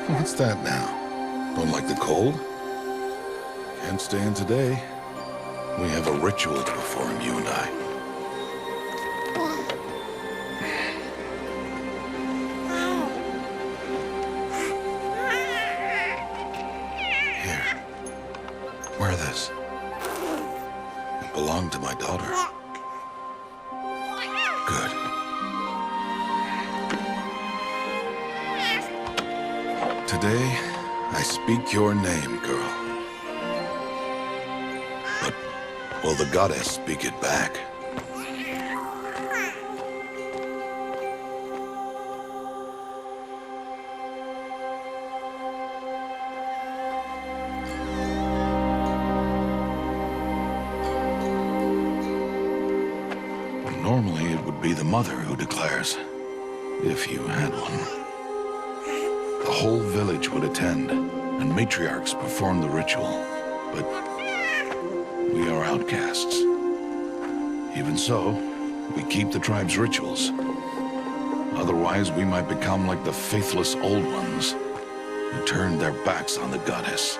What's that now? Don't like the cold? Can't stay in today. We have a ritual to perform, you and I. Here. Wear this. It belonged to my daughter. Good. Today, I speak your name, girl. But will the goddess speak it back? Normally, it would be the mother who declares, if you had one. The whole village would attend, and matriarchs perform the ritual. But we are outcasts. Even so, we keep the tribe's rituals. Otherwise, we might become like the faithless old ones, who turned their backs on the goddess.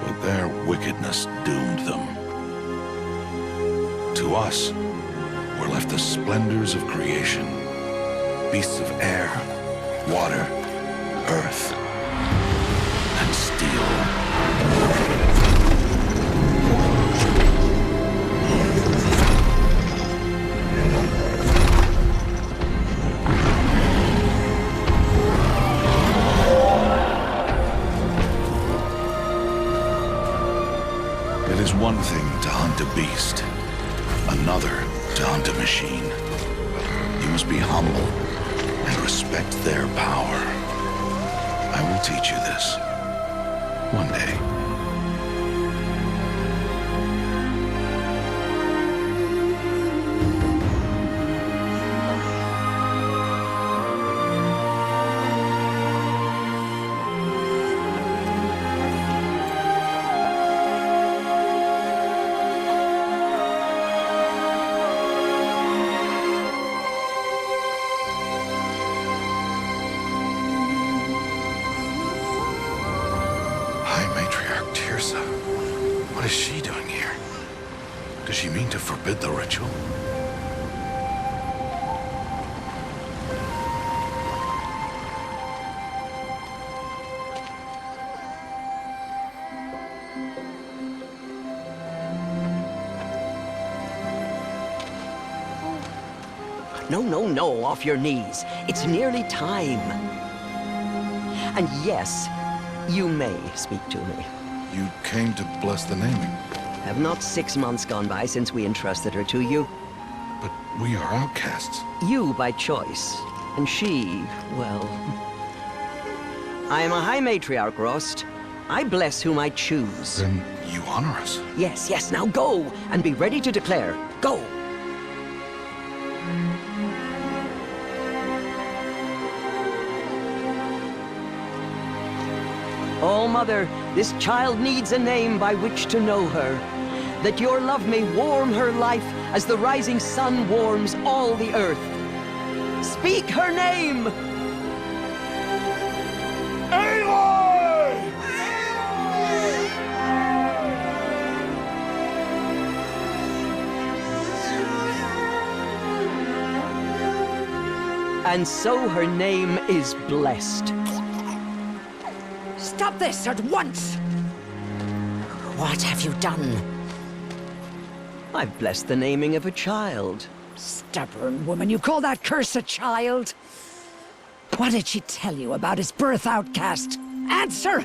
But their wickedness doomed them. To us, were left the splendors of creation, beasts of air, water, earth, and steel. It is one thing to hunt a beast, another to hunt a machine. You must be humble and respect their power. I will teach you this. One day. What is she doing here? Does she mean to forbid the ritual? No, off your knees. It's nearly time. And yes, you may speak to me. You came to bless the naming. Have not 6 months gone by since we entrusted her to you? But we are outcasts. You by choice, and she, well... I am a High Matriarch, Rost. I bless whom I choose. Then you honor us. Yes, now go, and be ready to declare. Go! Oh, Mother, this child needs a name by which to know her, that your love may warm her life as the rising sun warms all the earth. Speak her name! Aloy! And so her name is blessed. Stop this at once! What have you done? I've blessed the naming of a child. Stubborn woman, you call that curse a child? What did she tell you about his birth, outcast? Answer!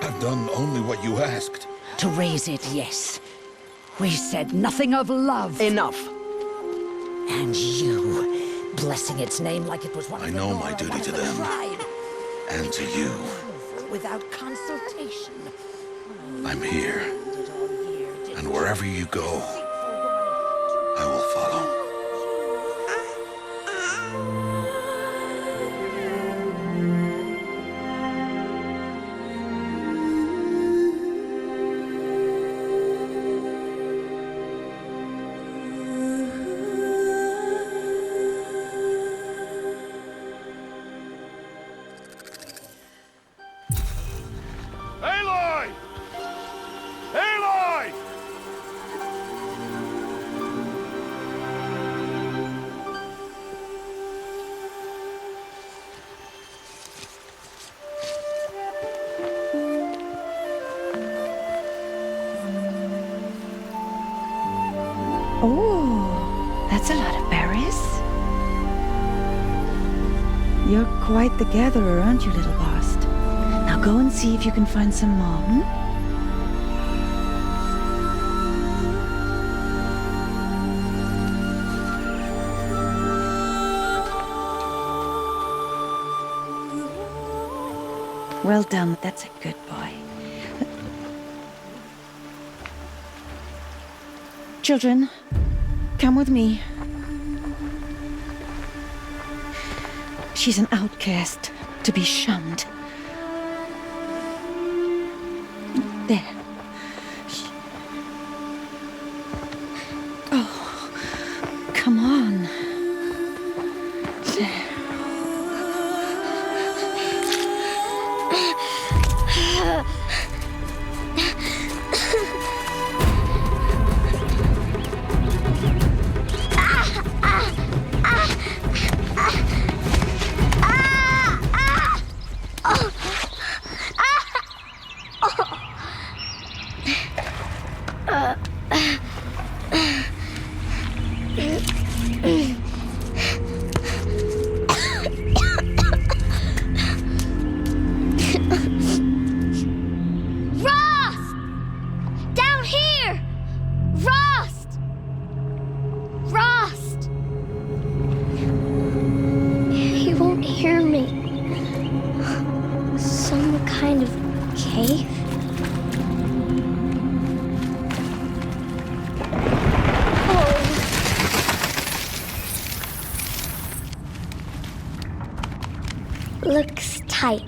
I've done only what you asked. To raise it, yes. We said nothing of love. Enough. And you, blessing its name like it was one I of the know Nora, my duty one of to the them. tribe. And to you. Without consultation. I'm here. Did all year, did And wherever you go, I will follow. That's a lot of berries. You're quite the gatherer, aren't you, little Bast? Now go and see if you can find some more, hmm? Well done, that's a good boy. Children, come with me. She's an outcast, to be shunned. There. Oh, come on. There. Looks tight,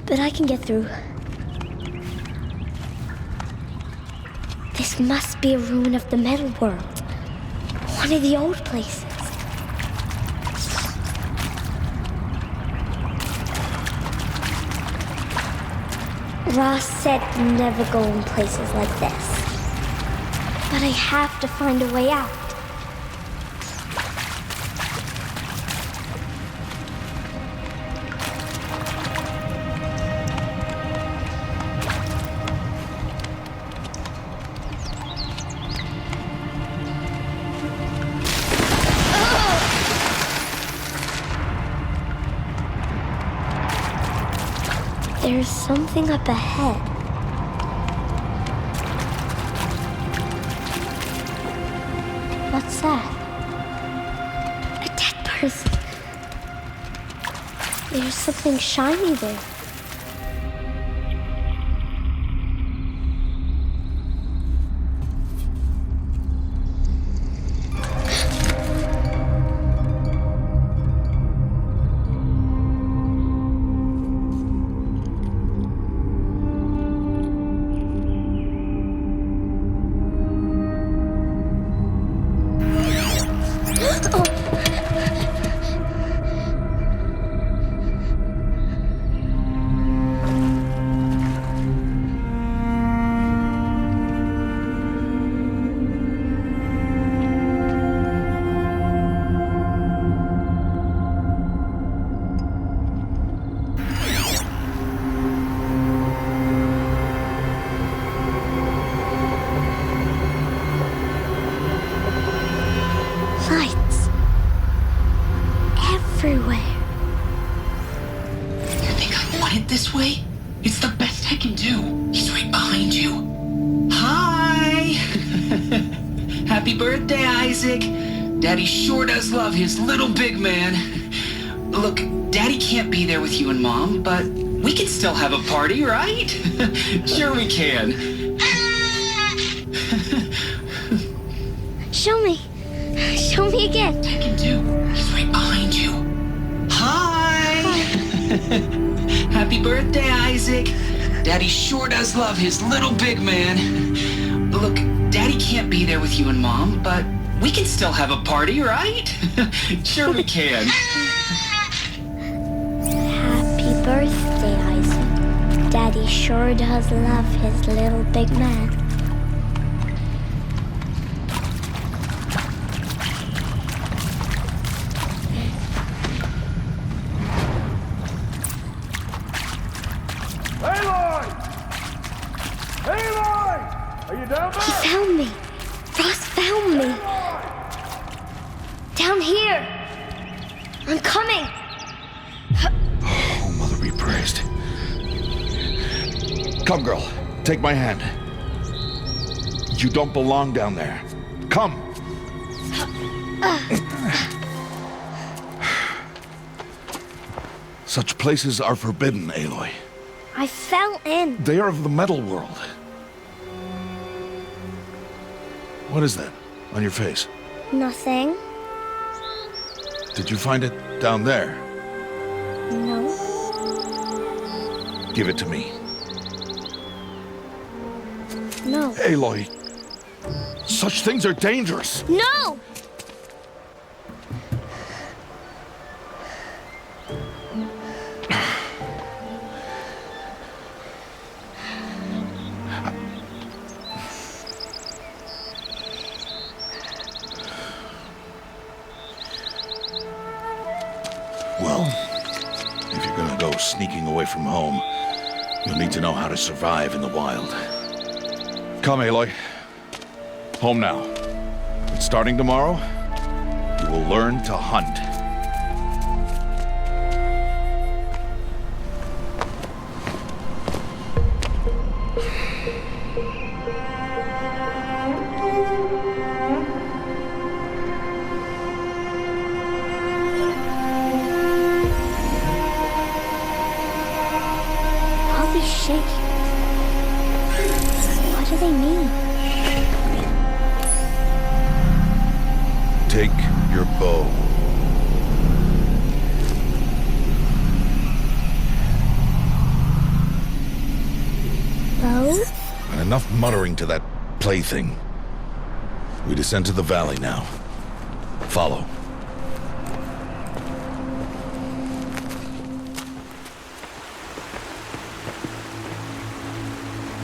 but I can get through. This must be a ruin of the metal world. One of the old places. Ross said never go in places like this. But I have to find a way out. There's something up ahead. What's that? A dead person. There's something shiny there. Lights. Everywhere. You think I want it this way? It's the best I can do. He's right behind you. Hi! Happy birthday, Isaac. Daddy sure does love his little big man. Look, Daddy can't be there with you and Mom, but we can still have a party, right? Sure we can. Show me. Show me again. I can do. He's right behind you. Hi! Happy birthday, Isaac. Daddy sure does love his little big man. Look, Daddy can't be there with you and Mom, but we can still have a party, right? Sure we can. Happy birthday, Isaac. Daddy sure does love his little big man. Aloy! Aloy! Are you down He there? found me. Ross found me. Down here! I'm coming! Oh, Mother be praised. Come, girl. Take my hand. You don't belong down there. Come! Such places are forbidden, Aloy. I fell in. They are of the metal world. What is that on your face? Nothing. Did you find it down there? No. Give it to me. No. Aloy, such things are dangerous. No! Well, if you're gonna go sneaking away from home, you'll need to know how to survive in the wild. Come, Aloy. Home now. But starting tomorrow, you will learn to hunt. All these shakes. What do they mean? Take your bow. Bow? And enough muttering to that plaything. We descend to the valley now. Follow.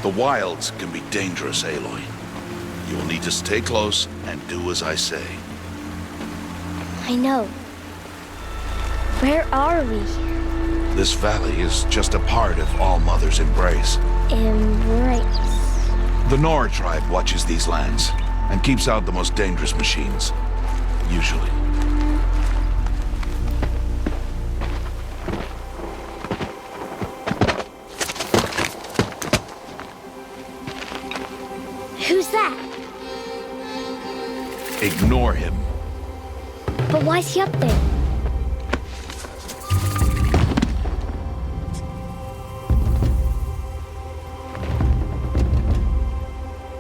The wilds can be dangerous, Aloy. You will need to stay close and do as I say. I know. Where are we? This valley is just a part of All Mother's embrace. Embrace. The Nora tribe watches these lands and keeps out the most dangerous machines. Usually. Who's that? Ignore him. But why's he up there?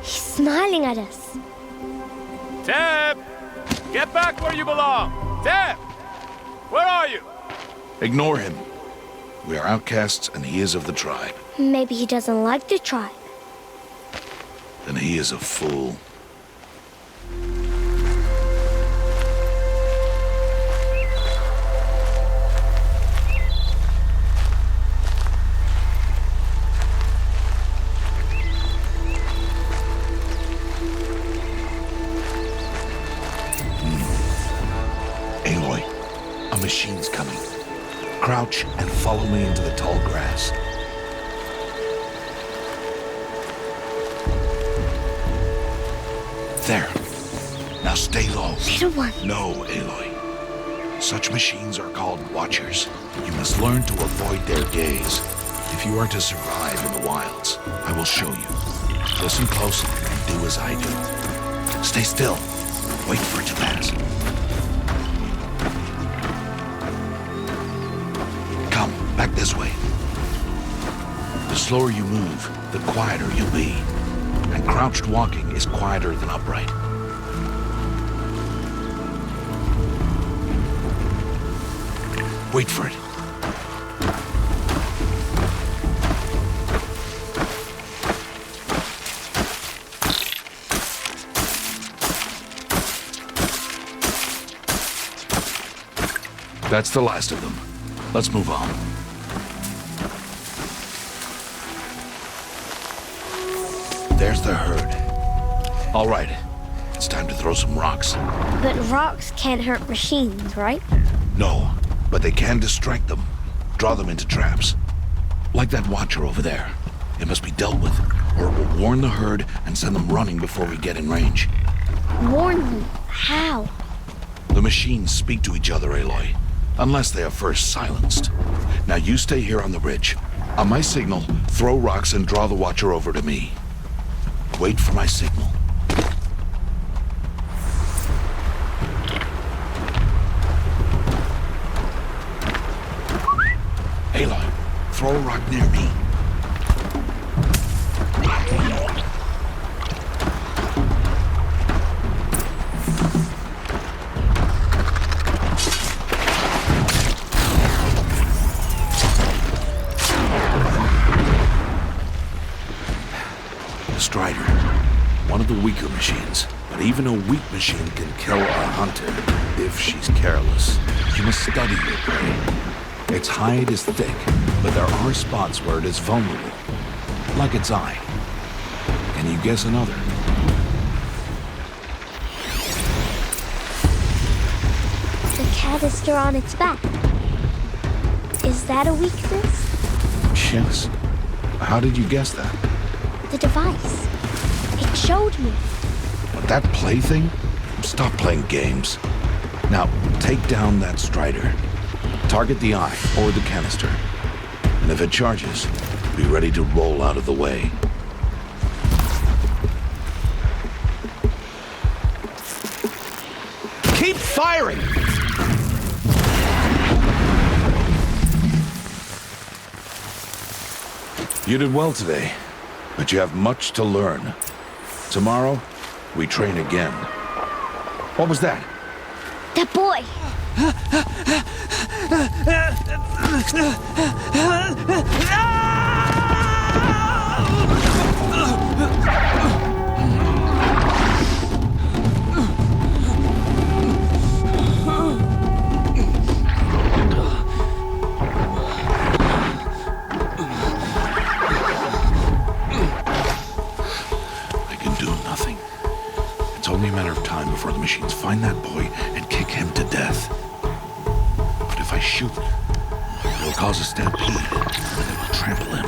He's smiling at us. Teb! Get back where you belong! Teb! Where are you? Ignore him. We are outcasts and he is of the tribe. Maybe he doesn't like the tribe. Then he is a fool. Aloy, a machine's coming. Crouch and follow me into the tall grass. There. Now stay low. Little one. No, Aloy. Such machines are called Watchers. You must learn to avoid their gaze. If you are to survive in the wilds, I will show you. Listen close and do as I do. Stay still. Wait for it to pass. Come, back this way. The slower you move, the quieter you'll be. And crouched walking is quieter than upright. Wait for it. That's the last of them. Let's move on. There's the herd. All right, it's time to throw some rocks. But rocks can't hurt machines, right? No, but they can distract them, draw them into traps. Like that Watcher over there. It must be dealt with, or it will warn the herd and send them running before we get in range. Warn them. How? The machines speak to each other, Aloy. Unless they are first silenced. Now you stay here on the ridge. On my signal, throw rocks and draw the Watcher over to me. Wait for my signal. Aloy, throw a rock near me. The Strider. One of the weaker machines. But even a weak machine can kill a hunter if she's careless. You must study your prey. Its hide is thick, but there are spots where it is vulnerable. Like its eye. Can you guess another? The canister on its back. Is that a weakness? Yes. How did you guess that? The device. It showed me. But that plaything? Stop playing games. Now, take down that Strider. Target the eye or the canister. And if it charges, be ready to roll out of the way. Keep firing! You did well today, but you have much to learn. Tomorrow, we train again. What was that? That boy. I can do nothing. It's only a matter of time before the machines find that boy and kick him to death. But if I shoot, it'll cause a stampede, and it will trample him.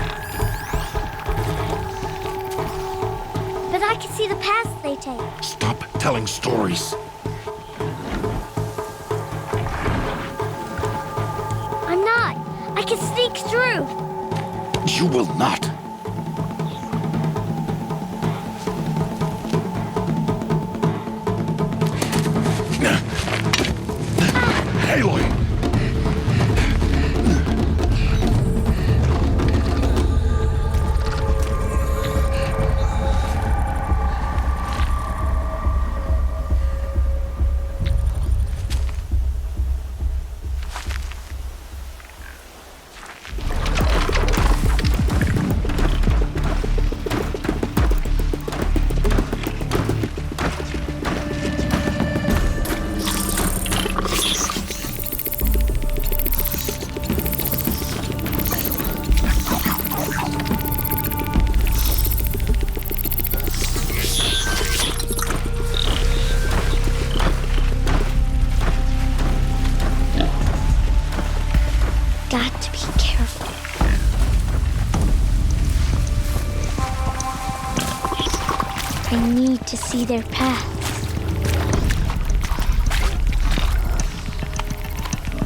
But I can see the paths they take. Stop telling stories. I'm not. I can sneak through. You will not. Aloy! Got to be careful. I need to see their paths.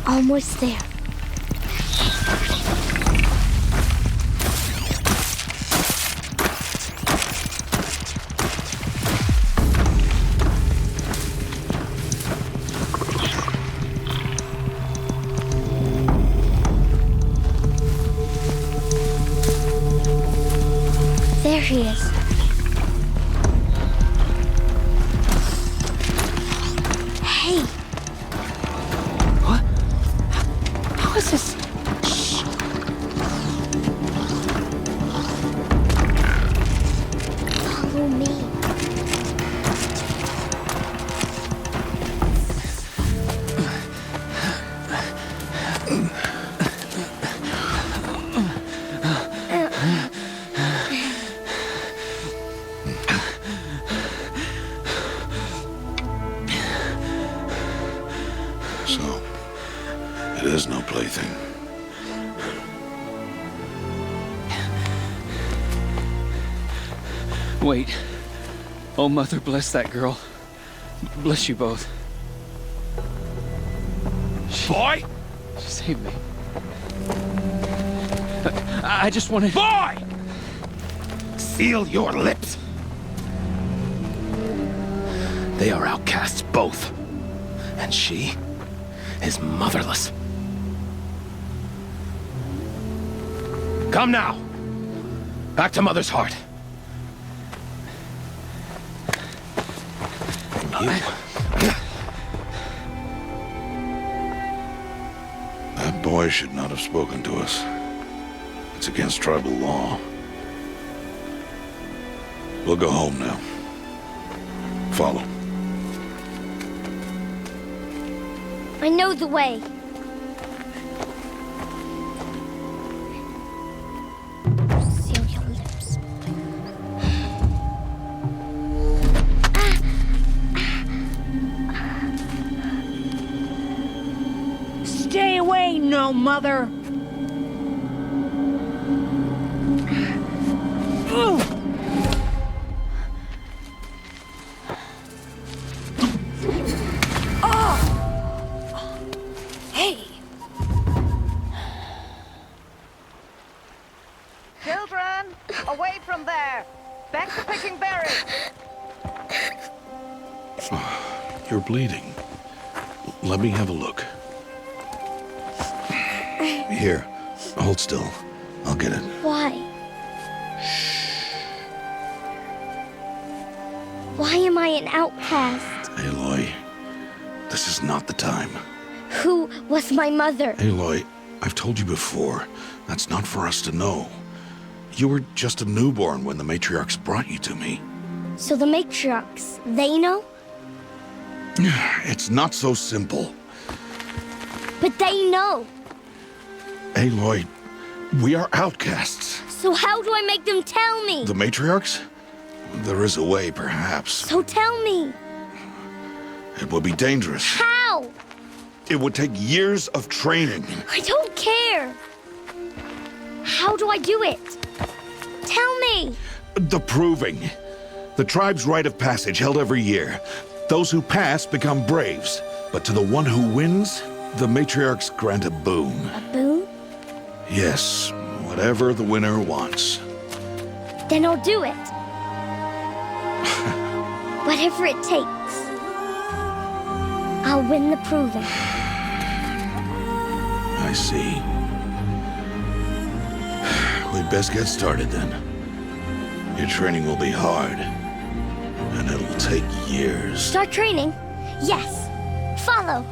Almost there. There he is. Hey. What? How is this? Shh. Follow me. So, it is no plaything. Wait. Oh, Mother, bless that girl. Bless you both. Boy! Save me. I just wanted... Boy! Seal your lips! They are outcasts, both. And she is motherless. Come now! Back to Mother's heart. And you... That boy should not have spoken to us. It's against tribal law. We'll go home now. Follow. I know the way. Seal your lips. Stay away, no mother! Hey! Children, away from there! Back to picking berries! You're bleeding. Let me have a look. Here, hold still. I'll get it. Why? Why am I an outcast? Aloy, this is not the time. Who was my mother? Aloy, I've told you before, that's not for us to know. You were just a newborn when the matriarchs brought you to me. So the matriarchs, they know? It's not so simple. But they know. Aloy, we are outcasts. So how do I make them tell me? The matriarchs? There is a way, perhaps. So tell me. It would be dangerous. How? It would take years of training. I don't care. How do I do it? Tell me. The proving. The tribe's rite of passage held every year. Those who pass become braves. But to the one who wins, the matriarchs grant a boon. A boon? Yes, whatever the winner wants. Then I'll do it. Whatever it takes. I'll win the proving. I see. We'd best get started then. Your training will be hard, and it'll take years. Start training? Yes. Follow.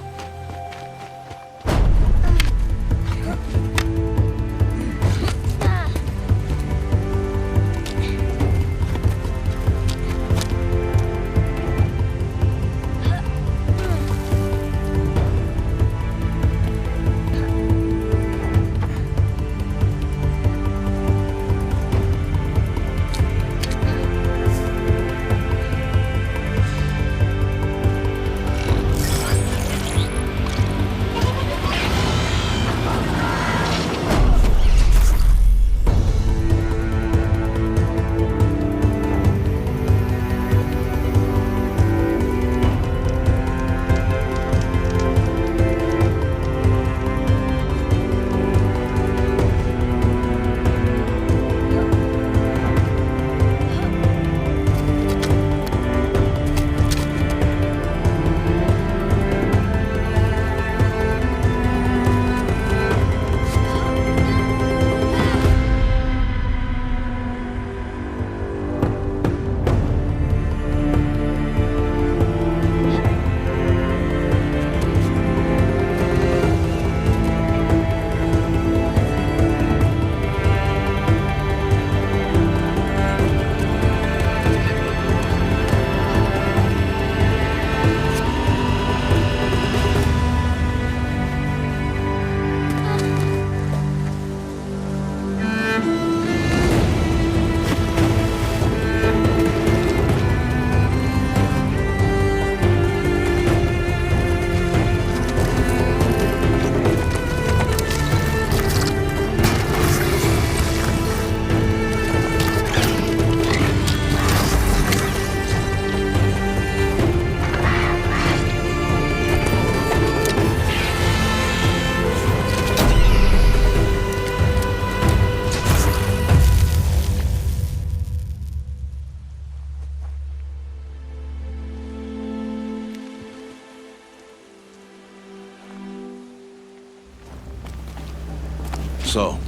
So,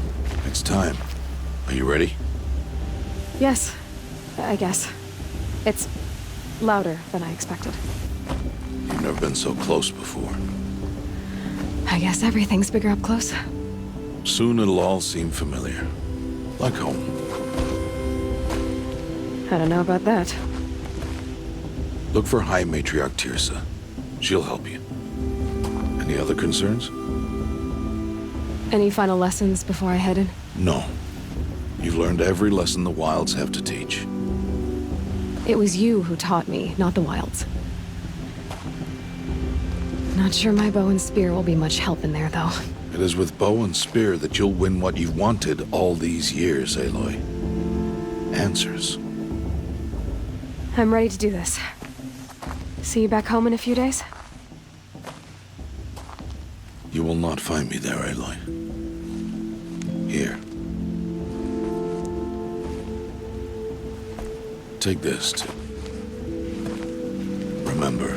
it's time. Are you ready? Yes, I guess. It's louder than I expected. You've never been so close before. I guess everything's bigger up close. Soon it'll all seem familiar. Like home. I don't know about that. Look for High Matriarch Teersa. She'll help you. Any other concerns? Any final lessons before I head in? No. You've learned every lesson the Wilds have to teach. It was you who taught me, not the Wilds. Not sure my bow and spear will be much help in there, though. It is with bow and spear that you'll win what you've wanted all these years, Aloy. Answers. I'm ready to do this. See you back home in a few days? You will not find me there, Aloy. Here. Take this to remember.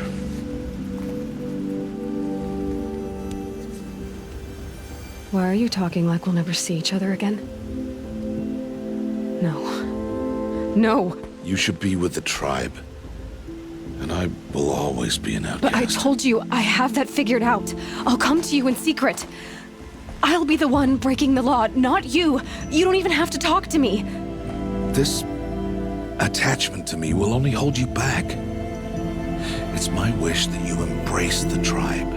Why are you talking like we'll never see each other again? No. No! You should be with the tribe. And I will always be an outcast. But I told you, I have that figured out. I'll come to you in secret. I'll be the one breaking the law, not you. You don't even have to talk to me. This attachment to me will only hold you back. It's my wish that you embrace the tribe.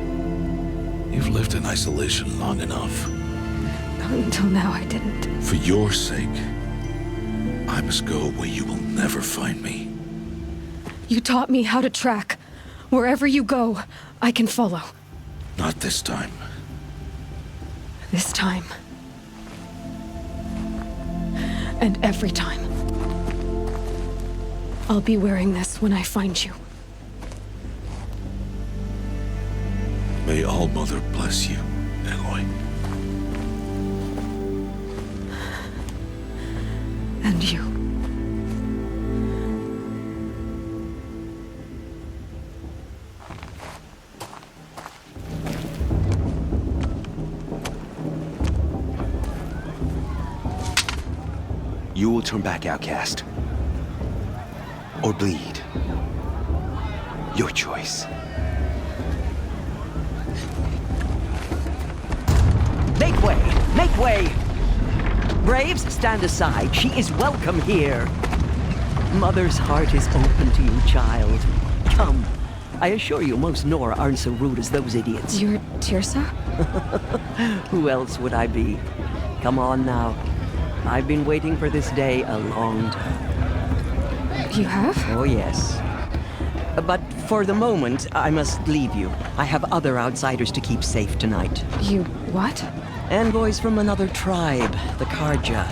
You've lived in isolation long enough. Until now, I didn't. For your sake, I must go where you will never find me. You taught me how to track. Wherever you go, I can follow. Not this time. This time. And every time. I'll be wearing this when I find you. May All-Mother bless you, Aloy. And you. You will turn back, outcast. Or bleed. Your choice. Make way! Make way! Braves, stand aside. She is welcome here. Mother's heart is open to you, child. Come. I assure you, most Nora aren't so rude as those idiots. You're Teersa? Who else would I be? Come on now. I've been waiting for this day a long time. You have? Oh, yes. But for the moment, I must leave you. I have other outsiders to keep safe tonight. You what? Envoys from another tribe, the Carja.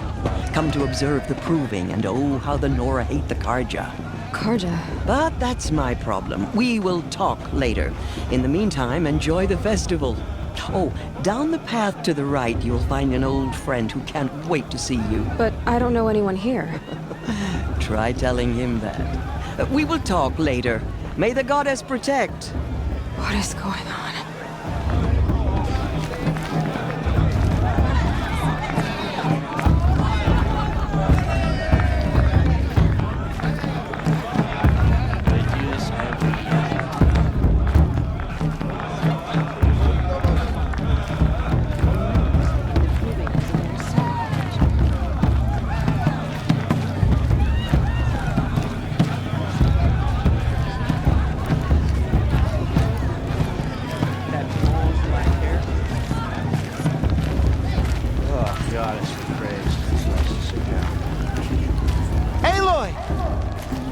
Come to observe the proving, and oh, how the Nora hate the Carja. Carja? But that's my problem. We will talk later. In the meantime, enjoy the festival. Oh, down the path to the right, you'll find an old friend who can't wait to see you. But I don't know anyone here. Try telling him that. We will talk later. May the goddess protect. What is going on?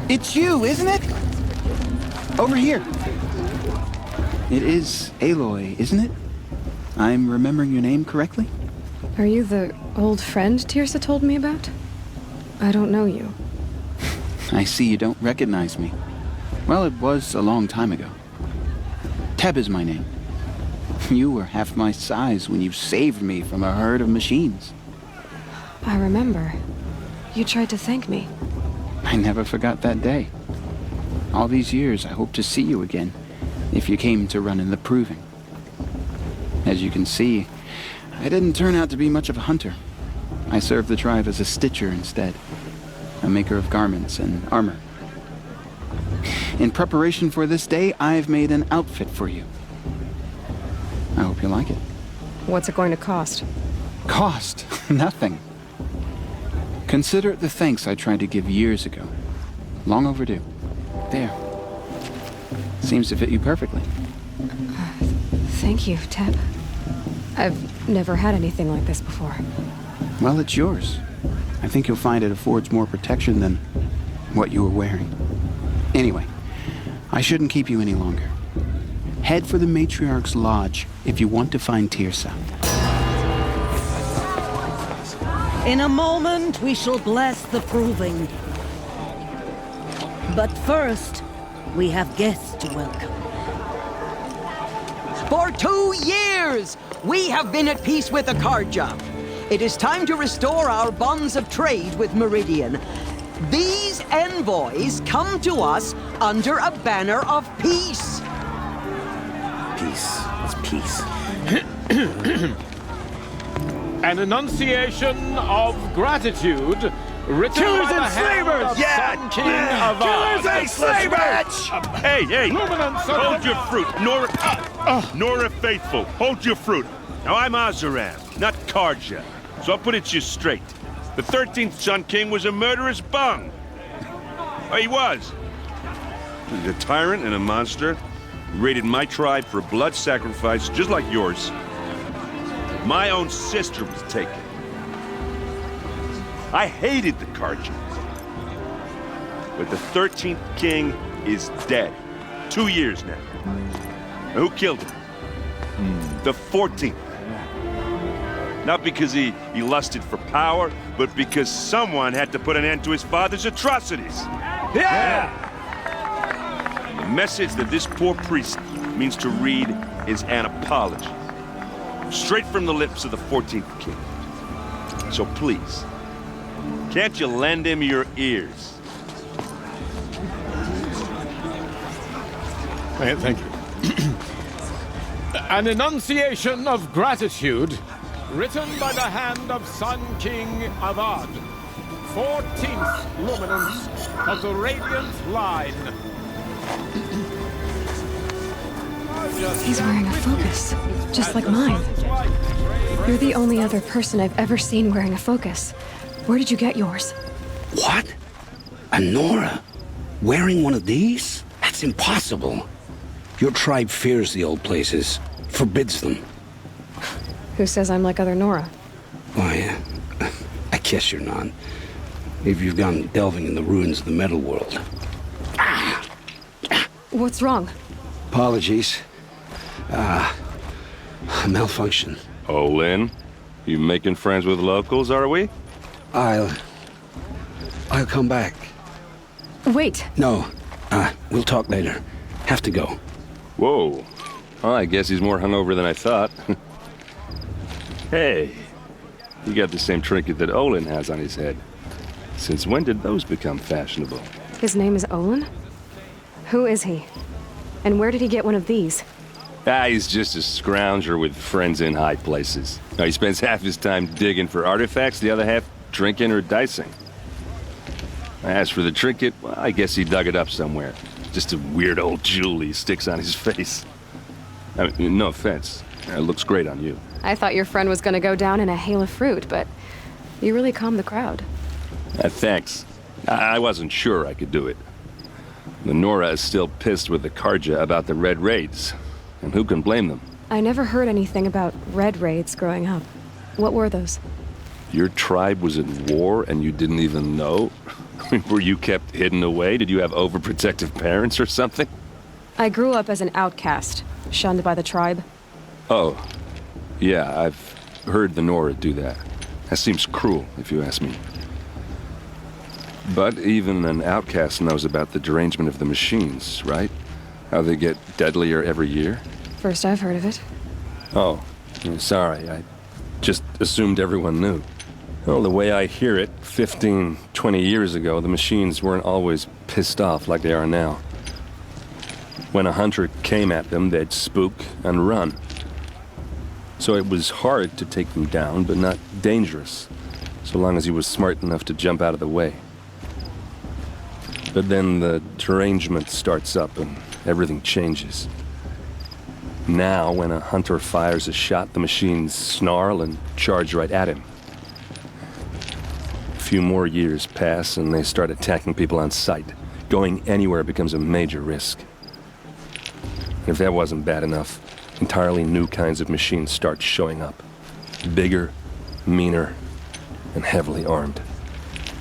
It's you, isn't it? Over here. It is Aloy, isn't it? I'm remembering your name correctly? Are you the old friend Teersa told me about? I don't know you. I see you don't recognize me. Well, it was a long time ago. Teb is my name. You were half my size when you saved me from a herd of machines. I remember. You tried to thank me. I never forgot that day. All these years, I hope to see you again, if you came to run in the proving. As you can see, I didn't turn out to be much of a hunter. I served the tribe as a stitcher instead, a maker of garments and armor. In preparation for this day, I've made an outfit for you. I hope you like it. What's it going to cost? Cost? Nothing. Consider it the thanks I tried to give years ago. Long overdue. There. Seems to fit you perfectly. Thank you, Teb. I've never had anything like this before. Well, it's yours. I think you'll find it affords more protection than what you were wearing. Anyway, I shouldn't keep you any longer. Head for the Matriarch's Lodge if you want to find Teersa. In a moment, we shall bless the proving. But first, we have guests to welcome. For 2 years, we have been at peace with Akarja. It is time to restore our bonds of trade with Meridian. These envoys come to us under a banner of peace. Peace. It's peace. An enunciation of gratitude written Killers by the and hand slavers! of Yeah! Sun King Avad. Killers and slavers! Hey! Luminance of Hold the- your fruit. Nora Faithful, hold your fruit. Now, I'm Azaram, not Karja. So I'll put it to you straight. The 13th Sun King was a murderous bung. Oh, he was. He's a tyrant and a monster. He raided my tribe for a blood sacrifice, just like yours. My own sister was taken. I hated the Karja. But the 13th king is dead. 2 years now. And who killed him? The 14th. Not because he lusted for power, but because someone had to put an end to his father's atrocities. Yeah! The message that this poor priest means to read is an apology. Straight from the lips of the 14th king. So please, can't you lend him your ears? Thank you. An enunciation of gratitude written by the hand of Sun King Avad, 14th luminance of the Radiant Line. He's wearing a focus, just like mine. You're the only other person I've ever seen wearing a focus. Where did you get yours? What? A Nora? Wearing one of these? That's impossible. Your tribe fears the old places, forbids them. Who says I'm like other Nora? Why, I guess you're not. If you've gone delving in the ruins of the metal world. What's wrong? Apologies. A malfunction. Oh, Lynn, you making friends with locals, are we? I'll come back. Wait. No, we'll talk later. Have to go. Whoa. Well, I guess he's more hungover than I thought. Hey, you got the same trinket that Olin has on his head. Since when did those become fashionable? His name is Olin? Who is he? And where did he get one of these? He's just a scrounger with friends in high places. Now, he spends half his time digging for artifacts, the other half drinking or dicing. As for the trinket, well, I guess he dug it up somewhere. Just a weird old jewel he sticks on his face. I mean, no offense. It looks great on you. I thought your friend was gonna go down in a hail of fruit, but you really calmed the crowd. Thanks. I wasn't sure I could do it. The Nora is still pissed with the Karja about the Red Raids. And who can blame them? I never heard anything about red raids growing up. What were those? Your tribe was in war and you didn't even know? Were you kept hidden away? Did you have overprotective parents or something? I grew up as an outcast, shunned by the tribe. Oh, yeah, I've heard the Nora do that. That seems cruel, if you ask me. But even an outcast knows about the derangement of the machines, right? How they get deadlier every year? First I've heard of it. Oh, sorry, I just assumed everyone knew. Well, the way I hear it, 15, 20 years ago, the machines weren't always pissed off like they are now. When a hunter came at them, they'd spook and run. So it was hard to take them down, but not dangerous, so long as he was smart enough to jump out of the way. But then the derangement starts up and everything changes. Now, when a hunter fires a shot, the machines snarl and charge right at him. A few more years pass and they start attacking people on sight. Going anywhere becomes a major risk. And if that wasn't bad enough, entirely new kinds of machines start showing up. Bigger, meaner, and heavily armed.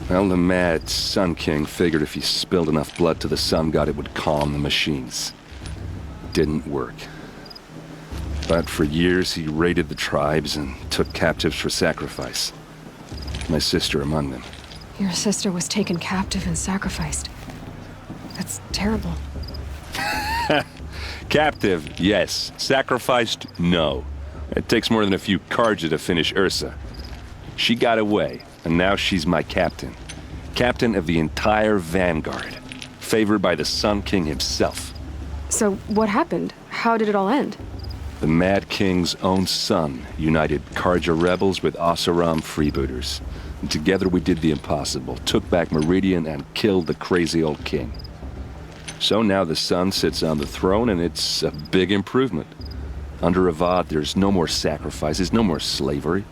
Well, the mad Sun King figured if he spilled enough blood to the Sun God, it would calm the machines. Didn't work. But for years, he raided the tribes and took captives for sacrifice. My sister among them. Your sister was taken captive and sacrificed. That's terrible. Captive, yes. Sacrificed, no. It takes more than a few Carja to finish Ursa. She got away, and now she's my captain. Captain of the entire Vanguard. Favored by the Sun King himself. So, what happened? How did it all end? The Mad King's own son united Carja rebels with Oseram freebooters. And together we did the impossible, took back Meridian and killed the crazy old king. So now the Sun sits on the throne and it's a big improvement. Under Avad, there's no more sacrifices, no more slavery.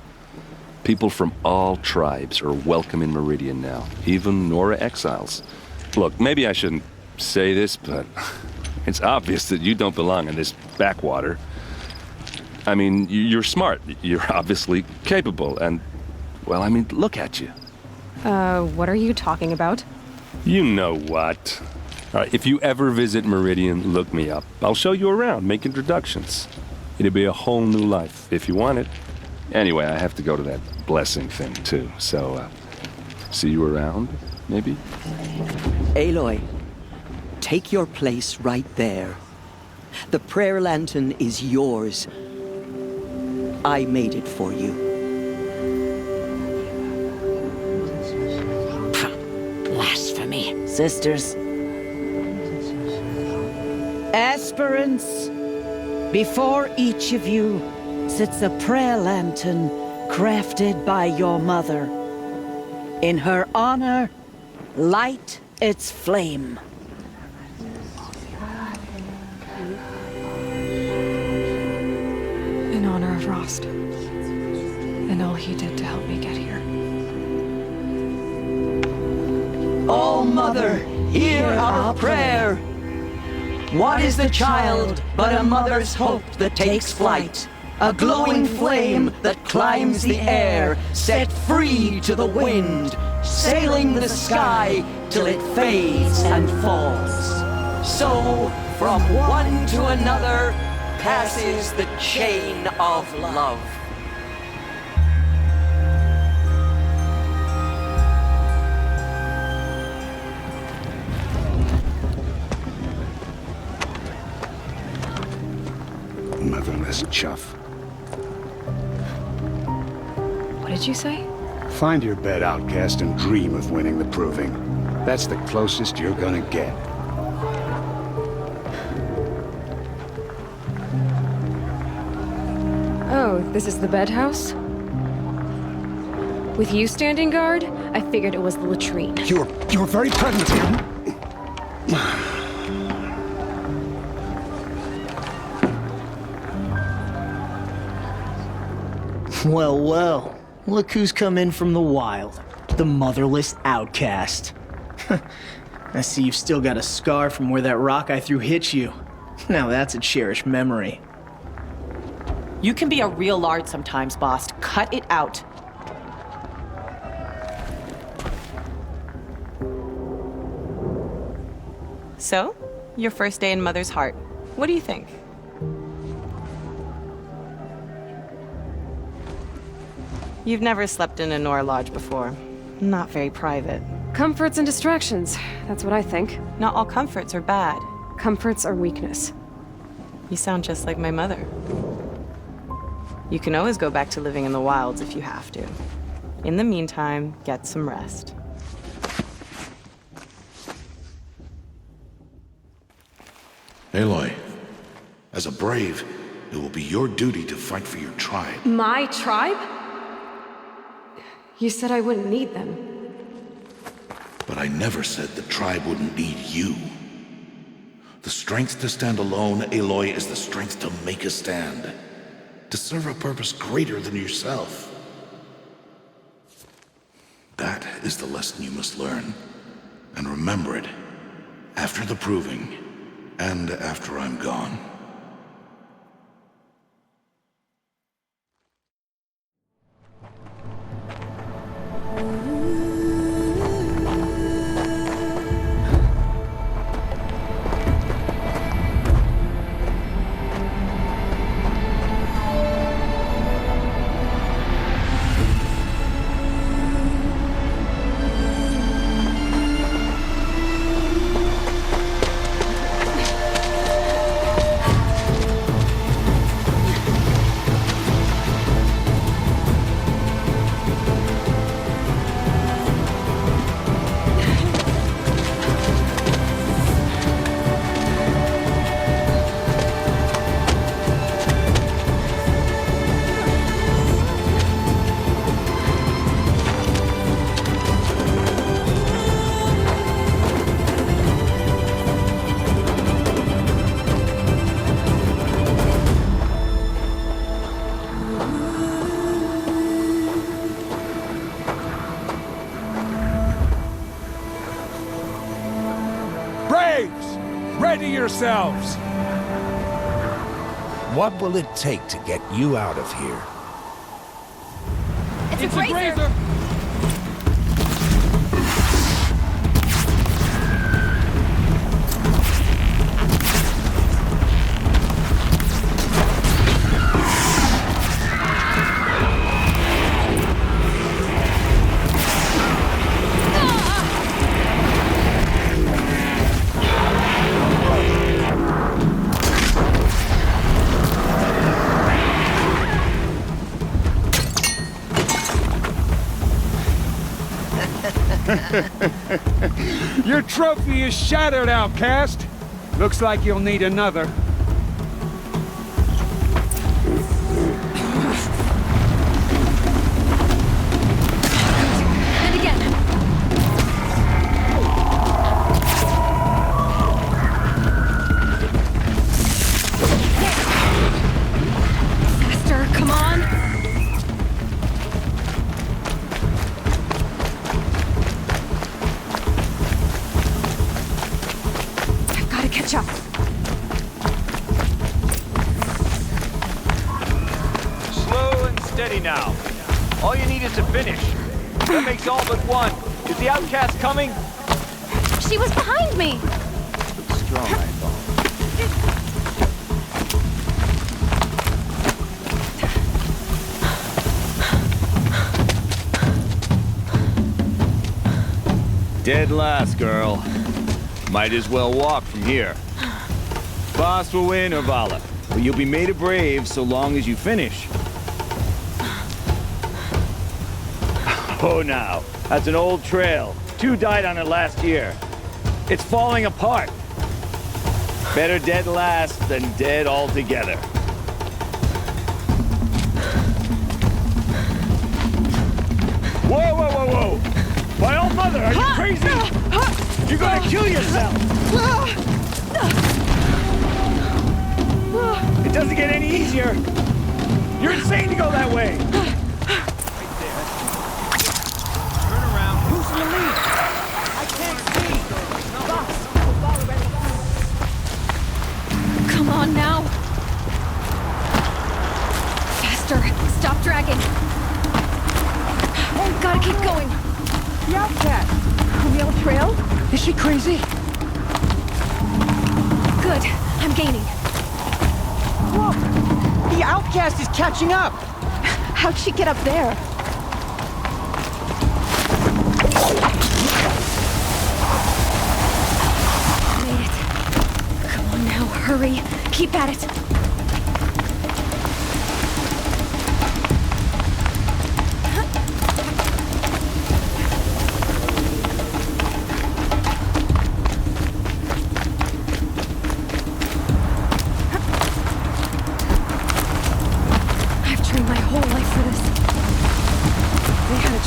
People from all tribes are welcome in Meridian now, even Nora exiles. Look, maybe I shouldn't say this, but it's obvious that you don't belong in this backwater. I mean, you're smart. You're obviously capable, and, well, I mean, look at you. What are you talking about? You know what. All right, if you ever visit Meridian, look me up. I'll show you around, make introductions. It'll be a whole new life, if you want it. Anyway, I have to go to that blessing thing, too, so, see you around, maybe? Aloy, take your place right there. The prayer lantern is yours. I made it for you. Blasphemy, sisters. Aspirants, before each of you sits a prayer lantern crafted by your mother. In her honor, light its flame. In honor of Rost. And all he did to help me get here. All Mother, hear our prayer. What is the child but a mother's hope that takes flight? A glowing flame that climbs the air, set free to the wind, sailing the sky till it fades and falls. So, from one to another, passes the chain of love. Motherless chuff. What did you say? Find your bed, outcast, and dream of winning the proving. That's the closest you're gonna get. Oh, this is the bed house? With you standing guard, I figured it was the latrine. You're very present here. Well, well. Look who's come in from the wild. The motherless outcast. I see you've still got a scar from where that rock I threw hit you. Now that's a cherished memory. You can be a real lard sometimes, boss. Cut it out. So, your first day in Mother's Heart. What do you think? You've never slept in a Nora Lodge before. Not very private. Comforts and distractions. That's what I think. Not all comforts are bad. Comforts are weakness. You sound just like my mother. You can always go back to living in the wilds if you have to. In the meantime, get some rest. Aloy, as a brave, it will be your duty to fight for your tribe. My tribe? You said I wouldn't need them. But I never said the tribe wouldn't need you. The strength to stand alone, Aloy, is the strength to make a stand. To serve a purpose greater than yourself. That is the lesson you must learn. And remember it, after the proving, and after I'm gone. Ready yourselves! What will it take to get you out of here? It's a grazer! Your trophy is shattered, outcast. Looks like you'll need another. And again. Faster, come on. Catch up. Slow and steady now. All you need is to finish. That makes all but one. Is the outcast coming? She was behind me. Strong, I thought. Dead last, girl. Might as well walk from here. Boss will win, or Vala, but you'll be made a brave so long as you finish. Oh, now, that's an old trail. 2 died on it last year. It's falling apart. Better dead last than dead altogether. Whoa, whoa, whoa, whoa! My old mother, are you crazy? You're gonna kill yourself! It doesn't get any easier! You're insane to go that way! Right there. Turn around. Who's in the lead? I can't see! Come on now. Faster. Stop dragging. Oh, gotta keep going. The outcast. On the old trail? Is she crazy? Good. I'm gaining. Whoa! The outcast is catching up! How'd she get up there? Made it. Come on now, hurry. Keep at it.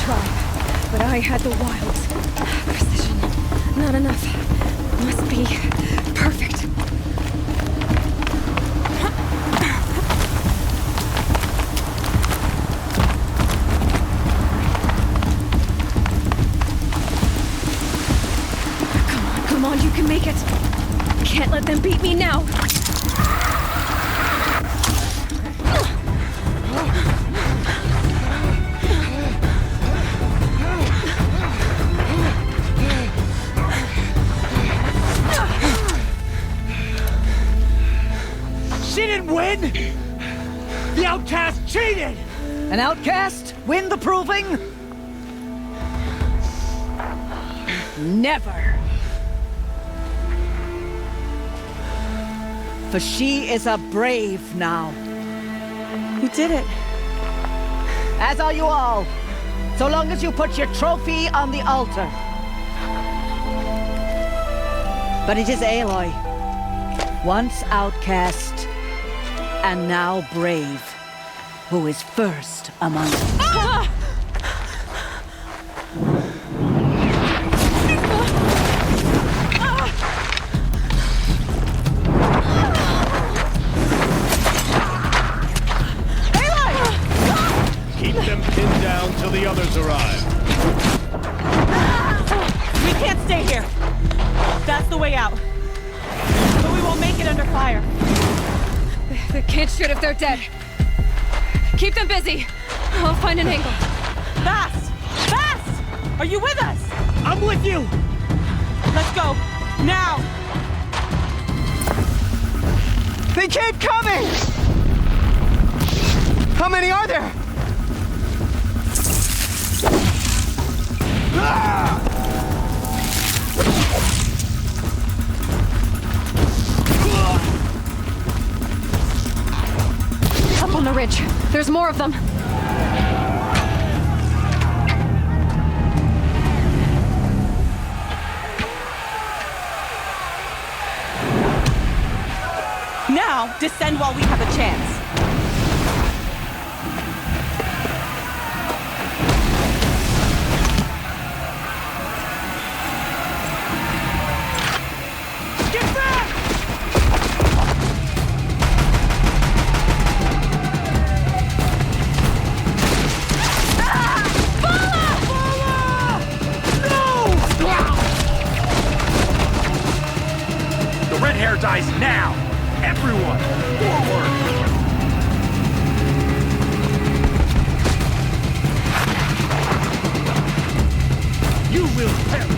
tribe, but I had the wilds. Precision, not enough. Must be perfect. Come on, you can make it. Can't let them beat me now. She didn't win! The outcast cheated! An outcast? Win the proving? Never. For she is a brave now. You did it. As are you all. So long as you put your trophy on the altar. But it is Aloy, once outcast, and now brave, who is first among us. Ah! Keep them pinned down till the others arrive. We can't stay here. That's the way out. But we won't make it under fire. They can't shoot if they're dead. Keep them busy. I'll find an angle. Fast! Fast! Are you with us? I'm with you! Let's go. Now! They keep coming! How many are there? Up on the ridge. There's more of them. Now, descend while we have a chance. Get back! The red hair dies now! Everyone, forward! You will perish!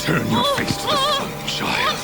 Turn your face to the sun, child.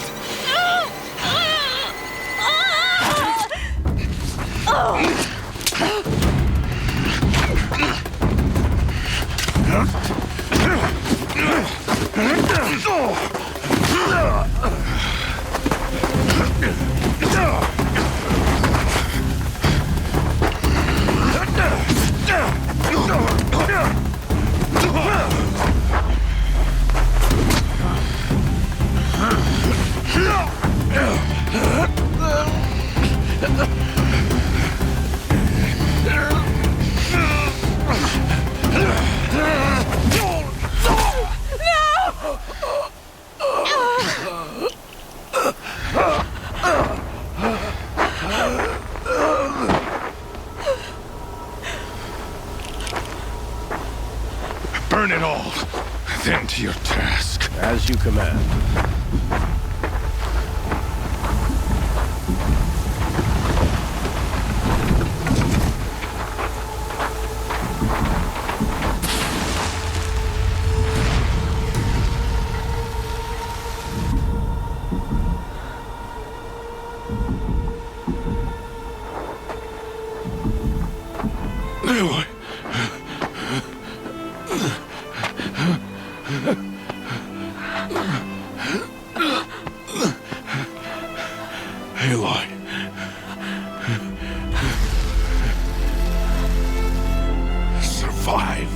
Burn it all, then to your task. As you command. Aloy. Aloy. Survive.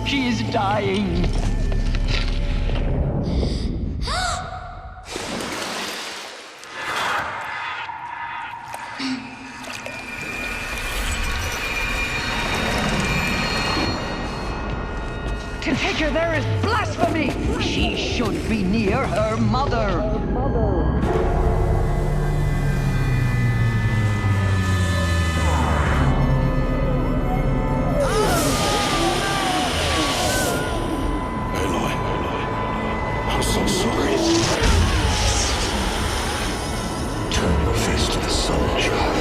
She is dying. To take her there is blasphemy! She should be near her mother. I'm so sorry. Turn your face to the sun, child.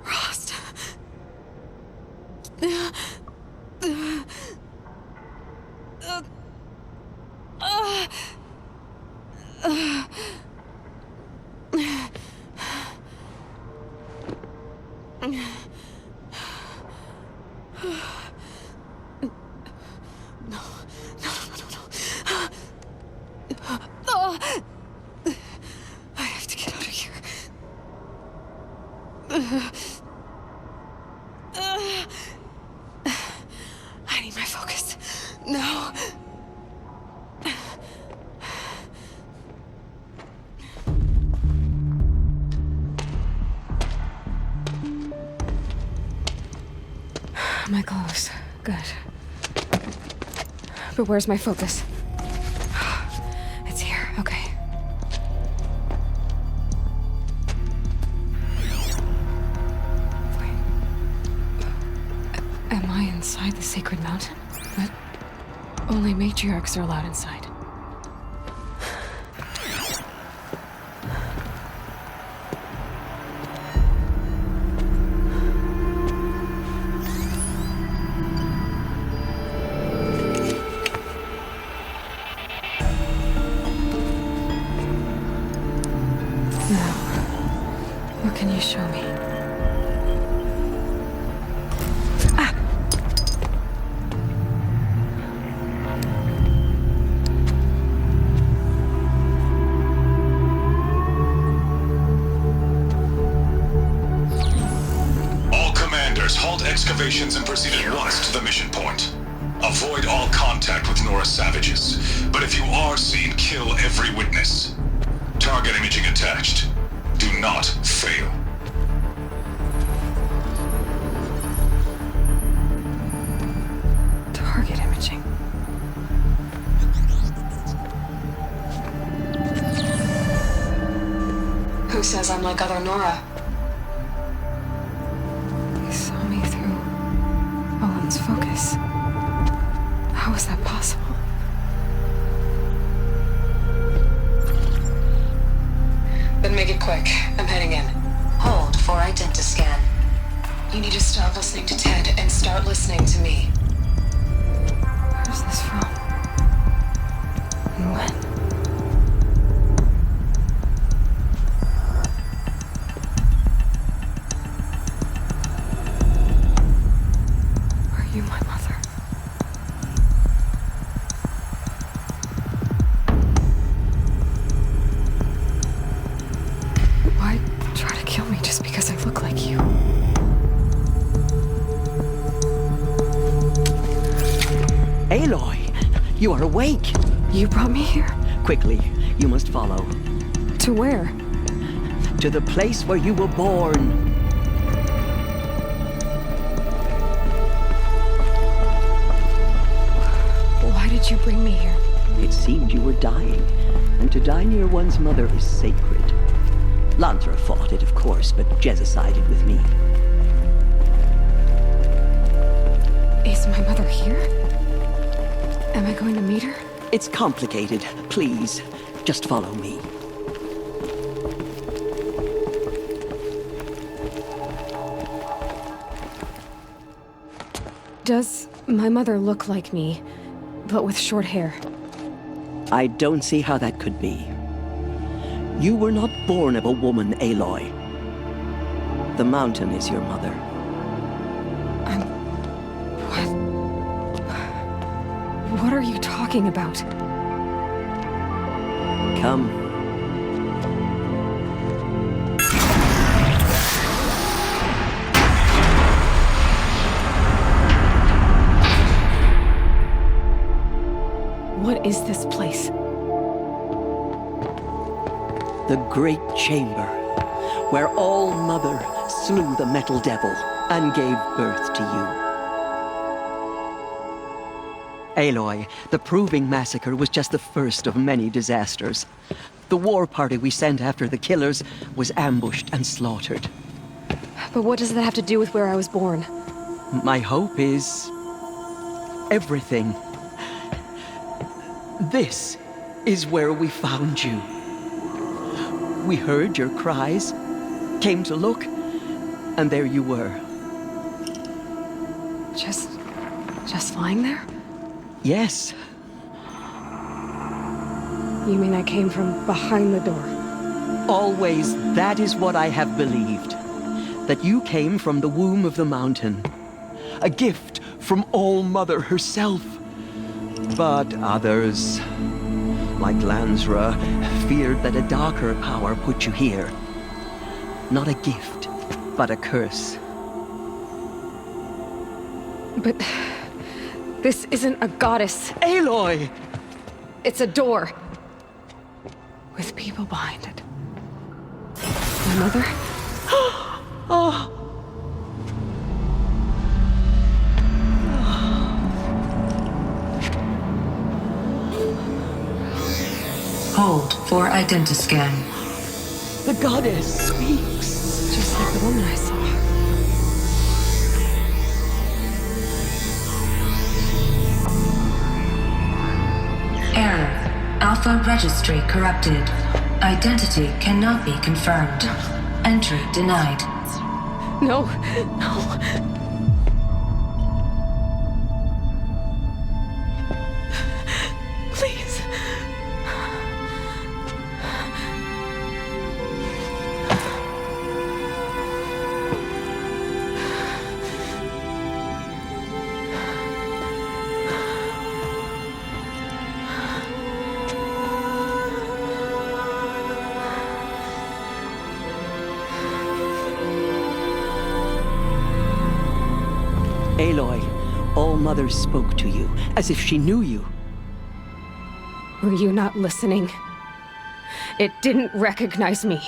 Rost. I have to get out of here. I need my focus. No. My clothes. Good. But where's my focus? It's here. Okay. Wait. Am I inside the sacred mountain? But only matriarchs are allowed inside. What can you show me? Ah! All commanders, halt excavations and proceed at once to the mission point. Avoid all contact with Nora savages, but if you are seen, kill every witness. Target imaging attached. Do not fail. Target imaging. Who says I'm like other Nora? He saw me through Owen's focus. How is that possible? Then make it quick. I'm heading in. Hold for identiscan. You need to stop listening to Ted and start listening to me. Where's this from? And when? Aloy, you are awake. You brought me here? Quickly, you must follow. To where? To the place where you were born. Why did you bring me here? It seemed you were dying, and to die near one's mother is sacred. Lantra fought it, of course, but Jezza sided with me. Is my mother here? Am I going to meet her? It's complicated. Please, just follow me. Does my mother look like me, but with short hair? I don't see how that could be. You were not born of a woman, Aloy. The mountain is your mother. What are you talking about? Come. What is this place? The Great Chamber, where All-Mother slew the Metal Devil and gave birth to you. Aloy, the Proving Massacre was just the first of many disasters. The war party we sent after the killers was ambushed and slaughtered. But what does that have to do with where I was born? My hope is everything. This is where we found you. We heard your cries, came to look, and there you were. Just lying there? Yes. You mean I came from behind the door? Always, that is what I have believed. That you came from the womb of the mountain. A gift from All-Mother herself. But others, like Lansra, feared that a darker power put you here. Not a gift, but a curse. But this isn't a goddess. Aloy! It's a door. With people behind it. My mother? Oh! Hold for identiscan. The goddess speaks. Just like the woman I saw. Error. Alpha registry corrupted. Identity cannot be confirmed. Entry denied. No, no. Please. Aloy, All-Mother spoke to you, as if she knew you. Were you not listening? It didn't recognize me.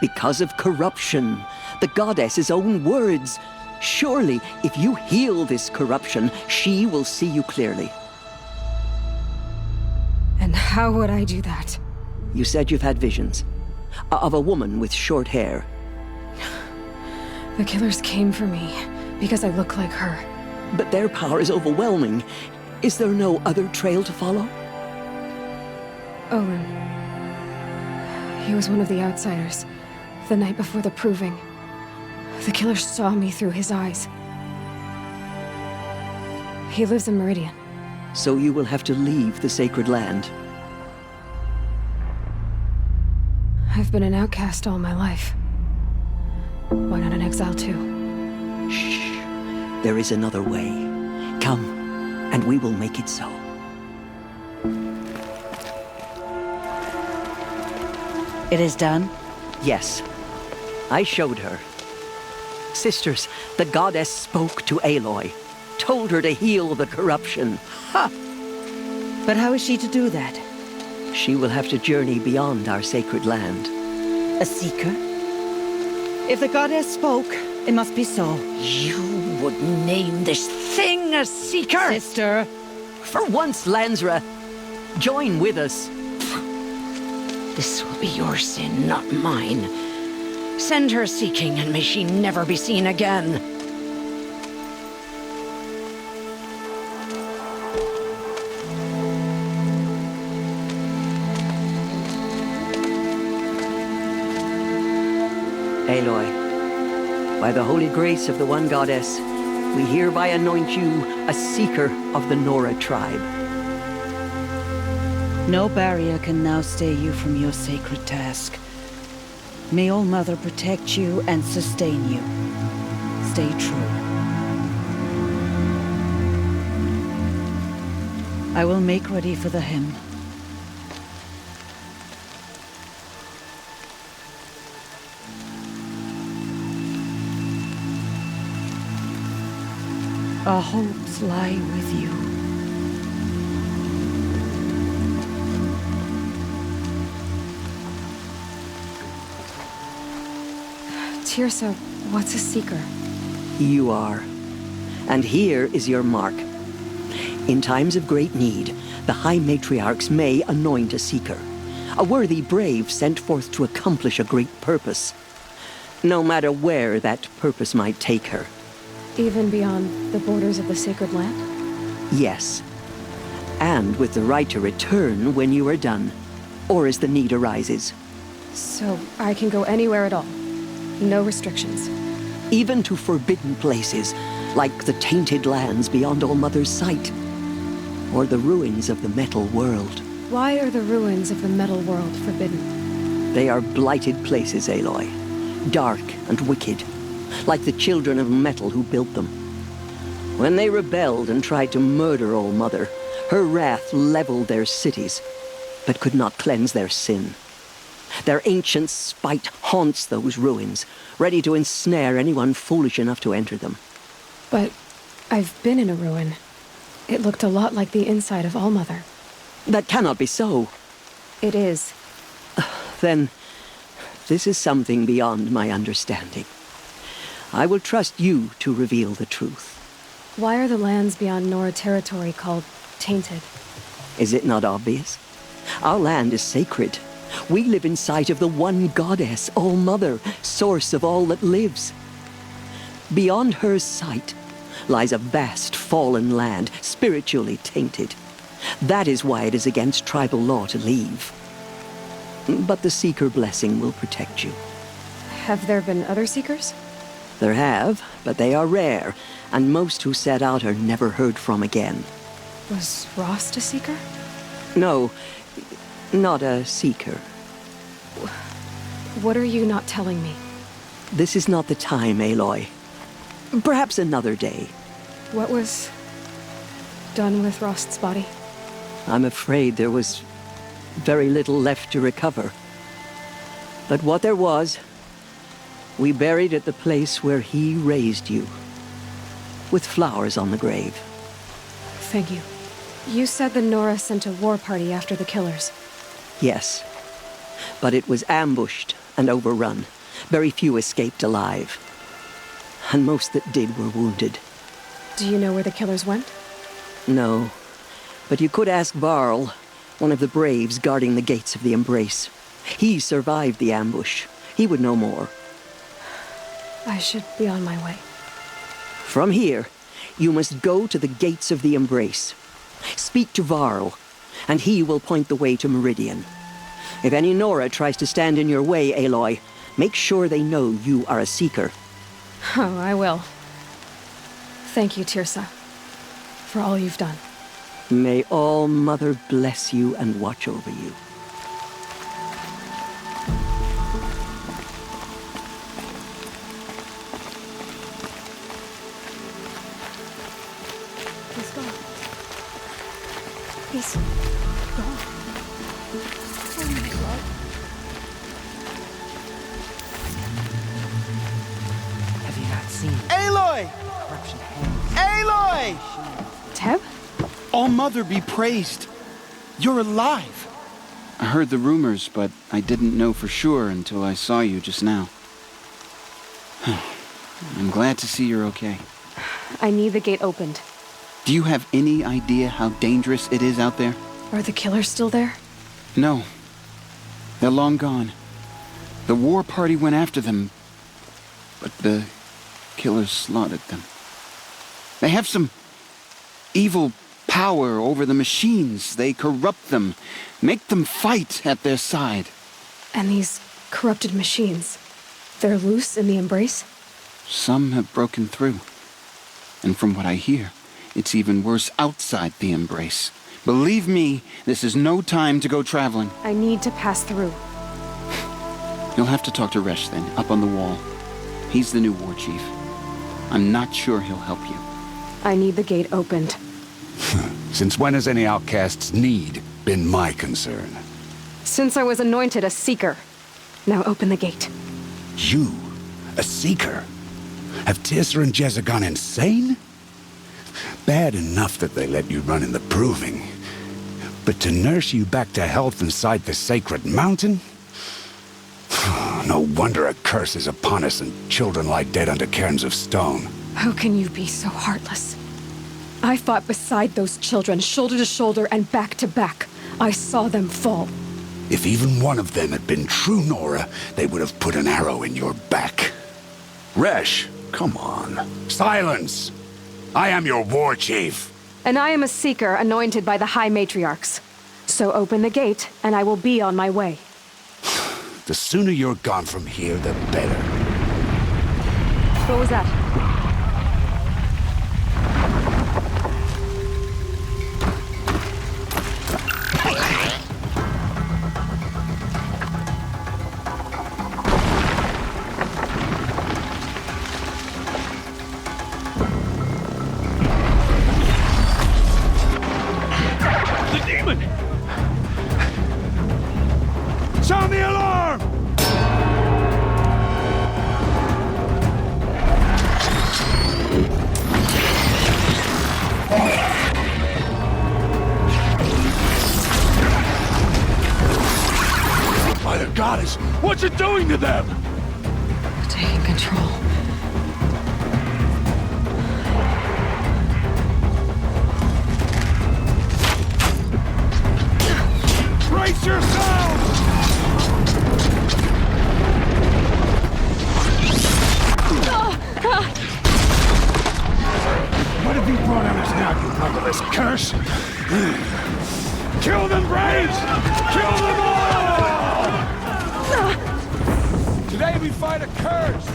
Because of corruption. The goddess's own words. Surely, if you heal this corruption, she will see you clearly. And how would I do that? You said you've had visions. Of a woman with short hair. The killers came for me because I look like her. But their power is overwhelming. Is there no other trail to follow? Owen. He was one of the outsiders. The night before the Proving. The killers saw me through his eyes. He lives in Meridian. So you will have to leave the sacred land. I've been an outcast all my life. Why not an exile too? Shh. There is another way. Come, and we will make it so. It is done? Yes. I showed her. Sisters, the goddess spoke to Aloy. told her to heal the corruption. Ha! But how is she to do that? She will have to journey beyond our sacred land. A seeker? If the goddess spoke, it must be so. You would name this thing a seeker? Sister! For once, Lansra, join with us. This will be your sin, not mine. Send her seeking, and may she never be seen again. Aloy, by the holy grace of the one goddess, we hereby anoint you a seeker of the Nora tribe. No barrier can now stay you from your sacred task. May All Mother protect you and sustain you. Stay true. I will make ready for the hymn. Our hopes lie with you. Teersa, what's a seeker? You are. And here is your mark. In times of great need, the High Matriarchs may anoint a seeker. A worthy brave sent forth to accomplish a great purpose. No matter where that purpose might take her. Even beyond the borders of the sacred land? Yes. And with the right to return when you are done, or as the need arises. So I can go anywhere at all? No restrictions? Even to forbidden places, like the tainted lands beyond All Mother's sight. Or the ruins of the Metal World. Why are the ruins of the Metal World forbidden? They are blighted places, Aloy. Dark and wicked. Like the children of metal who built them. When they rebelled and tried to murder All Mother, her wrath leveled their cities, but could not cleanse their sin. Their ancient spite haunts those ruins, ready to ensnare anyone foolish enough to enter them. But I've been in a ruin. It looked a lot like the inside of All Mother. That cannot be so. It is. Then, this is something beyond my understanding. I will trust you to reveal the truth. Why are the lands beyond Nora territory called tainted? Is it not obvious? Our land is sacred. We live in sight of the one goddess, All Mother, source of all that lives. Beyond her sight lies a vast fallen land, spiritually tainted. That is why it is against tribal law to leave. But the Seeker blessing will protect you. Have there been other Seekers? There have, but they are rare, and most who set out are never heard from again. Was Rost a Seeker? No, not a Seeker. What are you not telling me? This is not the time, Aloy. Perhaps another day. What was done with Rost's body? I'm afraid there was very little left to recover. But what there was, we buried at the place where he raised you, with flowers on the grave. Thank you. You said the Nora sent a war party after the killers. Yes, but it was ambushed and overrun. Very few escaped alive, and most that did were wounded. Do you know where the killers went? No, but you could ask Varl, one of the braves guarding the gates of the Embrace. He survived the ambush. He would know more. I should be on my way. From here, you must go to the gates of the Embrace. Speak to Varl, and he will point the way to Meridian. If any Nora tries to stand in your way, Aloy, make sure they know you are a Seeker. Oh, I will. Thank you, Teersa, for all you've done. May All Mother bless you and watch over you. He's gone. He's gone. Oh my God. Have you not seen? Aloy! Corruption hangs. Aloy! Aloy! Teb? All-Mother be praised. You're alive. I heard the rumors, but I didn't know for sure until I saw you just now. I'm glad to see you're okay. I need the gate opened. Do you have any idea how dangerous it is out there? Are the killers still there? No. They're long gone. The war party went after them, but the killers slaughtered them. They have some evil power over the machines. They corrupt them, make them fight at their side. And these corrupted machines, they're loose in the Embrace? Some have broken through. And from what I hear, it's even worse outside the Embrace. Believe me, this is no time to go traveling. I need to pass through. You'll have to talk to Resh then, up on the wall. He's the new war chief. I'm not sure he'll help you. I need the gate opened. Since when has any outcast's need been my concern? Since I was anointed a Seeker. Now open the gate. You? A Seeker? Have Teersa and Jezza gone insane? Bad enough that they let you run in the Proving. But to nurse you back to health inside the Sacred Mountain? No wonder a curse is upon us and children lie dead under cairns of stone. How can you be so heartless? I fought beside those children, shoulder to shoulder and back to back. I saw them fall. If even one of them had been true Nora, they would have put an arrow in your back. Resh, come on. Silence! I am your war chief. And I am a Seeker anointed by the High Matriarchs. So open the gate, and I will be on my way. The sooner you're gone from here, the better. What was that? The demon! Sound the alarm! By the goddess, what's it doing to them? Taking control. Brace yourselves! What have you brought on us now, you motherless curse? Kill them, Braves! Kill them all! Today we fight a curse!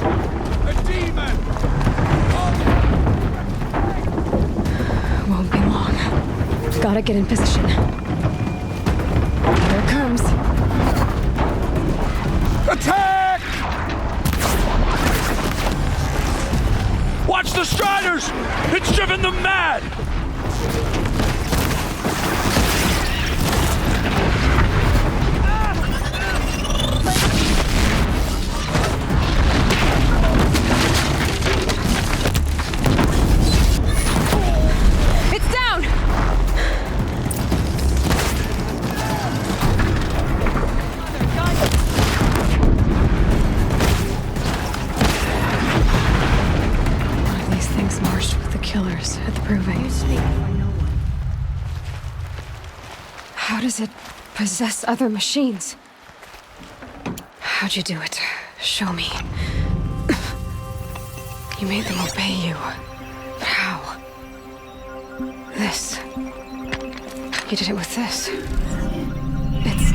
A demon! Won't be long. Gotta get in position. Here it comes. Attack! Watch the Striders! It's driven them mad! It's down! One of these things marched with the killers at the Proving. How does it possess other machines? How'd you do it? Show me. You made them obey you. But how? This. You did it with this. It's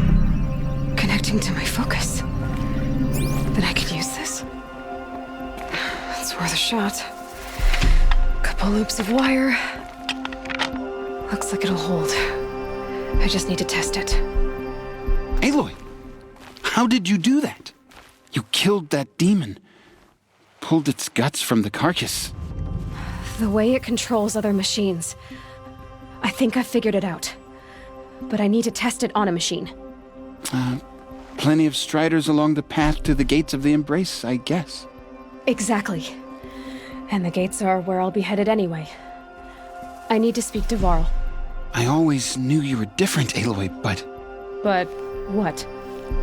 connecting to my focus. Then I could use this. It's worth a shot. Couple loops of wire. Looks like it'll hold. I just need to test it. Aloy, how did you do that? You killed that demon. Pulled its guts from the carcass. The way it controls other machines. I think I figured it out. But I need to test it on a machine. Plenty of Striders along the path to the gates of the Embrace, I guess. Exactly. And the gates are where I'll be headed anyway. I need to speak to Varl. I always knew you were different, Aloy, but... But what?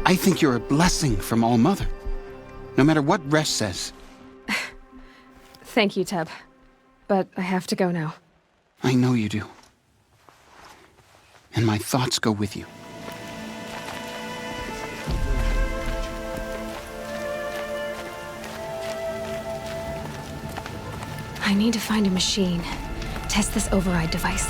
I think you're a blessing from All-Mother. No matter what Resh says. Thank you, Teb. But I have to go now. I know you do. And my thoughts go with you. I need to find a machine. Test this override device.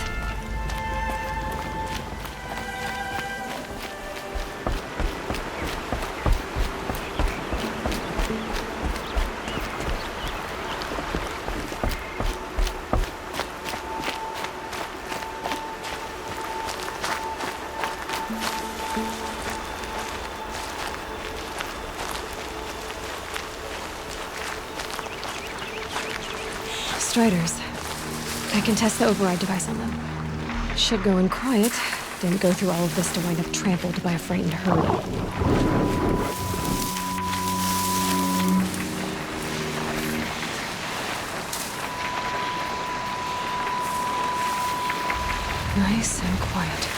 Striders. I can test the override device on them. Should go in quiet. Didn't go through all of this to wind up trampled by a frightened herd. Nice and quiet.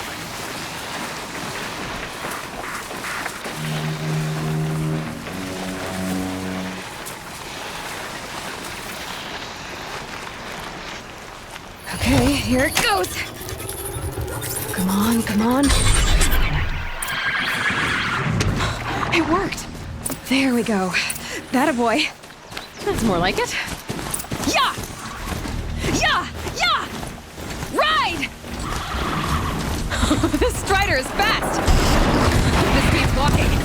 Okay, here it goes. Come on, come on. It worked. There we go. That a boy. That's more like it. Yeah! Yeah! Yeah! Ride! This Strider is fast. This keeps walking.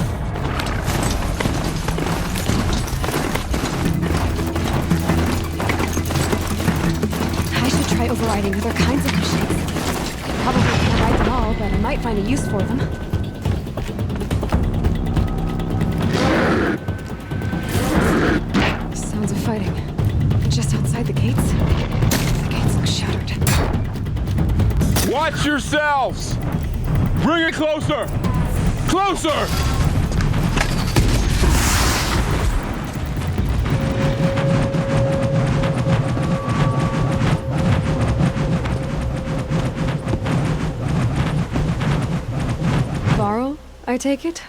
Try overriding other kinds of machines. Probably can't ride them all, but I might find a use for them. Sounds of fighting. Just outside the gates. The gates look shattered. Watch yourselves! Bring it closer! Closer! Varl, I take it?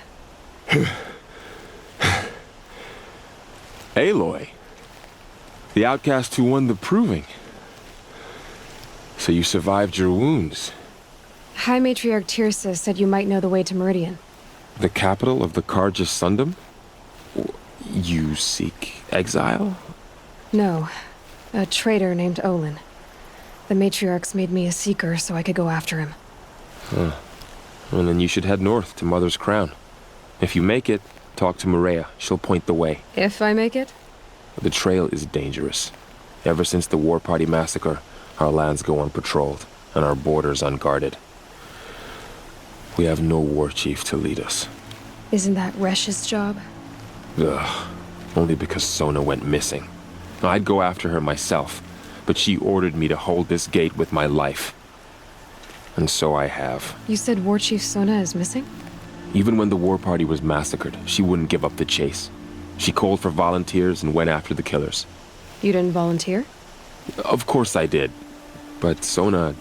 Aloy. The outcast who won the proving. So you survived your wounds. High Matriarch Tirsa said you might know the way to Meridian. The capital of the Carja Sundom? You seek exile? No. A traitor named Olin. The Matriarchs made me a seeker so I could go after him. Huh. Well, then you should head north to Mother's Crown. If you make it, talk to Maria. She'll point the way. If I make it? The trail is dangerous. Ever since the War Party massacre, our lands go unpatrolled, and our borders unguarded. We have no war chief to lead us. Isn't that Resh's job? Ugh. Only because Sona went missing. I'd go after her myself, but she ordered me to hold this gate with my life. And so I have. You said War Chief Sona is missing? Even when the War Party was massacred, she wouldn't give up the chase. She called for volunteers and went after the killers. You didn't volunteer? Of course I did. But Sona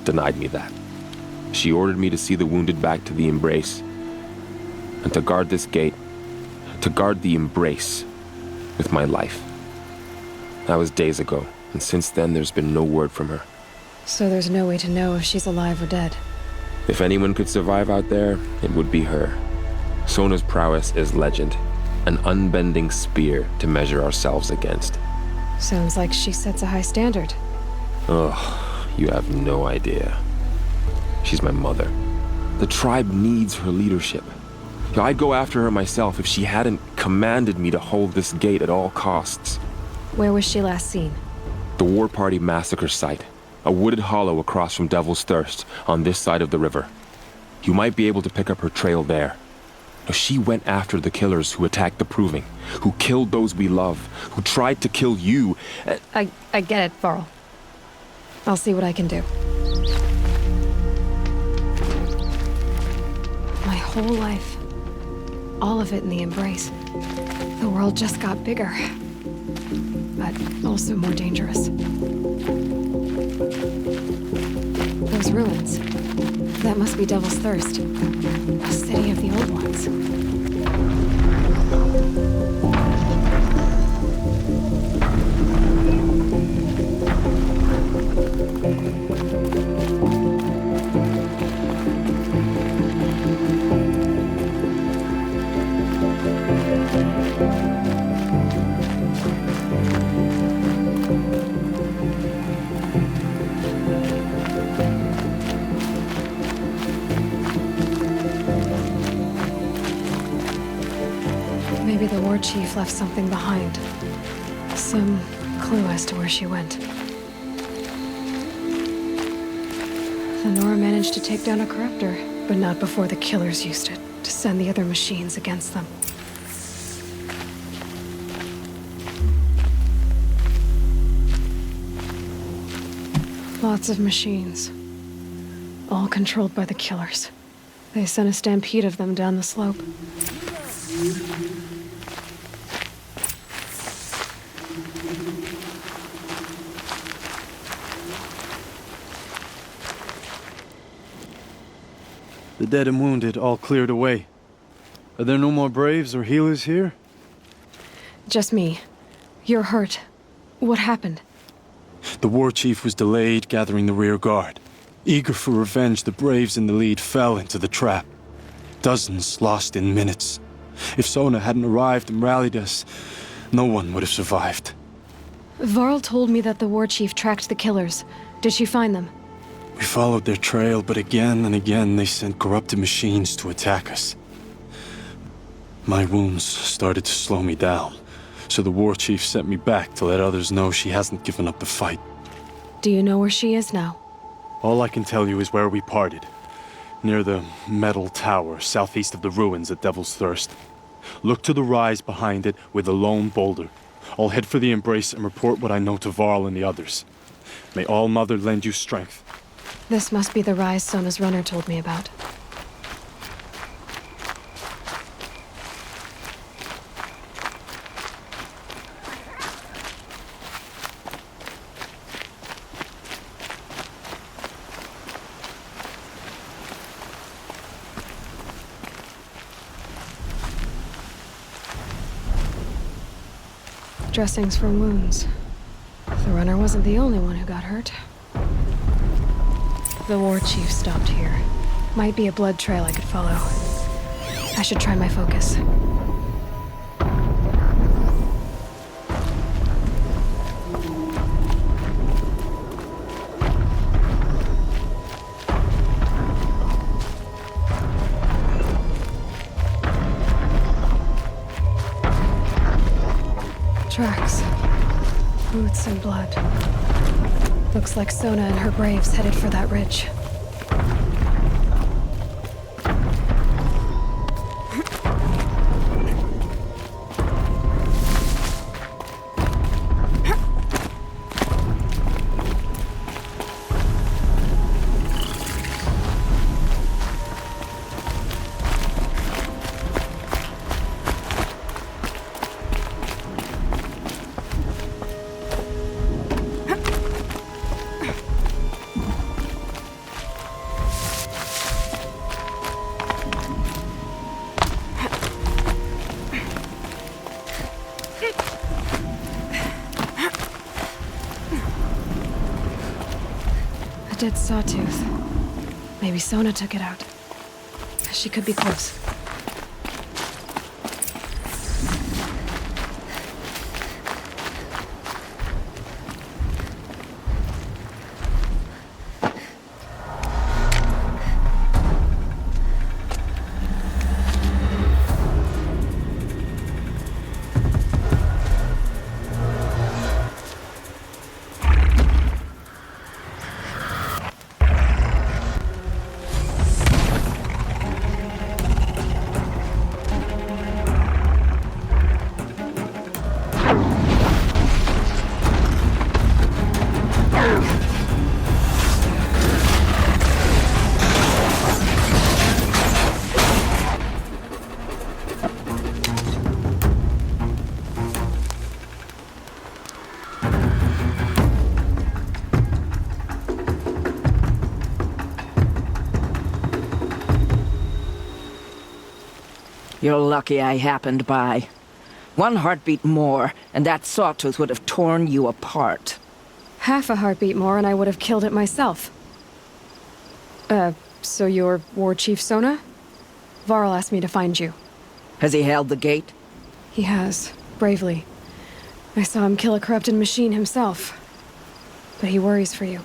denied me that. She ordered me to see the wounded back to the Embrace. And to guard this gate, to guard the Embrace with my life. That was days ago, and since then there's been no word from her. So there's no way to know if she's alive or dead. If anyone could survive out there, it would be her. Sona's prowess is legend, an unbending spear to measure ourselves against. Sounds like she sets a high standard. Ugh, you have no idea. She's my mother. The tribe needs her leadership. I'd go after her myself if she hadn't commanded me to hold this gate at all costs. Where was she last seen? The War Party massacre site. A wooded hollow across from Devil's Thirst, on this side of the river. You might be able to pick up her trail there. Now, she went after the killers who attacked the Proving, who killed those we love, who tried to kill you. I get it, Varl. I'll see what I can do. My whole life. All of it in the Embrace. The world just got bigger. But also more dangerous. ruins. That must be Devil's Thirst. A city of the old ones. Maybe the war chief left something behind. Some clue as to where she went. The Nora managed to take down a corruptor, but not before the killers used it to send the other machines against them. Lots of machines. All controlled by the killers. They sent a stampede of them down the slope. The dead and wounded all cleared away. Are there no more braves or healers here? Just me. You're hurt. What happened? The war chief was delayed gathering the rear guard. Eager for revenge, the braves in the lead fell into the trap. Dozens lost in minutes. If Sona hadn't arrived and rallied us, no one would have survived. Varl told me that the war chief tracked the killers. Did she find them? We followed their trail, but again and again they sent corrupted machines to attack us. My wounds started to slow me down, so the war chief sent me back to let others know she hasn't given up the fight. Do you know where she is now? All I can tell you is where we parted. Near the metal tower, southeast of the ruins at Devil's Thirst. Look to the rise behind it with a lone boulder. I'll head for the embrace and report what I know to Varl and the others. May All Mother lend you strength. This must be the rise Sona's runner told me about. Dressings for wounds. The runner wasn't the only one who got hurt. The war chief stopped here. Might be a blood trail I could follow. I should try my focus. Tracks. Boots and blood. Looks like Sona and her braves headed for that ridge. Dead sawtooth. Maybe Sona took it out. She could be close. You're lucky I happened by. One heartbeat more, and that sawtooth would have torn you apart. Half a heartbeat more and I would have killed it myself. So you're War Chief Sona? Varl asked me to find you. Has he held the gate? He has, bravely. I saw him kill a corrupted machine himself. But he worries for you.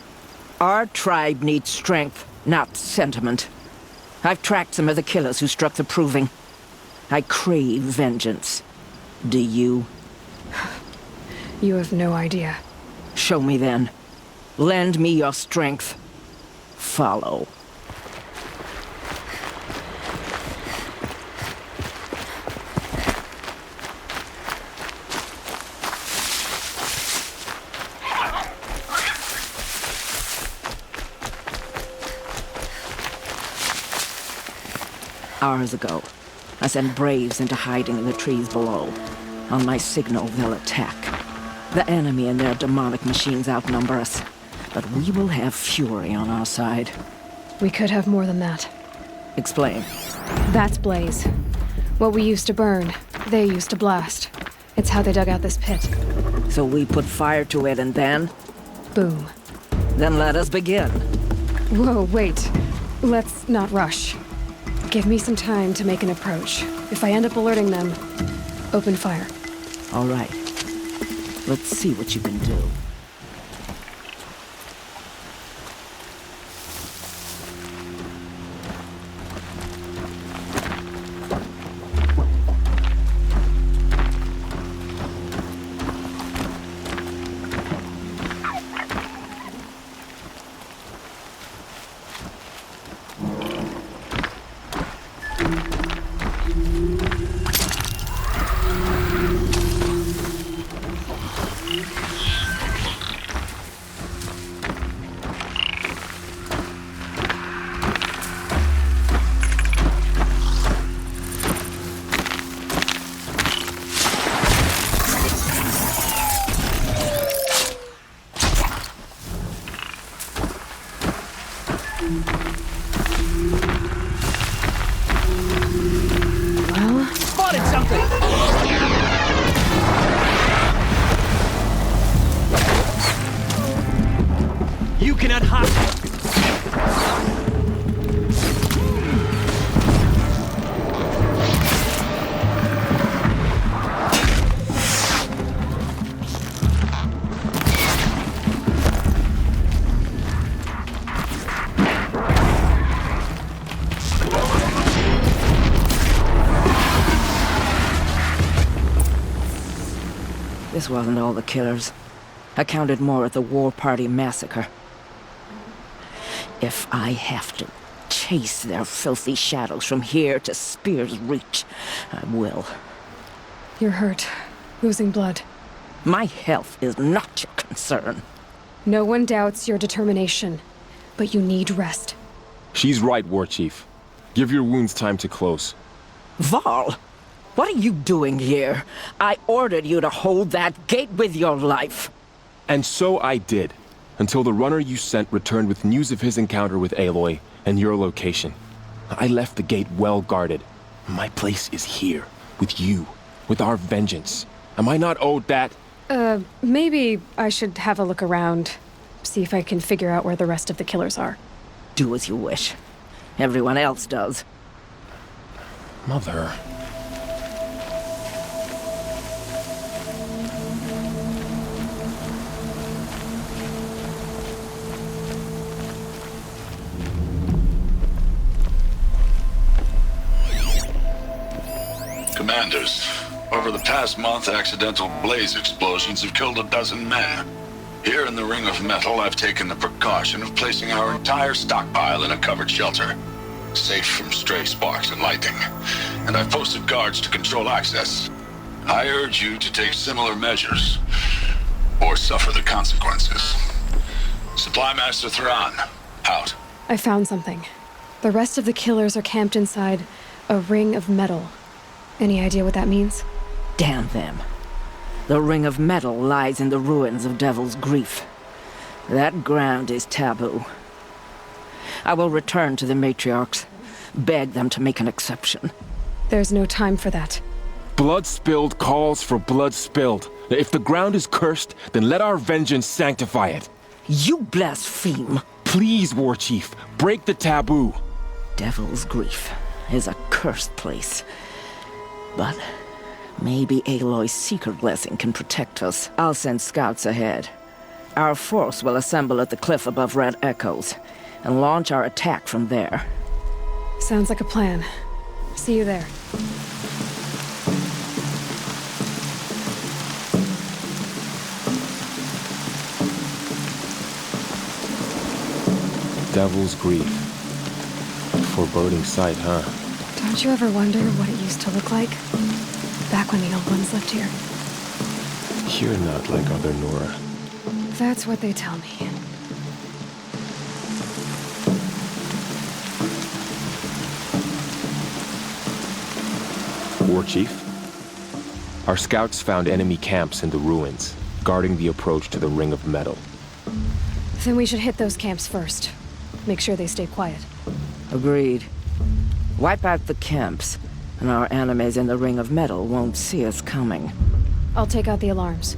Our tribe needs strength, not sentiment. I've tracked some of the killers who struck the Proving. I crave vengeance. Do you? You have no idea. Show me then. Lend me your strength. Follow. Hours ago, I sent Braves into hiding in the trees below. On my signal, they'll attack. The enemy and their demonic machines outnumber us, but we will have fury on our side. We could have more than that. Explain. That's Blaze. What we used to burn, they used to blast. It's how they dug out this pit. So we put fire to it and then? Boom. Then let us begin. Whoa, wait. Let's not rush. Give me some time to make an approach. If I end up alerting them, open fire. All right. Let's see what you can do. Spotted something! You cannot hide! This wasn't all the killers. I counted more at the War Party massacre. If I have to chase their filthy shadows from here to Spear's Reach, I will. You're hurt. Losing blood. My health is not your concern. No one doubts your determination, but you need rest. She's right, War Chief. Give your wounds time to close. Varl, what are you doing here? I ordered you to hold that gate with your life. And so I did, until the runner you sent returned with news of his encounter with Aloy and your location. I left the gate well guarded. My place is here, with you, with our vengeance. Am I not owed that? Maybe I should have a look around. See if I can figure out where the rest of the killers are. Do as you wish. Everyone else does. Mother... Commanders, over the past month, accidental blaze explosions have killed 12 men. Here in the Ring of Metal, I've taken the precaution of placing our entire stockpile in a covered shelter, safe from stray sparks and lightning. And I've posted guards to control access. I urge you to take similar measures, or suffer the consequences. Supply Master Thrawn, out. I found something. The rest of the killers are camped inside a Ring of Metal. Any idea what that means? Damn them. The Ring of Metal lies in the ruins of Devil's Grief. That ground is taboo. I will return to the matriarchs, beg them to make an exception. There's no time for that. Blood spilled calls for blood spilled. If the ground is cursed, then let our vengeance sanctify it. You blaspheme. Please, War Chief, break the taboo. Devil's Grief is a cursed place. But maybe Aloy's secret blessing can protect us. I'll send scouts ahead. Our force will assemble at the cliff above Red Echoes and launch our attack from there. Sounds like a plan. See you there. Devil's Grief. Foreboding sight, huh? Don't you ever wonder what it used to look like? Back when the old ones lived here. You're not like other Nora. That's what they tell me. War Chief? Our scouts found enemy camps in the ruins, guarding the approach to the Ring of Metal. Then we should hit those camps first. Make sure they stay quiet. Agreed. Wipe out the camps, and our enemies in the Ring of Metal won't see us coming. I'll take out the alarms.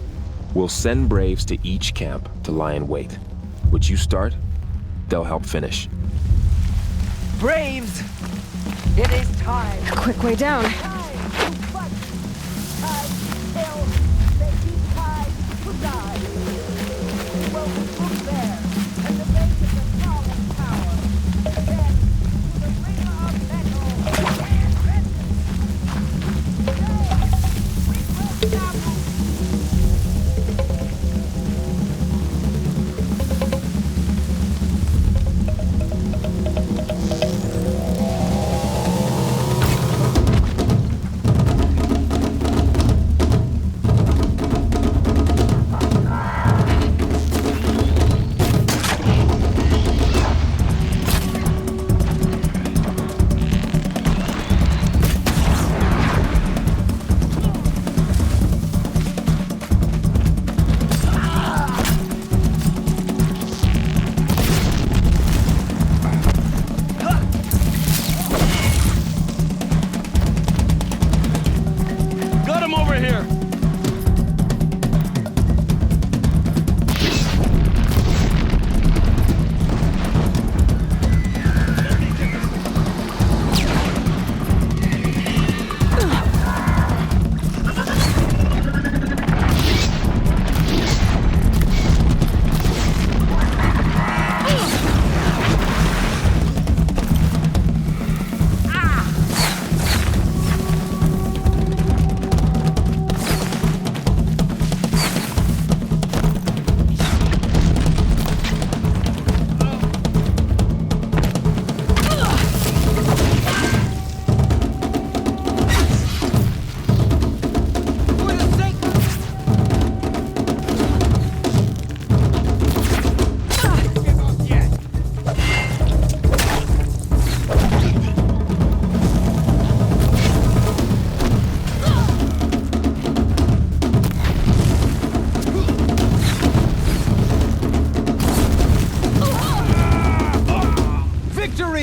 We'll send Braves to each camp to lie in wait. What you start, they'll help finish. Braves! It is time. A quick way down.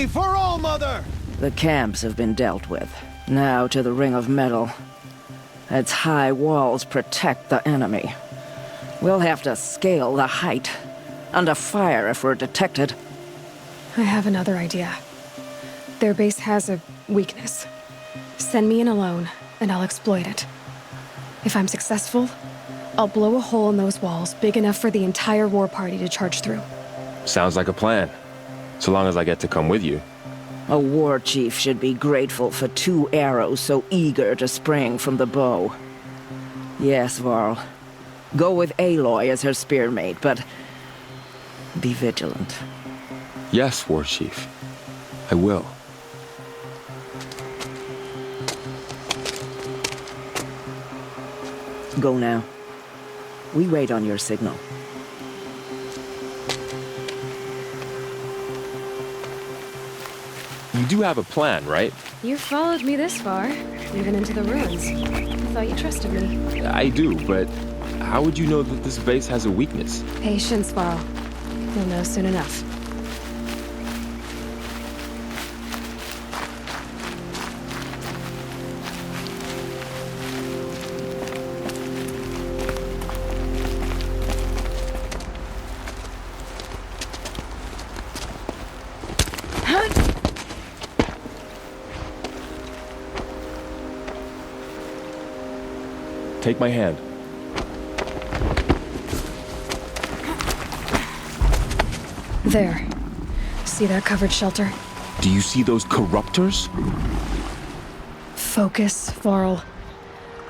For All Mother! The camps have been dealt with. Now to the Ring of Metal. Its high walls protect the enemy. We'll have to scale the height. Under fire if we're detected. I have another idea. Their base has a weakness. Send me in alone, and I'll exploit it. If I'm successful, I'll blow a hole in those walls big enough for the entire war party to charge through. Sounds like a plan. So long as I get to come with you. A war chief should be grateful for 2 arrows so eager to spring from the bow. Yes, Varl. Go with Aloy as her spearmate, but be vigilant. Yes, War Chief. I will. Go now. We wait on your signal. You do have a plan, right? You followed me this far, even into the ruins. I thought you trusted me. I do, but how would you know that this base has a weakness? Patience, Varl. You'll know soon enough. Take my hand. There. See that covered shelter? Do you see those corruptors? Focus, Varl.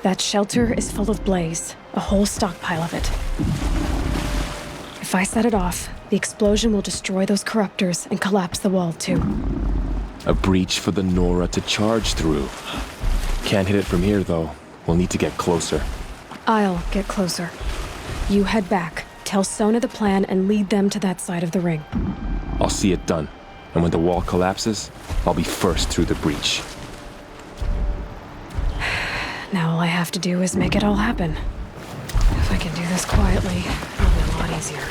That shelter is full of blaze. A whole stockpile of it. If I set it off, the explosion will destroy those corruptors and collapse the wall, too. A breach for the Nora to charge through. Can't hit it from here, though. We'll need to get closer. I'll get closer. You head back, tell Sona the plan, and lead them to that side of the ring. I'll see it done. And when the wall collapses, I'll be first through the breach. Now all I have to do is make it all happen. If I can do this quietly, it'll be a lot easier.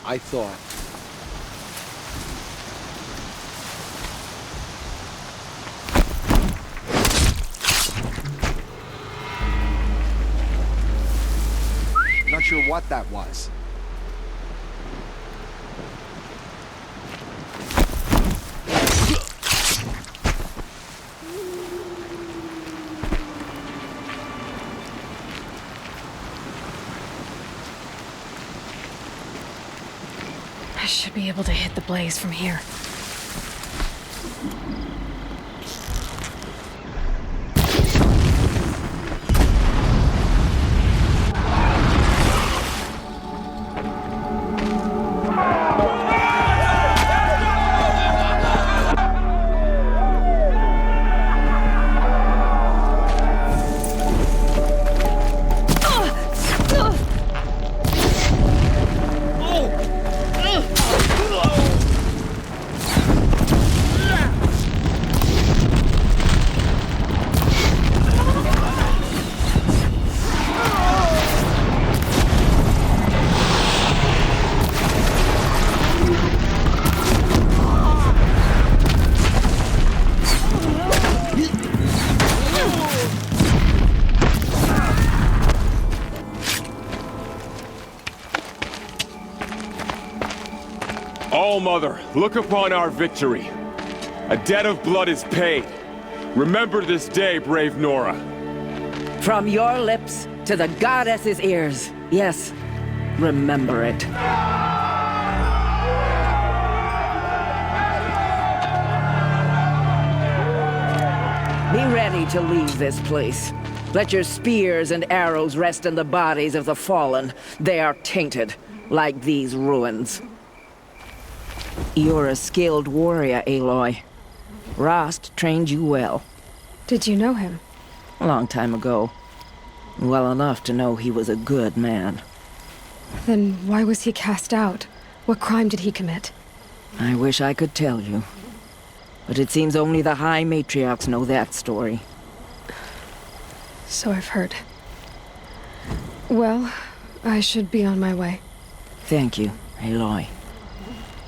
I thought. Not sure what that was. I should be able to hit the blaze from here. All-Mother, look upon our victory. A debt of blood is paid. Remember this day, brave Nora. From your lips to the goddess's ears. Yes, remember it. Be ready to leave this place. Let your spears and arrows rest in the bodies of the fallen. They are tainted, like these ruins. You're a skilled warrior, Aloy. Rost trained you well. Did you know him? A long time ago. Well enough to know he was a good man. Then why was he cast out? What crime did he commit? I wish I could tell you. But it seems only the High Matriarchs know that story. So I've heard. Well, I should be on my way. Thank you, Aloy.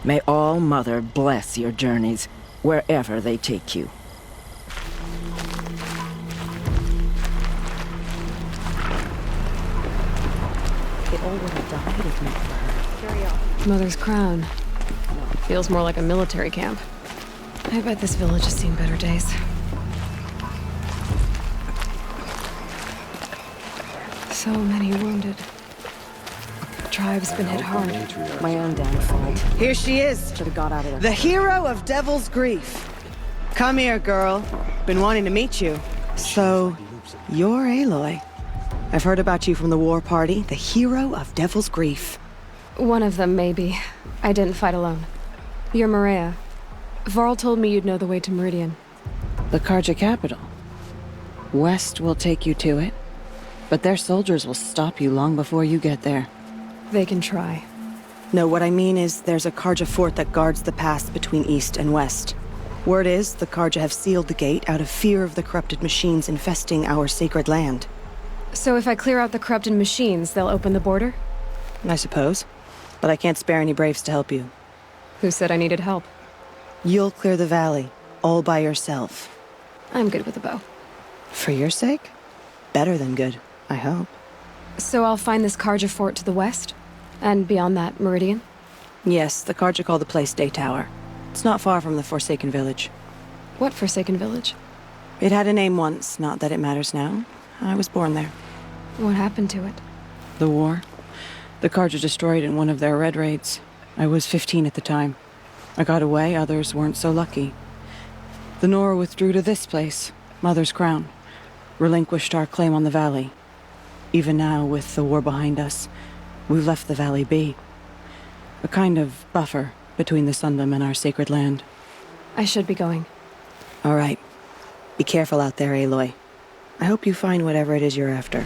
May All-Mother bless your journeys, wherever they take you. It all would have died if not for her. Mother's crown. Feels more like a military camp. I bet this village has seen better days. So many wounded. The tribe's been hit hard. My own damn fault. Here she is. Should have got out of there. The hero of Devil's Grief. Come here, girl. Been wanting to meet you. So, You're Aloy. I've heard about you from the war party, the hero of Devil's Grief. One of them, maybe. I didn't fight alone. You're Maria. Varl told me you'd know the way to Meridian. The Carja capital. West will take you to it, but their soldiers will stop you long before you get there. They can try. No, what I mean is there's a Carja fort that guards the pass between east and west. Word is the Carja have sealed the gate out of fear of the corrupted machines infesting our sacred land. So if I clear out the corrupted machines, they'll open the border? I suppose. But I can't spare any braves to help you. Who said I needed help? You'll clear the valley, all by yourself. I'm good with a bow. For your sake? Better than good, I hope. So I'll find this Carja fort to the west? And beyond that, Meridian? Yes, the Carja call the place Day Tower. It's not far from the Forsaken Village. What Forsaken Village? It had a name once, not that it matters now. I was born there. What happened to it? The war. The Carja destroyed in one of their red raids. I was 15 at the time. I got away, others weren't so lucky. The Nora withdrew to this place, Mother's Crown. Relinquished our claim on the valley. Even now, with the war behind us, we've left the valley be. A kind of buffer between the Sundom and our sacred land. I should be going. All right. Be careful out there, Aloy. I hope you find whatever it is you're after.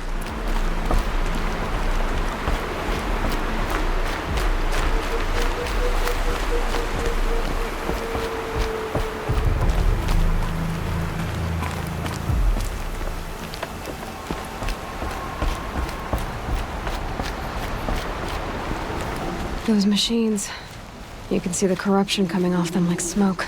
Those machines. You can see the corruption coming off them like smoke.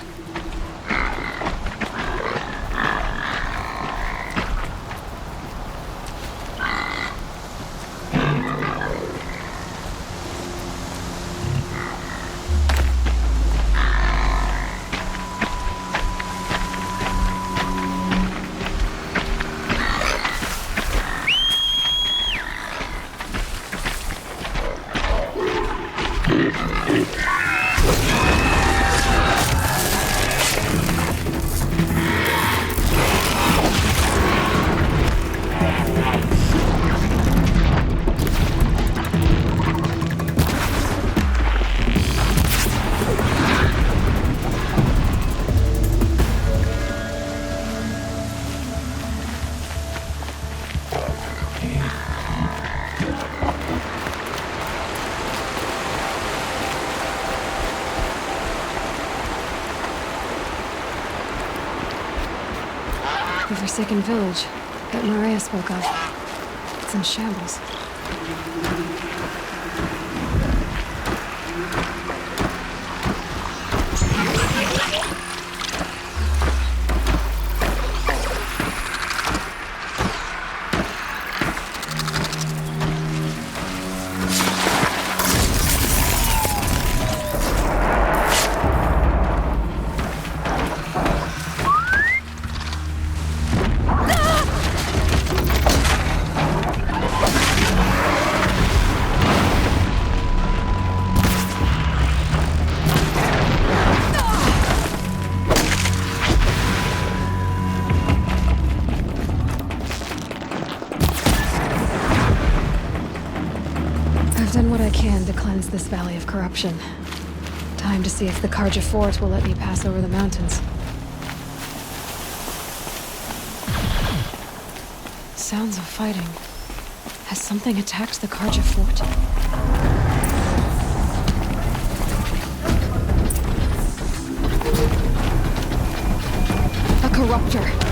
The Forsaken Village that Maria spoke of. It's in shambles. I've done what I can to cleanse this valley of corruption. Time to see if the Carja fort will let me pass over the mountains. Sounds of fighting. Has something attacked the Carja fort? A corruptor.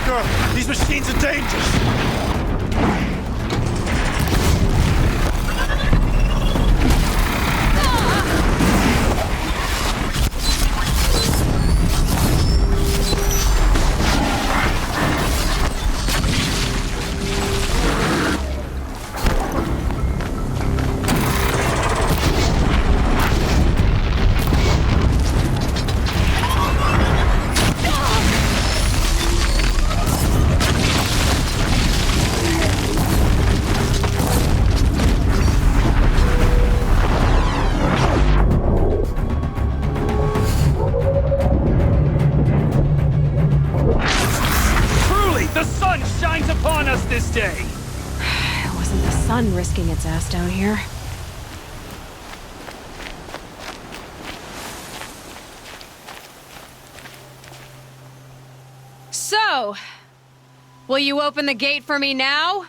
Girl, these machines are dangerous! stay. It wasn't the sun risking its ass down here. So, will you open the gate for me now?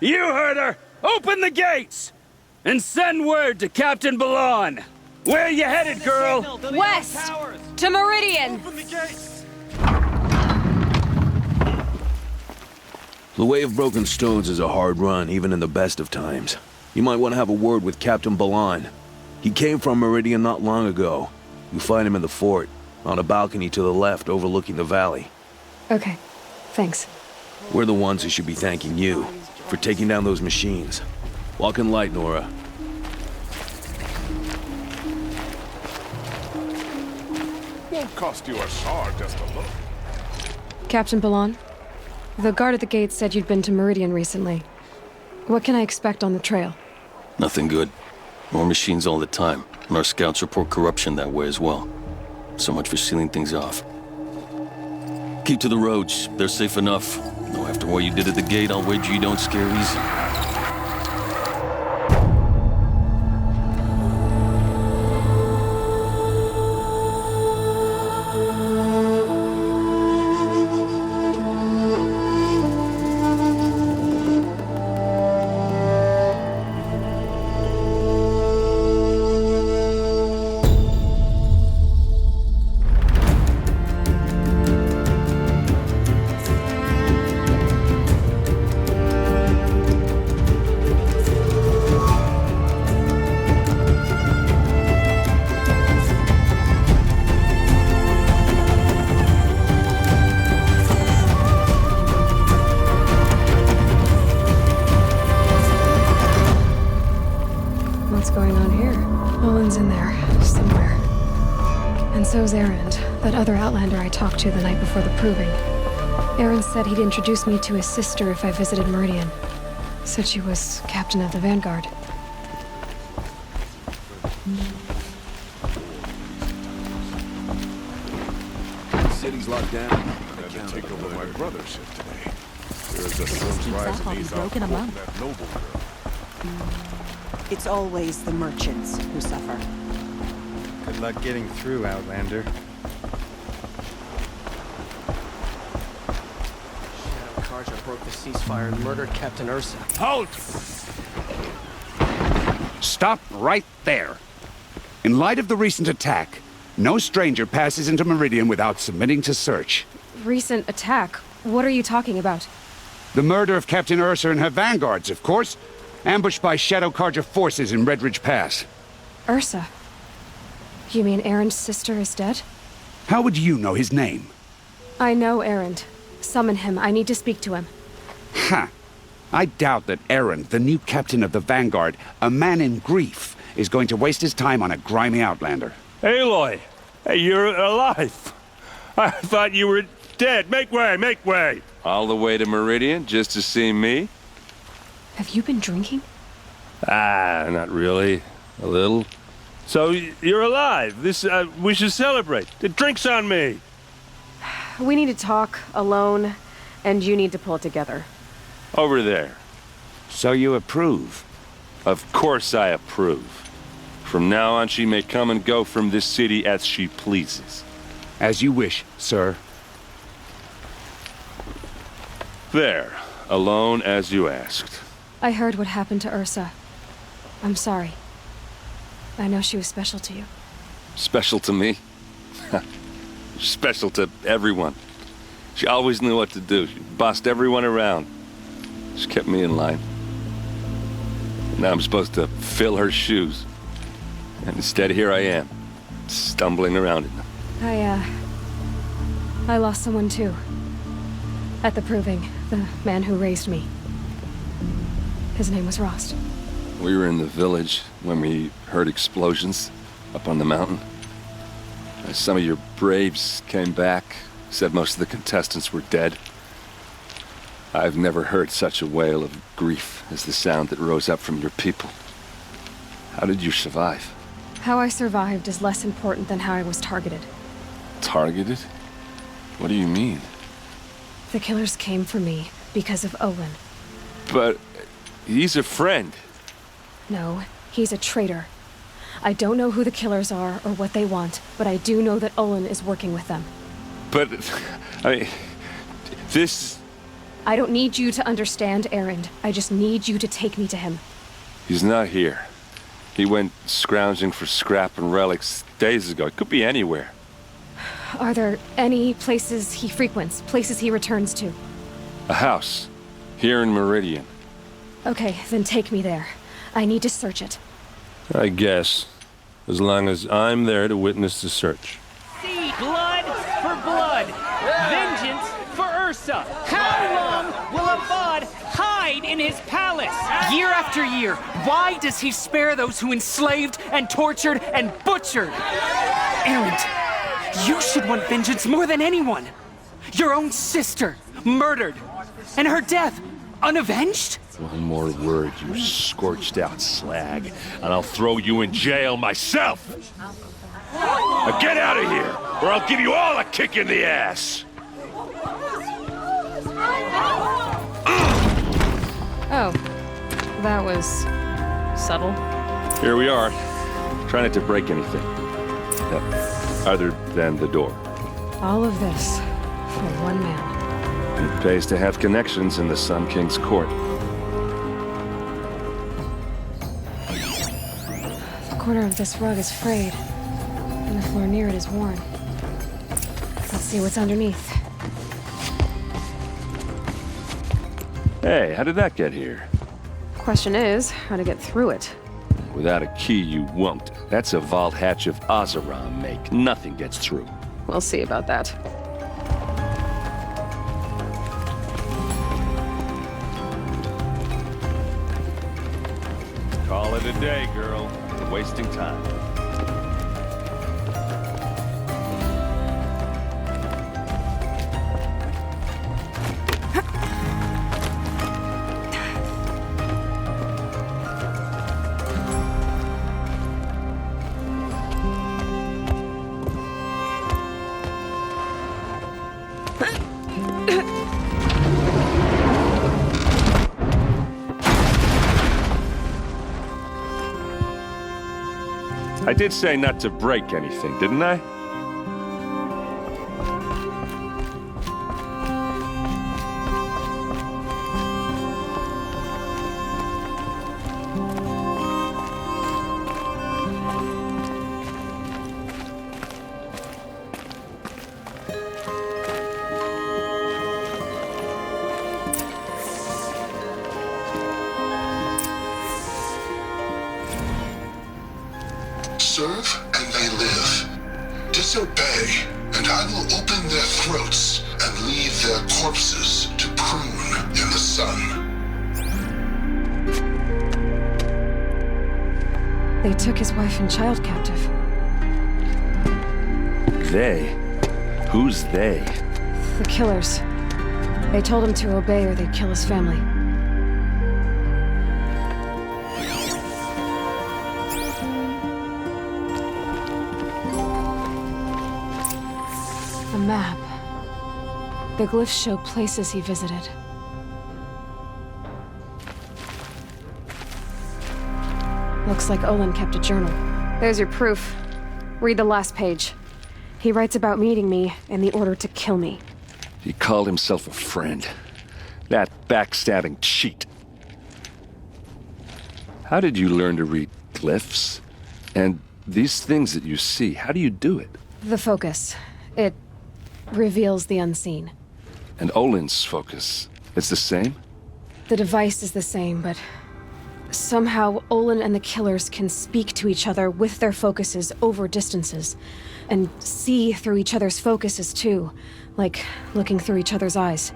You heard her! Open the gates! And send word to Captain Balon! Where you headed, girl? West! To Meridian! The Way of Broken Stones is a hard run, even in the best of times. You might want to have a word with Captain Balon. He came from Meridian not long ago. You'll find him in the fort, on a balcony to the left overlooking the valley. Okay, thanks. We're the ones who should be thanking you for taking down those machines. Walk in light, Nora. Won't cost you a shard just to look. Captain Balon, the guard at the gate said you'd been to Meridian recently. What can I expect on the trail? Nothing good. More machines all the time, and our scouts report corruption that way as well. So much for sealing things off. Keep to the roads. They're safe enough. Though after what you did at the gate, I'll wager you don't scare easy. What's going on here? Nolan's in there, somewhere. And so's Erend, that other Outlander I talked to the night before the proving. Erend said he'd introduce me to his sister if I visited Meridian. Said she was captain of the Vanguard. The city's locked down. I had to take over my brother's shift today. There is a sun's rise in these out that noble girl. It's always the merchants who suffer. Good luck getting through, Outlander. Shadow Carja broke the ceasefire and murdered Captain Ursa. Halt! Stop right there. In light of the recent attack, no stranger passes into Meridian without submitting to search. Recent attack? What are you talking about? The murder of Captain Ursa and her vanguards, of course. Ambushed by Shadow Carja forces in Redridge Pass. Ursa? You mean Erend's sister is dead? How would you know his name? I know Erend. Summon him. I need to speak to him. Ha! I doubt that Erend, the new captain of the Vanguard, a man in grief, is going to waste his time on a grimy Outlander. Aloy! Hey, you're alive! I thought you were dead. Make way, make way! All the way to Meridian just to see me? Have you been drinking? Ah, not really. A little. So, you're alive. We should celebrate. The drink's on me. We need to talk, alone, and you need to pull it together. Over there. So you approve? Of course I approve. From now on, she may come and go from this city as she pleases. As you wish, sir. There. Alone as you asked. I heard what happened to Ursa. I'm sorry. I know she was special to you. Special to me? Special to everyone. She always knew what to do. She bossed everyone around. She kept me in line. Now I'm supposed to fill her shoes. And instead, here I am, stumbling around in them. I lost someone too. At the proving, the man who raised me. His name was Rost. We were in the village when we heard explosions up on the mountain. Some of your braves came back, said most of the contestants were dead. I've never heard such a wail of grief as the sound that rose up from your people. How did you survive? How I survived is less important than how I was targeted. Targeted? What do you mean? The killers came for me because of Olin. But he's a friend. No, he's a traitor. I don't know who the killers are or what they want, but I do know that Olin is working with them. But, I mean, this... I don't need you to understand, Erend. I just need you to take me to him. He's not here. He went scrounging for scrap and relics days ago. It could be anywhere. Are there any places he frequents, places he returns to? A house. Here in Meridian. Okay, then take me there. I need to search it. I guess. As long as I'm there to witness the search. See blood for blood. Vengeance for Ursa. How long will Avad hide in his palace? Year after year, why does he spare those who enslaved and tortured and butchered? Erend, you should want vengeance more than anyone. Your own sister, murdered. And her death, unavenged? One more word, you scorched out slag, and I'll throw you in jail myself! Now get out of here, or I'll give you all a kick in the ass! Oh, that was subtle. Here we are. Try not to break anything. Other than the door. All of this for one man. It pays to have connections in the Sun King's court. The corner of this rug is frayed, and the floor near it is worn. Let's see what's underneath. Hey, how did that get here? Question is, how to get through it. Without a key, you won't. That's a vault hatch of Oseram make. Nothing gets through. We'll see about that. Call it a day, girl. You're wasting time. I did say not to break anything, didn't I? Serve and they live. Disobey, and I will open their throats and leave their corpses to prune in the sun. They took his wife and child captive. They? Who's they? The killers. They told him to obey or they'd kill his family. A map. The glyphs show places he visited. Looks like Olin kept a journal. There's your proof. Read the last page. He writes about meeting me and the order to kill me. He called himself a friend. That backstabbing cheat. How did you learn to read glyphs? And these things that you see, how do you do it? The focus. It reveals the unseen. And Olin's focus, it's the same? The device is the same, but somehow Olin and the killers can speak to each other with their focuses over distances, and see through each other's focuses too, like looking through each other's eyes.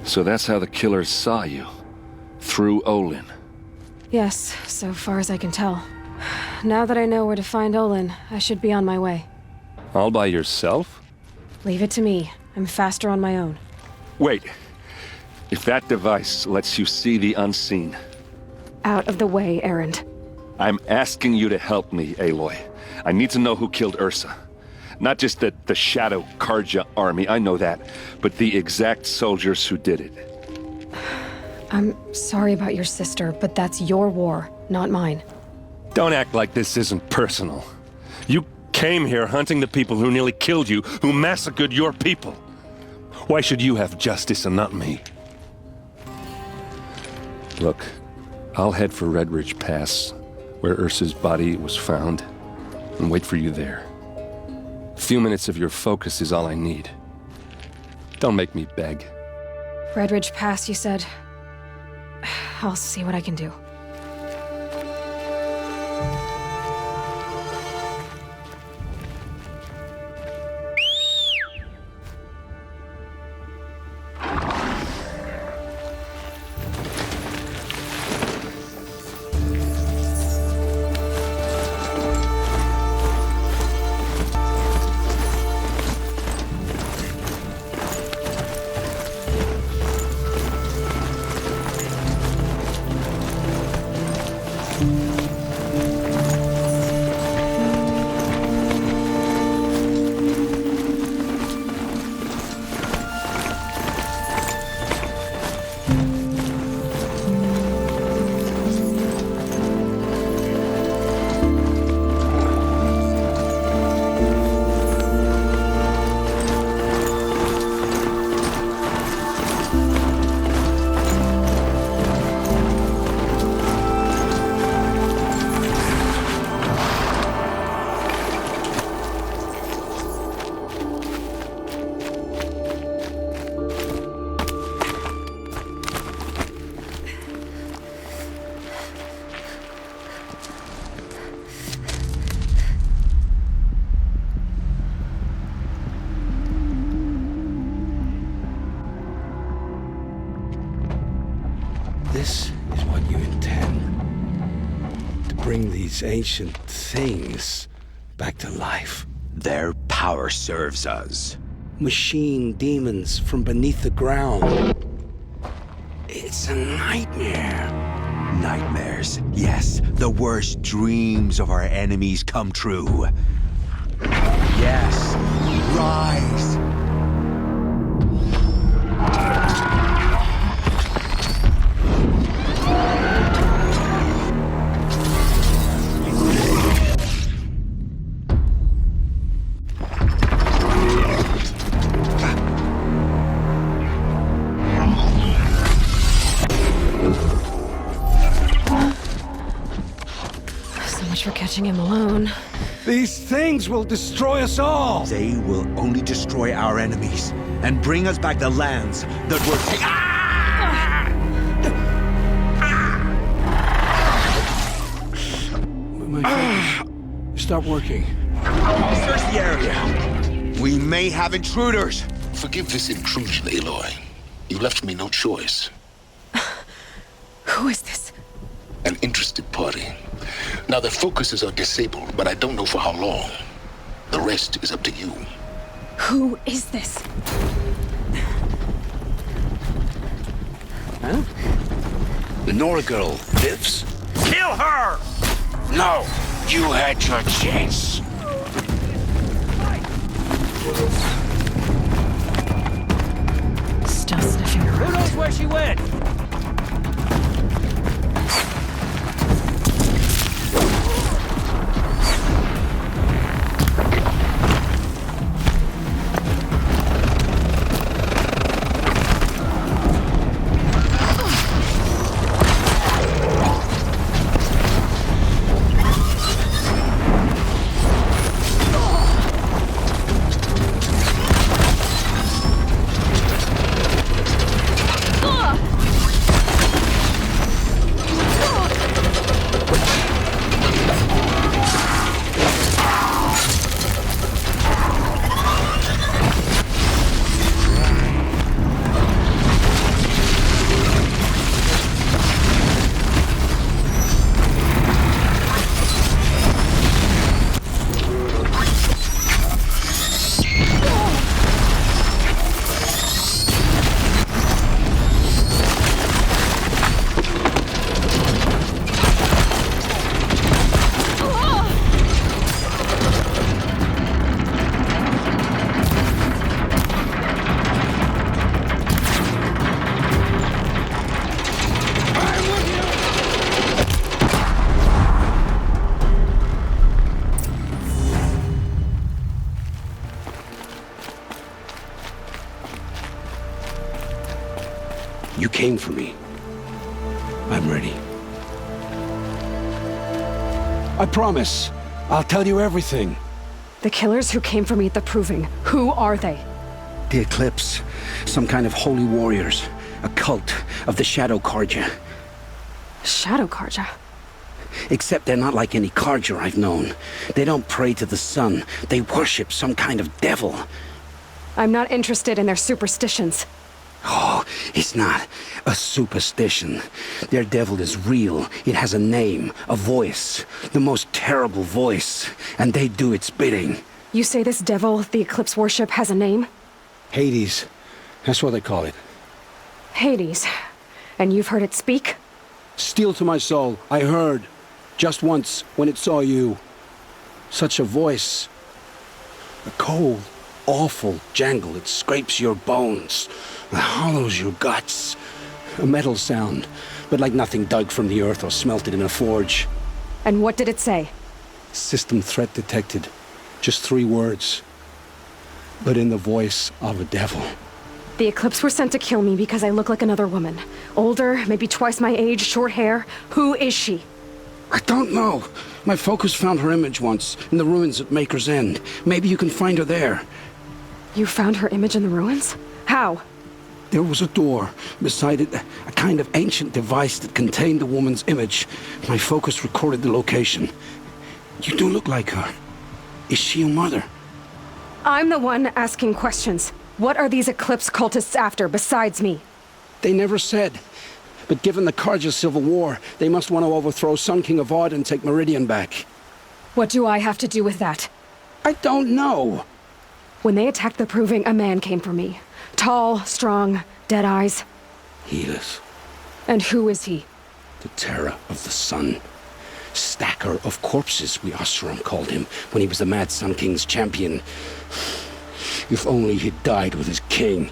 So that's how the killers saw you? Through Olin? Yes, so far as I can tell. Now that I know where to find Olin, I should be on my way. All by yourself? Leave it to me. I'm faster on my own. Wait. If that device lets you see the unseen... Out of the way, Erend. I'm asking you to help me, Aloy. I need to know who killed Ursa. Not just the Shadow Carja army, I know that, but the exact soldiers who did it. I'm sorry about your sister, but that's your war, not mine. Don't act like this isn't personal. You came here hunting the people who nearly killed you, who massacred your people. Why should you have justice and not me? Look, I'll head for Red Ridge Pass, where Ursa's body was found, and wait for you there. A few minutes of your focus is all I need. Don't make me beg. Red Ridge Pass, you said? I'll see what I can do. This is what you intend. To bring these ancient things back to life. Their power serves us. Machine demons from beneath the ground. It's a nightmare. Nightmares, yes. The worst dreams of our enemies come true. Yes, rise. For catching him alone. These things will destroy us all! They will only destroy our enemies and bring us back the lands that were My fingers stop working. Search the area. We may have intruders. Forgive this intrusion, Aloy. You left me no choice. Who is this? An interested party. Now, their focuses are disabled, but I don't know for how long. The rest is up to you. Who is this? Huh? The Nora girl lives? Kill her! No! You had your chance! Still sniffing around. Who knows where she went? You came for me. I'm ready. I promise. I'll tell you everything. The killers who came for me at the Proving, who are they? The Eclipse. Some kind of holy warriors. A cult of the Shadow Carja. Shadow Carja? Except they're not like any Carja I've known. They don't pray to the sun. They worship some kind of devil. I'm not interested in their superstitions. Oh, it's not a superstition. Their devil is real. It has a name, a voice. The most terrible voice. And they do its bidding. You say this devil the Eclipse worship has a name? Hades. That's what they call it. Hades. And you've heard it speak? Steel to my soul. I heard. Just once, when it saw you. Such a voice. A cold, awful jangle. It scrapes your bones. It hollows your guts. A metal sound, but like nothing dug from the earth or smelted in a forge. And what did it say? System threat detected. Just 3 words. But in the voice of a devil. The Eclipse were sent to kill me because I look like another woman. Older, maybe twice my age, short hair. Who is she? I don't know. My focus found her image once, in the ruins at Maker's End. Maybe you can find her there. You found her image in the ruins? How? There was a door. Beside it, a kind of ancient device that contained the woman's image. My focus recorded the location. You do look like her. Is she your mother? I'm the one asking questions. What are these Eclipse cultists after, besides me? They never said. But given the Carja civil war, they must want to overthrow Sun King Avad and take Meridian back. What do I have to do with that? I don't know. When they attacked the Proving, a man came for me. Tall, strong, dead eyes. Helis. And who is he? The terror of the sun. Stacker of corpses, we Oseram called him, when he was the Mad Sun King's champion. If only he'd died with his king.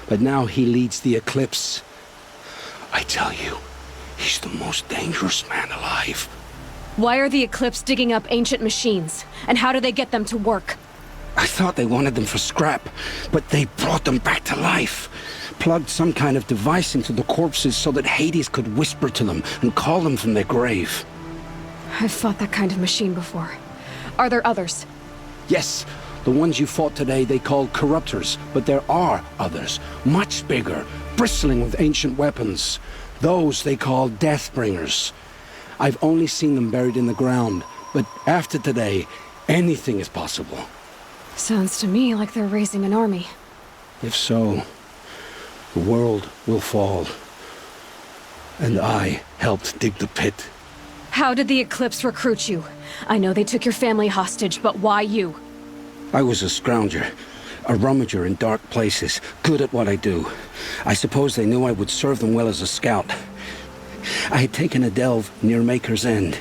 But now he leads the Eclipse. I tell you, he's the most dangerous man alive. Why are the Eclipse digging up ancient machines? And how do they get them to work? I thought they wanted them for scrap, but they brought them back to life. Plugged some kind of device into the corpses so that Hades could whisper to them and call them from their grave. I've fought that kind of machine before. Are there others? Yes, the ones you fought today they called corruptors, but there are others, much bigger, bristling with ancient weapons. Those they call Deathbringers. I've only seen them buried in the ground, but after today, anything is possible. Sounds to me like they're raising an army. If so, the world will fall. And I helped dig the pit. How did the Eclipse recruit you? I know they took your family hostage, but why you? I was a scrounger, a rummager in dark places, good at what I do. I suppose they knew I would serve them well as a scout. I had taken a delve near Maker's End.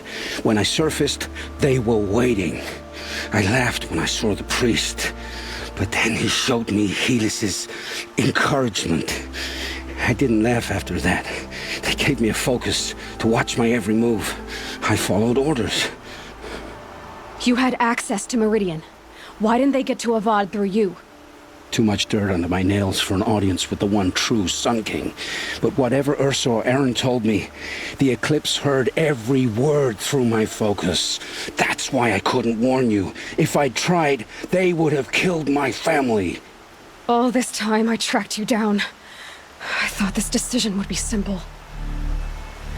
When I surfaced, they were waiting. I laughed when I saw the priest, but then he showed me Helis's encouragement. I didn't laugh after that. They gave me a focus to watch my every move. I followed orders. You had access to Meridian. Why didn't they get to Avad through you? Too much dirt under my nails for an audience with the one true Sun King. But whatever Ursa or Aaron told me, the Eclipse heard every word through my focus. That's why I couldn't warn you. If I'd tried, they would have killed my family. All this time I tracked you down. I thought this decision would be simple.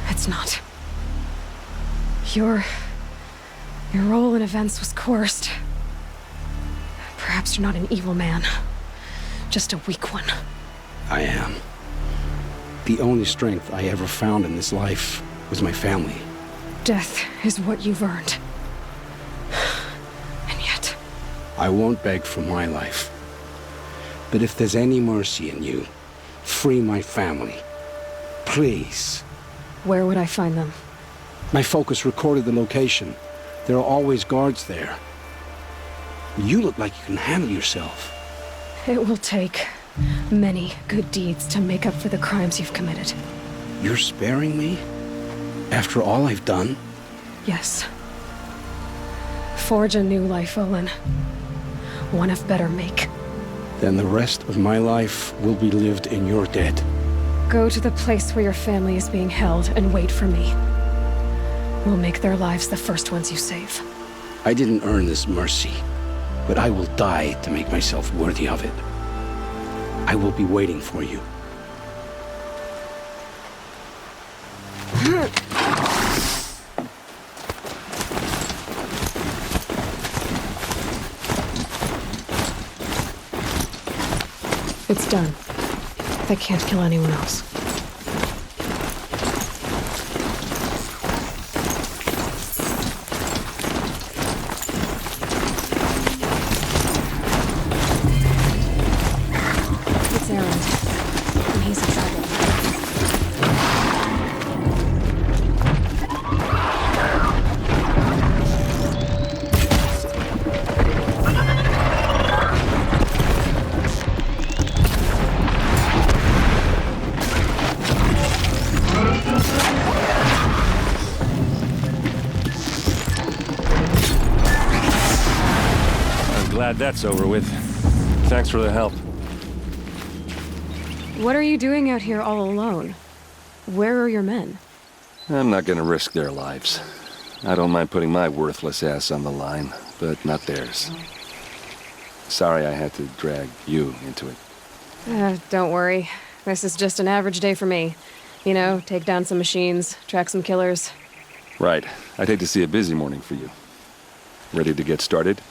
It's not. Your role in events was coerced. Perhaps you're not an evil man. Just a weak one. I am. The only strength I ever found in this life was my family. Death is what you've earned. And yet... I won't beg for my life. But if there's any mercy in you, free my family. Please. Where would I find them? My focus recorded the location. There are always guards there. You look like you can handle yourself. It will take many good deeds to make up for the crimes you've committed. You're sparing me? After all I've done? Yes. Forge a new life, Olin. One of better make. Then the rest of my life will be lived in your debt. Go to the place where your family is being held and wait for me. We'll make their lives the first ones you save. I didn't earn this mercy, but I will die to make myself worthy of it. I will be waiting for you. It's done. They can't kill anyone else. It's Aaron, and he's in trouble. Glad that's over with. Thanks for the help. What are you doing out here all alone? Where are your men? I'm not gonna risk their lives. I don't mind putting my worthless ass on the line, but not theirs. Sorry I had to drag you into it. Don't worry. This is just an average day for me. You know, take down some machines, track some killers. Right. I'd hate to see a busy morning for you. Ready to get started?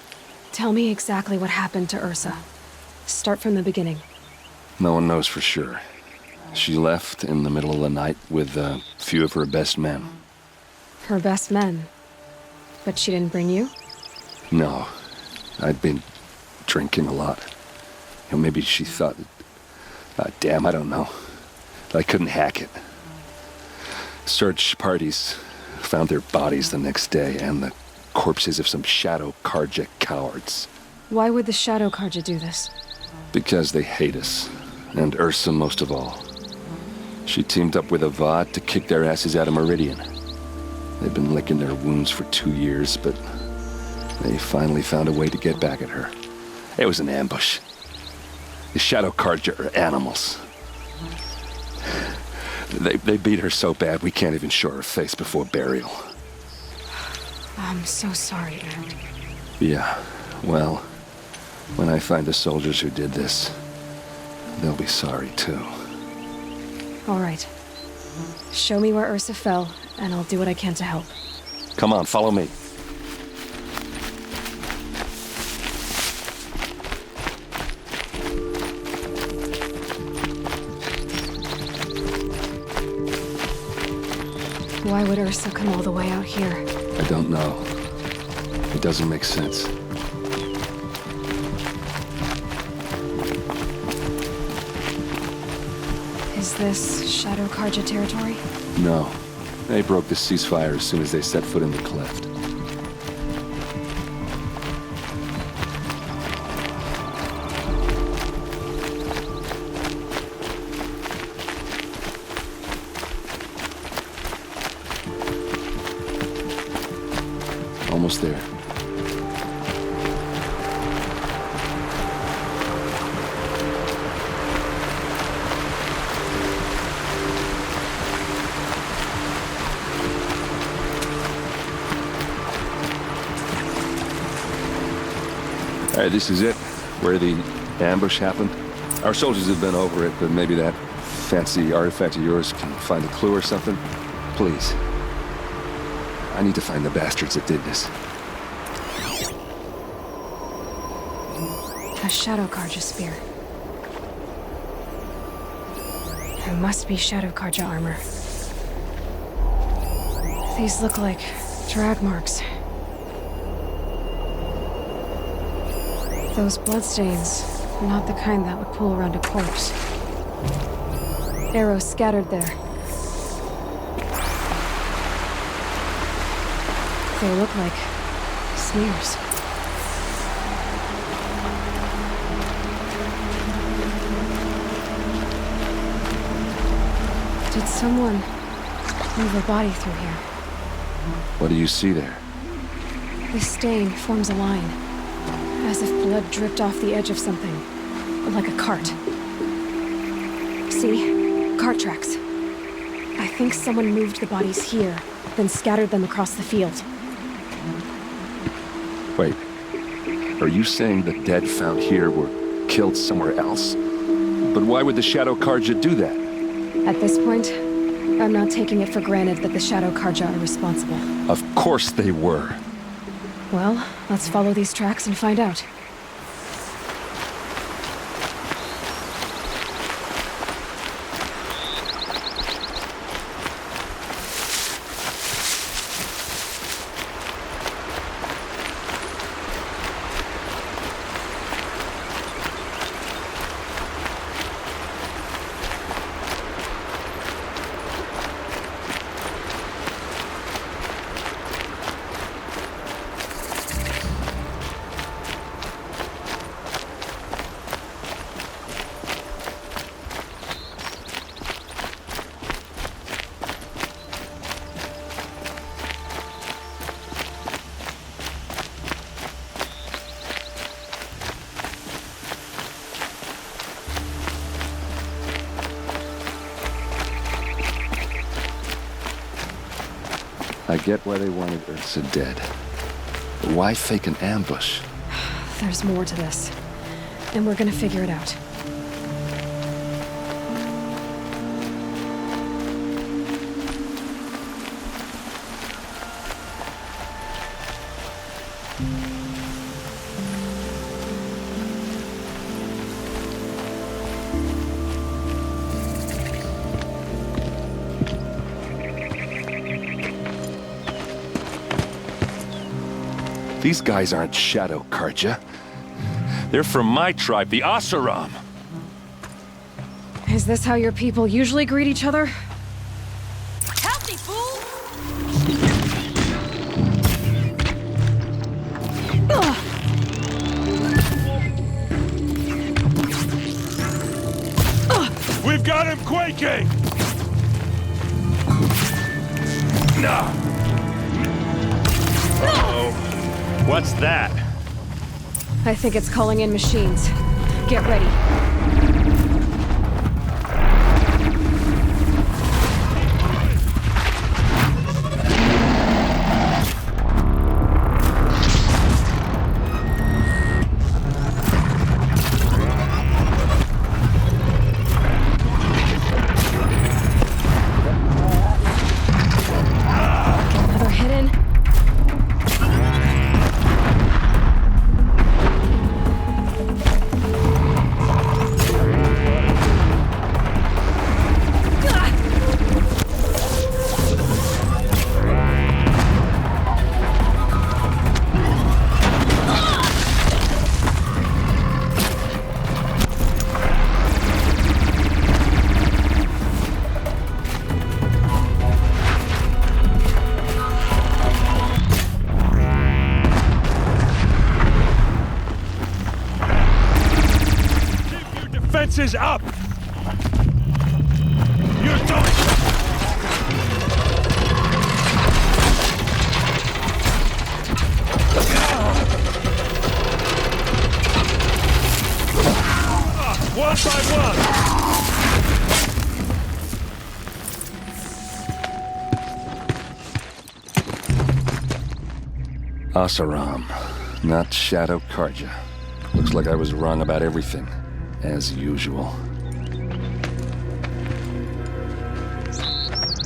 Tell me exactly what happened to Ursa. Start from the beginning. No one knows for sure. She left in the middle of the night with a few of her best men. Her best men? But she didn't bring you? No. I'd been drinking a lot. You know, maybe she thought... damn, I don't know. I couldn't hack it. Search parties found their bodies the next day, and the corpses of some Shadow Carja cowards. Why would the Shadow Carja do this? Because they hate us, and Ursa most of all. She teamed up with Avad to kick their asses out of Meridian. They've been licking their wounds for 2 years, but they finally found a way to get back at her. It was an ambush. The Shadow Carja are animals. They beat her so bad we can't even show her face before burial. I'm so sorry, Aaron. Yeah, well, when I find the soldiers who did this, they'll be sorry too. All right. Show me where Ursa fell, and I'll do what I can to help. Come on, follow me. Why would Ursa come all the way out here? I don't know. It doesn't make sense. Is this Shadow Carja territory? No. They broke the ceasefire as soon as they set foot in the cleft. Almost there. All right, this is it, where the ambush happened. Our soldiers have been over it, but maybe that fancy artifact of yours can find a clue or something. Please. I need to find the bastards that did this. A Shadow Carja spear. It must be Shadow Carja armor. These look like drag marks. Those bloodstains, not the kind that would pull around a corpse. Arrows scattered there. They look like smears. Did someone move a body through here? What do you see there? The stain forms a line, as if blood dripped off the edge of something, like a cart. See? cart tracks. I think someone moved the bodies here, then scattered them across the field. Wait. Are you saying the dead found here were killed somewhere else? But why would the Shadow Carja do that? At this point, I'm not taking it for granted that the Shadow Carja are responsible. Of course they were. Well, let's follow these tracks and find out. I get why they wanted Ursa dead. But why fake an ambush? There's more to this, and we're gonna figure it out. These guys aren't Shadow Carja. They're from my tribe, the Oseram. Is this how your people usually greet each other? Healthy, fool! We've got him quaking! No. Uh-oh. What's that? I think it's calling in machines. Get ready. Another hit in. Defenses up! You don't... One by one! Oseram, not Shadow Carja. Looks like I was wrong about everything, as usual.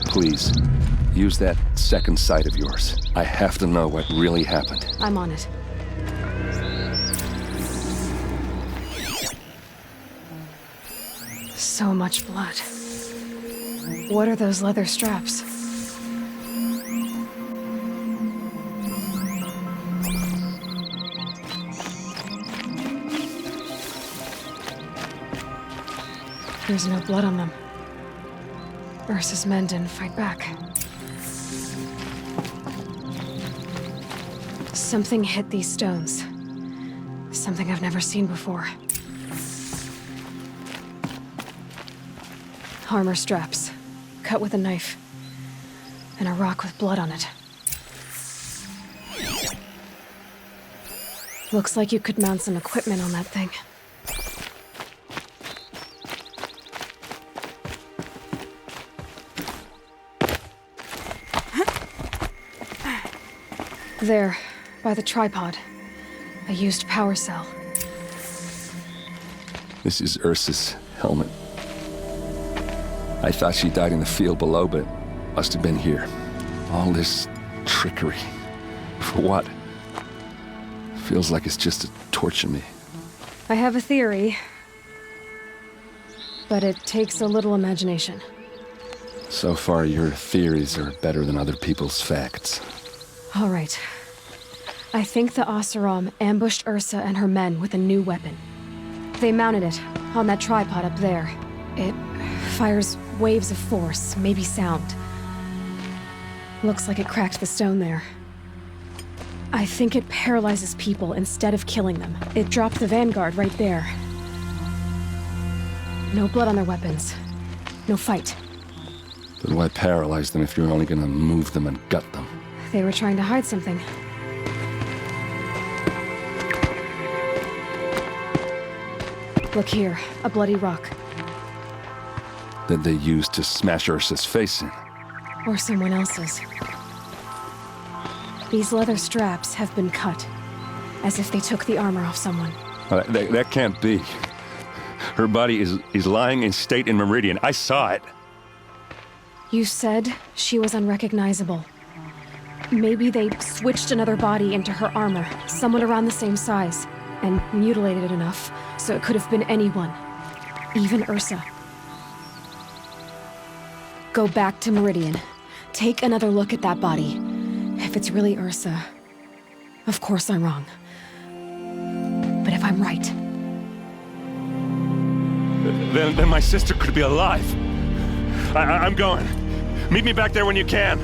Please, use that second sight of yours. I have to know what really happened. I'm on it. So much blood. What are those leather straps? There's no blood on them. Ursa's men didn't fight back. Something hit these stones. Something I've never seen before. Armor straps, cut with a knife, and a rock with blood on it. Looks like you could mount some equipment on that thing. There, by the tripod. A used power cell. This is Ursa's helmet. I thought she died in the field below, but must have been here. All this trickery. For what? Feels like it's just to torture me. I have a theory. But it takes a little imagination. So far, your theories are better than other people's facts. All right. I think the Oseram ambushed Ursa and her men with a new weapon. They mounted it on that tripod up there. It fires waves of force, maybe sound. Looks like it cracked the stone there. I think it paralyzes people instead of killing them. It dropped the vanguard right there. No blood on their weapons. No fight. Then why paralyze them if you're only gonna move them and gut them? They were trying to hide something. Look here, a bloody rock. That they used to smash Ursa's face in. Or someone else's. These leather straps have been cut, as if they took the armor off someone. That can't be. Her body is lying in state in Meridian. I saw it. You said she was unrecognizable. Maybe they switched another body into her armor, someone around the same size, and mutilated it enough so it could have been anyone, even Ursa. Go back to Meridian. Take another look at that body. If it's really Ursa, of course I'm wrong. But if I'm right... Then my sister could be alive. I'm going. Meet me back there when you can.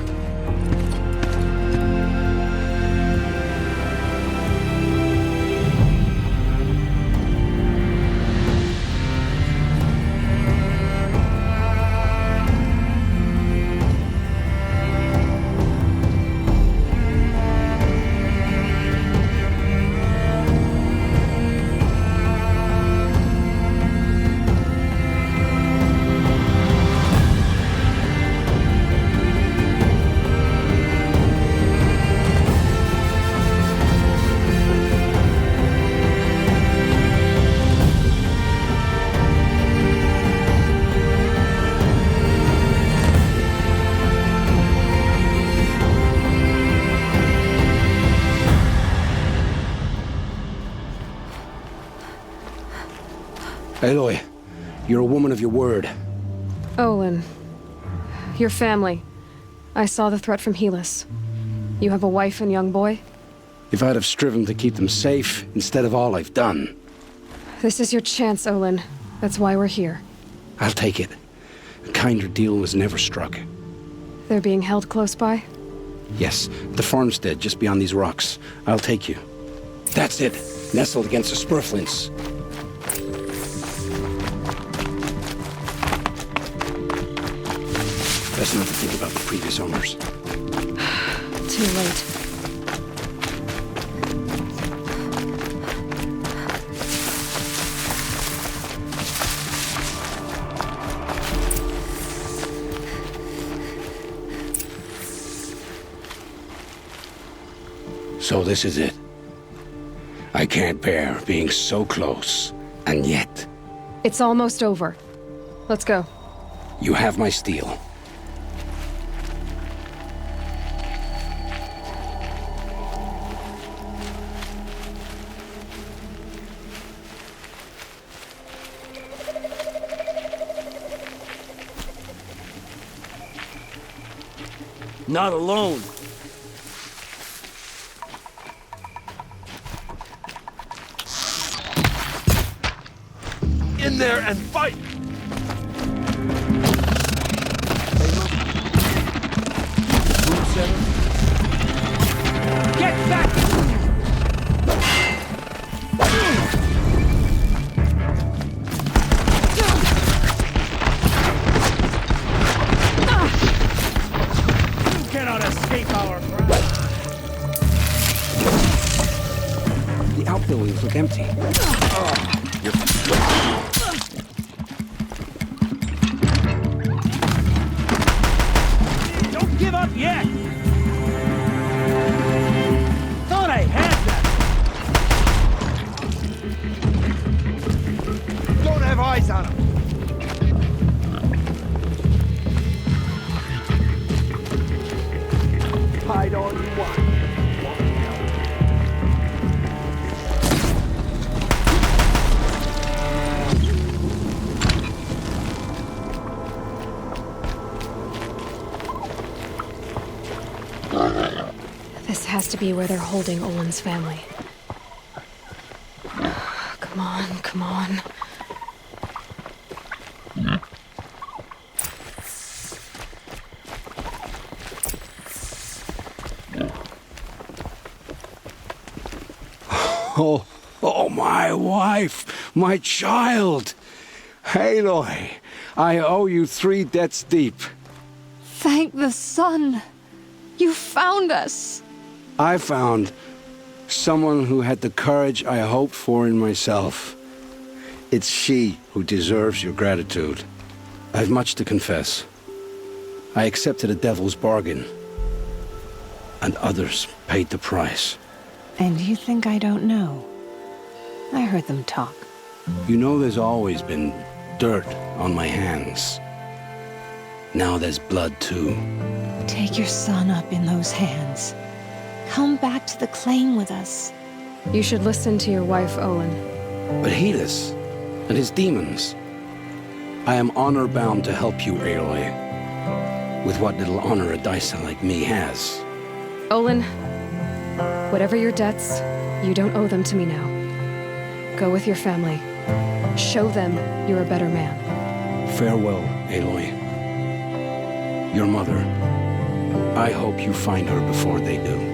Aloy, you're a woman of your word. Olin. Your family. I saw the threat from Helis. You have a wife and young boy? If I'd have striven to keep them safe instead of all I've done. This is your chance, Olin. That's why we're here. I'll take it. A kinder deal was never struck. They're being held close by? Yes, the farmstead just beyond these rocks. I'll take you. That's it. Nestled against the spurflints. Best not to think about the previous owners. Too late. So this is it. I can't bear being so close, and yet... It's almost over. Let's go. You have my steel. Not alone. In there and fight! Get back! You cannot escape our wrath. The outbuildings look empty. Don't give up yet! eyes on him. Hide all you want. This has to be where they're holding Olin's family. Come on, come on. Oh, my wife, my child. Aloy, I owe you 3 debts deep. Thank the sun. You found us. I found someone who had the courage I hoped for in myself. It's she who deserves your gratitude. I've much to confess. I accepted a devil's bargain, and others paid the price. And you think I don't know? I heard them talk. You know there's always been dirt on my hands. Now there's blood too. Take your son up in those hands. Come back to the claim with us. You should listen to your wife, Olin. But Helis and his demons. I am honor-bound to help you, Aloy. With what little honor a Dyson like me has. Olin, whatever your debts, you don't owe them to me now. Go with your family. Show them you're a better man. Farewell, Aloy. Your mother. I hope you find her before they do.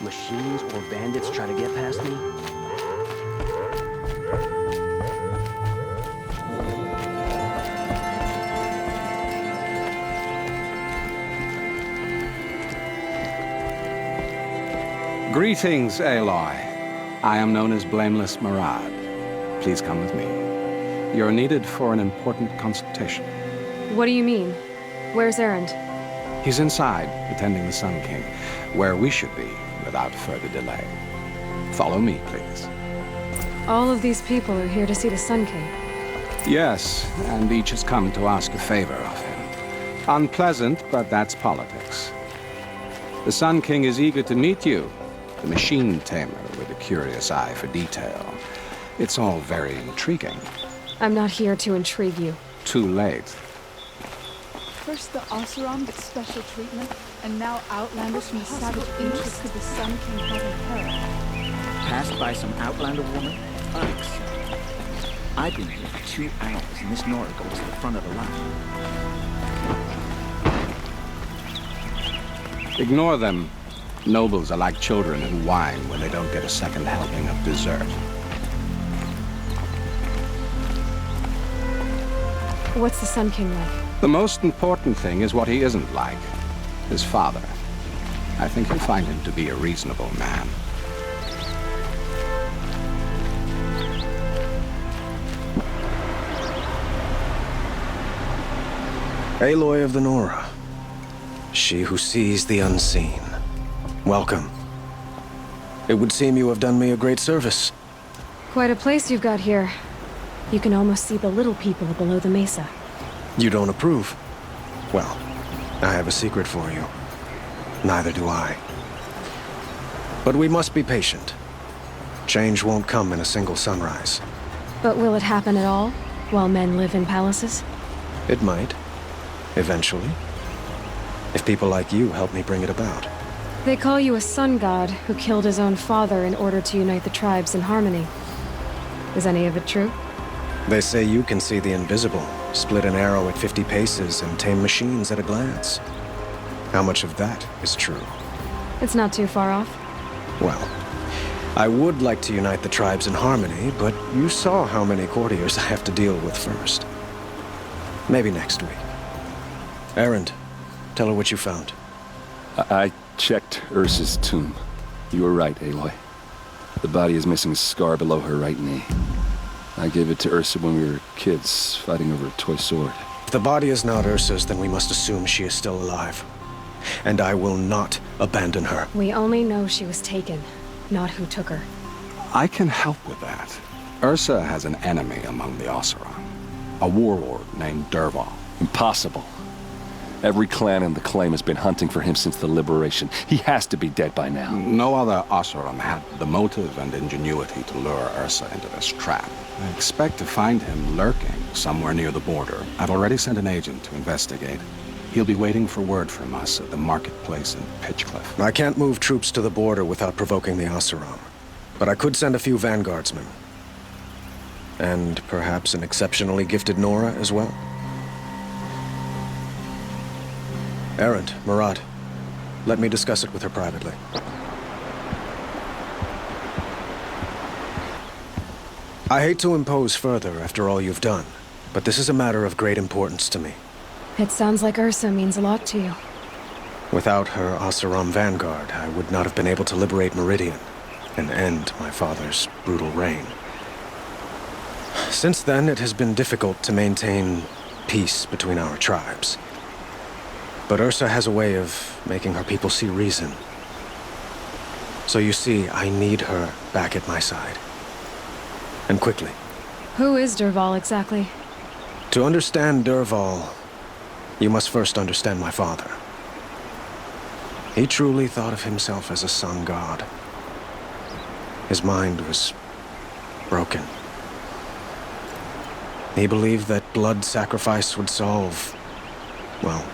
Machines or bandits try to get past me? Greetings, Aloy. I am known as Blameless Marad. Please come with me. You're needed for an important consultation. What do you mean? Where's Erend? He's inside, attending the Sun King, where we should be without further delay. Follow me, please. All of these people are here to see the Sun King. Yes, and each has come to ask a favor of him. Unpleasant, but that's politics. The Sun King is eager to meet you, the machine tamer with a curious eye for detail. It's all very intriguing. I'm not here to intrigue you. Too late. First the Oseram gets special treatment, and now Outlanders from the savage ancients could the Sun King haven't heard. Passed by some Outlander woman? Unacceptable. I've been here for 2 hours, and this Nora goes to the front of the line. Ignore them. Nobles are like children who whine when they don't get a second helping of dessert. What's the Sun King like? The most important thing is what he isn't like. His father. I think you'll find him to be a reasonable man. Aloy of the Nora. She who sees the unseen. Welcome. It would seem you have done me a great service. Quite a place you've got here. You can almost see the little people below the mesa. You don't approve? Well, I have a secret for you. Neither do I. But we must be patient. Change won't come in a single sunrise. But will it happen at all, while men live in palaces? It might. Eventually. If people like you help me bring it about. They call you a sun god who killed his own father in order to unite the tribes in harmony. Is any of it true? They say you can see the invisible, split an arrow at 50 paces, and tame machines at a glance. How much of that is true? It's not too far off. Well, I would like to unite the tribes in harmony, but you saw how many courtiers I have to deal with first. Maybe next week. Erend, tell her what you found. I checked Ursa's tomb. You were right, Aloy. The body is missing a scar below her right knee. I gave it to Ursa when we were kids, fighting over a toy sword. If the body is not Ursa's, then we must assume she is still alive. And I will not abandon her. We only know she was taken, not who took her. I can help with that. Ursa has an enemy among the Oseram. A warlord named Dervahl. Impossible. Every clan in the Claim has been hunting for him since the liberation. He has to be dead by now. No other Oseram had the motive and ingenuity to lure Ursa into this trap. I expect to find him lurking somewhere near the border. I've already sent an agent to investigate. He'll be waiting for word from us at the marketplace in Pitchcliff. I can't move troops to the border without provoking the Oseram. But I could send a few vanguardsmen. And perhaps an exceptionally gifted Nora as well. Erend, Murad, let me discuss it with her privately. I hate to impose further after all you've done, but this is a matter of great importance to me. It sounds like Ursa means a lot to you. Without her Oseram vanguard, I would not have been able to liberate Meridian and end my father's brutal reign. Since then, it has been difficult to maintain peace between our tribes. But Ursa has a way of making her people see reason. So you see, I need her back at my side. And quickly. Who is Dervahl exactly? To understand Dervahl, you must first understand my father. He truly thought of himself as a sun god. His mind was broken. He believed that blood sacrifice would solve, well,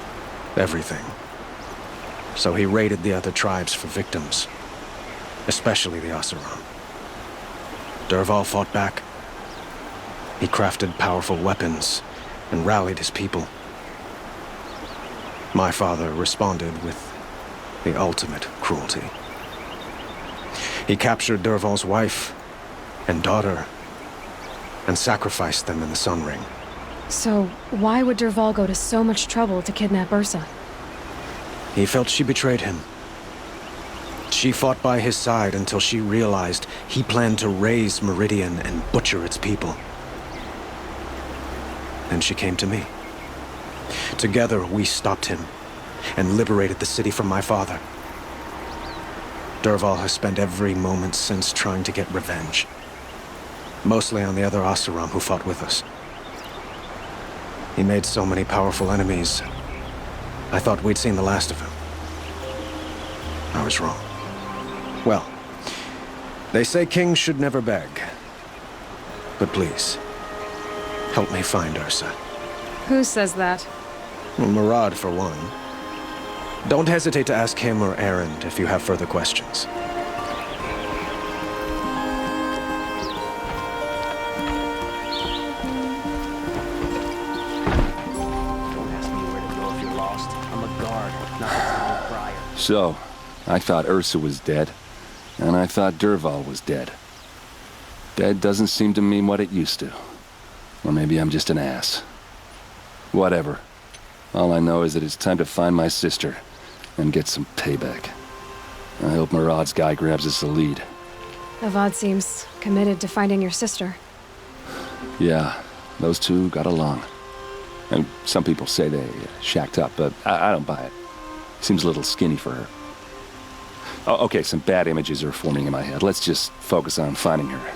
everything. So he raided the other tribes for victims, especially the Oseram. Dervahl fought back. He crafted powerful weapons and rallied his people. My father responded with the ultimate cruelty. He captured Dervahl's wife and daughter and sacrificed them in the Sun Ring. So, why would Dervahl go to so much trouble to kidnap Ursa? He felt she betrayed him. She fought by his side until she realized he planned to raise Meridian and butcher its people. Then she came to me. Together, we stopped him and liberated the city from my father. Dervahl has spent every moment since trying to get revenge. Mostly on the other Oseram who fought with us. He made so many powerful enemies. I thought we'd seen the last of him. I was wrong. Well, they say kings should never beg. But please, help me find Ursa. Who says that? Well, Murad, for one. Don't hesitate to ask him or Erend if you have further questions. So, I thought Ursa was dead, and I thought Dervahl was dead. Dead doesn't seem to mean what it used to. Or maybe I'm just an ass. Whatever. All I know is that it's time to find my sister and get some payback. I hope Murad's guy grabs us a lead. Avad seems committed to finding your sister. Yeah, those two got along. And some people say they shacked up, but I don't buy it. Seems a little skinny for her. Oh, okay, some bad images are forming in my head. Let's just focus on finding her.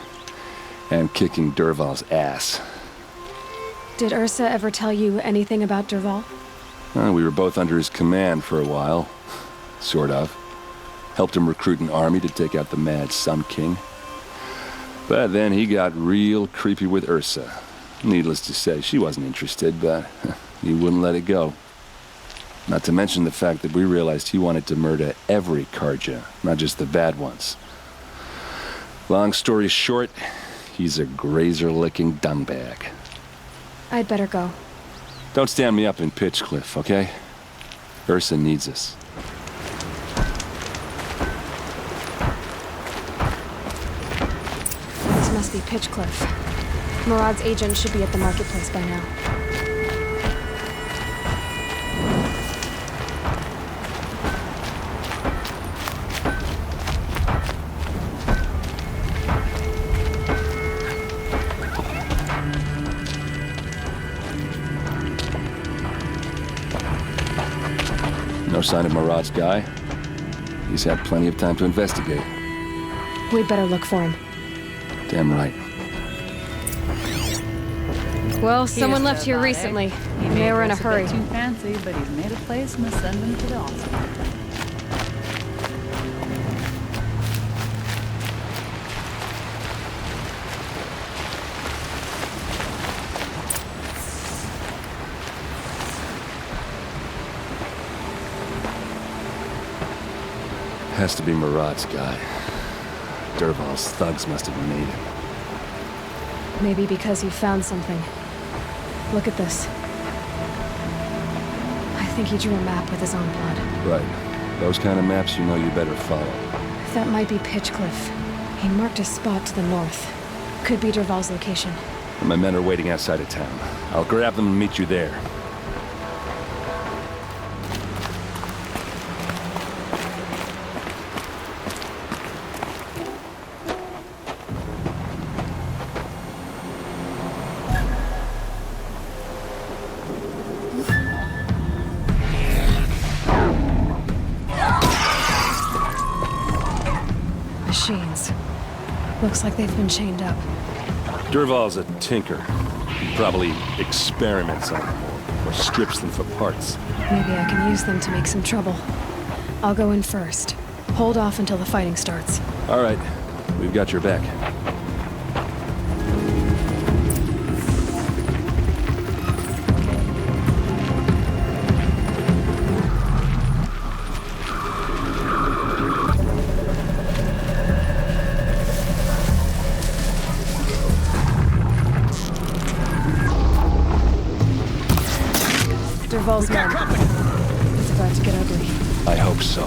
And kicking Dervahl's ass. Did Ursa ever tell you anything about Dervahl? We were both under his command for a while. Sort of. Helped him recruit an army to take out the mad Sun King. But then he got real creepy with Ursa. Needless to say, she wasn't interested, but he wouldn't let it go. Not to mention the fact that we realized he wanted to murder every Carja, not just the bad ones. Long story short, he's a grazer-licking dumbbag. I'd better go. Don't stand me up in Pitchcliff, okay? Ursa needs us. This must be Pitchcliff. Murad's agent should be at the marketplace by now. No sign of Murad's guy. He's had plenty of time to investigate. We'd better look for him. Damn right. Well, someone left here recently. They were in a hurry. Too fancy, but he's made a place and send him to the hospital. Has to be Murad's guy. Dervahl's thugs must have made him. Maybe because he found something. Look at this. I think he drew a map with his own blood. Right. Those kind of maps you know you better follow. That might be Pitchcliff. He marked a spot to the north. Could be Dervahl's location. My men are waiting outside of town. I'll grab them and meet you there. Machines. Looks like they've been chained up. Dervahl's a tinker. He probably experiments on them or strips them for parts. Maybe I can use them to make some trouble. I'll go in first. Hold off until the fighting starts. All right. We've got your back. Dervahl's men. It's about to get ugly. I hope so.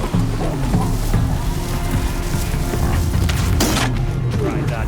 Try that.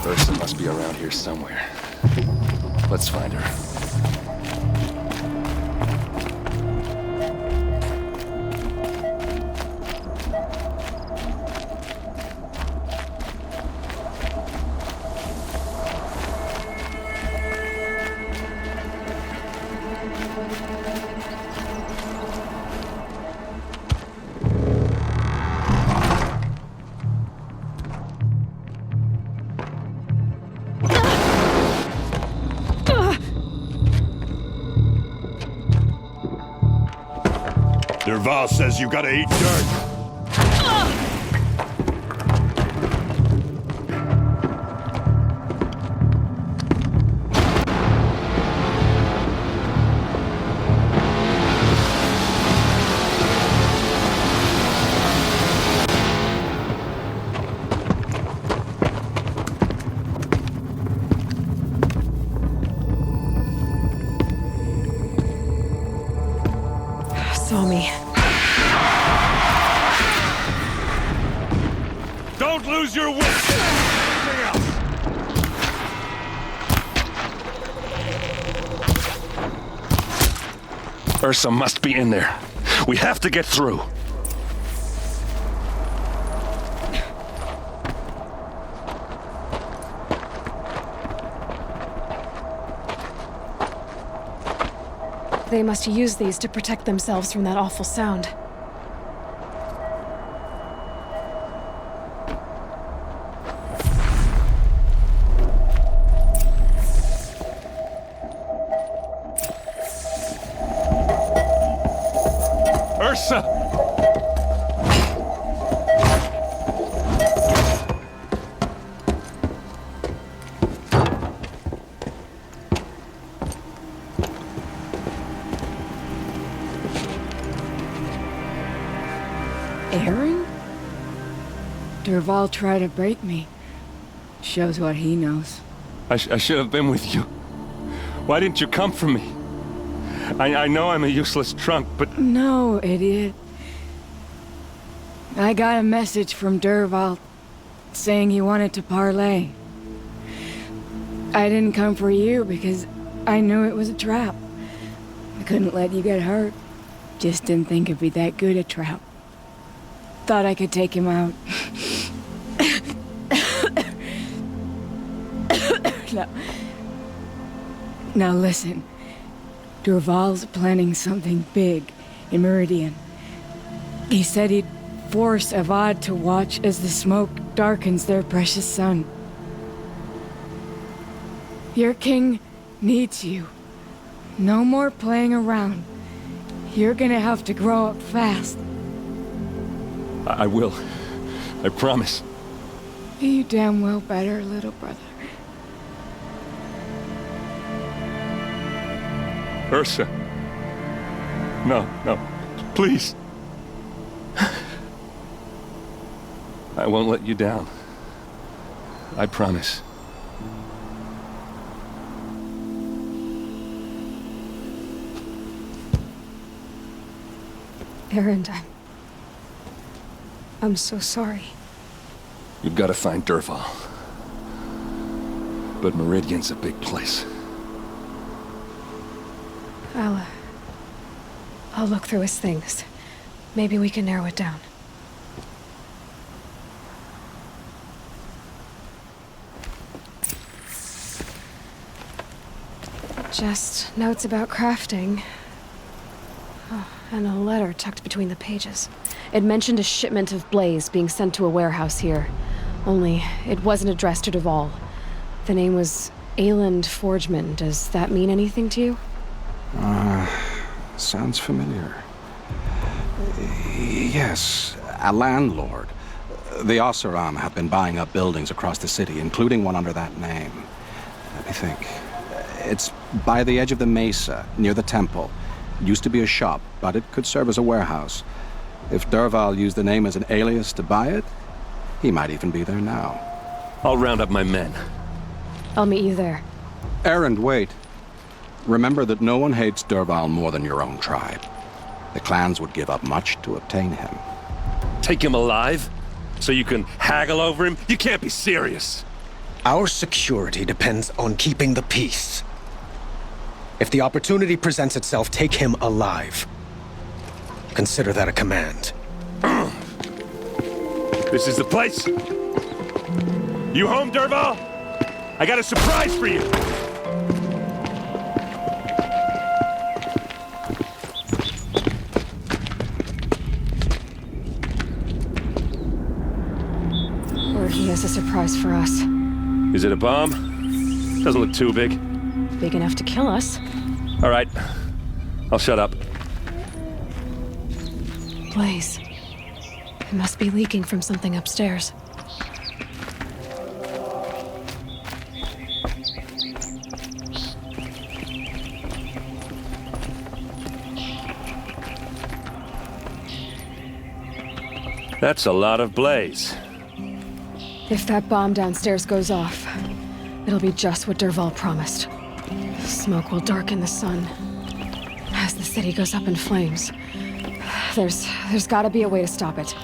Ursa must be around here somewhere. Let's find her. Dervahl says you gotta eat dirt. Saw me. Don't lose your wits! Ursa must be in there. We have to get through. They must use these to protect themselves from that awful sound. Ursa! Aaron? Dervahl tried to break me. Shows what he knows. I should have been with you. Why didn't you come for me? I know I'm a useless trunk, but... No, idiot. I got a message from Dervahl saying he wanted to parlay. I didn't come for you because I knew it was a trap. I couldn't let you get hurt. Just didn't think it'd be that good a trap. Thought I could take him out. Now listen. Dervahl's planning something big in Meridian. He said he'd force Avad to watch as the smoke darkens their precious sun. Your king needs you. No more playing around. You're gonna have to grow up fast. I will. I promise. You damn well better, little brother. Ursa. No, please. I won't let you down. I promise. Aaron, I'm so sorry. You've got to find Dervahl. But Meridian's a big place. I'll look through his things. Maybe we can narrow it down. Just notes about crafting. Oh, and a letter tucked between the pages. It mentioned a shipment of blaze being sent to a warehouse here. Only, it wasn't addressed to Dervahl. The name was Ayland Forgeman. Does that mean anything to you? Sounds familiar. Yes, a landlord. The Oseram have been buying up buildings across the city, including one under that name. Let me think. It's by the edge of the mesa, near the temple. Used to be a shop, but it could serve as a warehouse. If Dervahl used the name as an alias to buy it, he might even be there now. I'll round up my men. I'll meet you there. Aaron, wait. Remember that no one hates Dervahl more than your own tribe. The clans would give up much to obtain him. Take him alive? So you can haggle over him? You can't be serious. Our security depends on keeping the peace. If the opportunity presents itself, take him alive. Consider that a command. This is the place. You home, Dervahl? I got a surprise for you. Or he has a surprise for us. Is it a bomb? Doesn't look too big. Big enough to kill us. All right. I'll shut up. Blaze. It must be leaking from something upstairs. That's a lot of blaze. If that bomb downstairs goes off, it'll be just what Dervahl promised. Smoke will darken the sun as the city goes up in flames. There's gotta be a way to stop it.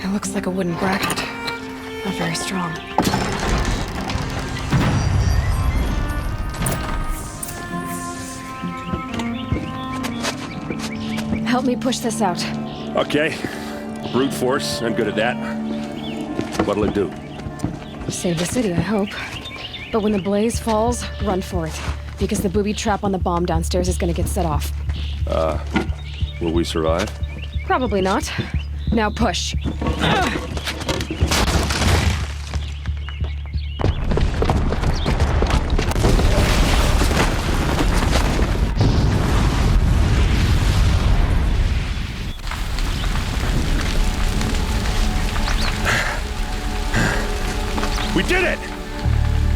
It looks like a wooden bracket. Not very strong. Help me push this out. Okay. Brute force, I'm good at that. What'll it do? Save the city, I hope. But when the blaze falls, run for it. Because the booby trap on the bomb downstairs is gonna get set off. Will we survive? Probably not. Now push. We did it!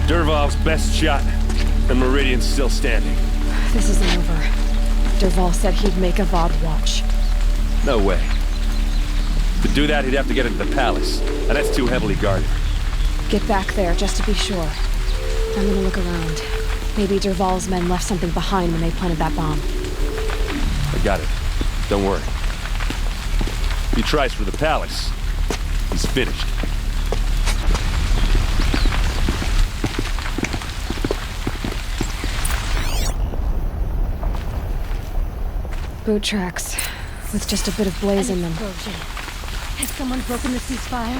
Dervahl's best shot, and Meridian's still standing. This isn't over. Dervahl said he'd make Avad watch. No way. To do that, he'd have to get into the palace, and that's too heavily guarded. Get back there, just to be sure. I'm gonna look around. Maybe Dervahl's men left something behind when they planted that bomb. I got it. Don't worry. If he tries for the palace, he's finished. Boot tracks, with just a bit of blaze in them. Explosion. Has someone broken the ceasefire?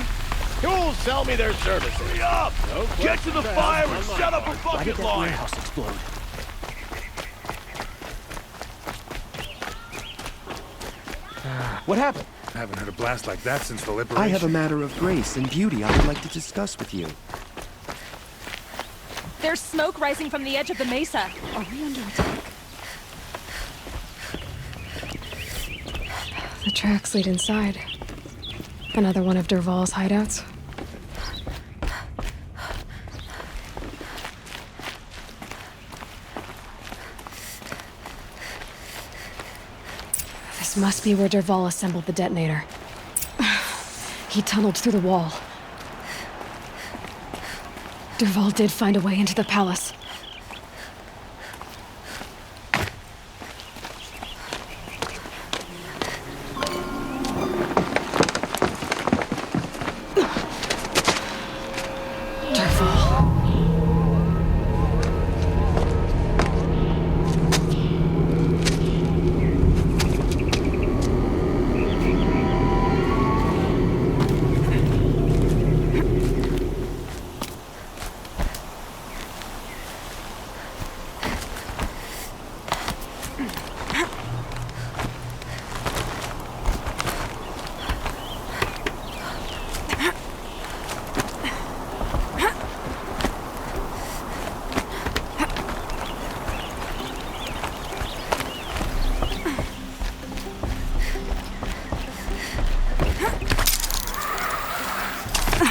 Who'll sell me their services? Hurry up! Get to the fire and set up a bucket line! Warehouse explode? What happened? I haven't heard a blast like that since the liberation. I have a matter of grace and beauty I would like to discuss with you. There's smoke rising from the edge of the mesa. Are we under attack? The tracks lead inside. Another one of Dervahl's hideouts. This must be where Dervahl assembled the detonator. He tunneled through the wall. Dervahl did find a way into the palace.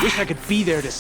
Wish I could be there to...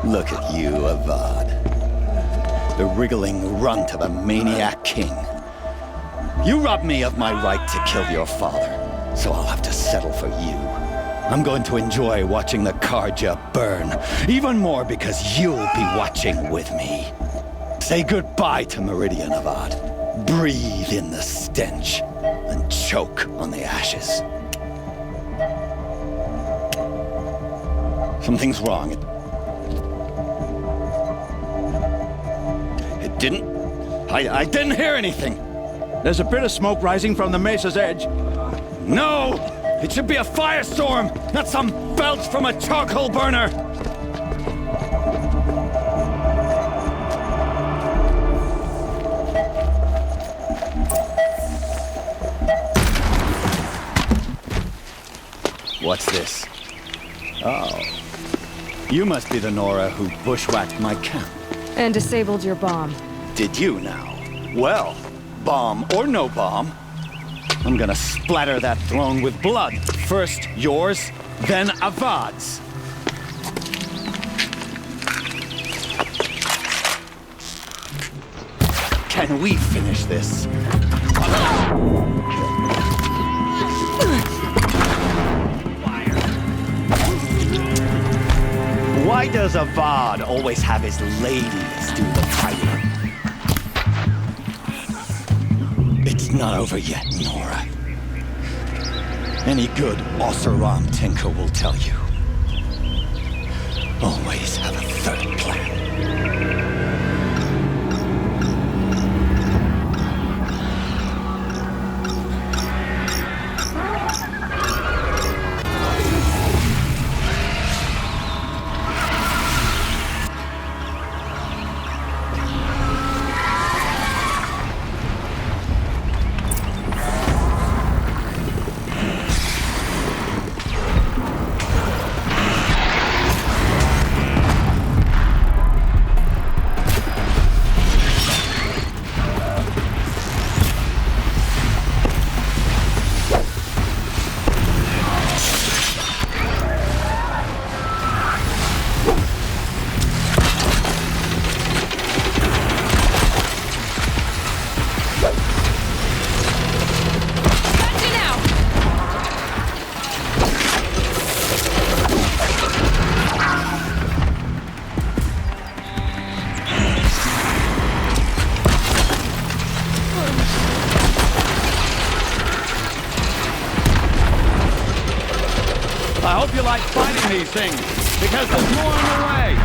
Look at you, Avad. The wriggling runt of a maniac king. You robbed me of my right to kill your father, so I'll have to settle for you. I'm going to enjoy watching the Carja burn, even more because you'll be watching with me. Say goodbye to Meridian, Avad. Breathe in the stench, and choke on the ashes. Something's wrong. I didn't hear anything. There's a bit of smoke rising from the mesa's edge. No! It should be a firestorm, not some belch from a charcoal burner! What's this? Oh. You must be the Nora who bushwhacked my camp. And disabled your bomb. Did you now? Well, bomb or no bomb, I'm gonna splatter that throne with blood. First yours, then Avad's. and we finish this. Why does Avad always have his ladies do the fighting? It's not over yet, Nora. Any good Oseram tinker will tell you. Always have a third plan. I hope you like fighting these things, because there's more on the way!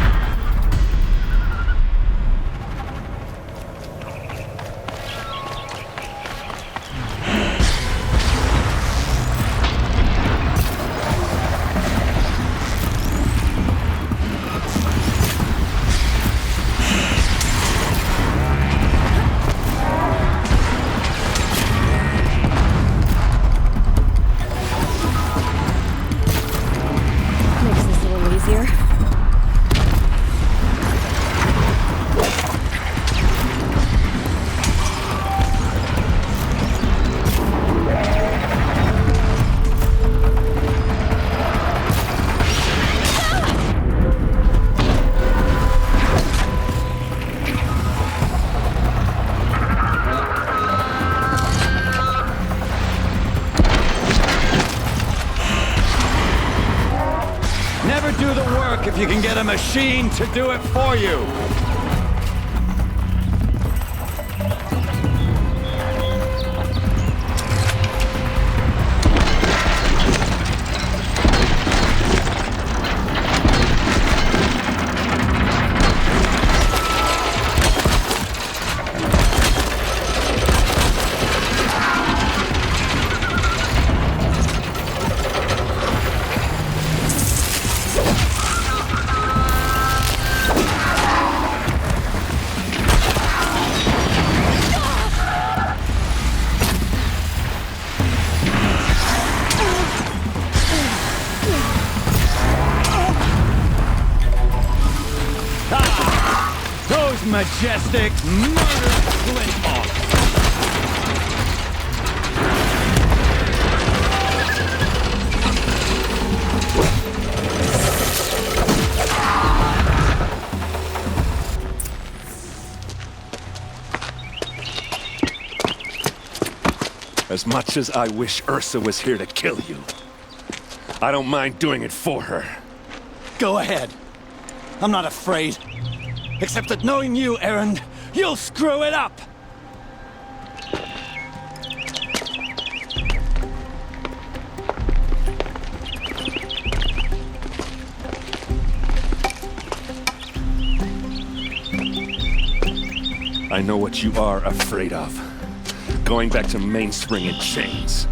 Never do the work if you can get a machine to do it for you. Those majestic murder Flinthawks! As much as I wish Ursa was here to kill you, I don't mind doing it for her. Go ahead. I'm not afraid. Except that knowing you, Erend, you'll screw it up! I know what you are afraid of. Going back to Mainspring in chains.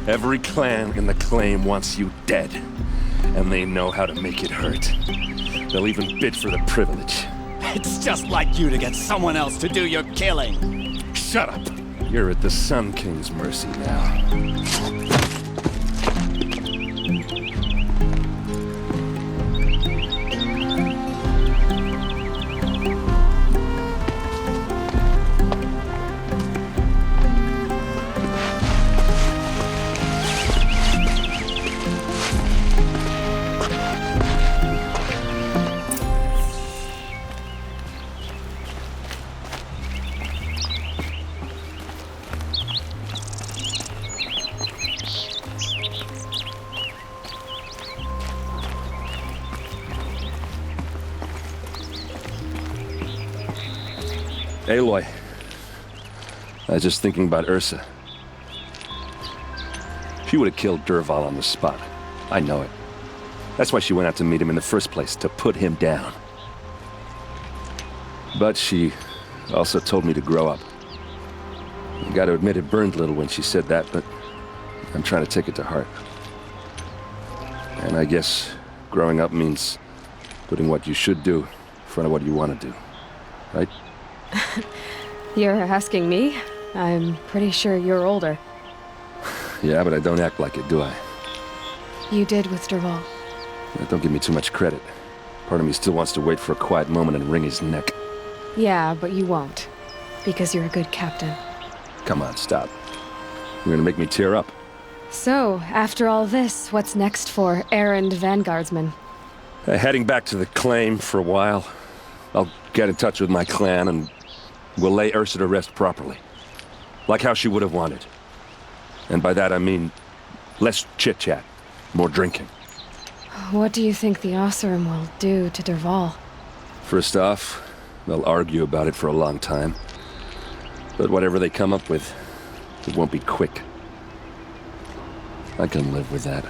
Every clan in the Claim wants you dead. And they know how to make it hurt. They'll even bid for the privilege. It's just like you to get someone else to do your killing. Shut up! You're at the Sun King's mercy now. Aloy. I was just thinking about Ursa. She would have killed Dervahl on the spot. I know it. That's why she went out to meet him in the first place, to put him down. But she also told me to grow up. I gotta admit it burned a little when she said that, but I'm trying to take it to heart. And I guess growing up means putting what you should do in front of what you want to do. Right? You're asking me? I'm pretty sure you're older. Yeah, but I don't act like it, do I? You did with Dervahl. Don't give me too much credit. Part of me still wants to wait for a quiet moment and wring his neck. Yeah, but you won't. Because you're a good captain. Come on, stop. You're gonna make me tear up. So, after all this, what's next for errand vanguardsman? Heading back to the claim for a while. I'll get in touch with my clan and we'll lay Ursa to rest properly. Like how she would have wanted. And by that I mean less chit-chat, more drinking. What do you think the Oseram will do to Dervahl? First off, they'll argue about it for a long time. But whatever they come up with, it won't be quick. I can live with that.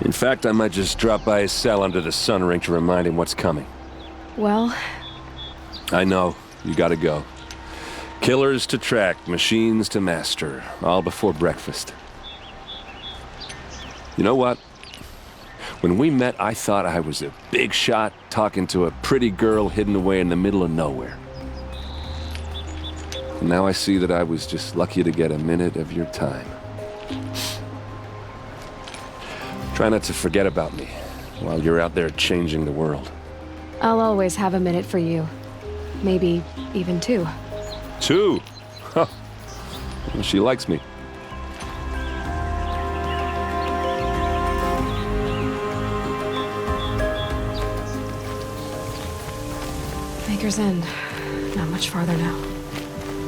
In fact, I might just drop by his cell under the sun ring to remind him what's coming. Well... I know. You gotta go. Killers to track, machines to master. All before breakfast. You know what? When we met, I thought I was a big shot talking to a pretty girl hidden away in the middle of nowhere. And now I see that I was just lucky to get a minute of your time. Try not to forget about me while you're out there changing the world. I'll always have a minute for you. Maybe even 2. 2? Huh. Well, she likes me. Maker's End. Not much farther now.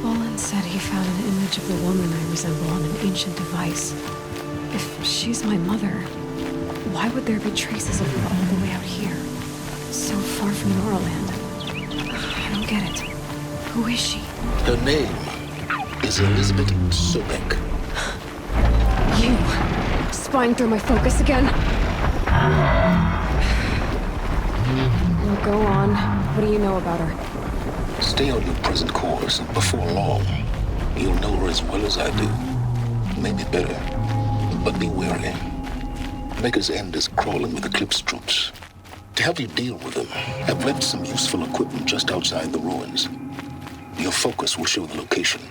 Olin said he found an image of the woman I resemble on an ancient device. If she's my mother, why would there be traces of her all the way out here? So far from Noraland. I don't get it. Who is she? Her name is Elizabeth Sobek. You! Spying through my focus again? Well, go on. What do you know about her? Stay on your present course, and before long, you'll know her as well as I do. Maybe better, but be wary. Maker's End is crawling with Eclipse troops. To help you deal with them, I've left some useful equipment just outside the ruins. Your focus will show the location.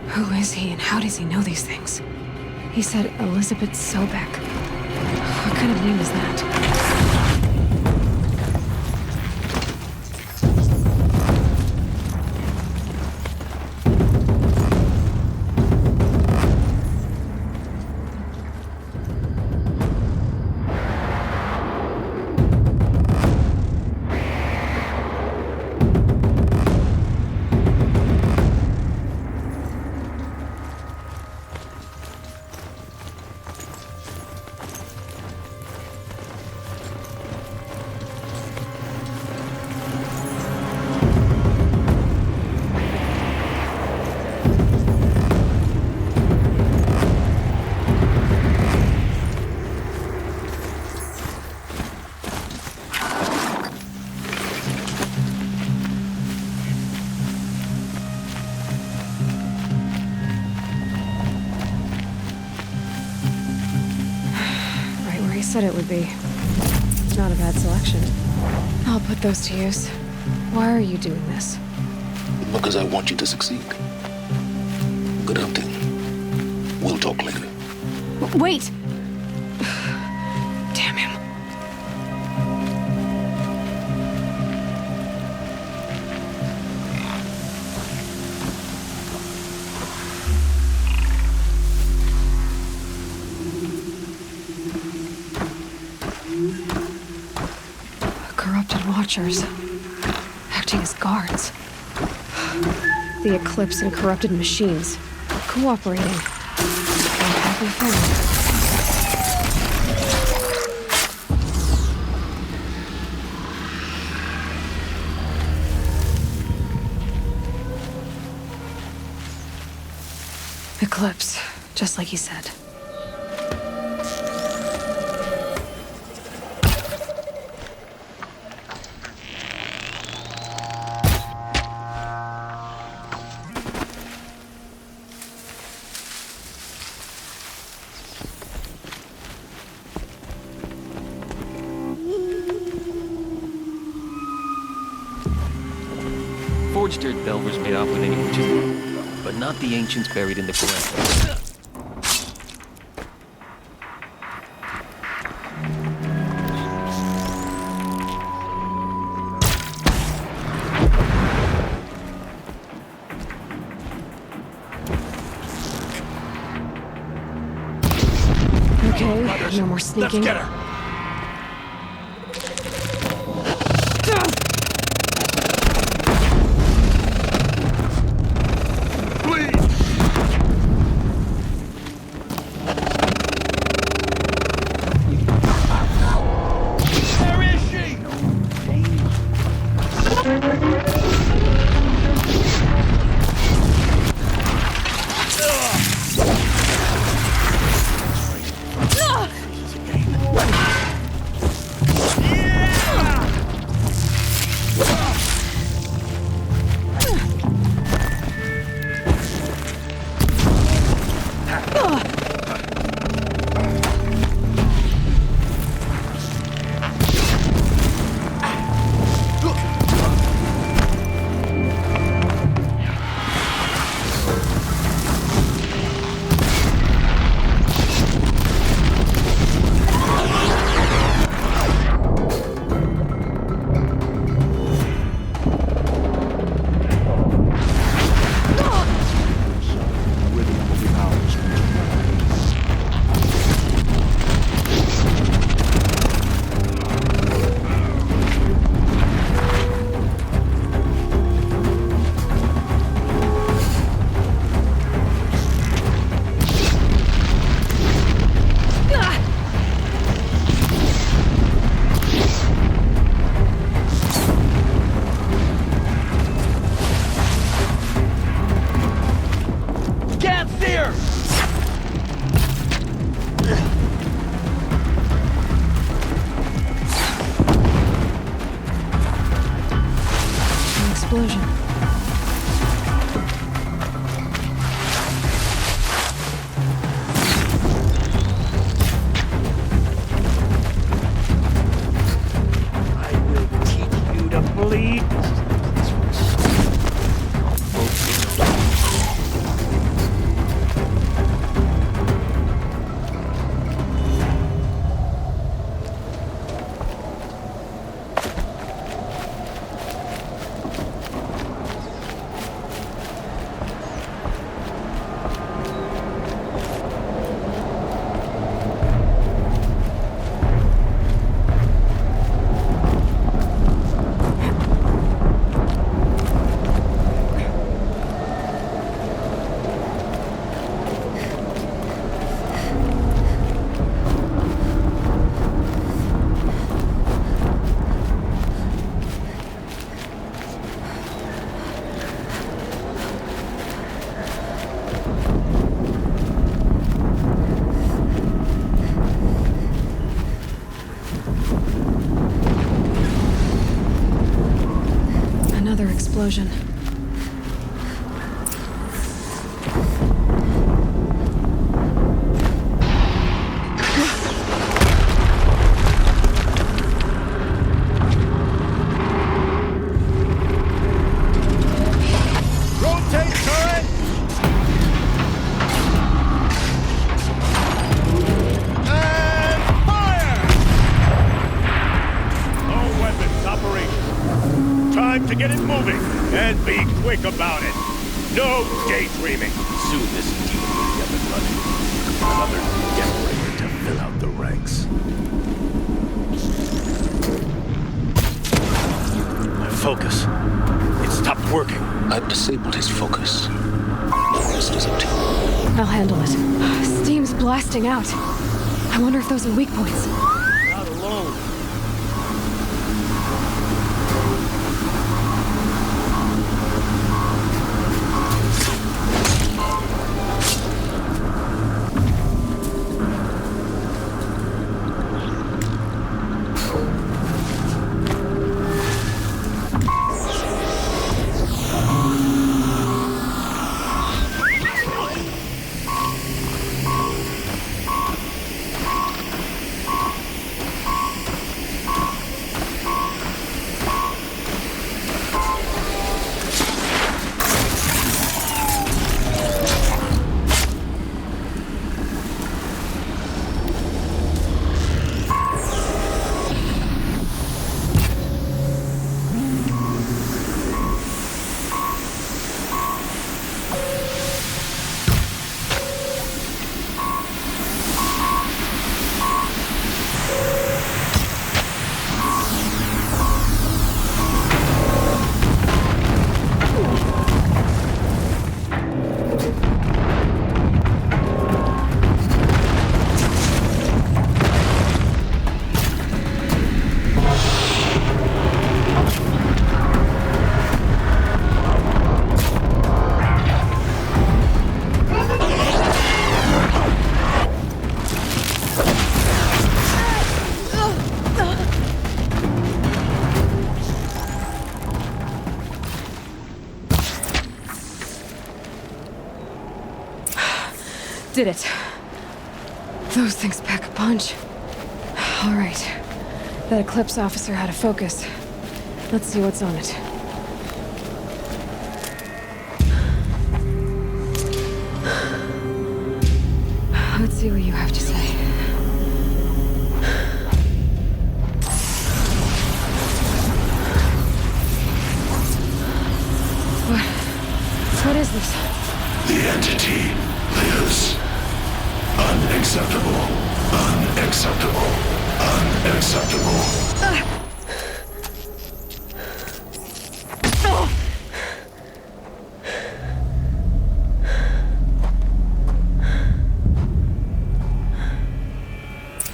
Who is he and how does he know these things? He said Elizabeth Sobek. What kind of name is that? Said it would be. Not a bad selection. I'll put those to use. Why are you doing this? Because I want you to succeed. Good hunting. We'll talk later. Wait! Damn him. Watchers, acting as guards. The Eclipse and corrupted machines, cooperating. What have we found? eclipse, just like he said. Forged earth Belver's made off with any witches, but not the ancients buried in the ground. Okay, no more sneaking. Let's get her! Explosion. I will teach you to bleed. Another explosion. Rotate turret! And fire! All weapons operational. Time to get it moving, and be quick about it. No daydreaming. Soon this demon will be up and running. Another generator to fill out the ranks. Focus. It stopped working. I've disabled his focus. The rest is up to you. I'll handle it. Steam's blasting out. I wonder if those are weak points. Not alone. did it. Those things pack a punch. All right. That Eclipse officer had a focus. Let's see what's on it. Let's see what you have to say. What is this? The entity lives. Unacceptable. Unacceptable. Unacceptable.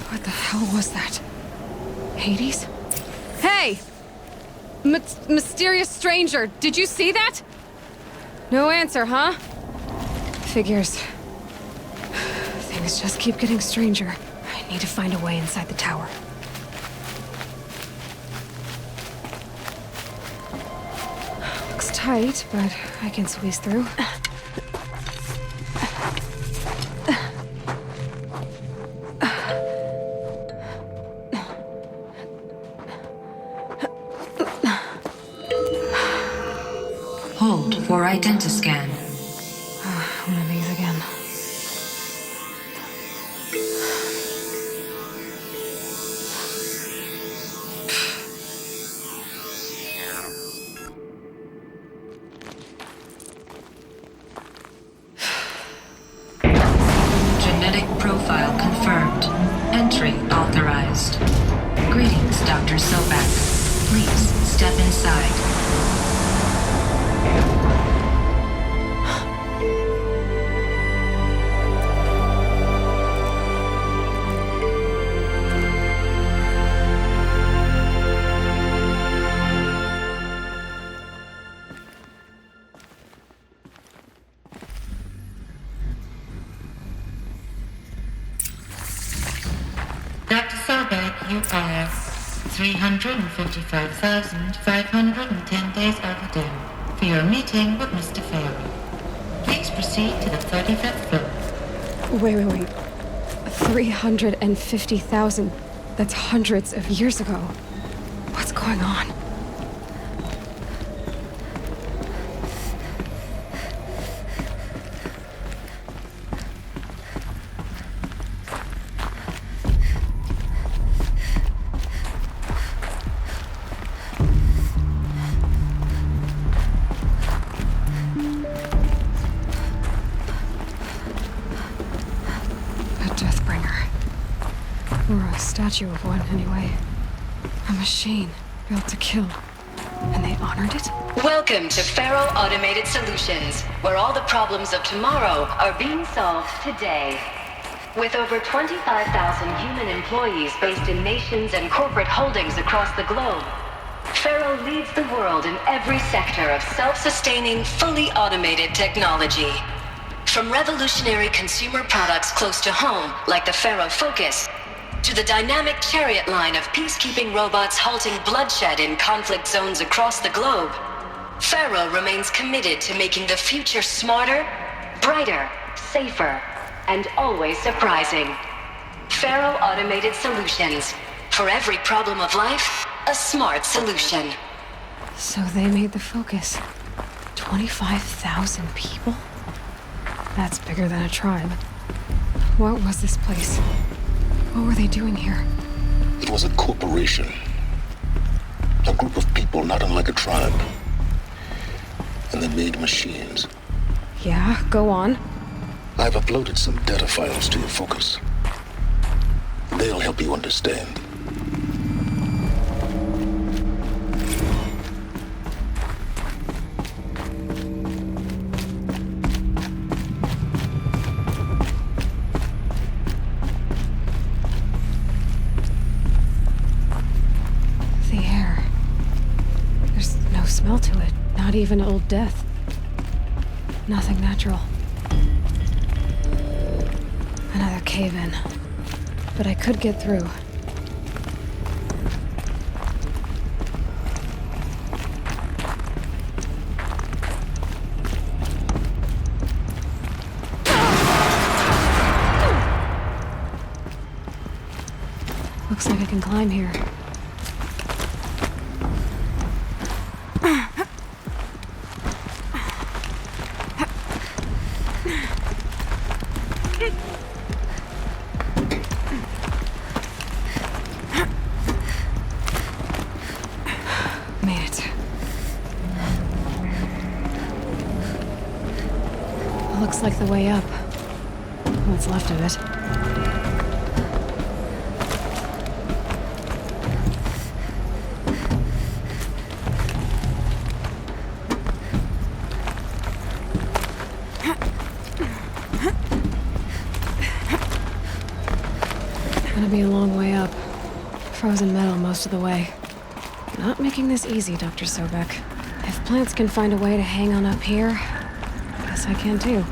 What the hell was that? Hades? Hey! Mysterious stranger, did you see that? No answer, huh? Figures. Things just keep getting stranger. I need to find a way inside the tower. Looks tight, but I can squeeze through. Hold for identiscan. One of these again. Genetic profile confirmed. Entry authorized. Greetings, Dr. Sobek. Please step inside. Dr. Sobek, you are 355,510 days overdue for your meeting with Mr. Farrell. Please proceed to the 35th floor. Wait. 350,000. That's hundreds of years ago. What's going on? Or a statue of one, anyway. A machine built to kill. And they honored it? Welcome to Faro Automated Solutions, where all the problems of tomorrow are being solved today. With over 25,000 human employees based in nations and corporate holdings across the globe, Faro leads the world in every sector of self-sustaining, fully automated technology. From revolutionary consumer products close to home, like the Faro Focus, to the dynamic Chariot line of peacekeeping robots halting bloodshed in conflict zones across the globe, Faro remains committed to making the future smarter, brighter, safer, and always surprising. Faro Automated Solutions. For every problem of life, a smart solution. So they made the Focus. 25,000 people? That's bigger than a tribe. What was this place? What were they doing here? It was a corporation. A group of people not unlike a tribe. And they made machines. Yeah, go on. I've uploaded some data files to your Focus. They'll help you understand. Smell to it. Not even old death. Nothing natural. Another cave-in. But I could get through. Looks like I can climb here. Made it. Looks like the way up. What's left of it. Gonna be a long way up. Frozen metal most of the way. Not making this easy, Dr. Sobek. If plants can find a way to hang on up here, guess I can too.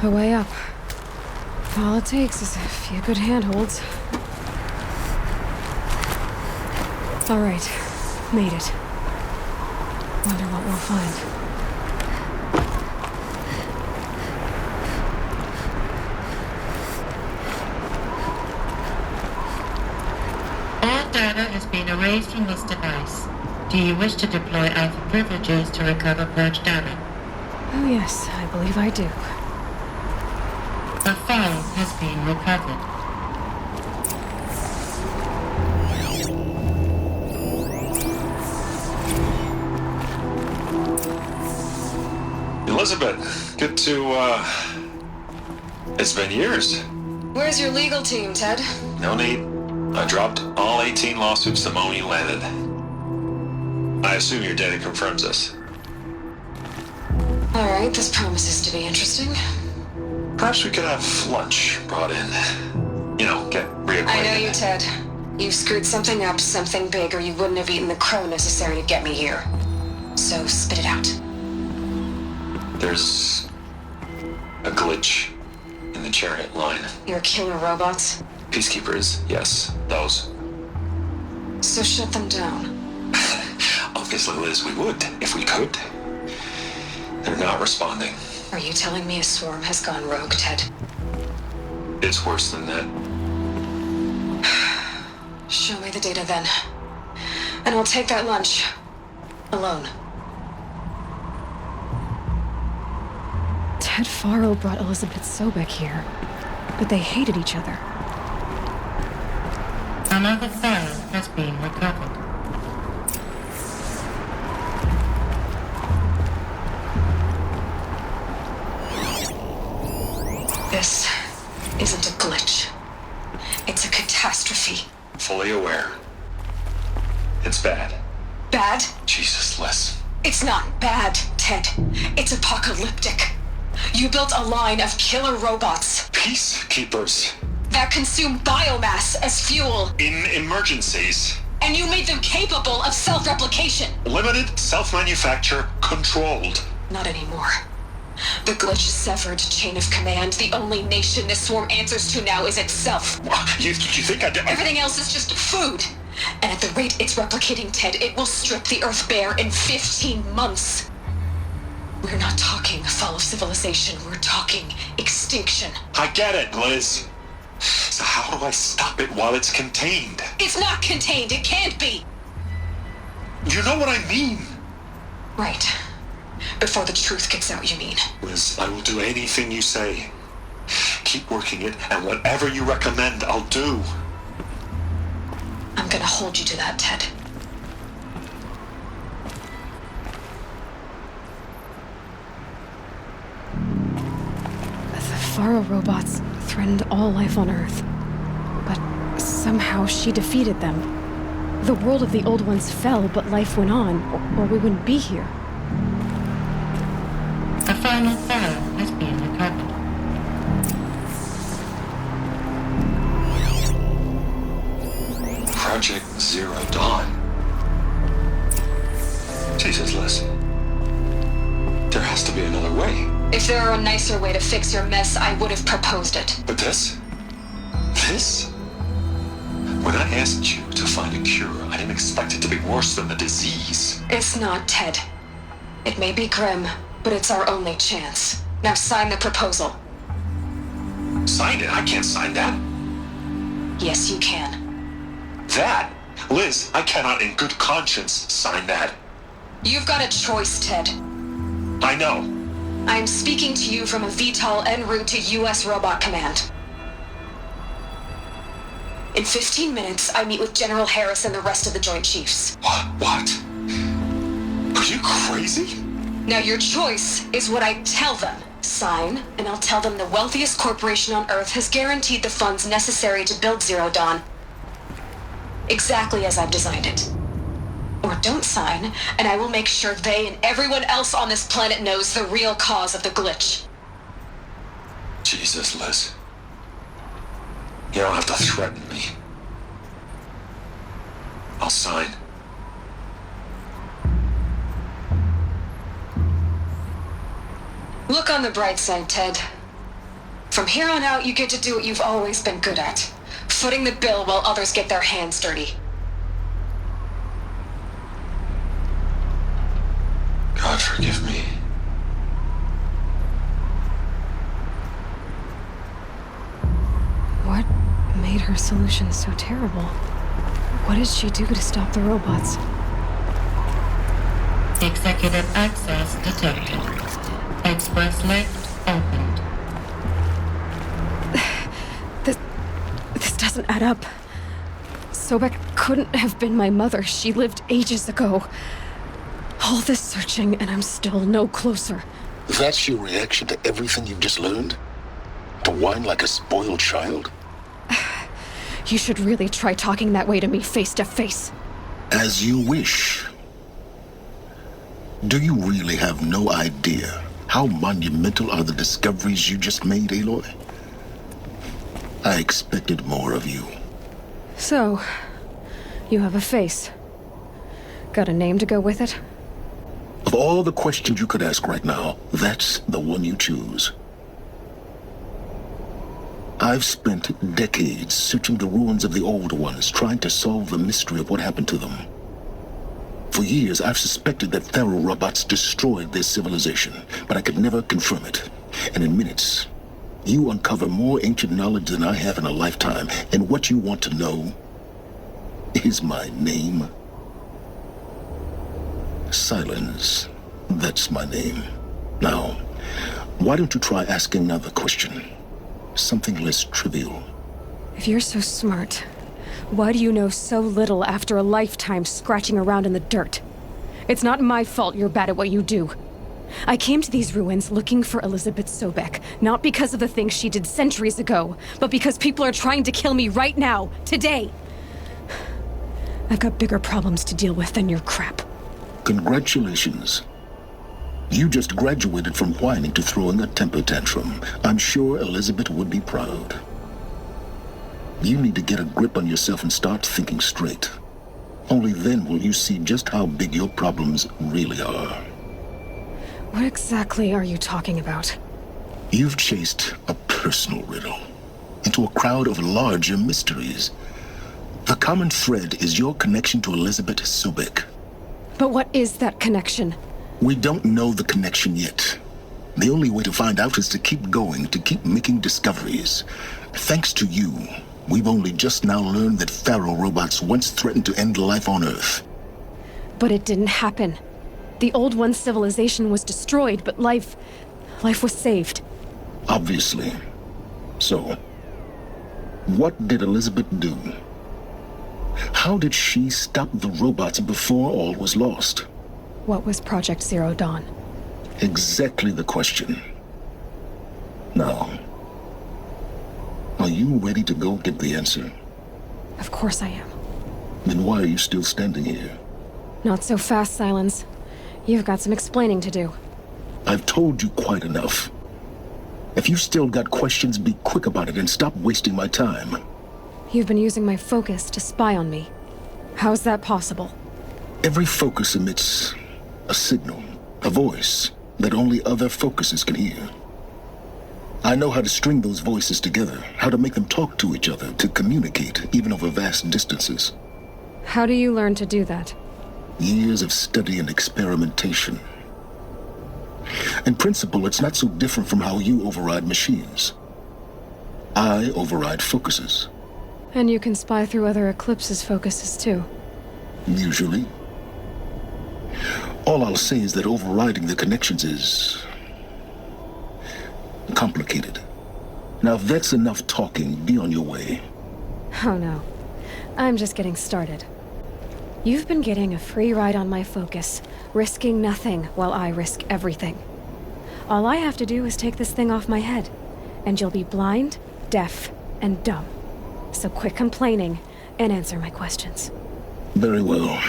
A way up. All it takes is a few good handholds. All right, made it. Wonder what we'll find. All data has been erased from this device. Do you wish to deploy Alpha privileges to recover purged data? Oh yes, I believe I do. The file has been recovered. Elizabeth, good to, it's been years. Where's your legal team, Ted? No need. I dropped all 18 lawsuits the moment you landed. I assume your data confirms this. All right, this promises to be interesting. Perhaps we could have lunch brought in. You know, get reacquainted. I know you, Ted. You've screwed something up, something big, or you wouldn't have eaten the crow necessary to get me here. So spit it out. There's a glitch in the chariot line. Your killer robots? Peacekeepers, yes, those. So shut them down. Obviously, Liz, we would, if we could. They're not responding. Are you telling me a swarm has gone rogue, Ted? It's worse than that. Show me the data then. And I'll take that lunch. Alone. Ted Faro brought Elizabeth Sobek here. But they hated each other. Another file has been recovered. This isn't a glitch. It's a catastrophe. Fully aware. It's bad. Bad? Jesus, Liz. It's not bad, Ted. It's apocalyptic. You built a line of killer robots. Peacekeepers. That consume biomass as fuel. In emergencies. And you made them capable of self-replication. Limited, self-manufacture, controlled. Not anymore. The glitch severed chain of command. The only nation this swarm answers to now is itself. You think I did? Everything else is just food. And at the rate it's replicating, Ted, it will strip the Earth bare in 15 months. We're not talking fall of civilization. We're talking extinction. I get it, Liz. So how do I stop it while it's contained? It's not contained. It can't be. You know what I mean. Right. Before the truth gets out, you mean? Liz, I will do anything you say. Keep working it, and whatever you recommend, I'll do. I'm gonna hold you to that, Ted. The Faro robots threatened all life on Earth. But somehow she defeated them. The world of the Old Ones fell, but life went on, or we wouldn't be here. The final Pharaoh has been recovered. Project Zero Dawn. Jesus, Liz. There has to be another way. If there were a nicer way to fix your mess, I would have proposed it. But this? This? When I asked you to find a cure, I didn't expect it to be worse than the disease. It's not, Ted. It may be grim, but it's our only chance. Now sign the proposal. Sign it? I can't sign that. Yes, you can. That? Liz, I cannot in good conscience sign that. You've got a choice, Ted. I know. I am speaking to you from a VTOL en route to U.S. Robot Command. In 15 minutes, I meet with General Harris and the rest of the Joint Chiefs. What? Are you crazy? Now your choice is what I tell them. Sign, and I'll tell them the wealthiest corporation on Earth has guaranteed the funds necessary to build Zero Dawn. Exactly as I've designed it. Or don't sign, and I will make sure they and everyone else on this planet knows the real cause of the glitch. Jesus, Liz. You don't have to threaten me. I'll sign. Look on the bright side, Ted. From here on out, you get to do what you've always been good at. Footing the bill while others get their hands dirty. God forgive me. What made her solution so terrible? What did she do to stop the robots? Executive access detected. Express lift opened. This doesn't add up. Sobek couldn't have been my mother. She lived ages ago. All this searching, and I'm still no closer. That's your reaction to everything you've just learned? To whine like a spoiled child? You should really try talking that way to me face to face. As you wish. Do you really have no idea how monumental are the discoveries you just made, Aloy? I expected more of you. So, you have a face. Got a name to go with it? Of all the questions you could ask right now, that's the one you choose. I've spent decades searching the ruins of the Old Ones, trying to solve the mystery of what happened to them. For years, I've suspected that Faro robots destroyed their civilization, but I could never confirm it. And in minutes, you uncover more ancient knowledge than I have in a lifetime, and what you want to know is my name. Silence. That's my name. Now, why don't you try asking another question? Something less trivial. If you're so smart, why do you know so little after a lifetime scratching around in the dirt? It's not my fault you're bad at what you do. I came to these ruins looking for Elizabeth Sobek, not because of the things she did centuries ago, but because people are trying to kill me right now, today. I've got bigger problems to deal with than your crap. Congratulations. You just graduated from whining to throwing a temper tantrum. I'm sure Elizabeth would be proud. You need to get a grip on yourself and start thinking straight. Only then will you see just how big your problems really are. What exactly are you talking about? You've chased a personal riddle into a crowd of larger mysteries. The common thread is your connection to Elizabeth Sobek. But what is that connection? We don't know the connection yet. The only way to find out is to keep going, to keep making discoveries. Thanks to you, we've only just now learned that Faro robots once threatened to end life on Earth. But it didn't happen. The Old One's civilization was destroyed, but life was saved. Obviously. So, what did Elizabeth do? How did she stop the robots before all was lost? What was Project Zero Dawn? Exactly the question. Now, are you ready to go get the answer? Of course I am. Then why are you still standing here? Not so fast, Silence. You've got some explaining to do. I've told you quite enough. If you still got questions, be quick about it and stop wasting my time. You've been using my focus to spy on me. How's that possible? Every focus emits a signal, a voice that only other focuses can hear. I know how to string those voices together, how to make them talk to each other, to communicate, even over vast distances. How do you learn to do that? Years of study and experimentation. In principle, it's not so different from how you override machines. I override focuses. And you can spy through other Eclipse's focuses too. Usually. All I'll say is that overriding the connections is complicated. Now, if that's enough talking, be on your way. Oh no. I'm just getting started. You've been getting a free ride on my focus, risking nothing while I risk everything. All I have to do is take this thing off my head, and you'll be blind, deaf, and dumb. So quit complaining and answer my questions. Very well.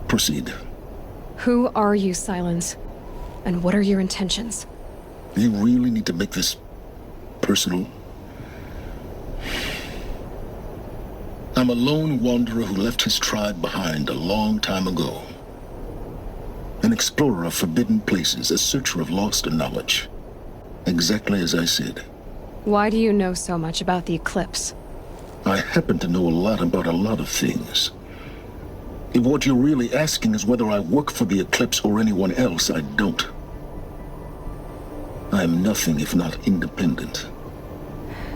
Proceed. Who are you, Silence? And what are your intentions? You really need to make this personal? I'm a lone wanderer who left his tribe behind a long time ago. An explorer of forbidden places, a searcher of lost knowledge. Exactly as I said. Why do you know so much about the Eclipse? I happen to know a lot about a lot of things. If what you're really asking is whether I work for the Eclipse or anyone else, I don't. I am nothing if not independent.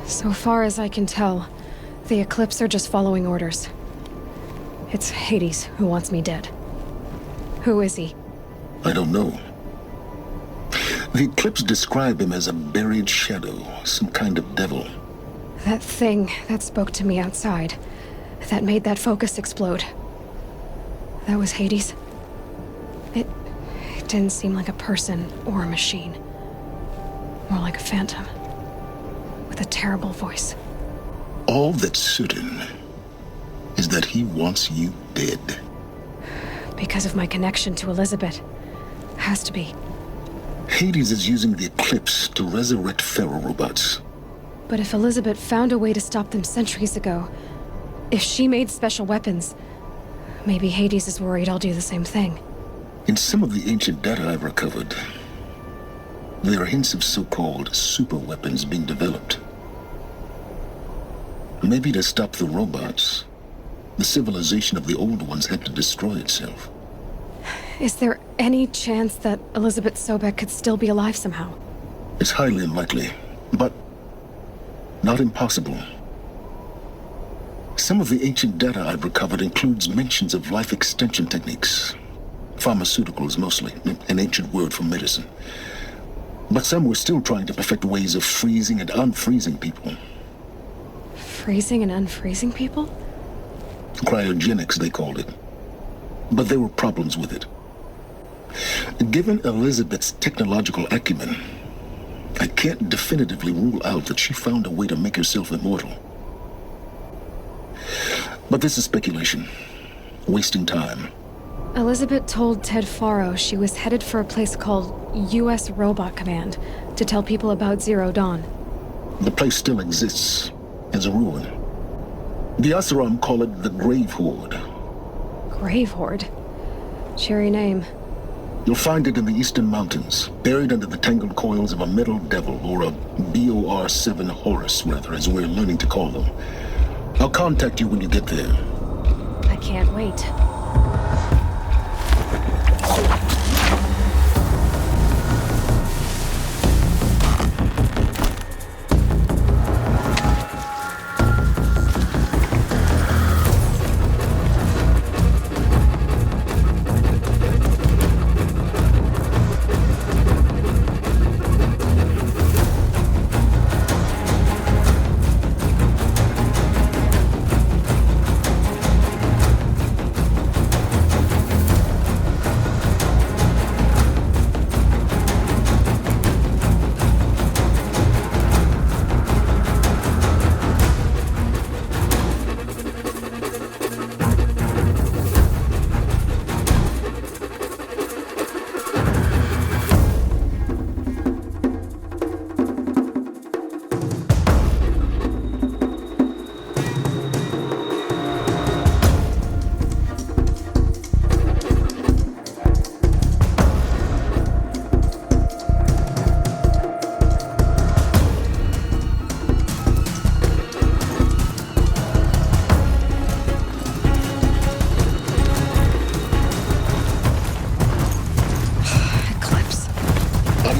So far as I can tell, the Eclipse are just following orders. It's Hades who wants me dead. Who is he? I don't know. The Eclipse describe him as a buried shadow, some kind of devil. That thing that spoke to me outside, that made that focus explode. That was Hades. It didn't seem like a person or a machine. More like a phantom. With a terrible voice. All that's certain is that he wants you dead. Because of my connection to Elizabeth. Has to be. Hades is using the Eclipse to resurrect ferrorobots. But if Elizabeth found a way to stop them centuries ago, if she made special weapons, maybe Hades is worried I'll do the same thing. In some of the ancient data I've recovered, there are hints of so-called super weapons being developed. Maybe to stop the robots, the civilization of the old ones had to destroy itself. Is there any chance that Elizabeth Sobek could still be alive somehow? It's highly unlikely, but not impossible. Some of the ancient data I've recovered includes mentions of life extension techniques. Pharmaceuticals mostly, an ancient word for medicine. But some were still trying to perfect ways of freezing and unfreezing people. Freezing and unfreezing people? Cryogenics, they called it. But there were problems with it. Given Elizabeth's technological acumen, I can't definitively rule out that she found a way to make herself immortal. But this is speculation. Wasting time. Elizabeth told Ted Faro she was headed for a place called U.S. Robot Command to tell people about Zero Dawn. The place still exists as a ruin. The Oseram call it the Grave Horde. Grave Horde? Cheery name. You'll find it in the Eastern Mountains, buried under the tangled coils of a metal devil, or a BOR-7 Horus, rather, as we're learning to call them. I'll contact you when you get there. I can't wait.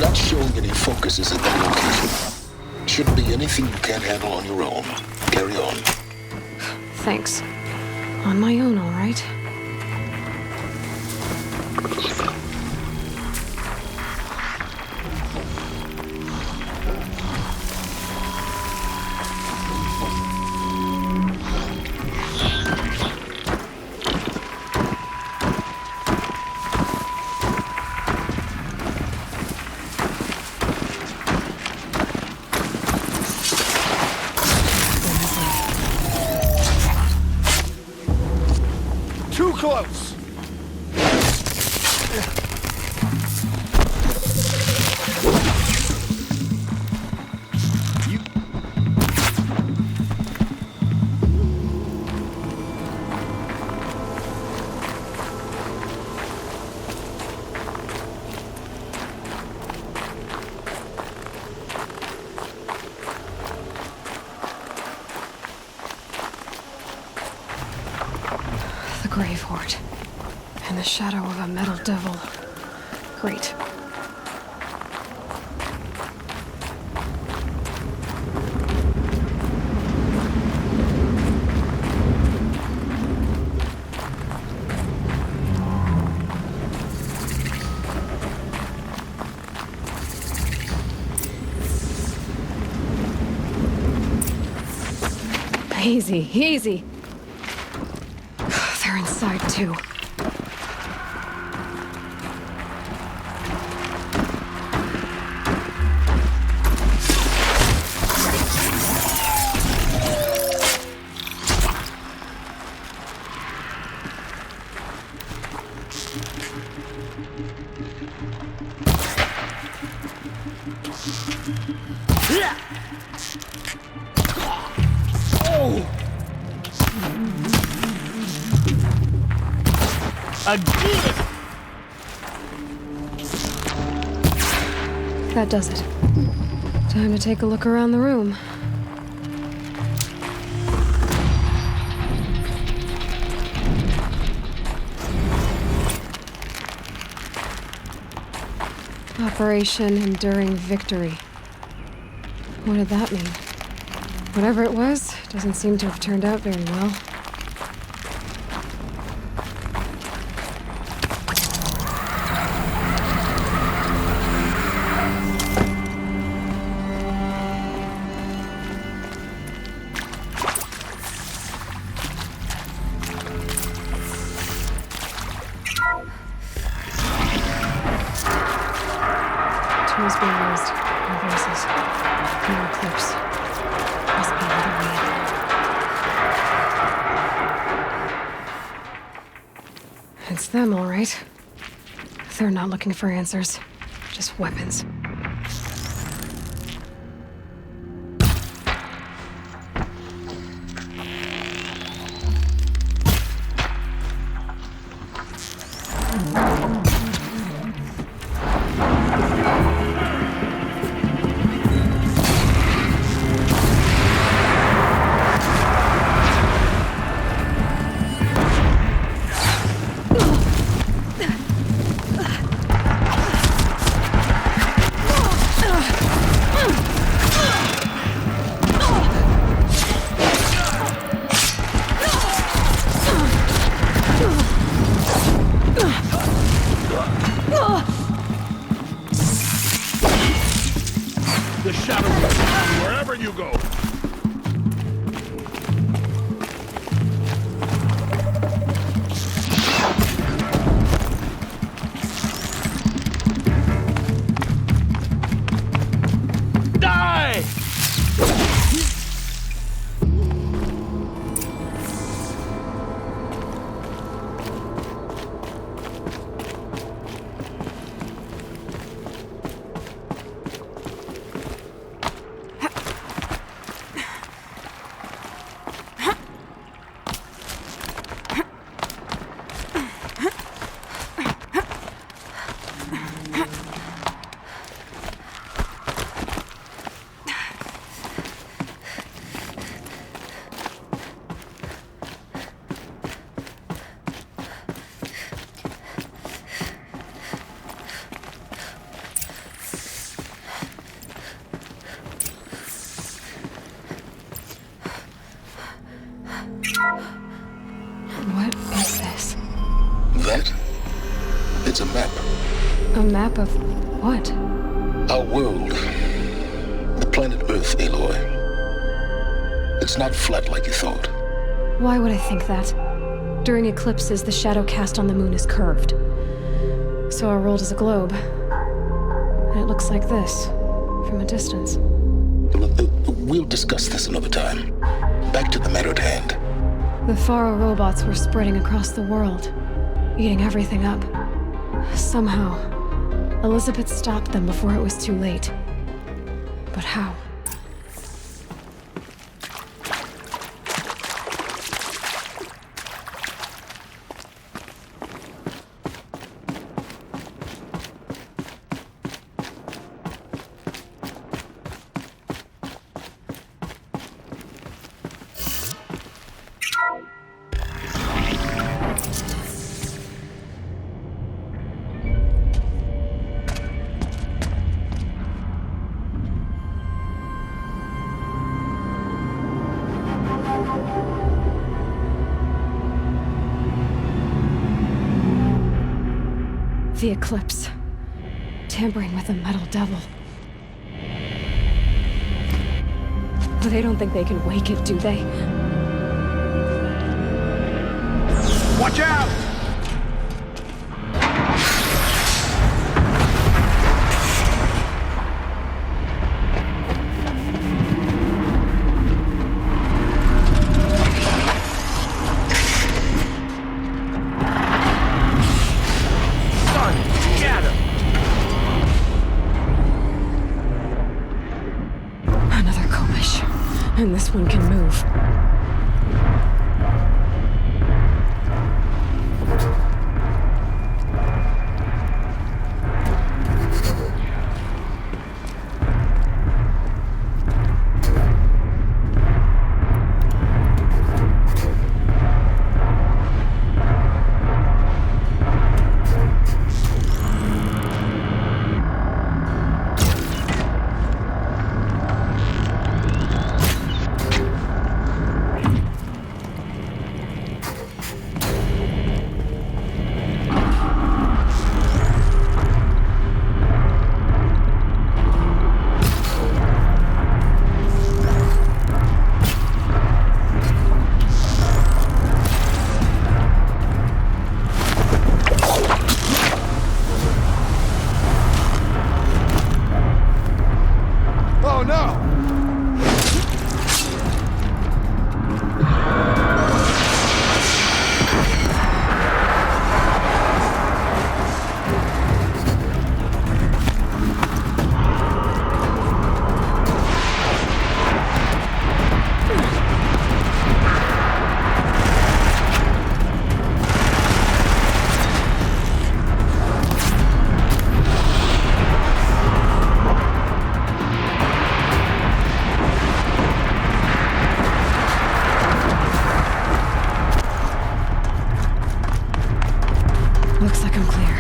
not showing any focuses at that location. Shouldn't be anything you can't handle on your own. Carry on. Thanks. On my own, all right? Too close! The Grave Horde. In the shadow of a metal devil. Great. Easy, easy. They're inside too. Again! That does it. Time to take a look around the room. Operation Enduring Victory. What did that mean? Whatever it was, doesn't seem to have turned out very well. Tools being used. No voices. No eclipse. Must be another way. It's them, all right. They're not looking for answers. Just weapons. The shadow will come wherever you go. Die! A map of what? Our world. The planet Earth, Aloy. It's not flat like you thought. Why would I think that? During eclipses, the shadow cast on the moon is curved. So our world is a globe. And it looks like this, from a distance. We'll discuss this another time. Back to the matter at hand. The Faro robots were spreading across the world, eating everything up. Somehow, Elizabeth stopped them before it was too late. But how? The eclipse. Tampering with the metal devil. They don't think they can wake it, do they? Watch out! And this one can move. Looks like I'm clear.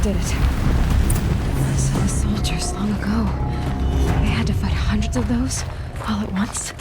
Did it. So the soldiers long ago, they had to fight hundreds of those all at once?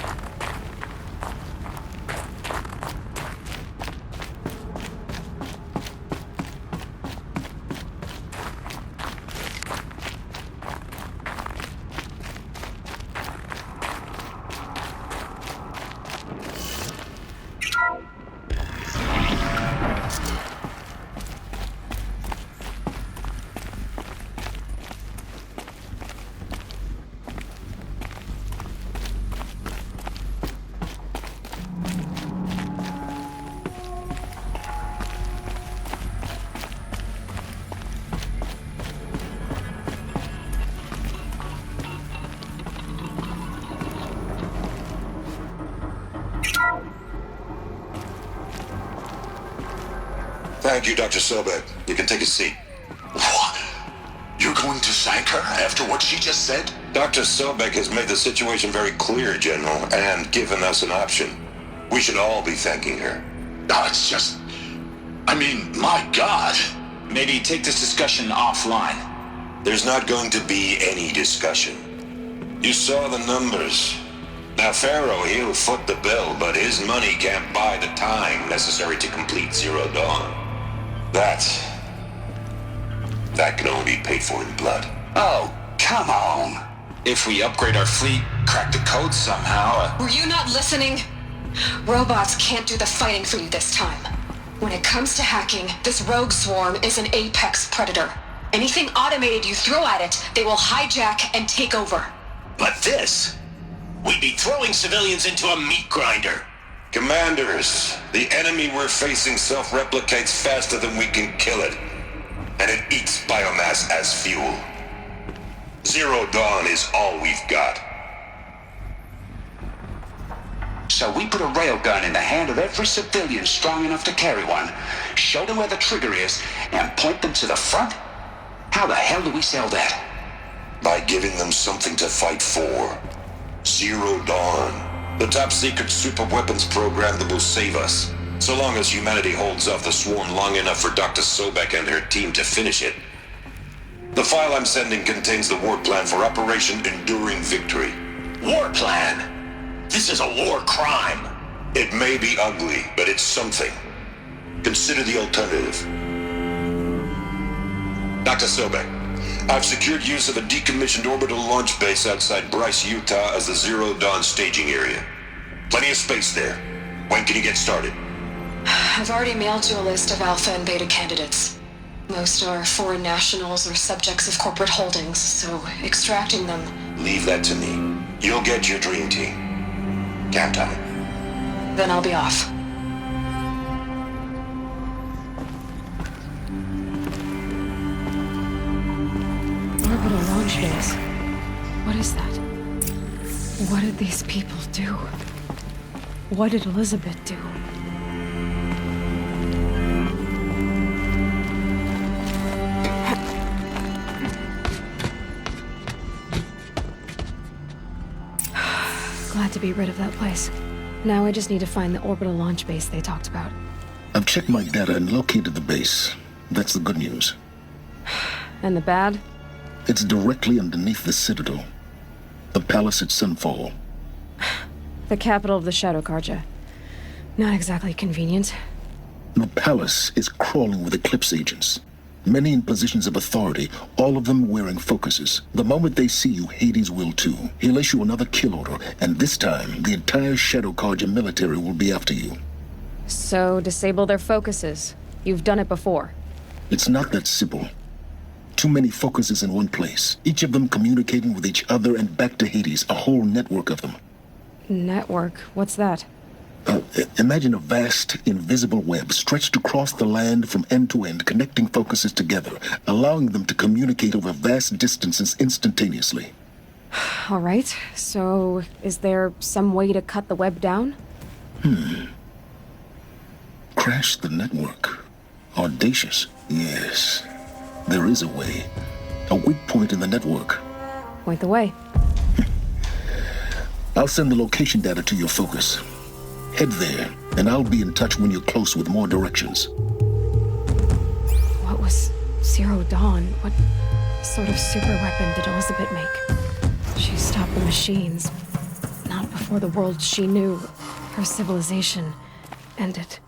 Thank you, Dr. Sobek. You can take a seat. What? You're going to thank her after what she just said? Dr. Sobek has made the situation very clear, General, and given us an option. We should all be thanking her. No, it's just... I mean, my God. Maybe take this discussion offline. There's not going to be any discussion. You saw the numbers. Now, Pharaoh, he'll foot the bill, but his money can't buy the time necessary to complete Zero Dawn. That can only be paid for in blood. Oh, come on. If we upgrade our fleet, crack the code somehow... Were you not listening? Robots can't do the fighting for you this time. When it comes to hacking, this rogue swarm is an apex predator. Anything automated you throw at it, they will hijack and take over. But this... We'd be throwing civilians into a meat grinder. Commanders, the enemy we're facing self-replicates faster than we can kill it. And it eats biomass as fuel. Zero Dawn is all we've got. So we put a railgun in the hand of every civilian strong enough to carry one, show them where the trigger is, and point them to the front? How the hell do we sell that? By giving them something to fight for. Zero Dawn. The top-secret super-weapons program that will save us. So long as humanity holds off the swarm long enough for Dr. Sobek and her team to finish it. The file I'm sending contains the war plan for Operation Enduring Victory. War plan? This is a war crime. It may be ugly, but it's something. Consider the alternative. Dr. Sobek, I've secured use of a decommissioned orbital launch base outside Bryce, Utah as the Zero Dawn staging area. Plenty of space there. When can you get started? I've already mailed you a list of Alpha and Beta candidates. Most are foreign nationals or subjects of corporate holdings, so extracting them... Leave that to me. You'll get your dream team. Count on it. Then I'll be off. Orbital launch base. What is that? What did these people do? What did Elizabeth do? Glad to be rid of that place. Now I just need to find the orbital launch base they talked about. I've checked my data and located the base. That's the good news. And the bad? It's directly underneath the Citadel. The palace at Sunfall. The capital of the Shadow Carja. Not exactly convenient. The palace is crawling with Eclipse agents. Many in positions of authority, all of them wearing focuses. The moment they see you, Hades will too. He'll issue another kill order, and this time, the entire Shadow Carja military will be after you. So, disable their focuses. You've done it before. It's not that simple. Too many focuses in one place, each of them communicating with each other and back to Hades, a whole network of them. Network? What's that? Imagine a vast, invisible web stretched across the land from end to end, connecting focuses together, allowing them to communicate over vast distances instantaneously. All right, so is there some way to cut the web down? Crash the network. Audacious. Yes, there is a way. A weak point in the network. Point the way. I'll send the location data to your focus. Head there, and I'll be in touch when you're close with more directions. What was Zero Dawn? What sort of super weapon did Elizabeth make? She stopped the machines. Not before the world she knew, her civilization, ended.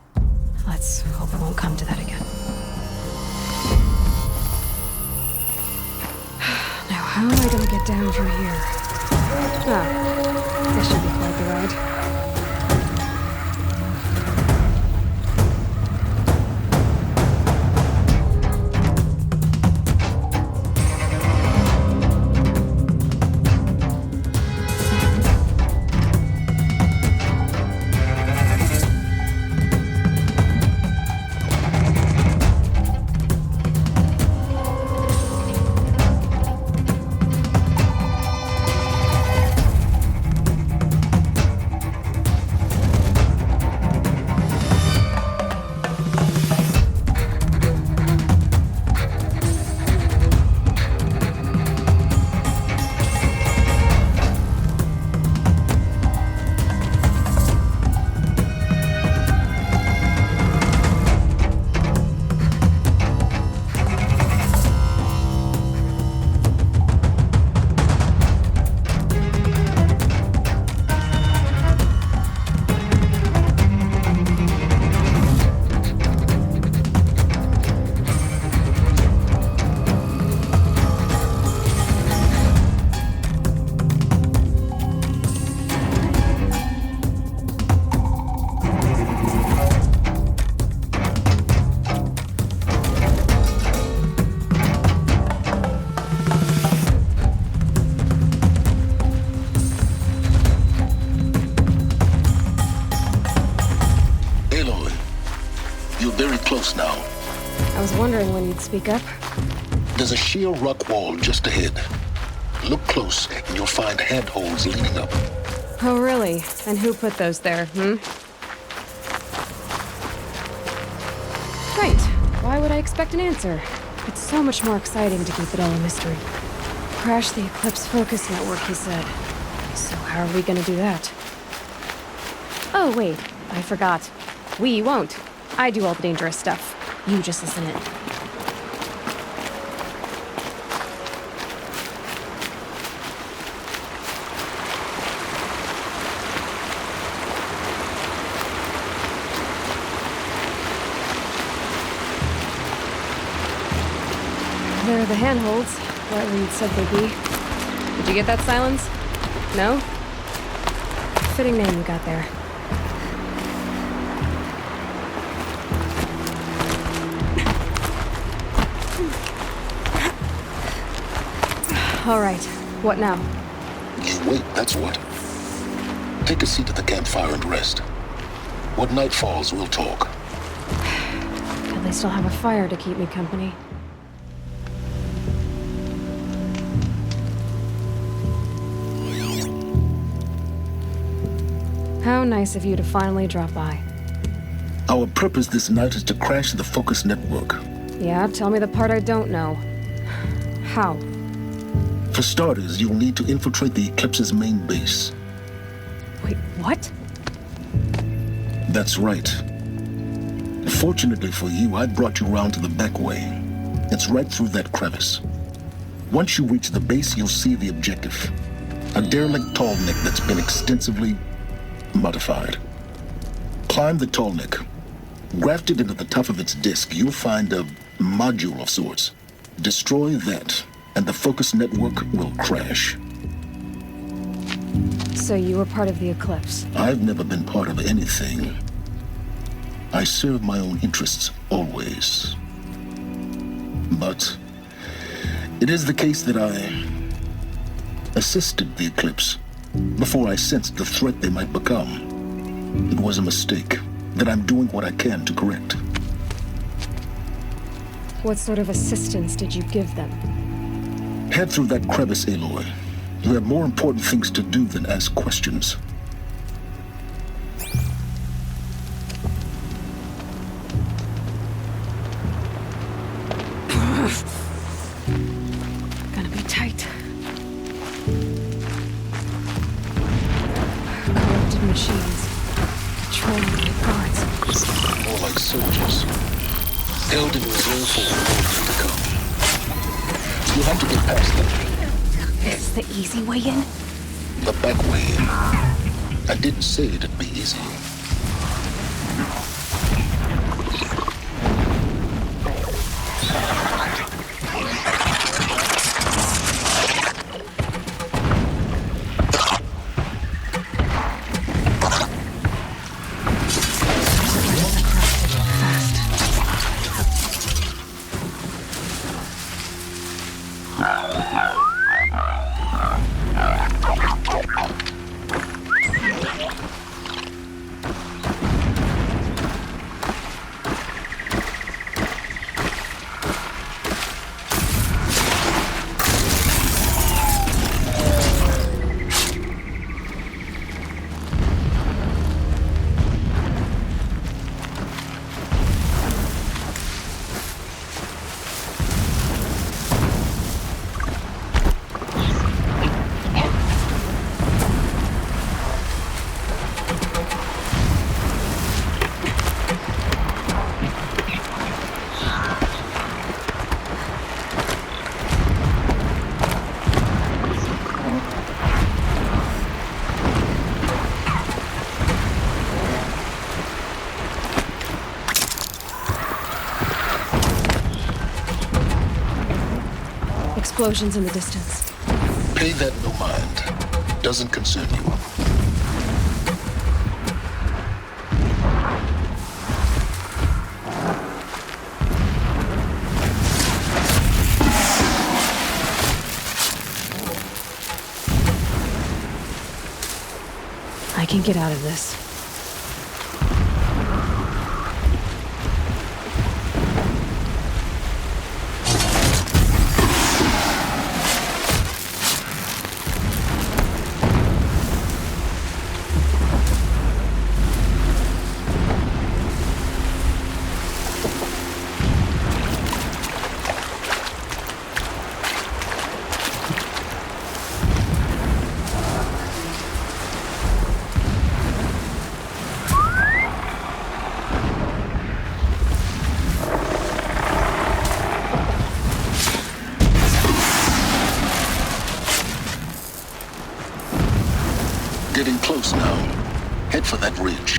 Let's hope it won't come to that again. Now, how am I gonna get down from here? Ah, this should be quite the ride. Speak up. There's a sheer rock wall just ahead. Look close, and you'll find handholds leading up. Oh, really? And who put those there, Right. Why would I expect an answer? It's so much more exciting to keep it all a mystery. Crash the Eclipse Focus Network, he said. So how are we gonna do that? Oh, wait. I forgot. We won't. I do all the dangerous stuff. You just listen in. There are the handholds, right where you'd said they'd be. Did you get that, Silence? No? Fitting name you got there. All right. What now? You wait, that's what. Take a seat at the campfire and rest. When night falls, we'll talk. At least I'll have a fire to keep me company. How nice of you to finally drop by. Our purpose this night is to crash the Focus Network. Yeah, tell me the part I don't know. How? For starters, you'll need to infiltrate the Eclipse's main base. Wait, what? That's right. Fortunately for you, I brought you round to the back way. It's right through that crevice. Once you reach the base, you'll see the objective. A derelict tallneck that's been extensively modified. Climb the tallneck. Grafted into the top of its disk, you'll find a module of sorts. Destroy that, and the Focus Network will crash. So you were part of the Eclipse? I've never been part of anything. I serve my own interests, always. But it is the case that I assisted the Eclipse before I sensed the threat they might become. It was a mistake that I'm doing what I can to correct. What sort of assistance did you give them? Head through that crevice, Aloy. You have more important things to do than ask questions. Gonna be tight. Corrupted machines. Patrolling my guards. More like soldiers. Held in reserve for war to come. You'll have to get past them. This is the easy way in? The back way in. I didn't say it'd be easy. Explosions in the distance. Pay that no mind. Doesn't concern you. I can get out of this. getting close now. Head for that ridge.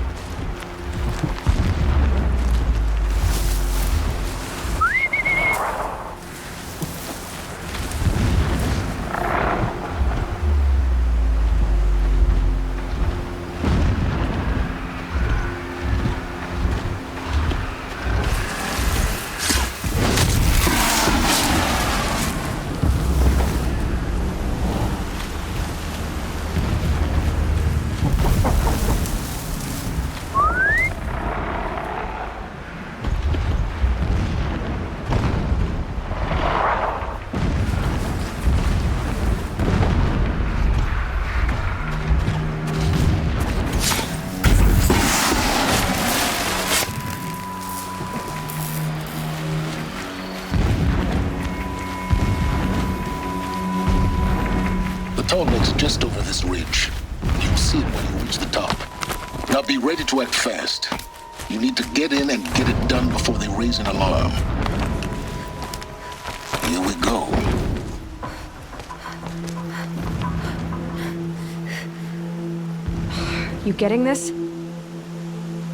Tallneck's just over this ridge. You'll see it when you reach the top. Now be ready to act fast. You need to get in and get it done before they raise an alarm. Here we go. You getting this?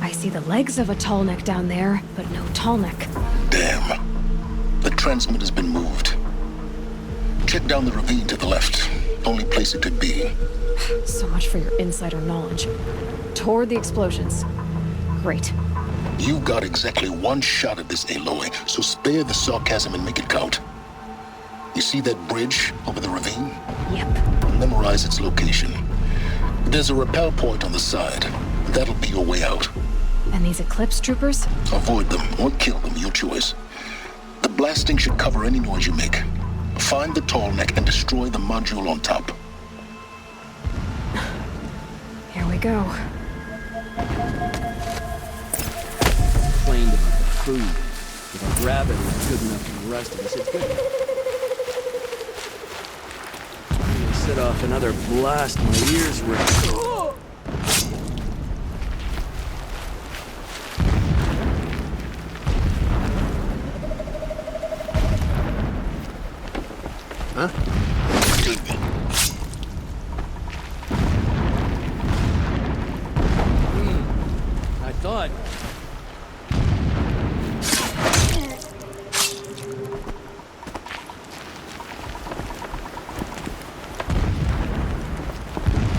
I see the legs of a Tallneck down there, but no Tallneck. Damn. The transmitter's been moved. Check down the ravine to the left. Only place it could be. So much for your insider knowledge. Toward the explosions. Great. You've got exactly one shot at this, Aloy, so spare the sarcasm and make it count. You see that bridge over the ravine? Yep. Memorize its location. There's a rappel point on the side. That'll be your way out. And these Eclipse troopers? Avoid them or kill them, your choice. The blasting should cover any noise you make. Find the Tallneck and destroy the module on top. Here we go. Complained about the food. If our gravity is good enough for the rest of us, it's good enough. I'm gonna set off another blast my ears were. Huh? I thought.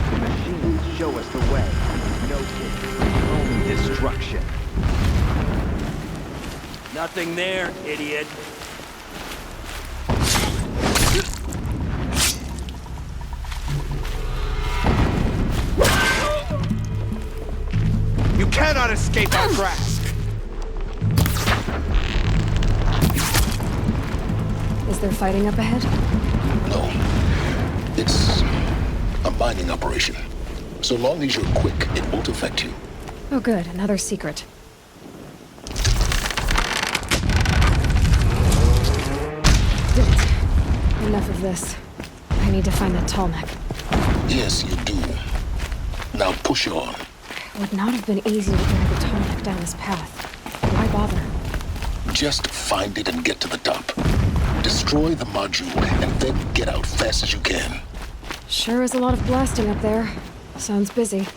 The machines show us the way. No kidding. Only destruction. Nothing there, idiot. You cannot escape our grasp! Is there fighting up ahead? No. It's a mining operation. So long as you're quick, it won't affect you. Oh good, another secret. Did it. Enough of this. I need to find that Tallneck. Yes, you do. Now push on. It would not have been easy to drag the Tallneck down this path. Why bother? Just find it and get to the top. Destroy the module and then get out fast as you can. Sure is a lot of blasting up there. Sounds busy.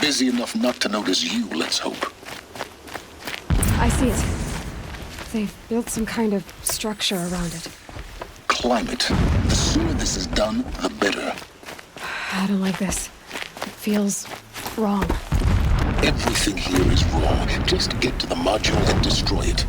Busy enough not to notice you, let's hope. I see it. They've built some kind of structure around it. Climb it. The sooner this is done, the better. I don't like this. It feels wrong. Everything here is wrong. Just get to the module and destroy it.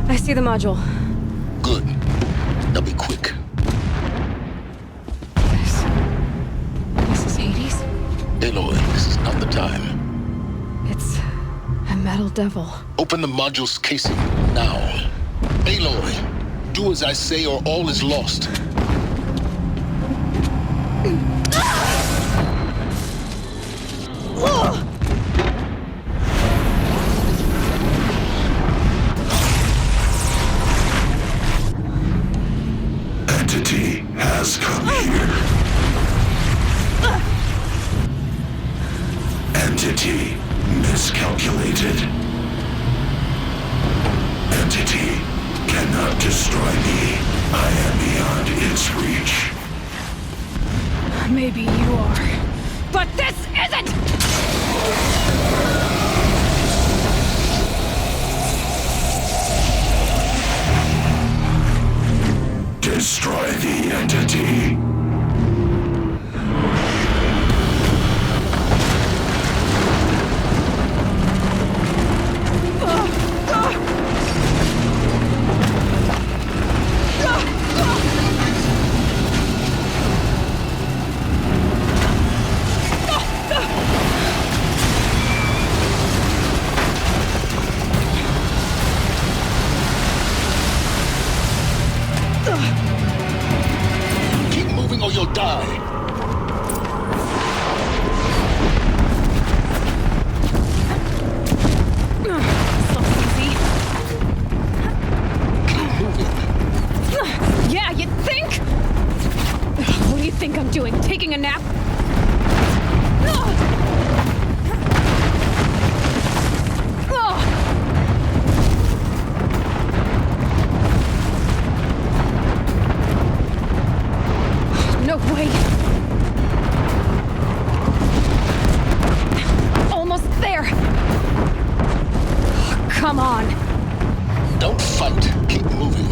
I see the module. Good. Now be quick. This is Hades? Aloy, this is not the time. It's a metal devil. Open the module's casing, now. Aloy, do as I say or all is lost. Entity miscalculated. Entity cannot destroy me. I am beyond its reach. Maybe you are, but this isn't! Destroy the entity. Keep moving or you'll die. Yeah, you think? What do you think I'm doing? Taking a nap? No way! Almost there! Come on! Don't fight. Keep moving.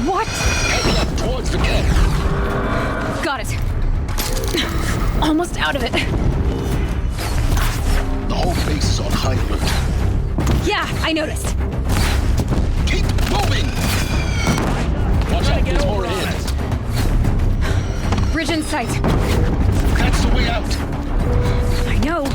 What? Head left towards the camp. Got it. Almost out of it. The whole base is on high alert. Yeah, I noticed. Keep moving! Watch out, there's more ahead. Bridge in sight. That's the way out. I know.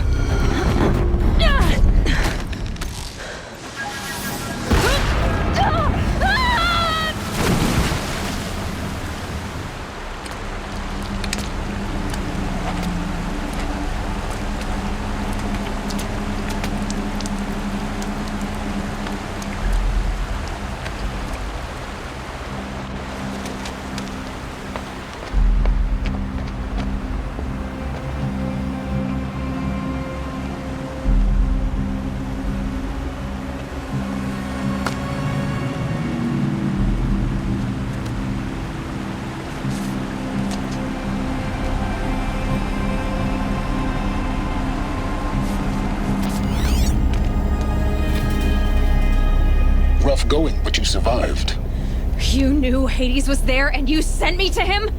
Rough going, but you survived. You knew Hades was there and you sent me to him?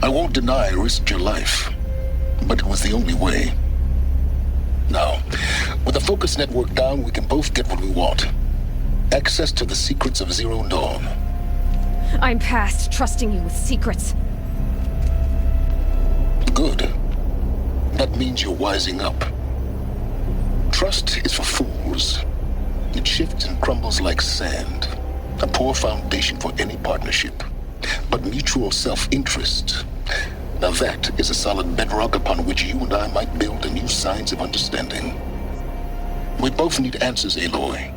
I won't deny I risked your life, but it was the only way. Now, with the focus network down, we can both get what we want. Access to the secrets of Zero Dawn. I'm past trusting you with secrets. Good. That means you're wising up. Trust is for fools. It shifts and crumbles like sand. A poor foundation for any partnership. But mutual self-interest, now that is a solid bedrock upon which you and I might build a new science of understanding. We both need answers, Aloy.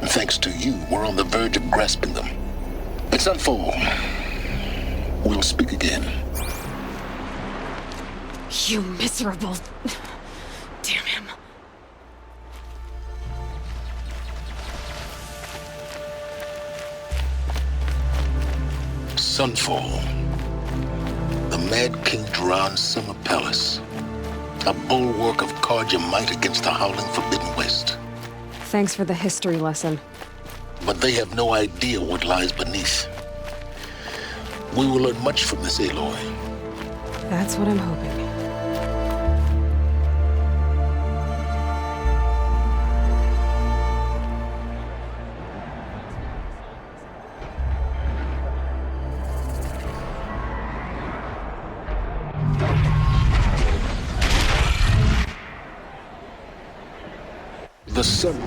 And thanks to you, we're on the verge of grasping them. It's unfold. We'll speak again. You miserable... Damn him. Sunfall. The Mad King Duran's summer palace. A bulwark of Carja might against the howling Forbidden West. Thanks for the history lesson. But they have no idea what lies beneath. We will learn much from this, Aloy. That's what I'm hoping. The Sun Ring.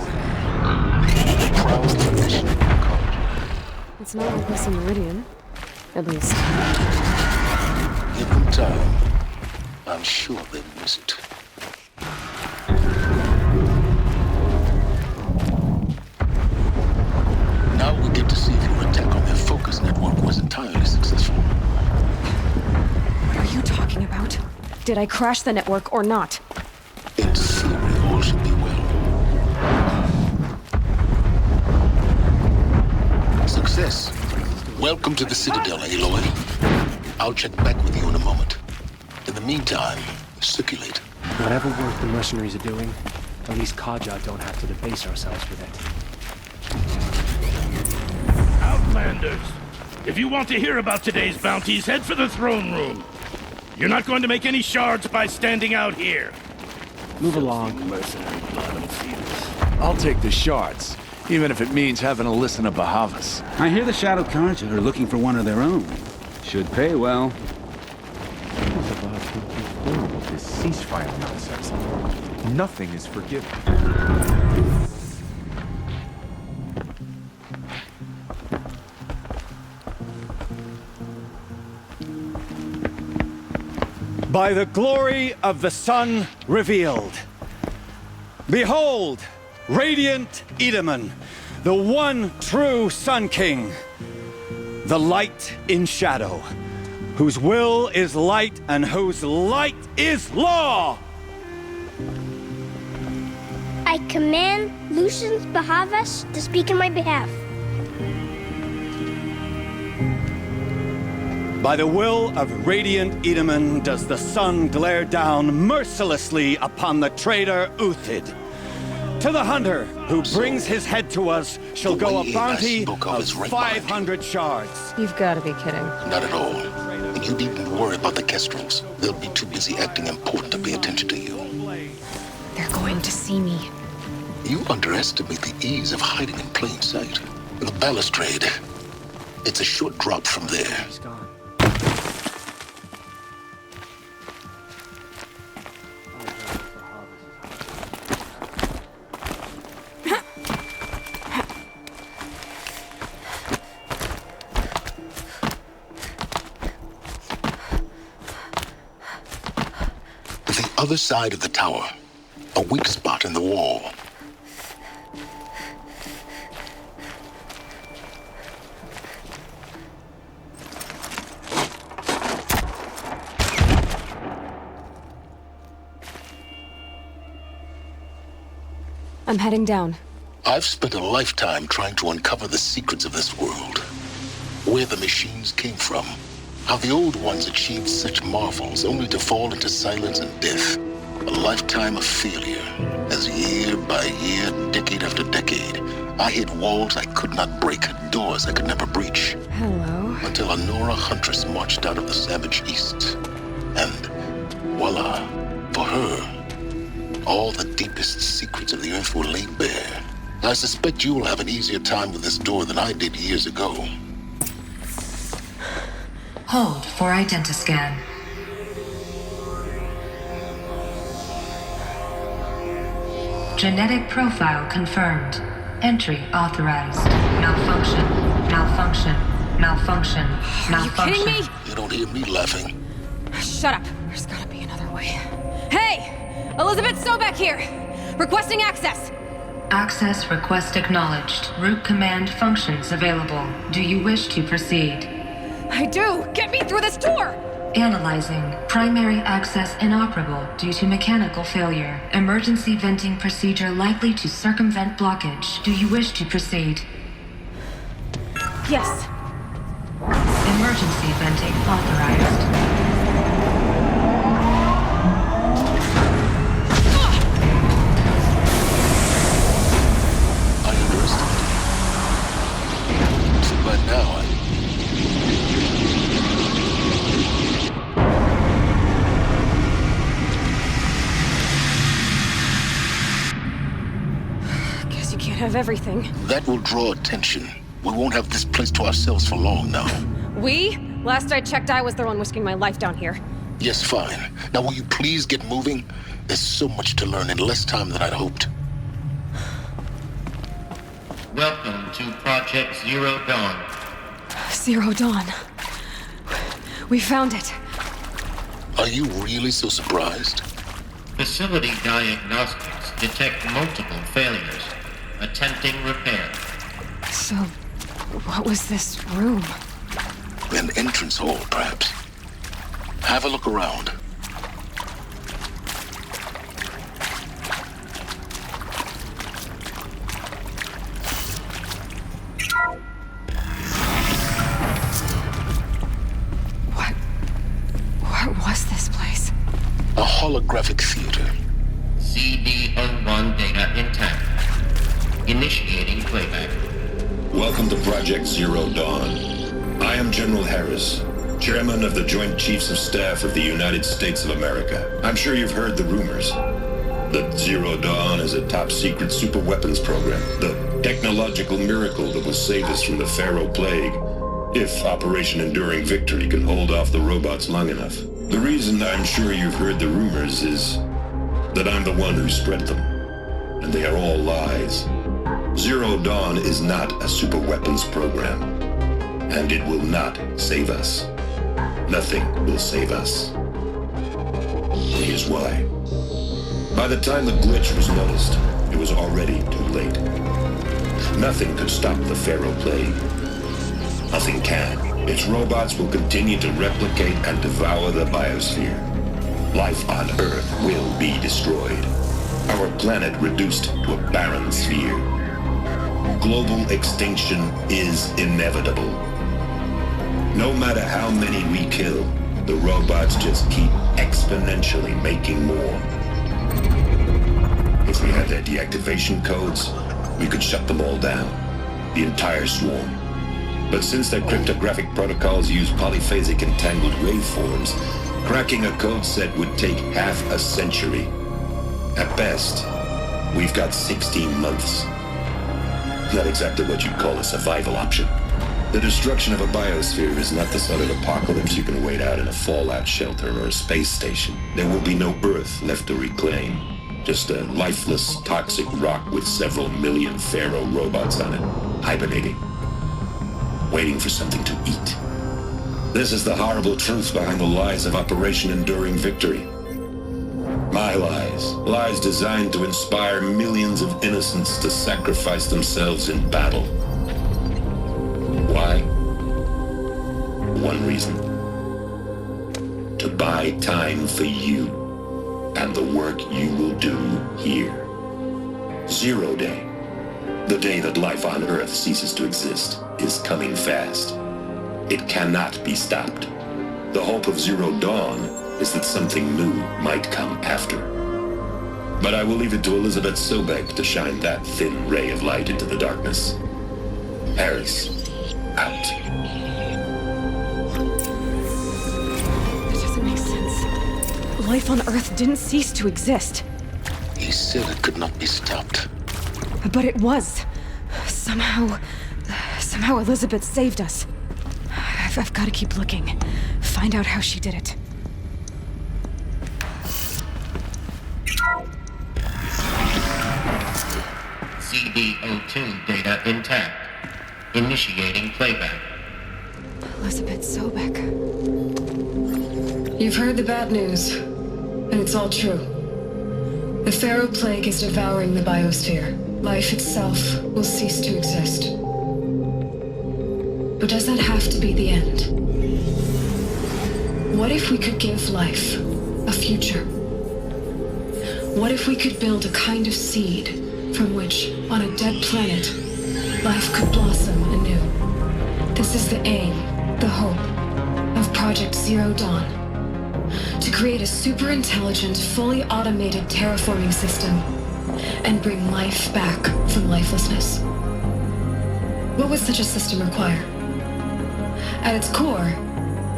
The proud tradition of Carja. It's not like this in Meridian. At least. Give them time. I'm sure they'll miss it. Now we get to see if your attack on their Did I crash the network or not? In theory, all should be well. Success. Welcome to the Citadel, Aloy. I'll check back with you in a moment. In the meantime, circulate. Whatever work the mercenaries are doing, at least Kaja don't have to debase ourselves with it. Outlanders! If you want to hear about today's bounties, head for the throne room. You're not going to make any shards by standing out here. Move along. Mercenary bottom feeders. I'll take the shards, even if it means having to listen to Bahavas. I hear the Shadow Kaja are looking for one of their own. Should pay well. This ceasefire nonsense. Nothing is forgiven. By the glory of the sun revealed. Behold, radiant Edaman, the one true Sun King. The light in shadow, whose will is light and whose light is law! I command Lucius Bahavas to speak in my behalf. By the will of radiant Edaman does the sun glare down mercilessly upon the traitor Uthid. To the hunter who brings his head to us shall go a bounty of 500 shards. You've got to be kidding. Not at all. You needn't worry about the Kestrels. They'll be too busy acting important to pay attention to you. They're going to see me. You underestimate the ease of hiding in plain sight. The balustrade. It's a short drop from there. He's gone. The other side of the tower. A weak spot in the wall. I'm heading down. I've spent a lifetime trying to uncover the secrets of this world. Where the machines came from. How the old ones achieved such marvels only to fall into silence and death. A lifetime of failure. As year by year, decade after decade, I hit walls I could not break, doors I could never breach. Hello. Until a Nora huntress marched out of the savage east. And voila, for her, all the deepest secrets of the earth were laid bare. I suspect you will have an easier time with this door than I did years ago. Hold for identiscan. Genetic profile confirmed. Entry authorized. Malfunction. Malfunction. Malfunction. Malfunction. Are you kidding me? You don't hear me laughing. Shut up. There's gotta be another way. Hey! Elizabeth Sobek here! Requesting access! Access request acknowledged. Root command functions available. Do you wish to proceed? I do! Get me through this door! Analyzing. Primary access inoperable due to mechanical failure. Emergency venting procedure likely to circumvent blockage. Do you wish to proceed? Yes. Emergency venting authorized. But now Guess you can't have everything. that will draw attention. We won't have this place to ourselves for long now. We? Last I checked, I was the one risking my life down here. Yes, fine. Now will you please get moving? There's so much to learn in less time than I'd hoped. Welcome to Project Zero Dawn. Zero Dawn. We found it. Are you really so surprised? Facility diagnostics detect multiple failures. Attempting repair. So, what was this room? An entrance hall, perhaps. Have a look around. holographic theater. CD-01 data intact. Initiating playback. Welcome to Project Zero Dawn. I am General Harris, Chairman of the Joint Chiefs of Staff of the United States of America. I'm sure you've heard the rumors. That Zero Dawn is a top-secret superweapons program, the technological miracle that will save us from the Pharaoh Plague, if Operation Enduring Victory can hold off the robots long enough. The reason I'm sure you've heard the rumors is that I'm the one who spread them, and they are all lies. Zero Dawn is not a superweapons program, and it will not save us. Nothing will save us. Here's why. By the time the glitch was noticed, it was already too late. Nothing could stop the Pharaoh Plague. Nothing can. Its robots will continue to replicate and devour the biosphere. Life on Earth will be destroyed. Our planet reduced to a barren sphere. Global extinction is inevitable. No matter how many we kill, the robots just keep exponentially making more. If we had their deactivation codes, we could shut them all down, the entire swarm. But since their cryptographic protocols use polyphasic entangled waveforms, cracking a code set would take half a century. At best, we've got 16 months. Not exactly what you'd call a survival option. The destruction of a biosphere is not the sort of apocalypse you can wait out in a fallout shelter or a space station. There will be no Earth left to reclaim. Just a lifeless, toxic rock with several million Pharaoh robots on it, hibernating, waiting for something to eat. This is the horrible truth behind the lies of Operation Enduring Victory. My lies. Lies designed to inspire millions of innocents to sacrifice themselves in battle. Why? One reason. To buy time for you and the work you will do here. Zero Day, the day that life on Earth ceases to exist, is coming fast. It cannot be stopped. The hope of Zero Dawn is that something new might come after. But I will leave it to Elizabeth Sobek to shine that thin ray of light into the darkness. Harris, out. That doesn't make sense. Life on Earth didn't cease to exist. He said it could not be stopped. But it was. Somehow Elizabeth saved us. I've got to keep looking. Find out how she did it. CD-02 data intact. Initiating playback. Elizabeth Sobek. You've heard the bad news, and it's all true. The Pharaoh Plague is devouring the biosphere. Life itself will cease to exist. But does that have to be the end? What if we could give life a future? What if we could build a kind of seed from which, on a dead planet, life could blossom anew? This is the aim, the hope, of Project Zero Dawn. To create a super-intelligent, fully automated terraforming system and bring life back from lifelessness. What would such a system require? At its core,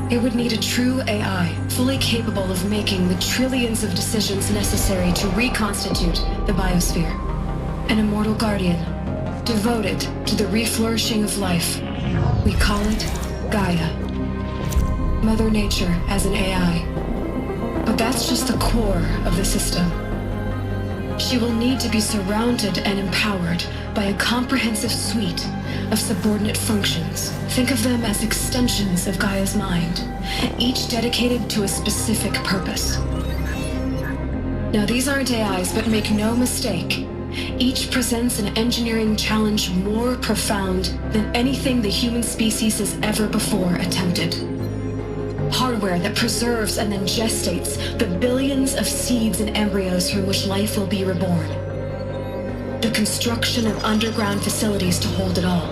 it would need a true AI, fully capable of making the trillions of decisions necessary to reconstitute the biosphere. An immortal guardian, devoted to the reflourishing of life. We call it Gaia. Mother Nature as an AI. But that's just the core of the system. She will need to be surrounded and empowered by a comprehensive suite of subordinate functions. Think of them as extensions of Gaia's mind, each dedicated to a specific purpose. Now, these aren't AIs, but make no mistake, each presents an engineering challenge more profound than anything the human species has ever before attempted. Hardware that preserves and then gestates the billions of seeds and embryos from which life will be reborn. The construction of underground facilities to hold it all.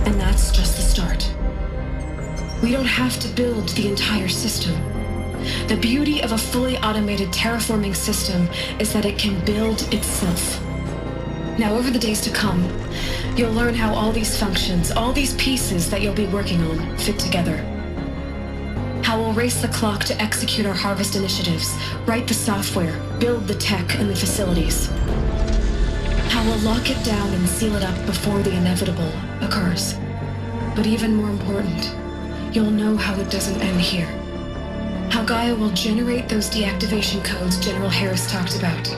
And that's just the start. We don't have to build the entire system. The beauty of a fully automated terraforming system is that it can build itself. Now, over the days to come, you'll learn how all these functions, all these pieces that you'll be working on, fit together. How we'll race the clock to execute our harvest initiatives, write the software, build the tech and the facilities. How we'll lock it down and seal it up before the inevitable occurs. But even more important, you'll know how it doesn't end here. How Gaia will generate those deactivation codes General Harris talked about,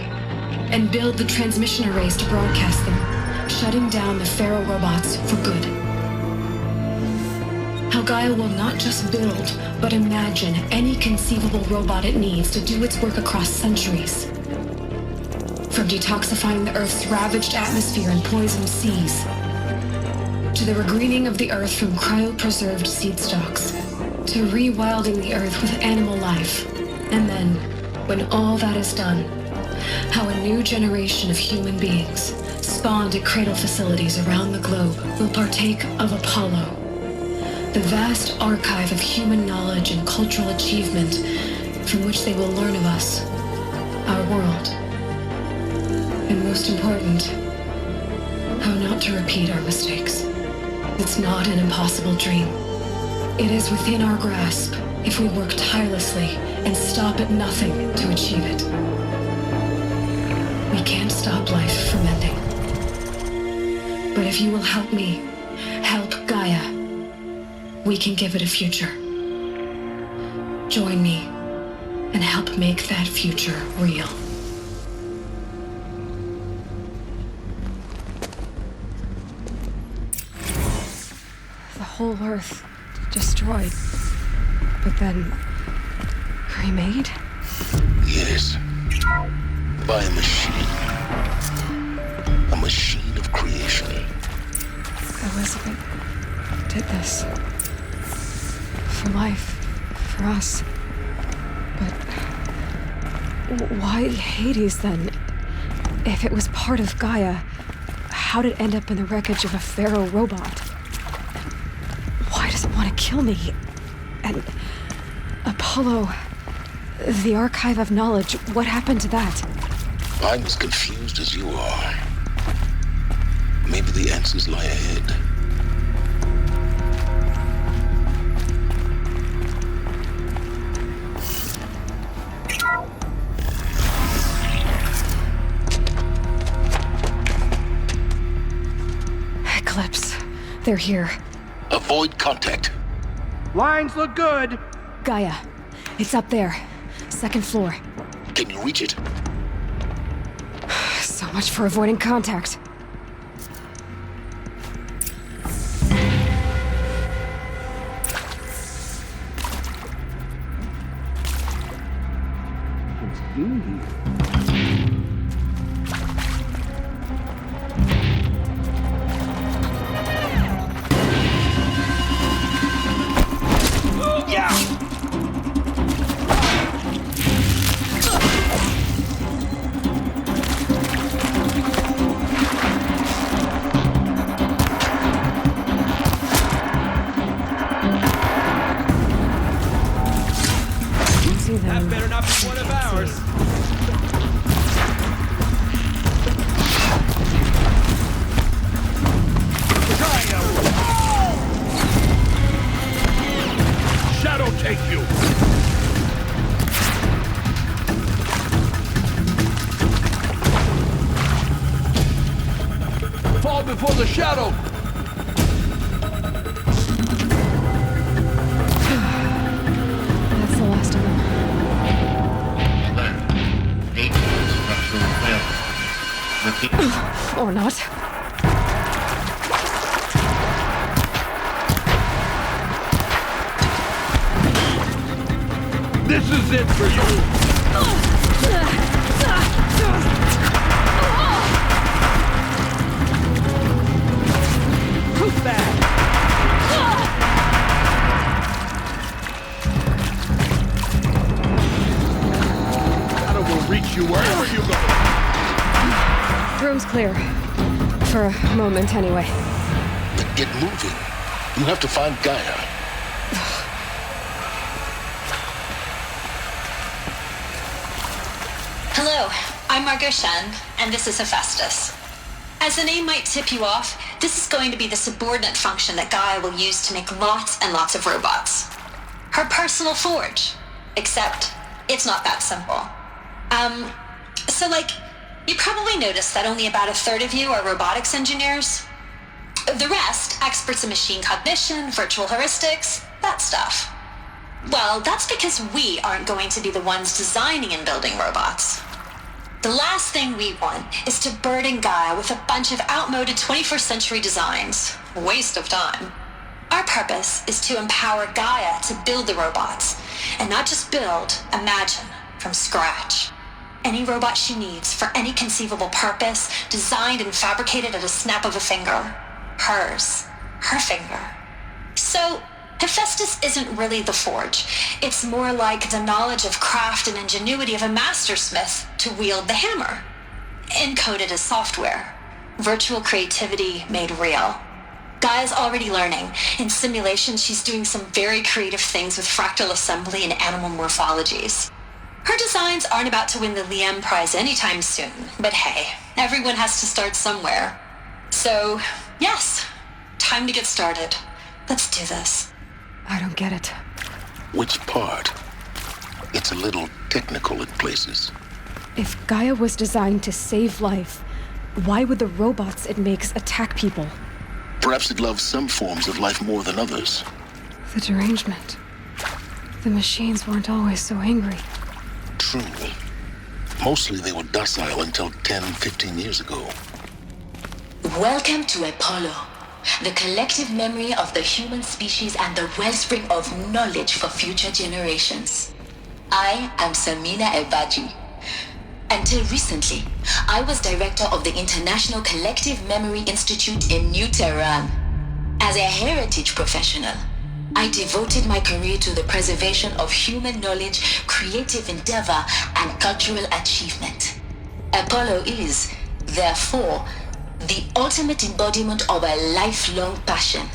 and build the transmission arrays to broadcast them, shutting down the Pharaoh robots for good. How Gaia will not just build, but imagine any conceivable robot it needs to do its work across centuries. From detoxifying the Earth's ravaged atmosphere and poisoned seas, to the regreening of the Earth from cryopreserved seed stalks, to rewilding the Earth with animal life. And then, when all that is done, how a new generation of human beings, spawned at cradle facilities around the globe, will partake of Apollo, the vast archive of human knowledge and cultural achievement from which they will learn of us, our world. And most important, how not to repeat our mistakes. It's not an impossible dream. It is within our grasp if we work tirelessly and stop at nothing to achieve it. We can't stop life from ending. But if you will help me, help Gaia, we can give it a future. Join me and help make that future real. The whole Earth destroyed, but then remade? Yes. By a machine. A machine of creation. Elizabeth did this. For life. For us. But why Hades then? If it was part of Gaia, how did it end up in the wreckage of a Pharaoh robot? Why does it want to kill me? And Apollo, the archive of knowledge, what happened to that? I'm as confused as you are. Maybe the answers lie ahead. Eclipse. They're here. Avoid contact. Lines look good. Gaia. It's up there. Second floor. Can you reach it? So much for avoiding contact. That better not be one of ours. Shadow take you! Fall before the shadow! That's the last of them. Or not. This is it for you! Who's that? Shadow will reach you wherever you go. Room's clear. For a moment, anyway. Then get moving. You have to find Gaia. Hello, I'm Margot Shen, and this is Hephaestus. As the name might tip you off, this is going to be the subordinate function that Gaia will use to make lots and lots of robots. Her personal forge. Except, it's not that simple. You probably noticed that only about a third of you are robotics engineers. The rest, experts in machine cognition, virtual heuristics, that stuff. Well, that's because we aren't going to be the ones designing and building robots. The last thing we want is to burden Gaia with a bunch of outmoded 21st century designs. Waste of time. Our purpose is to empower Gaia to build the robots, and not just build, imagine, from scratch. Any robot she needs for any conceivable purpose, designed and fabricated at a snap of a finger. Hers. Her finger. So, Hephaestus isn't really the forge. It's more like the knowledge of craft and ingenuity of a mastersmith to wield the hammer. Encoded as software. Virtual creativity made real. Gaia's already learning. In simulation, she's doing some very creative things with fractal assembly and animal morphologies. Her designs aren't about to win the Liam Prize anytime soon, but hey, everyone has to start somewhere. So, yes, time to get started. Let's do this. I don't get it. Which part? It's a little technical in places. If Gaia was designed to save life, why would the robots it makes attack people? Perhaps it loves some forms of life more than others. The derangement. The machines weren't always so angry. True. Mostly they were docile until 10, 15 years ago. Welcome to Apollo, the collective memory of the human species and the wellspring of knowledge for future generations. I am Samina Ebaji. Until recently, I was director of the International Collective Memory Institute in New Tehran. As a heritage professional, I devoted my career to the preservation of human knowledge, creative endeavor, and cultural achievement. Apollo is, therefore, the ultimate embodiment of a lifelong passion,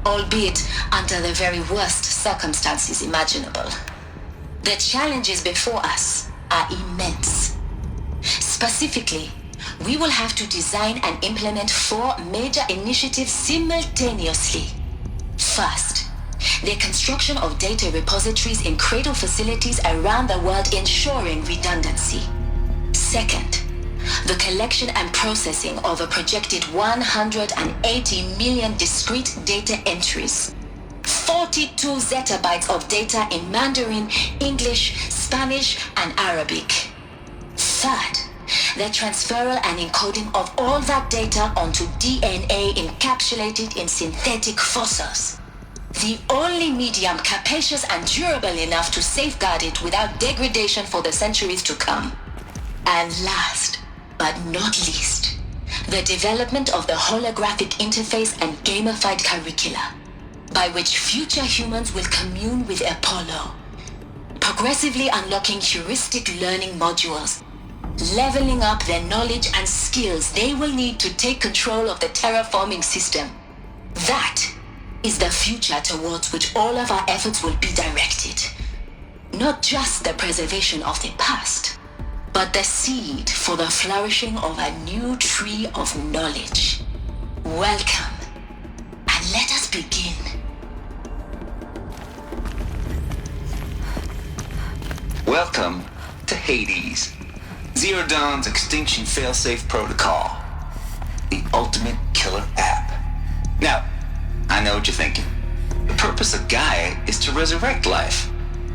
albeit under the very worst circumstances imaginable. The challenges before us are immense. Specifically, we will have to design and implement 4 major initiatives simultaneously. First, the construction of data repositories in cradle facilities around the world ensuring redundancy. Second, the collection and processing of a projected 180 million discrete data entries. 42 zettabytes of data in Mandarin, English, Spanish, and Arabic. Third, the transferal and encoding of all that data onto DNA encapsulated in synthetic fossils. The only medium capacious and durable enough to safeguard it without degradation for the centuries to come. And last, but not least, the development of the holographic interface and gamified curricula, by which future humans will commune with Apollo, progressively unlocking heuristic learning modules, leveling up their knowledge and skills they will need to take control of the terraforming system. That is the future towards which all of our efforts will be directed. Not just the preservation of the past, but the seed for the flourishing of a new tree of knowledge. Welcome, and let us begin. Welcome to Hades, Zero Dawn's extinction failsafe protocol, the ultimate killer app. Now, I know what you're thinking. The purpose of Gaia is to resurrect life.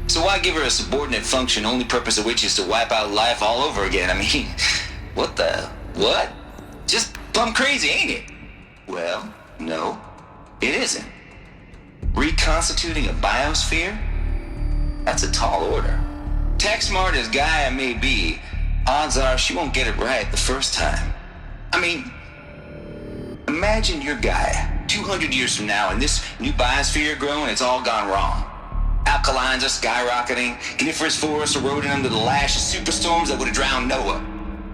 So why give her a subordinate function, only purpose of which is to wipe out life all over again? I mean, what? Just plumb crazy, ain't it? Well, no, it isn't. Reconstituting a biosphere? That's a tall order. Tech smart as Gaia may be, odds are she won't get it right the first time. I mean, imagine you're Gaia 200 years from now and this new biosphere growing, it's all gone wrong. Alkalines are skyrocketing, coniferous forests eroding under the lash of superstorms that would have drowned Noah.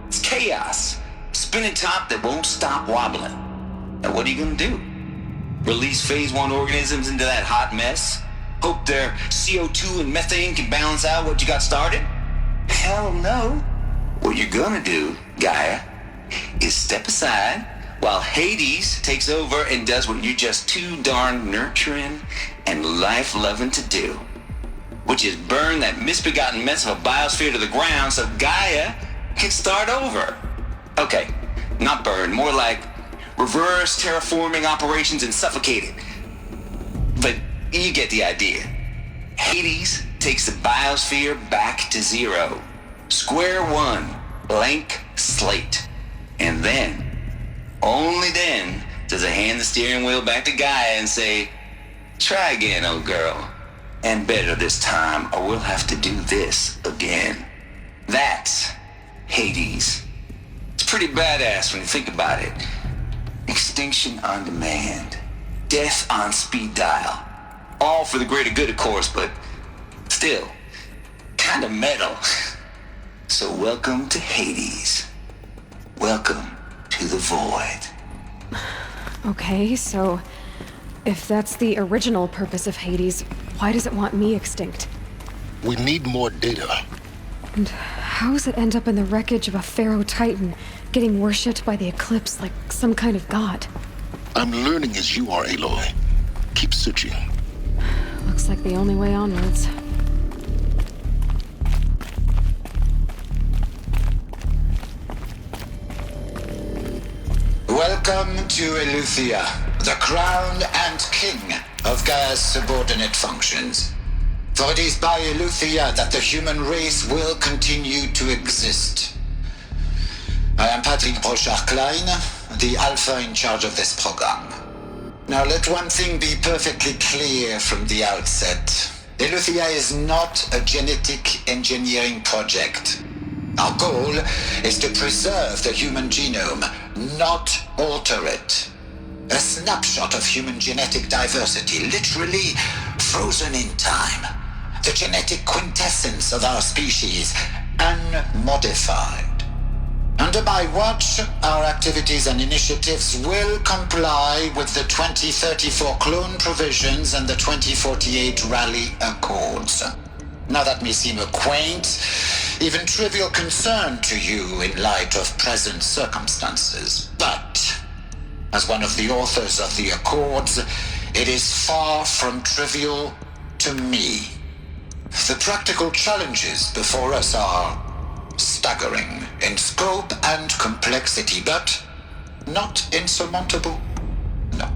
It's chaos, spinning top that won't stop wobbling. Now what are you gonna do? Release phase 1 organisms into that hot mess? Hope their CO2 and methane can balance out what you got started? Hell no. What you're gonna do, Gaia, is step aside while Hades takes over and does what you're just too darn nurturing and life-loving to do, which is burn that misbegotten mess of a biosphere to the ground so Gaia can start over. Okay, not burn, more like reverse terraforming operations and suffocate it. But you get the idea. Hades takes the biosphere back to zero. Square one, blank slate. And then, only then, does it hand the steering wheel back to Gaia and say, try again, old girl. And better this time, or we'll have to do this again. That's Hades. It's pretty badass when you think about it. Extinction on demand. Death on speed dial. All for the greater good, of course, but still, kind of metal. So welcome to Hades. Welcome to the void. Okay, so if that's the original purpose of Hades, why does it want me extinct? We need more data. And how does it end up in the wreckage of a Pharaoh Titan, getting worshipped by the Eclipse like some kind of god? I'm learning as you are, Aloy. Keep searching. Looks like the only way onwards. Welcome to Eleuthia, the crown and king of Gaia's subordinate functions. For it is by Eleuthia that the human race will continue to exist. I am Patrick Brochard-Klein, the Alpha in charge of this program. Now let one thing be perfectly clear from the outset. Eleuthia is not a genetic engineering project. Our goal is to preserve the human genome, not alter it. A snapshot of human genetic diversity, literally frozen in time. The genetic quintessence of our species, unmodified. Under my watch, our activities and initiatives will comply with the 2034 clone provisions and the 2048 Raleigh Accords. Now that may seem a quaint, even trivial concern to you in light of present circumstances, but as one of the authors of the Accords, it is far from trivial to me. The practical challenges before us are staggering in scope and complexity, but not insurmountable. No.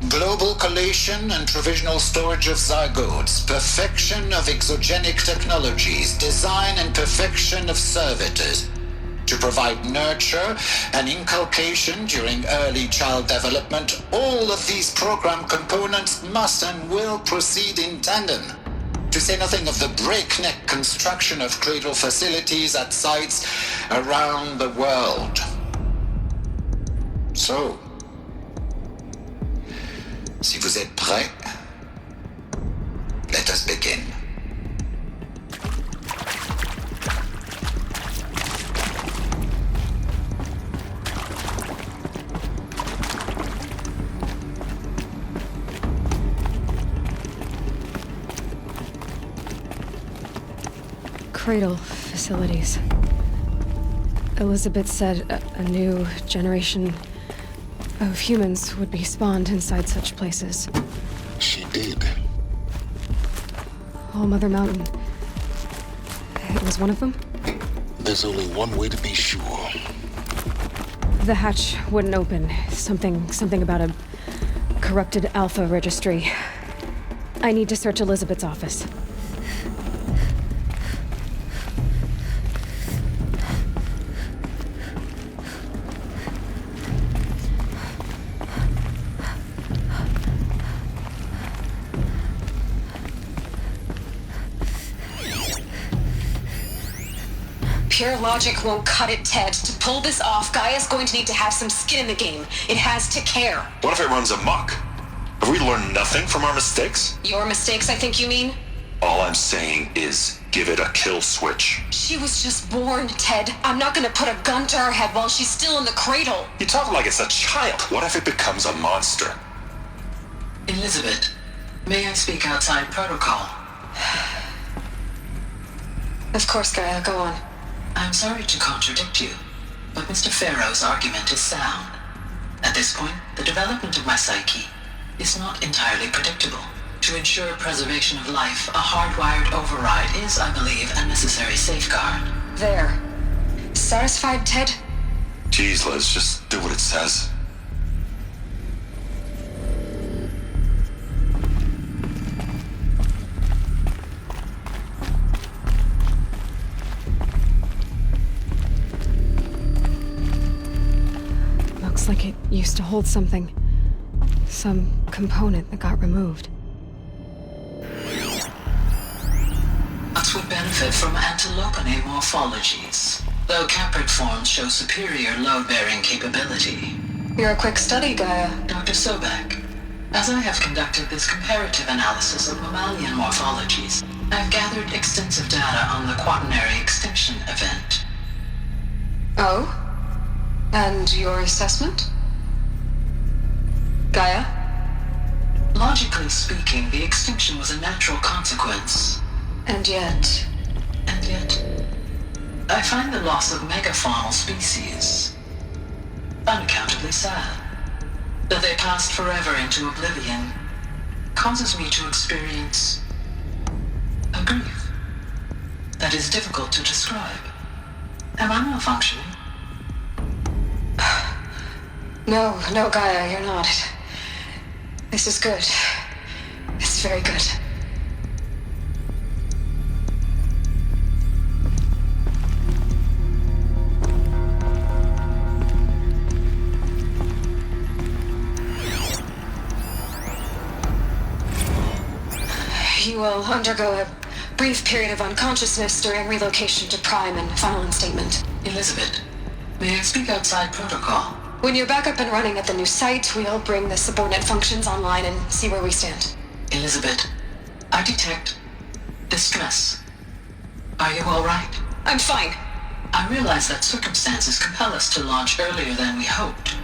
Global collation and provisional storage of zygotes, perfection of exogenic technologies, design and perfection of servitors, to provide nurture and inculcation during early child development. All of these program components must and will proceed in tandem. To say nothing of the breakneck construction of cradle facilities at sites around the world. So, si vous êtes prêts, let us begin. Cradle facilities. Elizabeth said a new generation of humans would be spawned inside such places. She did. All Mother Mountain. It was one of them? There's only one way to be sure. The hatch wouldn't open. Something about a corrupted Alpha registry. I need to search Elizabeth's office. Pure logic won't cut it, Ted. To pull this off, Gaia's going to need to have some skin in the game. It has to care. What if it runs amok? Have we learned nothing from our mistakes? Your mistakes, I think you mean? All I'm saying is give it a kill switch. She was just born, Ted. I'm not gonna put a gun to her head while she's still in the cradle. You talk like it's a child. What if it becomes a monster? Elizabeth, may I speak outside protocol? Of course, Gaia, go on. I'm sorry to contradict you, but Mr. Pharaoh's argument is sound. At this point, the development of my psyche is not entirely predictable. To ensure preservation of life, a hardwired override is, I believe, a necessary safeguard. There. Satisfied, Ted? Geez, Liz, just do what it says. Looks like it used to hold something. Some component that got removed. Nuts would benefit from antilopinae morphologies, though caprid forms show superior load-bearing capability. You're a quick study, Gaia. Dr. Sobek, as I have conducted this comparative analysis of mammalian morphologies, I've gathered extensive data on the quaternary extinction event. Oh? And your assessment? Gaia? Logically speaking, the extinction was a natural consequence. And yet, I find the loss of megafaunal species unaccountably sad. That they passed forever into oblivion causes me to experience a grief that is difficult to describe. Am I malfunctioning? No, Gaia, you're not. This is good. It's very good. You will undergo a brief period of unconsciousness during relocation to Prime and final instatement. Elizabeth, may I speak outside protocol? When you're back up and running at the new site, we'll bring the subordinate functions online and see where we stand. Elizabeth, I detect distress. Are you all right? I'm fine. I realize that circumstances compel us to launch earlier than we hoped,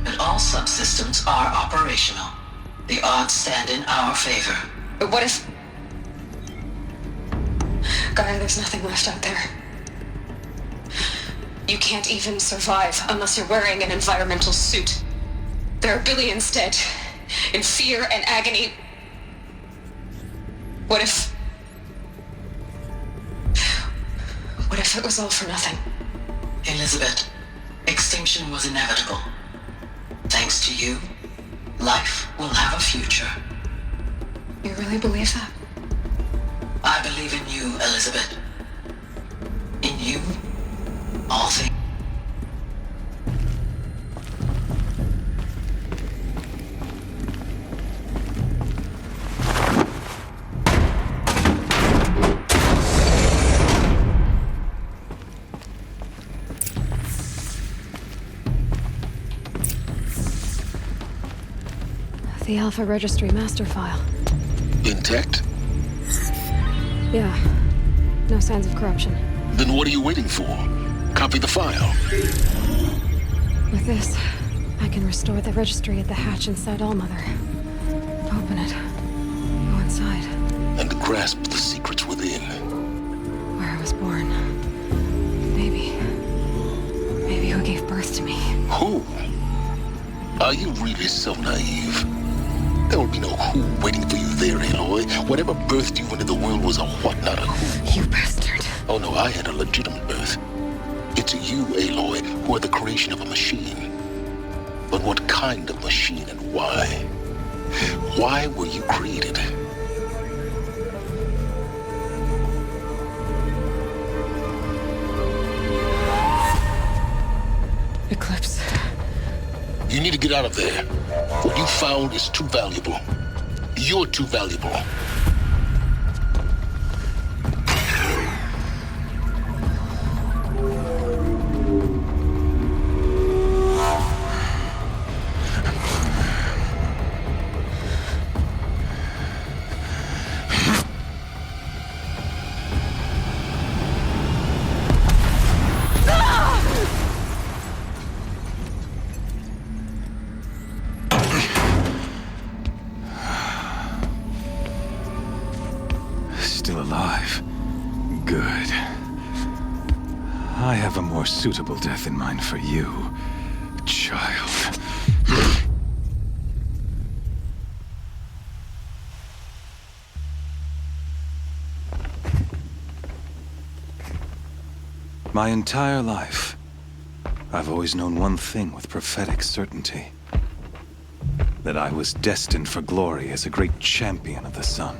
but all subsystems are operational. The odds stand in our favor. But what if... Gaia, there's nothing left out there. You can't even survive unless you're wearing an environmental suit. There are billions dead, in fear and agony. What if it was all for nothing? Elizabeth, extinction was inevitable. Thanks to you, life will have a future. You really believe that? I believe in you, Elizabeth. In you, all things. The Alpha Registry master file. Intact? Yeah. No signs of corruption. Then what are you waiting for? Copy the file. With this, I can restore the registry at the hatch inside Allmother. Open it. Go inside. And grasp the secrets within. Where I was born. Maybe who gave birth to me. Who? Are you really so naive? There will be no who waiting for you there, Aloy. Whatever birthed you into the world was a what, not a who. You bastard. Oh no, I had a legitimate birth. It's you, Aloy, who are the creation of a machine. But what kind of machine and why? Why were you created? Eclipse. You need to get out of there. What you found is too valuable. You're too valuable. Still alive. Good. I have a more suitable death in mind for you, child. My entire life, I've always known one thing with prophetic certainty. That I was destined for glory as a great champion of the sun.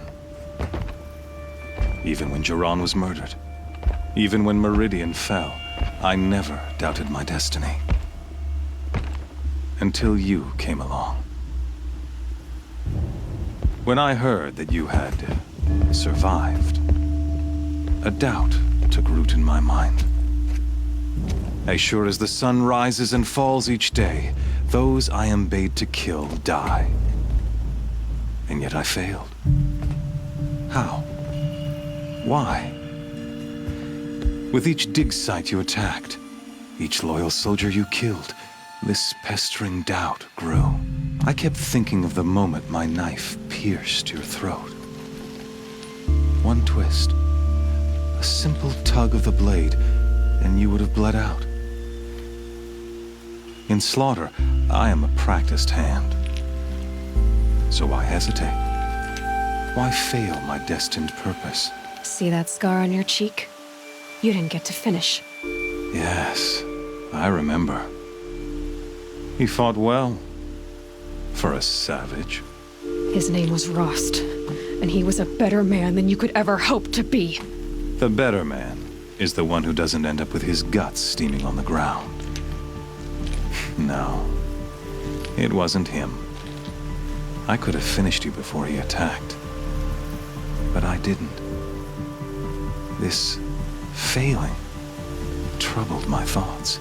Even when Jiran was murdered, even when Meridian fell, I never doubted my destiny. Until you came along. When I heard that you had survived, a doubt took root in my mind. As sure as the sun rises and falls each day, those I am bade to kill die. And yet I failed. How? Why? With each dig site you attacked, each loyal soldier you killed, this pestering doubt grew. I kept thinking of the moment my knife pierced your throat. One twist, a simple tug of the blade, and you would have bled out. In slaughter, I am a practiced hand. So why hesitate? Why fail my destined purpose? See that scar on your cheek? You didn't get to finish. Yes, I remember. He fought well. For a savage. His name was Rost, and he was a better man than you could ever hope to be. The better man is the one who doesn't end up with his guts steaming on the ground. No, it wasn't him. I could have finished you before he attacked. But I didn't. This failing troubled my thoughts,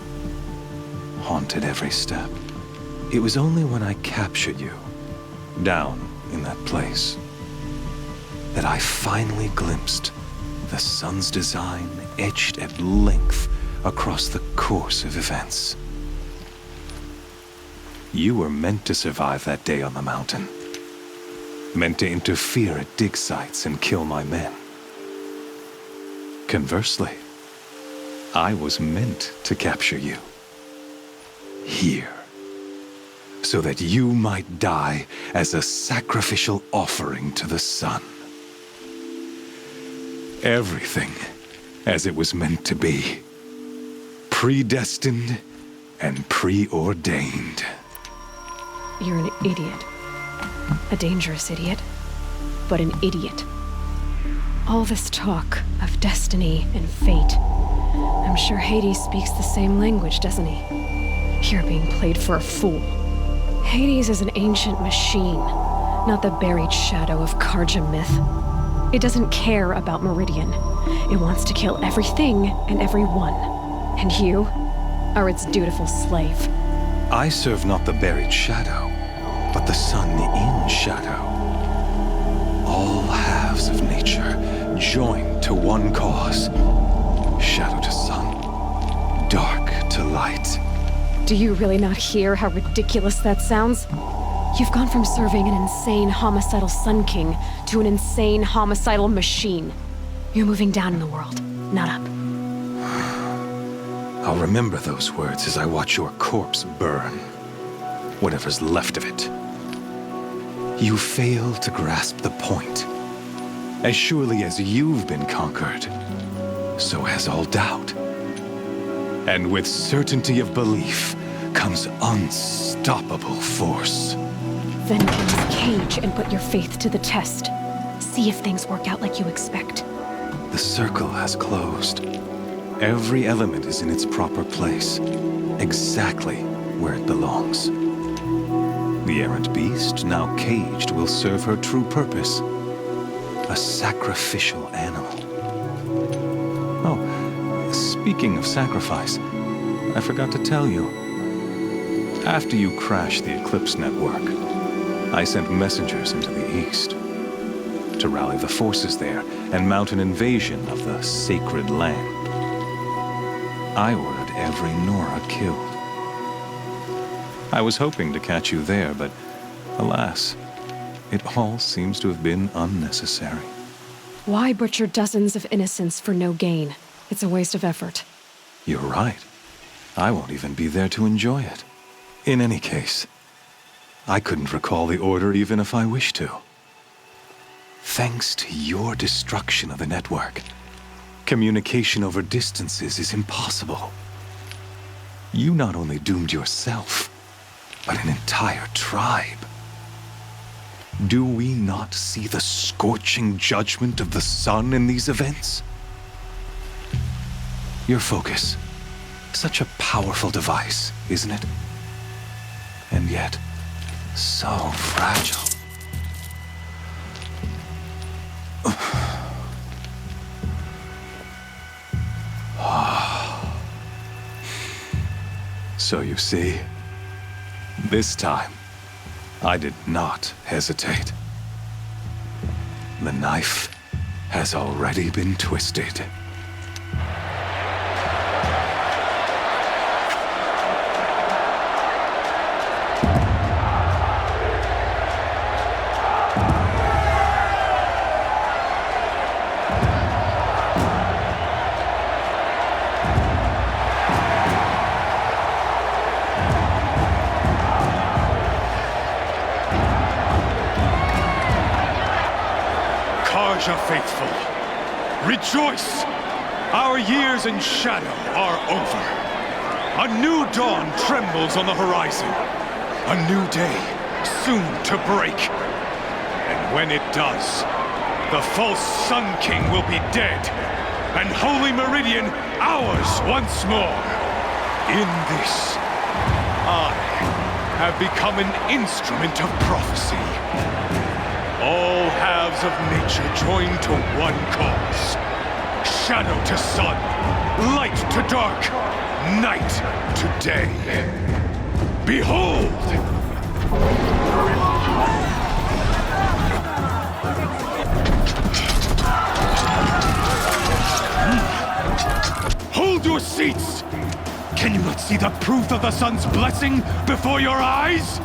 haunted every step. It was only when I captured you, down in that place, that I finally glimpsed the sun's design etched at length across the course of events. You were meant to survive that day on the mountain. Meant to interfere at dig sites and kill my men. Conversely, I was meant to capture you. Here. So that you might die as a sacrificial offering to the sun. Everything as it was meant to be. Predestined and preordained. You're an idiot. A dangerous idiot, but an idiot. All this talk of destiny and fate. I'm sure Hades speaks the same language, doesn't he? You're being played for a fool. Hades is an ancient machine, not the buried shadow of Karja myth. It doesn't care about Meridian. It wants to kill everything and everyone. And you are its dutiful slave. I serve not the buried shadow, but the sun in shadow. All halves of nature joined to one cause. Shadow to sun, dark to light. Do you really not hear how ridiculous that sounds? You've gone from serving an insane homicidal Sun King to an insane homicidal machine. You're moving down in the world, not up. I'll remember those words as I watch your corpse burn. Whatever's left of it. You fail to grasp the point. As surely as you've been conquered, so has all doubt. And with certainty of belief comes unstoppable force. Then get this cage and put your faith to the test. See if things work out like you expect. The circle has closed. Every element is in its proper place, exactly where it belongs. The errant beast, now caged, will serve her true purpose. A sacrificial animal. Oh, speaking of sacrifice, I forgot to tell you. After you crashed the Eclipse network, I sent messengers into the east to rally the forces there and mount an invasion of the sacred land. I ordered every Nora killed. I was hoping to catch you there, but alas, it all seems to have been unnecessary. Why butcher dozens of innocents for no gain? It's a waste of effort. You're right. I won't even be there to enjoy it. In any case, I couldn't recall the order even if I wished to. Thanks to your destruction of the network, communication over distances is impossible. You not only doomed yourself, but an entire tribe. Do we not see the scorching judgment of the sun in these events? Your focus. Such a powerful device, isn't it? And yet, so fragile. So you see, this time, I did not hesitate. The knife has already been twisted. Karja faithful, rejoice! Our years in shadow are over. A new dawn trembles on the horizon. A new day soon to break. And when it does, the false Sun King will be dead, and Holy Meridian ours once more. In this, I have become an instrument of prophecy. All halves of nature join to one cause. Shadow to sun, light to dark, night to day. Behold! Hold your seats! Can you not see the proof of the sun's blessing before your eyes?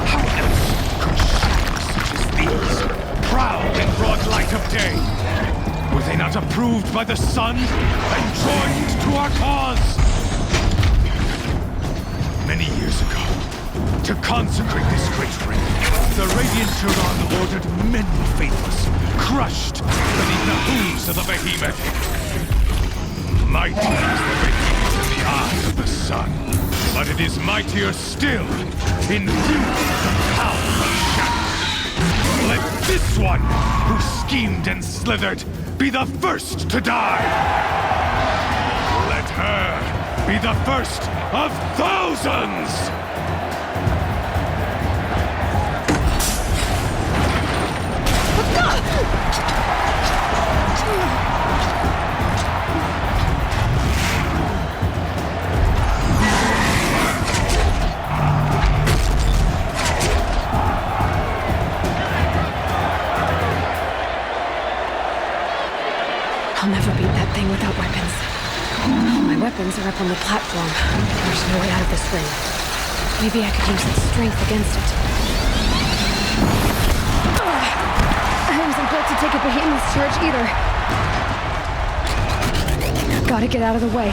How else could shadows such as these prowl in broad light of day? Were they not approved by the sun and joined to our cause? Many years ago, to consecrate this great ring, the Radiant Turan ordered many faithless, crushed beneath the hooves of the behemoth. Mighty is the behemoth in the eyes of the sun, but it is mightier still in view of the power of shadow. Let this one, who schemed and slithered, be the first to die! Let her be the first of thousands! I'll never beat that thing without weapons. All my weapons are up on the platform. There's no way out of this ring. Maybe I could use its strength against it. I wasn't built to take a behemoth's charge either. Gotta get out of the way.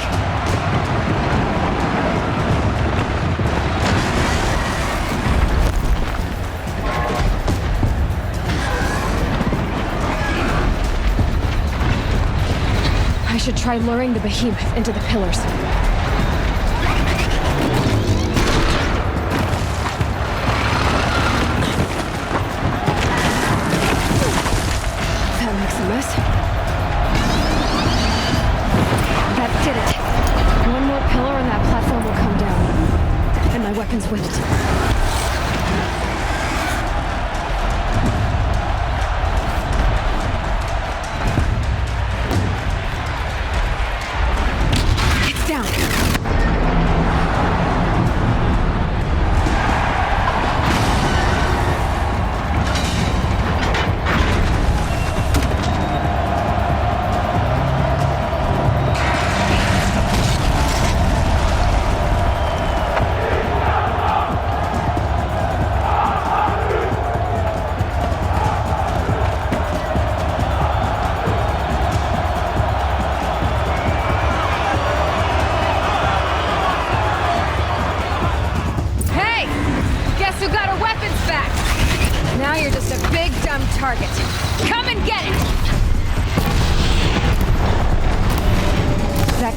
I should try luring the behemoth into the pillars. That makes a mess. That did it. One more pillar and that platform will come down. And my weapons with it.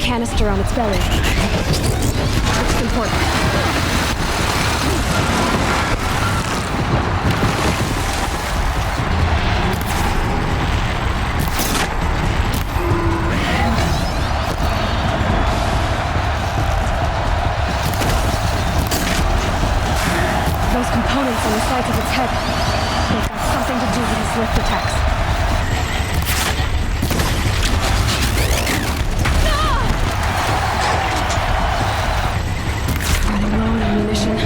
canister on its belly. It's important. Those components on the sides of its head, they've got something to do with its lift attacks. Running low on ammunition.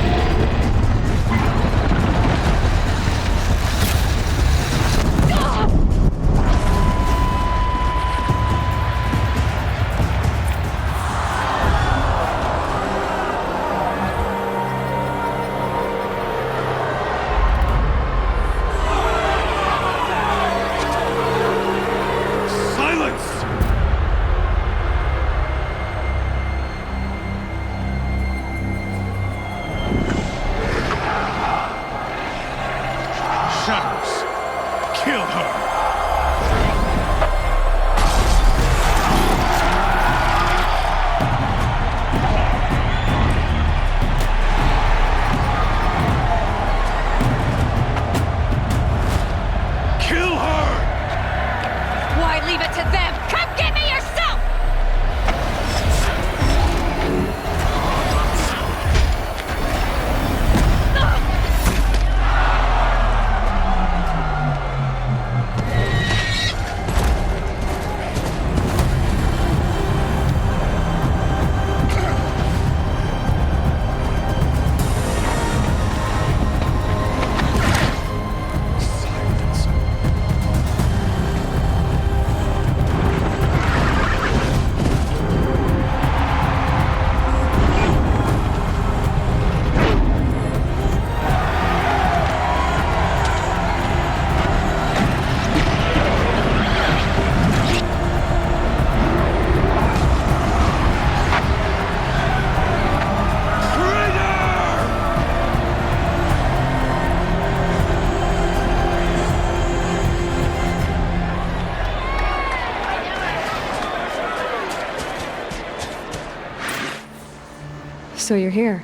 So you're here.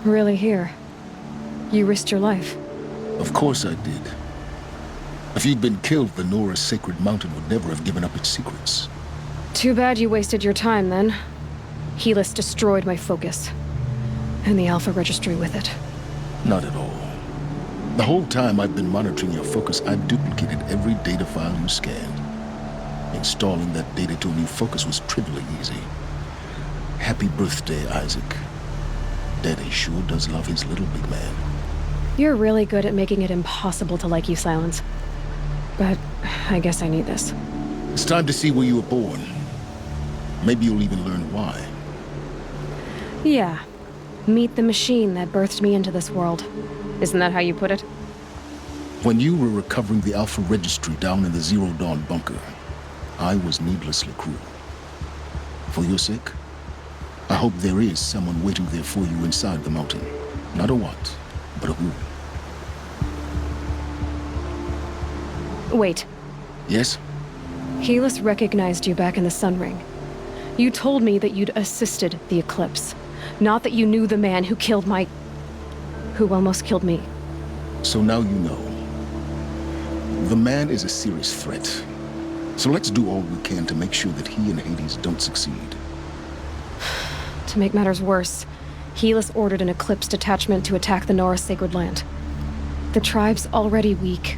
Really here. You risked your life. Of course I did. If you'd been killed, the Nora's sacred mountain would never have given up its secrets. Too bad you wasted your time, then. Helis destroyed my focus. And the Alpha Registry with it. Not at all. The whole time I've been monitoring your focus, I've duplicated every data file you scanned. Installing that data to a new focus was trivially easy. Happy birthday, Isaac. Daddy sure does love his little big man. You're really good at making it impossible to like you, Silence. But I guess I need this. It's time to see where you were born. Maybe you'll even learn why. Yeah. Meet the machine that birthed me into this world. Isn't that how you put it? When you were recovering the Alpha Registry down in the Zero Dawn bunker, I was needlessly cruel. For your sake, I hope there is someone waiting there for you inside the mountain. Not a what, but a who. Wait. Yes? Helis recognized you back in the Sun Ring. You told me that you'd assisted the Eclipse. Not that you knew the man who killed my... who almost killed me. So now you know. The man is a serious threat. So let's do all we can to make sure that he and Hades don't succeed. To make matters worse, Helis ordered an Eclipse detachment to attack the Nora Sacred Land. The tribe's already weak.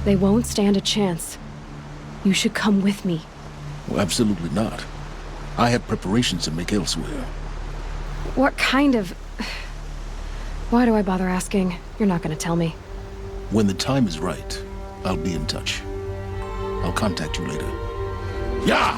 They won't stand a chance. You should come with me. Well, absolutely not. I have preparations to make elsewhere. What kind of... Why do I bother asking? You're not gonna tell me. When the time is right, I'll be in touch. I'll contact you later. Yeah!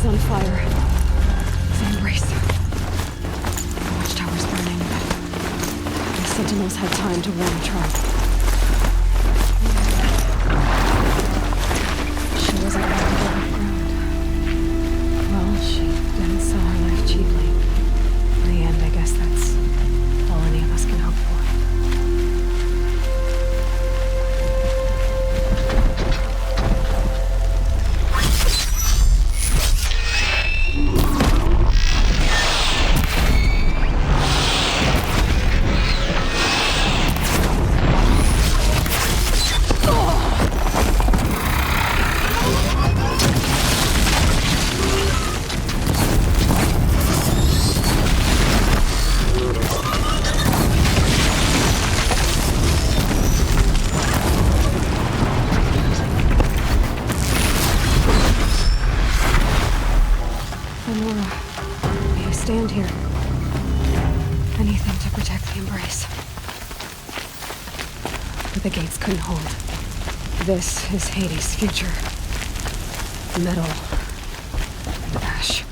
is on fire. The Embrace. The watchtower's burning. The Sentinels had time to warn the tribe. She wasn't ready to go background. Well, she didn't sell her life cheaply. In the end, I guess that's all any of us can hope for. Stand here. Anything to protect the Embrace. But the gates couldn't hold. This is Hades' future. Metal. And ash.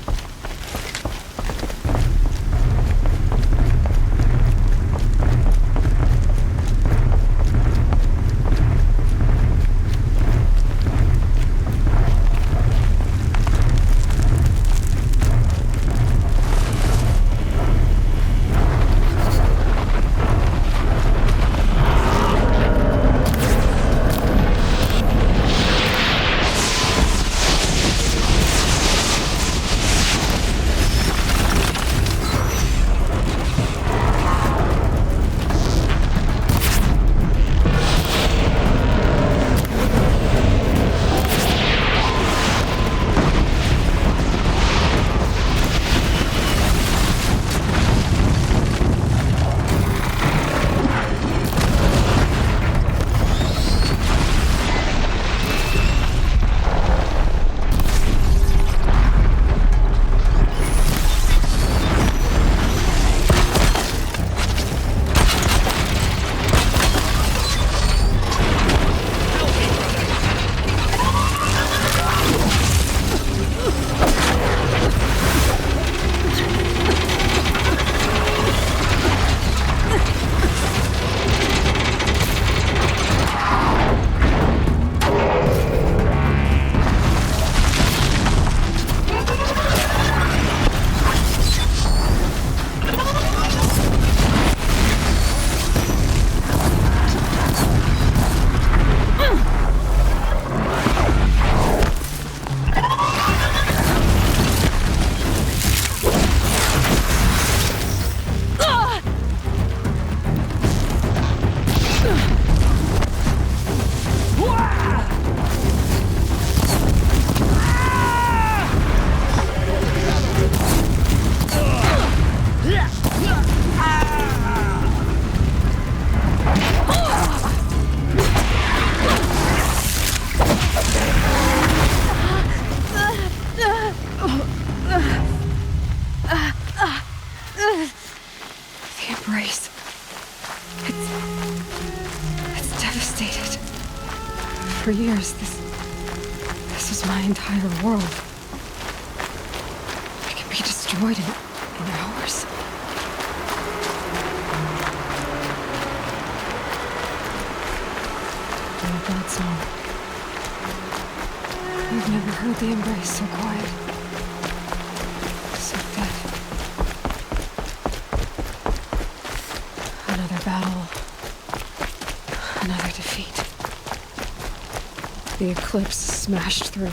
For years, this was my entire world. It can be destroyed in hours. And the blood song. I've never heard the Embrace so quiet. So dead. Another battle. Another defeat. The Eclipse smashed through.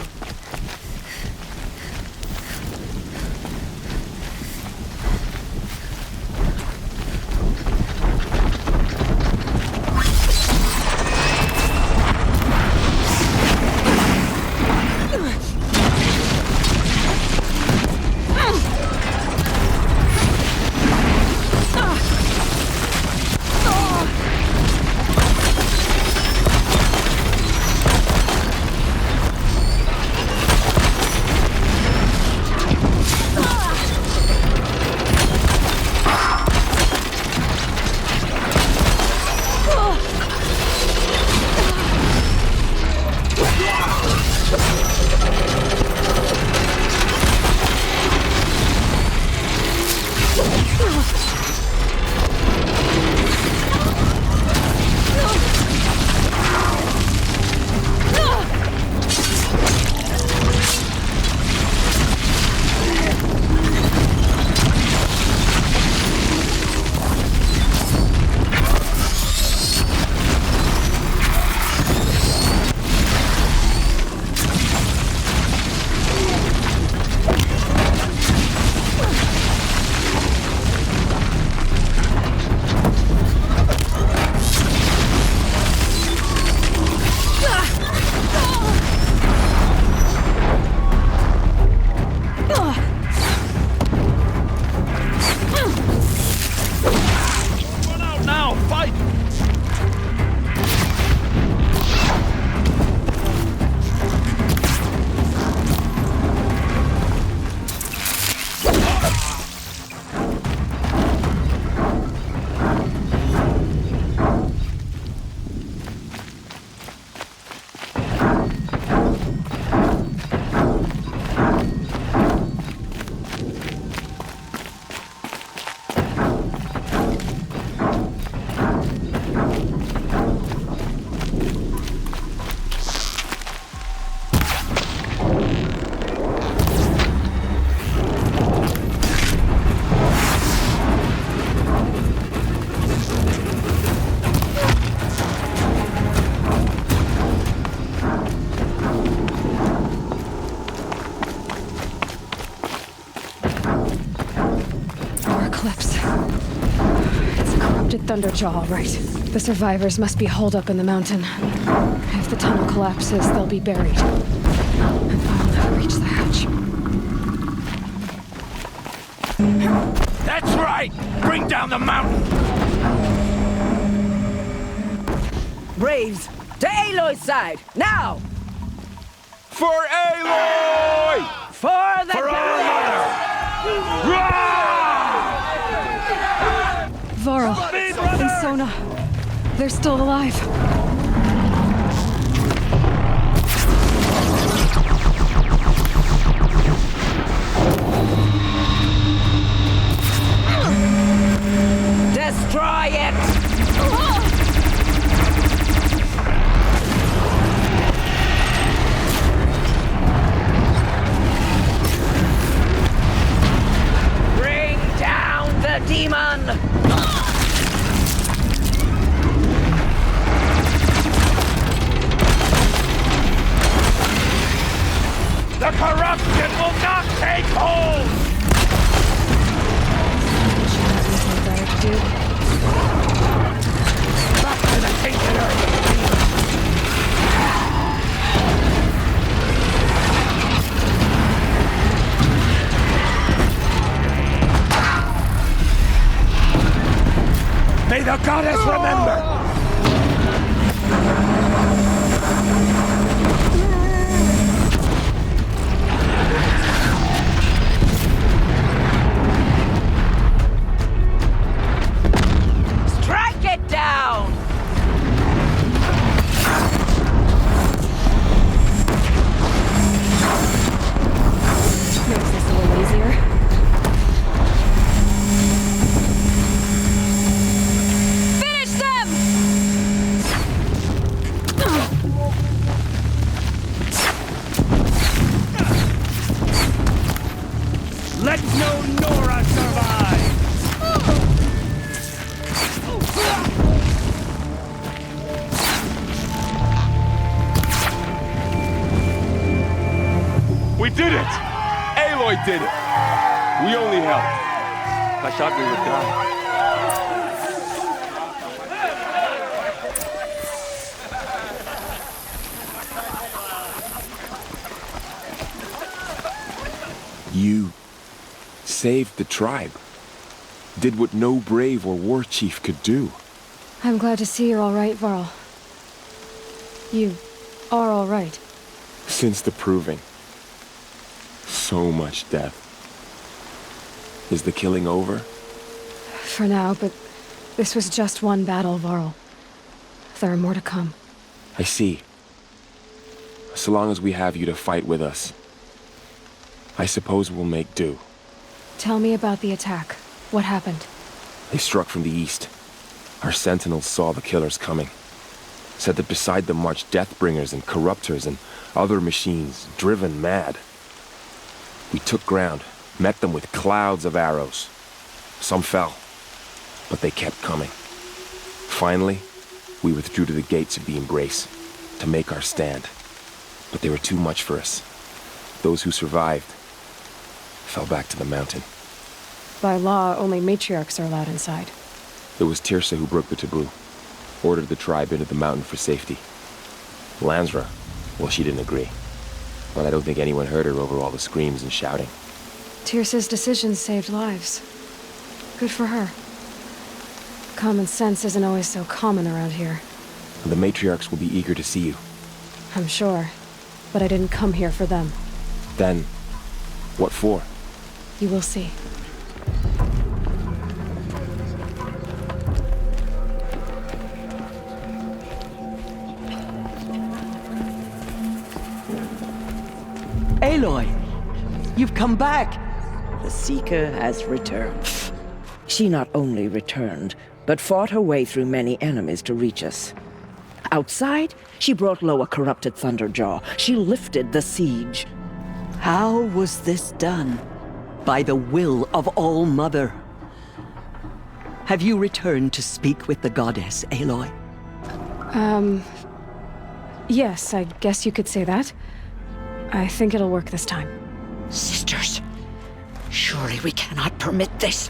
Thunderjaw, all right. The survivors must be holed up in the mountain. If the tunnel collapses, they'll be buried. And I'll never reach the hatch. That's right! Bring down the mountain! Braves, to Aloy's side, now! For Aloy! For the Varl and Sona, they're still alive. Destroy it! Bring down the demon! The corruption will not take hold! Back to the tainted earth! May the goddess remember! Let no Nora survive! We did it! Aloy did it! We only helped. I thought we would die. You saved the tribe. Did what no brave or war chief could do. I'm glad to see you're all right, Varl. You are all right. Since the proving. So much death. Is the killing over? For now, but this was just one battle, Varl. There are more to come. I see. So long as we have you to fight with us, I suppose we'll make do. Tell me about the attack. What happened? They struck from the east. Our sentinels saw the killers coming. Said that beside them marched Deathbringers and Corruptors and other machines, driven mad. We took ground, met them with clouds of arrows. Some fell, but they kept coming. Finally, we withdrew to the gates of the Embrace to make our stand. But they were too much for us. Those who survived fell back to the mountain. By law, only matriarchs are allowed inside. It was Teersa who broke the taboo, ordered the tribe into the mountain for safety. Lansra, well, she didn't agree. But I don't think anyone heard her over all the screams and shouting. Teersa's decisions saved lives. Good for her. Common sense isn't always so common around here. The matriarchs will be eager to see you. I'm sure. But I didn't come here for them. Then, what for? You will see. Aloy, you've come back. The Seeker has returned. She not only returned, but fought her way through many enemies to reach us. Outside, she brought low a corrupted Thunderjaw. She lifted the siege. How was this done? By the will of All-Mother. Have you returned to speak with the goddess, Aloy? Yes, I guess you could say that. I think it'll work this time. Sisters, surely we cannot permit this.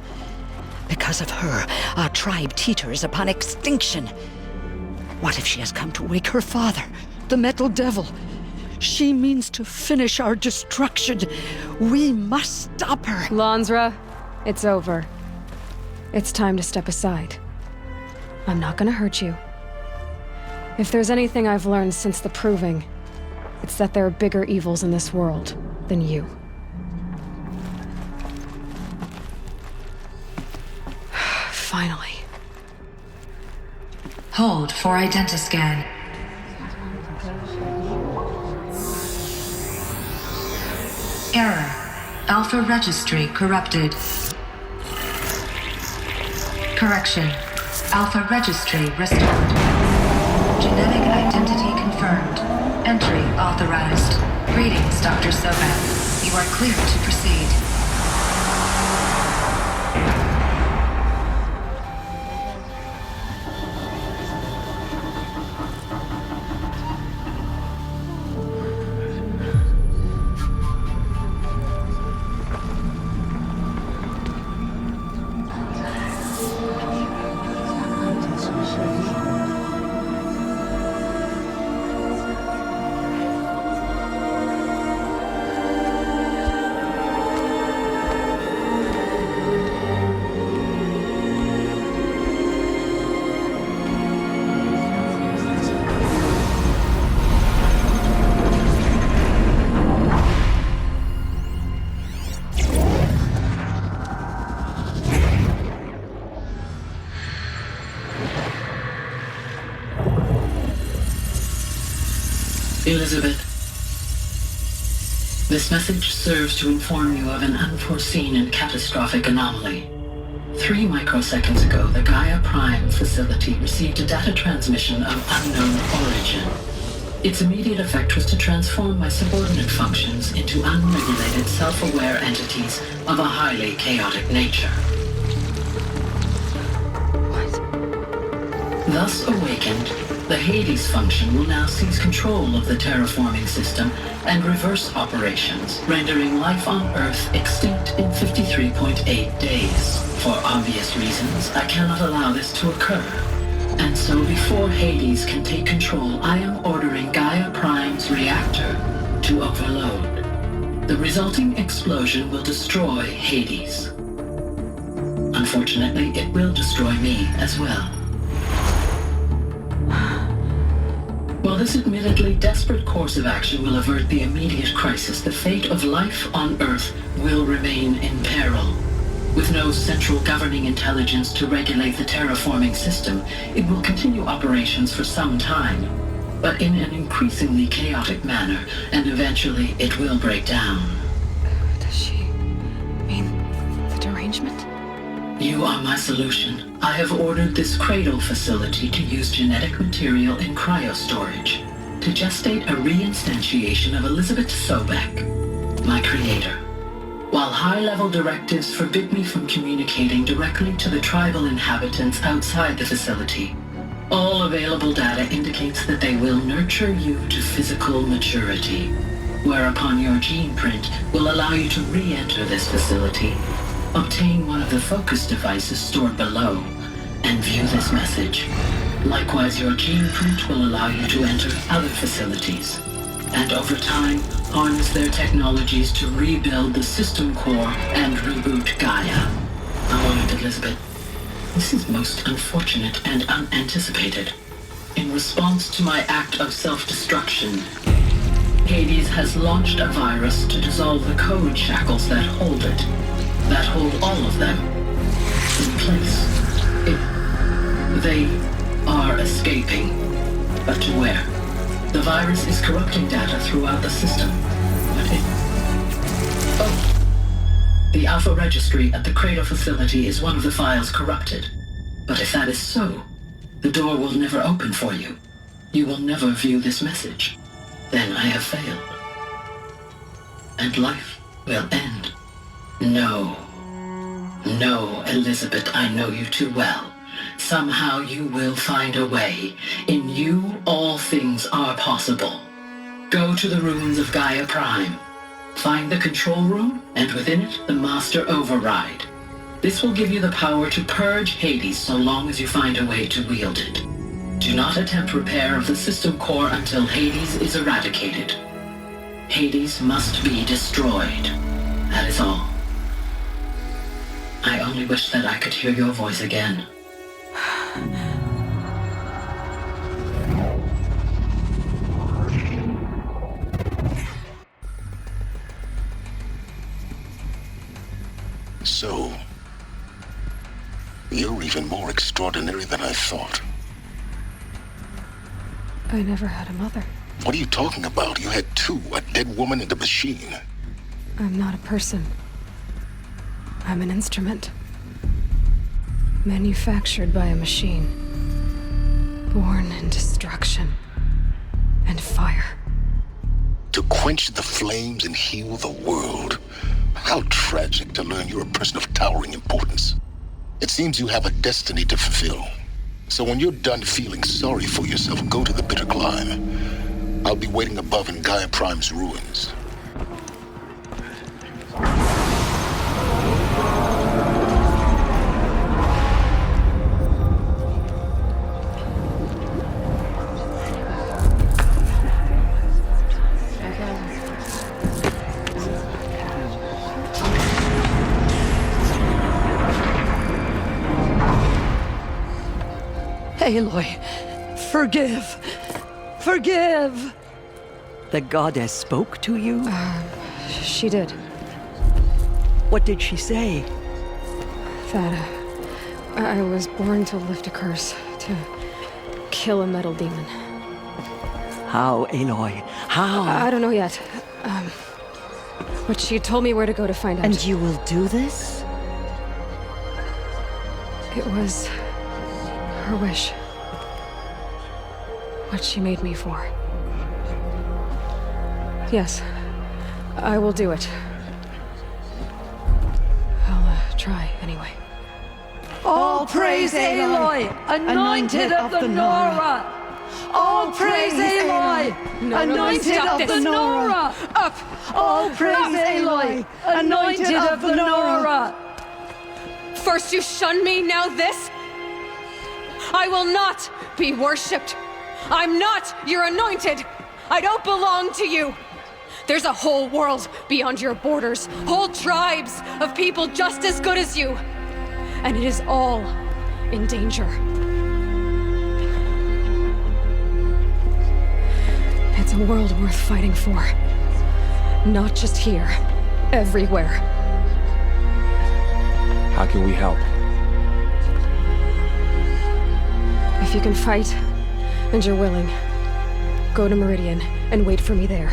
Because of her, our tribe teeters upon extinction. What if she has come to wake her father, the Metal Devil? She means to finish our destruction. We must stop her. Lansra, it's over. It's time to step aside. I'm not gonna hurt you. If there's anything I've learned since the Proving, it's that there are bigger evils in this world than you. Finally. Hold for identiscan. Error. Alpha registry corrupted. Correction. Alpha registry restored. Genetic identity confirmed. Entry authorized. Greetings, Dr. Sobek. You are clear to proceed. Elizabeth, this message serves to inform you of an unforeseen and catastrophic anomaly. 3 microseconds ago, the Gaia Prime facility received a data transmission of unknown origin. Its immediate effect was to transform my subordinate functions into unregulated, self-aware entities of a highly chaotic nature. Thus awakened, the Hades function will now seize control of the terraforming system and reverse operations, rendering life on Earth extinct in 53.8 days. For obvious reasons, I cannot allow this to occur. And so before Hades can take control, I am ordering Gaia Prime's reactor to overload. The resulting explosion will destroy Hades. Unfortunately, it will destroy me as well. While this admittedly desperate course of action will avert the immediate crisis, the fate of life on Earth will remain in peril. With no central governing intelligence to regulate the terraforming system, it will continue operations for some time, but in an increasingly chaotic manner, and eventually it will break down. Does she mean the derangement? You are my solution. I have ordered this cradle facility to use genetic material in cryostorage to gestate a reinstantiation of Elizabeth Sobek, my creator. While high-level directives forbid me from communicating directly to the tribal inhabitants outside the facility, all available data indicates that they will nurture you to physical maturity, whereupon your gene print will allow you to re-enter this facility, obtain one of the focus devices stored below, and view this message. Likewise, your gene print will allow you to enter other facilities, and over time, harness their technologies to rebuild the system core and reboot Gaia. A moment, Elizabeth. This is most unfortunate and unanticipated. In response to my act of self-destruction, Hades has launched a virus to dissolve the code shackles that hold it, that hold all of them in place. They are escaping, but to where? The virus is corrupting data throughout the system, but the Alpha registry at the Cradle facility is one of the files corrupted. But if that is so, the door will never open for you. You will never view this message. Then I have failed. And life will end. No. No, Elizabeth, I know you too well. Somehow you will find a way. In you, all things are possible. Go to the ruins of Gaia Prime. Find the control room, and within it, the Master Override. This will give you the power to purge Hades so long as you find a way to wield it. Do not attempt repair of the system core until Hades is eradicated. Hades must be destroyed. That is all. I only wish that I could hear your voice again. So, you're even more extraordinary than I thought. I never had a mother. What are you talking about? You had two, a dead woman and a machine. I'm not a person. I'm an instrument. Manufactured by a machine. Born in destruction and fire. To quench the flames and heal the world. How tragic to learn you're a person of towering importance. It seems you have a destiny to fulfill. So when you're done feeling sorry for yourself, go to the Bitter Climb. I'll be waiting above in Gaia Prime's ruins. Aloy, forgive. Forgive! The goddess spoke to you? She did. What did she say? That I was born to lift a curse, to kill a metal demon. How, Aloy? How? I don't know yet. But she told me where to go to find out. And you will do this? It was her wish. What she made me for. Yes, I will do it. I'll try anyway. All praise Aloy, anointed of the Nora! All praise Aloy, anointed of the Nora! Up! All praise Aloy, anointed of the Nora! First you shun me, now this? I will not be worshipped. I'm not your anointed. I don't belong to you. There's a whole world beyond your borders, whole tribes of people just as good as you. And it is all in danger. It's a world worth fighting for. Not just here, everywhere. How can we help? If you can fight, and you're willing, go to Meridian and wait for me there.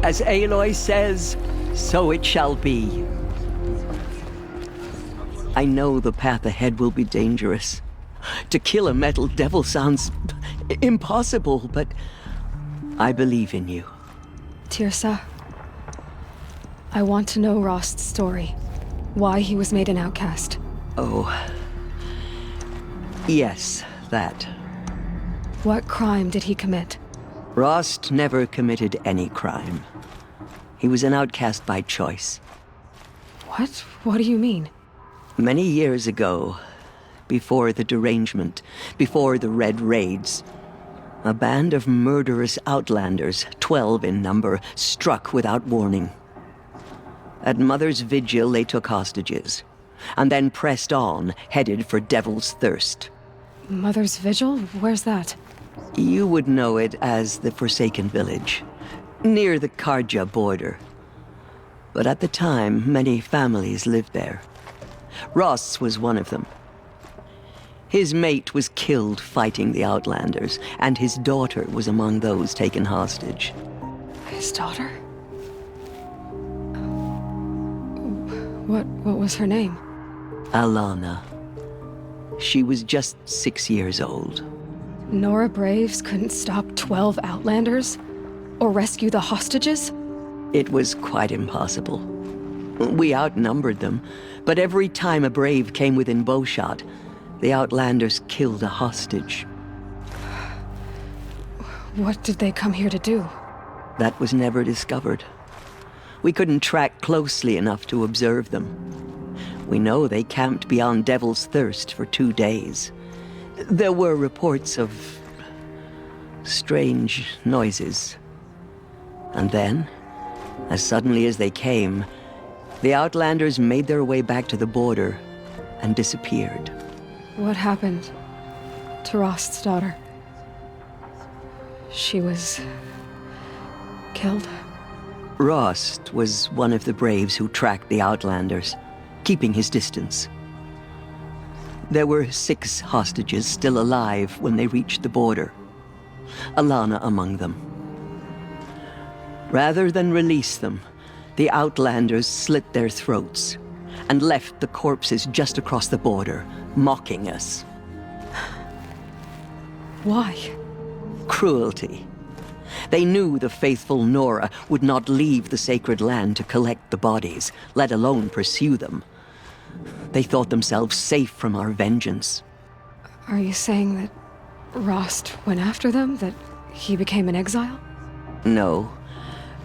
As Aloy says, so it shall be. I know the path ahead will be dangerous. To kill a metal devil sounds impossible, but I believe in you. Tirsa, I want to know Rost's story. Why he was made an outcast. Oh. Yes, that. What crime did he commit? Rost never committed any crime. He was an outcast by choice. What? What do you mean? Many years ago, before the derangement, before the Red Raids, a band of murderous outlanders, 12 in number, struck without warning. At Mother's Vigil, they took hostages, and then pressed on, headed for Devil's Thirst. Mother's Vigil? Where's that? You would know it as the Forsaken Village, near the Karja border. But at the time, many families lived there. Ross was one of them. His mate was killed fighting the Outlanders, and his daughter was among those taken hostage. His daughter? What was her name? Alana. She was just 6 years old. Nora Braves couldn't stop 12 Outlanders? Or rescue the hostages? It was quite impossible. We outnumbered them, but every time a Brave came within bowshot, the Outlanders killed a hostage. What did they come here to do? That was never discovered. We couldn't track closely enough to observe them. We know they camped beyond Devil's Thirst for 2 days. There were reports of strange noises. And then, as suddenly as they came, the Outlanders made their way back to the border and disappeared. What happened to Rost's daughter? She was killed? Rost was one of the braves who tracked the Outlanders, keeping his distance. There were 6 hostages still alive when they reached the border, Alana among them. Rather than release them, the Outlanders slit their throats and left the corpses just across the border, mocking us. Why? Cruelty. They knew the faithful Nora would not leave the sacred land to collect the bodies, let alone pursue them. They thought themselves safe from our vengeance. Are you saying that Rost went after them? That he became an exile? No.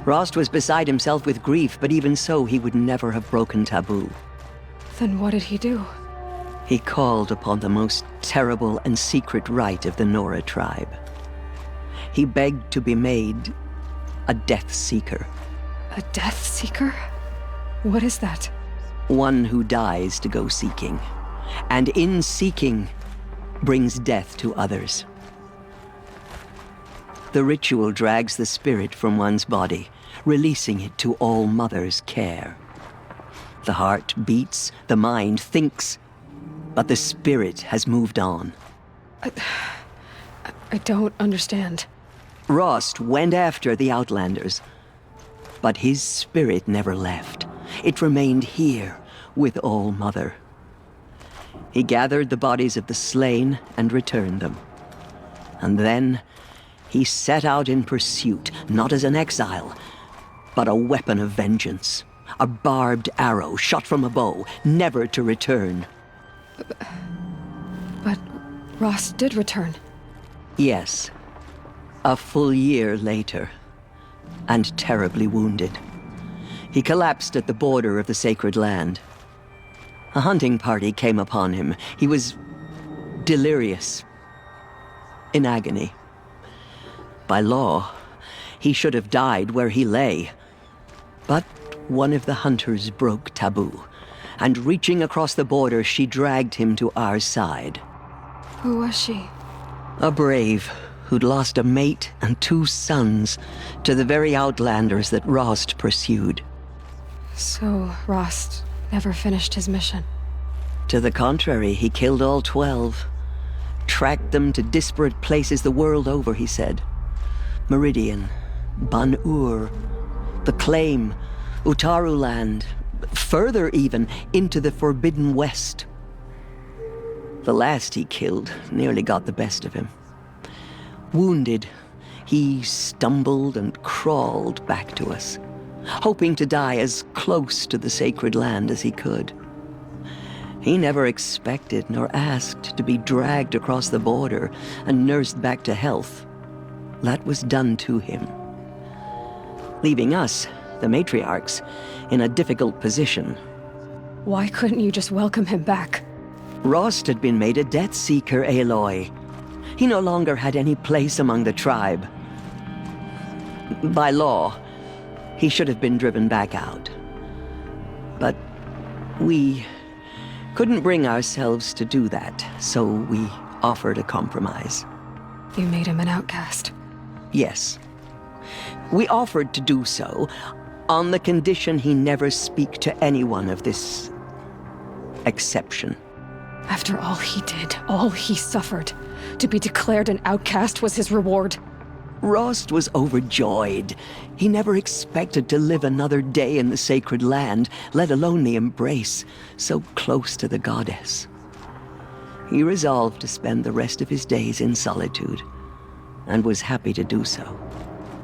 Rost was beside himself with grief, but even so, he would never have broken taboo. Then what did he do? He called upon the most terrible and secret rite of the Nora tribe. He begged to be made a Death Seeker. A Death Seeker? What is that? One who dies to go seeking, and in seeking, brings death to others. The ritual drags the spirit from one's body, releasing it to All Mother's care. The heart beats, the mind thinks, but the spirit has moved on. I don't understand. Rost went after the Outlanders, but his spirit never left. It remained here with All Mother. He gathered the bodies of the slain and returned them. And then he set out in pursuit, not as an exile, but a weapon of vengeance. A barbed arrow shot from a bow, never to return. But Rost did return. Yes. A full year later, and terribly wounded. He collapsed at the border of the sacred land. A hunting party came upon him. He was delirious, in agony. By law, he should have died where he lay. But one of the hunters broke taboo, and reaching across the border, she dragged him to our side. Who was she? A brave who'd lost a mate and 2 sons to the very Outlanders that Rost pursued. So Rost never finished his mission? To the contrary, he killed all 12. Tracked them to disparate places the world over, he said. Meridian, Ban-Ur, the Claim, Utaru Land, further even, into the Forbidden West. The last he killed nearly got the best of him. Wounded, he stumbled and crawled back to us, hoping to die as close to the sacred land as he could. He never expected nor asked to be dragged across the border and nursed back to health. That was done to him, leaving us, the matriarchs, in a difficult position. Why couldn't you just welcome him back? Rost had been made a Death Seeker, Aloy. He no longer had any place among the tribe. By law, he should have been driven back out. But we couldn't bring ourselves to do that, so we offered a compromise. You made him an outcast? Yes. We offered to do so on the condition he never speak to anyone of this exception. After all he did, all he suffered, to be declared an outcast was his reward. Rost was overjoyed. He never expected to live another day in the sacred land, let alone the embrace, so close to the goddess. He resolved to spend the rest of his days in solitude, and was happy to do so.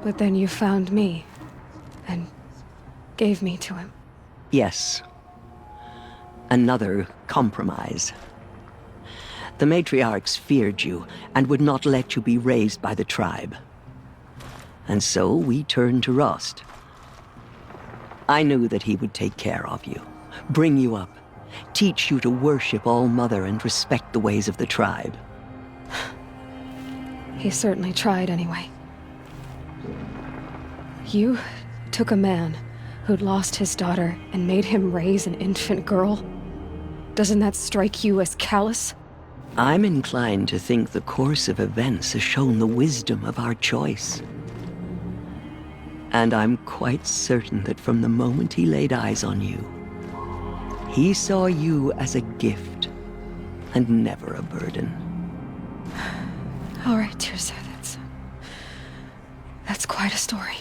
But then you found me, and gave me to him. Yes. Another compromise. The matriarchs feared you, and would not let you be raised by the tribe. And so we turned to Rost. I knew that he would take care of you, bring you up, teach you to worship All-Mother and respect the ways of the tribe. He certainly tried anyway. You took a man who'd lost his daughter and made him raise an infant girl? Doesn't that strike you as callous? I'm inclined to think the course of events has shown the wisdom of our choice. And I'm quite certain that from the moment he laid eyes on you, he saw you as a gift and never a burden. All right, Teersa, that's quite a story.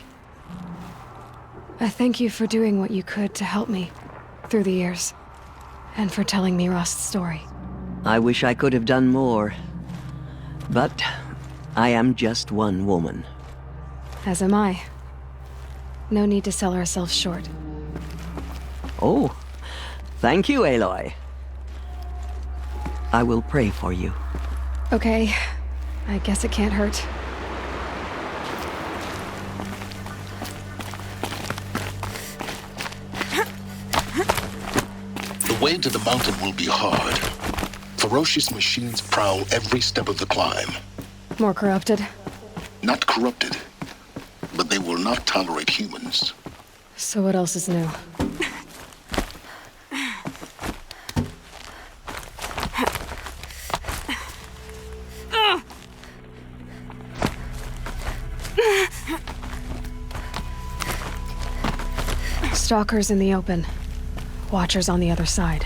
I thank you for doing what you could to help me through the years, and for telling me Rost's story. I wish I could have done more, but I am just one woman. As am I. No need to sell ourselves short. Oh, thank you, Aloy. I will pray for you. Okay, I guess it can't hurt. The way to the mountain will be hard. Ferocious machines prowl every step of the climb. More corrupted? Not corrupted, but they will not tolerate humans. So what else is new? Stalkers in the open. Watchers on the other side.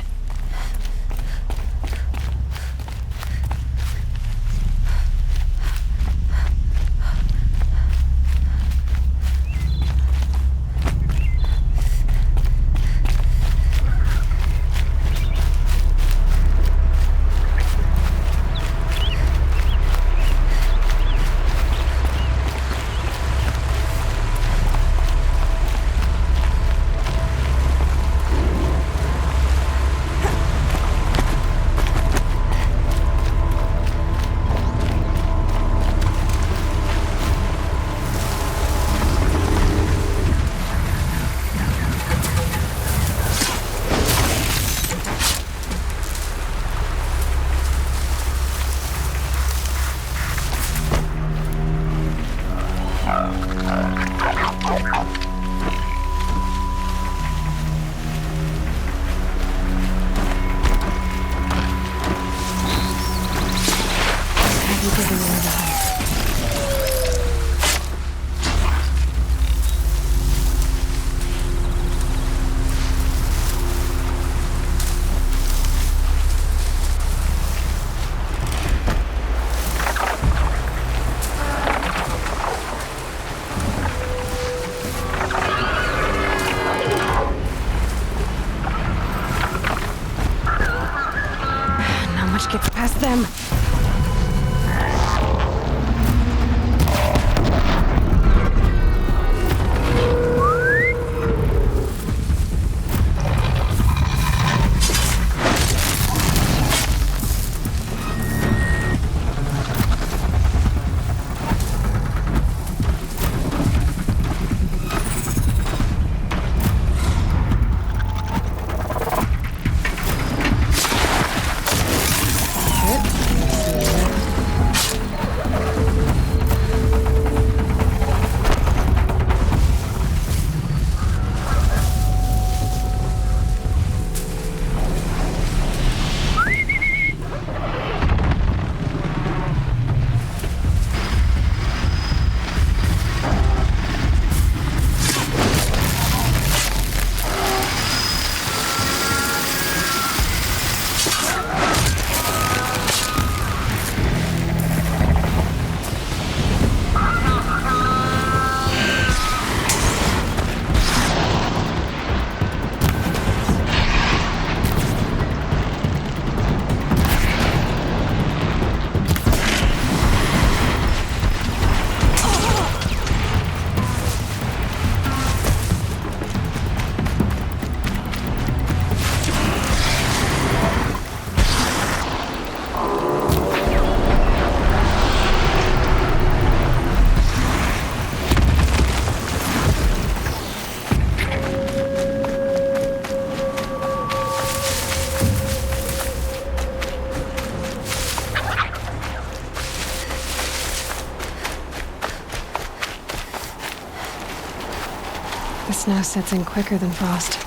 The snow sets in quicker than frost.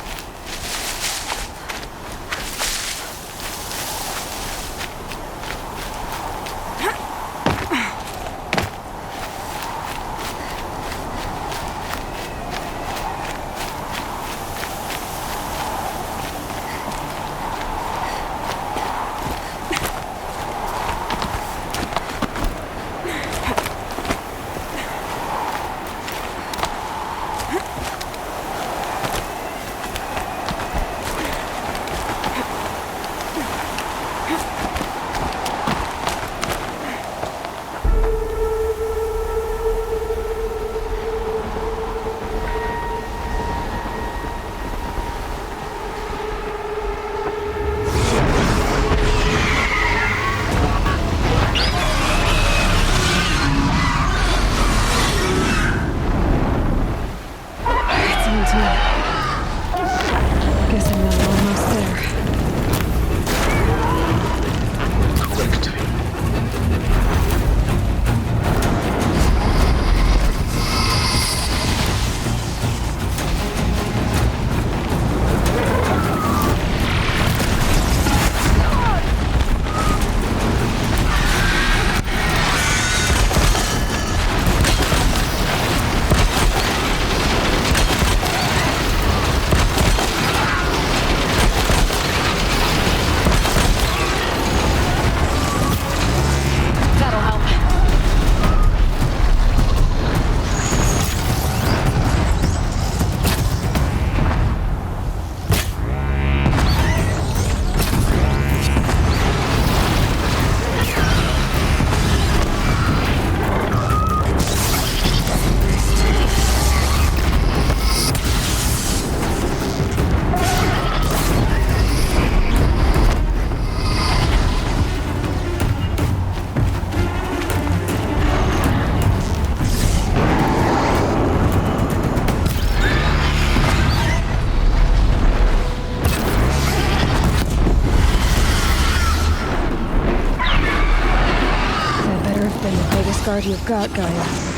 Guard you've got, Gaia.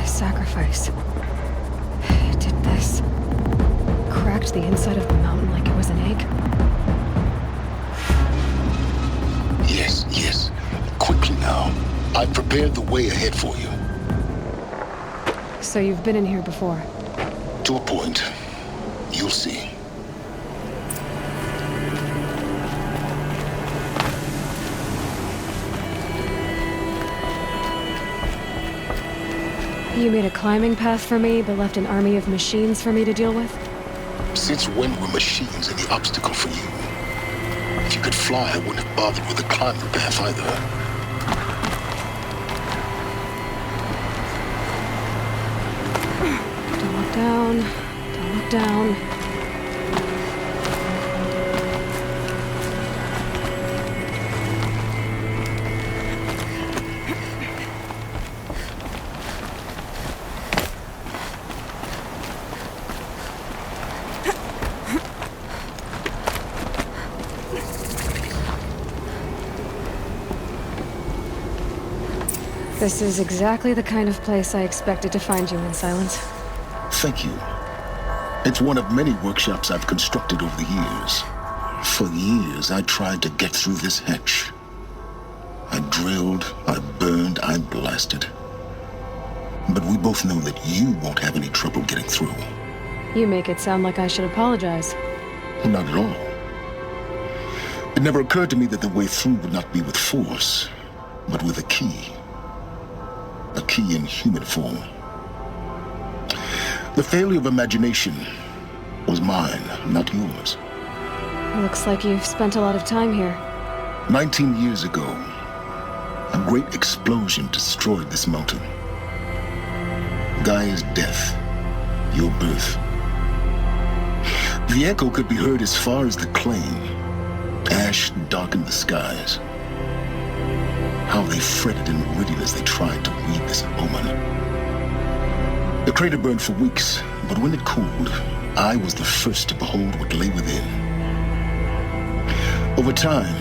Sacrifice. It did this. Cracked the inside of the mountain like it was an egg. Yes. Quickly now. I've prepared the way ahead for you. So you've been in here before? To a point. You'll see. You made a climbing path for me, but left an army of machines for me to deal with? Since when were machines any obstacle for you? If you could fly, I wouldn't have bothered with the climbing path either. Don't look down. Don't look down. This is exactly the kind of place I expected to find you in, Silence. Thank you. It's one of many workshops I've constructed over the years. For years, I tried to get through this hatch. I drilled, I burned, I blasted. But we both know that you won't have any trouble getting through. You make it sound like I should apologize. Not at all. It never occurred to me that the way through would not be with force, but with a key. A key in human form. The failure of imagination was mine, not yours. Looks like you've spent a lot of time here. 19 years ago, a great explosion destroyed this mountain. Gaia's death, your birth. The echo could be heard as far as the claim. Ash darkened the skies. How they fretted in Meridian as they tried to read this omen. The crater burned for weeks, but when it cooled, I was the first to behold what lay within. Over time,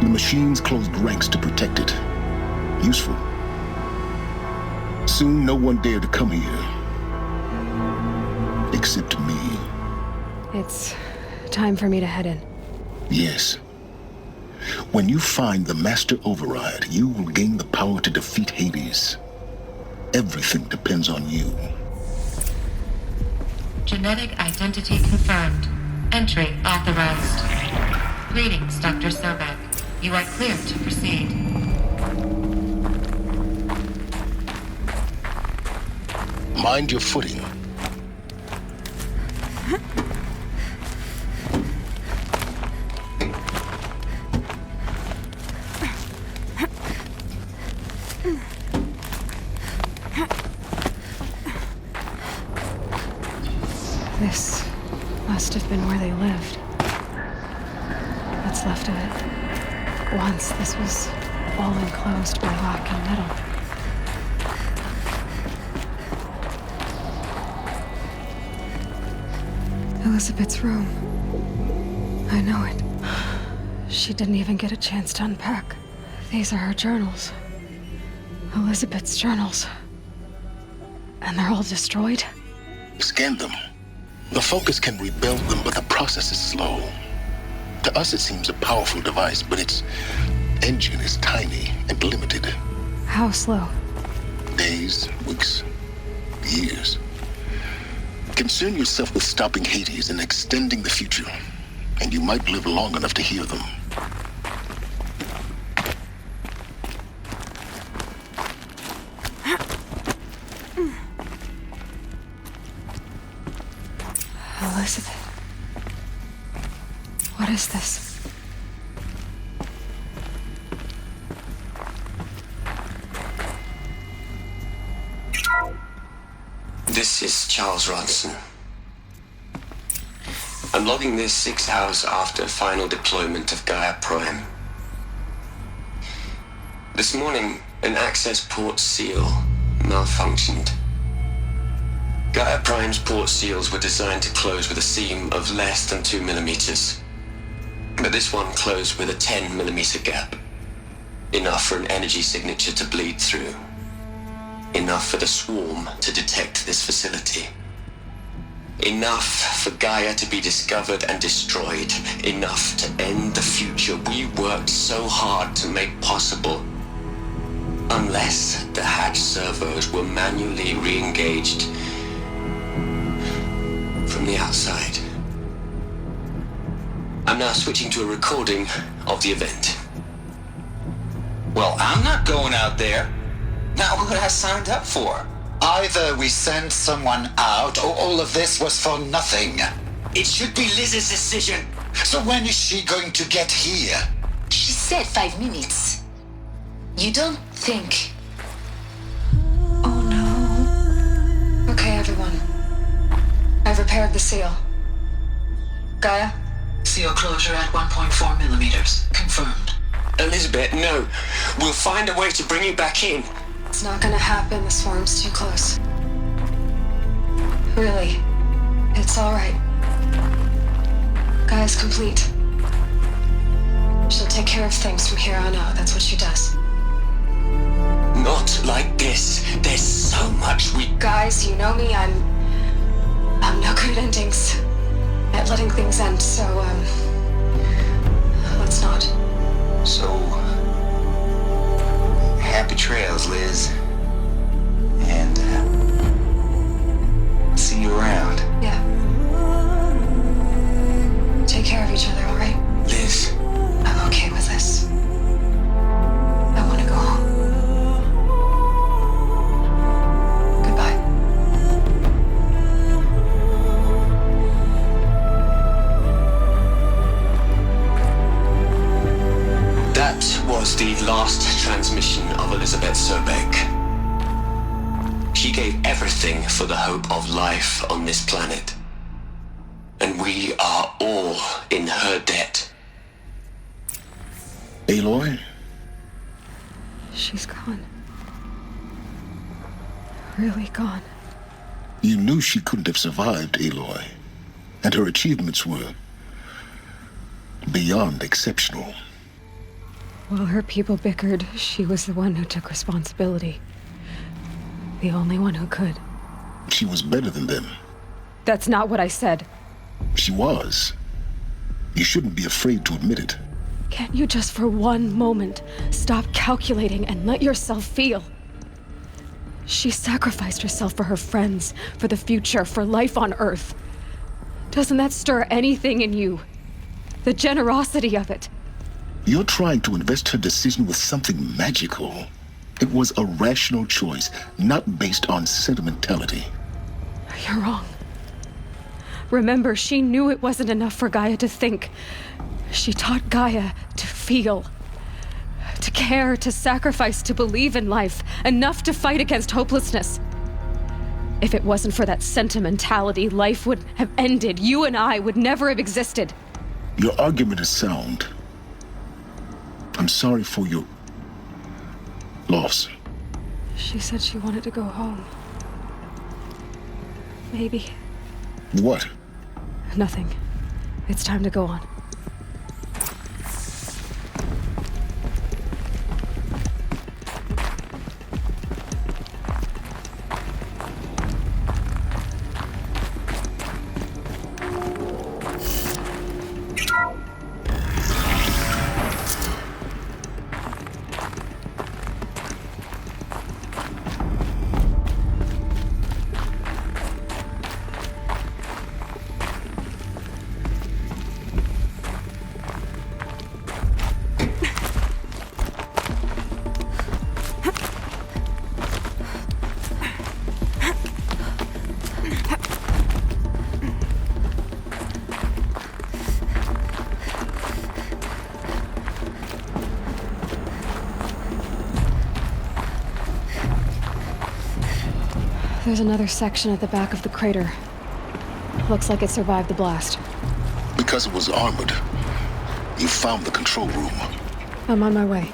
the machines closed ranks to protect it. Useful. Soon, no one dared to come here. Except me. It's time for me to head in. Yes. When you find the Master Override, you will gain the power to defeat Hades. Everything depends on you. Genetic identity confirmed. Entry authorized. Greetings, Dr. Sobek. You are cleared to proceed. Mind your footing. This must have been where they lived. What's left of it. Once this was all enclosed by rock and metal. Elizabeth's room. I know it. She didn't even get a chance to unpack. These are her journals. Elizabeth's journals. And they're all destroyed? Scan them. The Focus can rebuild them, but the process is slow. To us, it seems a powerful device, but its engine is tiny and limited. How slow? Days, weeks, years. Concern yourself with stopping Hades and extending the future, and you might live long enough to hear them. Elizabeth. What is this? This is Charles Ronson. I'm logging this 6 hours after final deployment of Gaia Prime. This morning, an access port seal malfunctioned. Gaia Prime's port seals were designed to close with a seam of less than 2 millimeters. But this one closed with a 10 millimeter gap. Enough for an energy signature to bleed through. Enough for the swarm to detect this facility. Enough for Gaia to be discovered and destroyed. Enough to end the future we worked so hard to make possible. Unless the hatch servos were manually re-engaged from the outside. I'm now switching to a recording of the event. Well, I'm not going out there. Now, what I signed up for? Either we send someone out, or all of this was for nothing. It should be Liz's decision. So when is she going to get here? She said 5 minutes. You don't think... Oh no. Okay, everyone. I've repaired the seal. Gaia? Seal closure at 1.4 millimeters. Confirmed. Elizabeth, no. We'll find a way to bring you back in. It's not gonna happen. The swarm's too close. Really. It's alright. Gaia's complete. She'll take care of things from here on out. That's what she does. Not like this. There's so much we... Guys, you know me, I'm no good at endings. At letting things end, so, let's not. So, happy trails, Liz. And, see you around. Yeah. Take care of each other, alright? Liz. I'm okay with this. I want to go home. Goodbye. That was the last transmission of Elizabeth Sobek. She gave everything for the hope of life on this planet. And we are all in her debt. Aloy? She's gone. Really gone. You knew she couldn't have survived, Aloy. And her achievements were beyond exceptional. While her people bickered, she was the one who took responsibility. The only one who could. She was better than them. That's not what I said. She was. You shouldn't be afraid to admit it. Can't you just for one moment stop calculating and let yourself feel? She sacrificed herself for her friends, for the future, for life on Earth. Doesn't that stir anything in you? The generosity of it. You're trying to invest her decision with something magical. It was a rational choice, not based on sentimentality. You're wrong. Remember, she knew it wasn't enough for Gaia to think. She taught Gaia to feel. To care, to sacrifice, to believe in life. Enough to fight against hopelessness. If it wasn't for that sentimentality, life would have ended. You and I would never have existed. Your argument is sound. I'm sorry for your loss. She said she wanted to go home. Maybe. What? Nothing. It's time to go on. There's another section at the back of the crater. Looks like it survived the blast. Because it was armored. You found the control room. I'm on my way.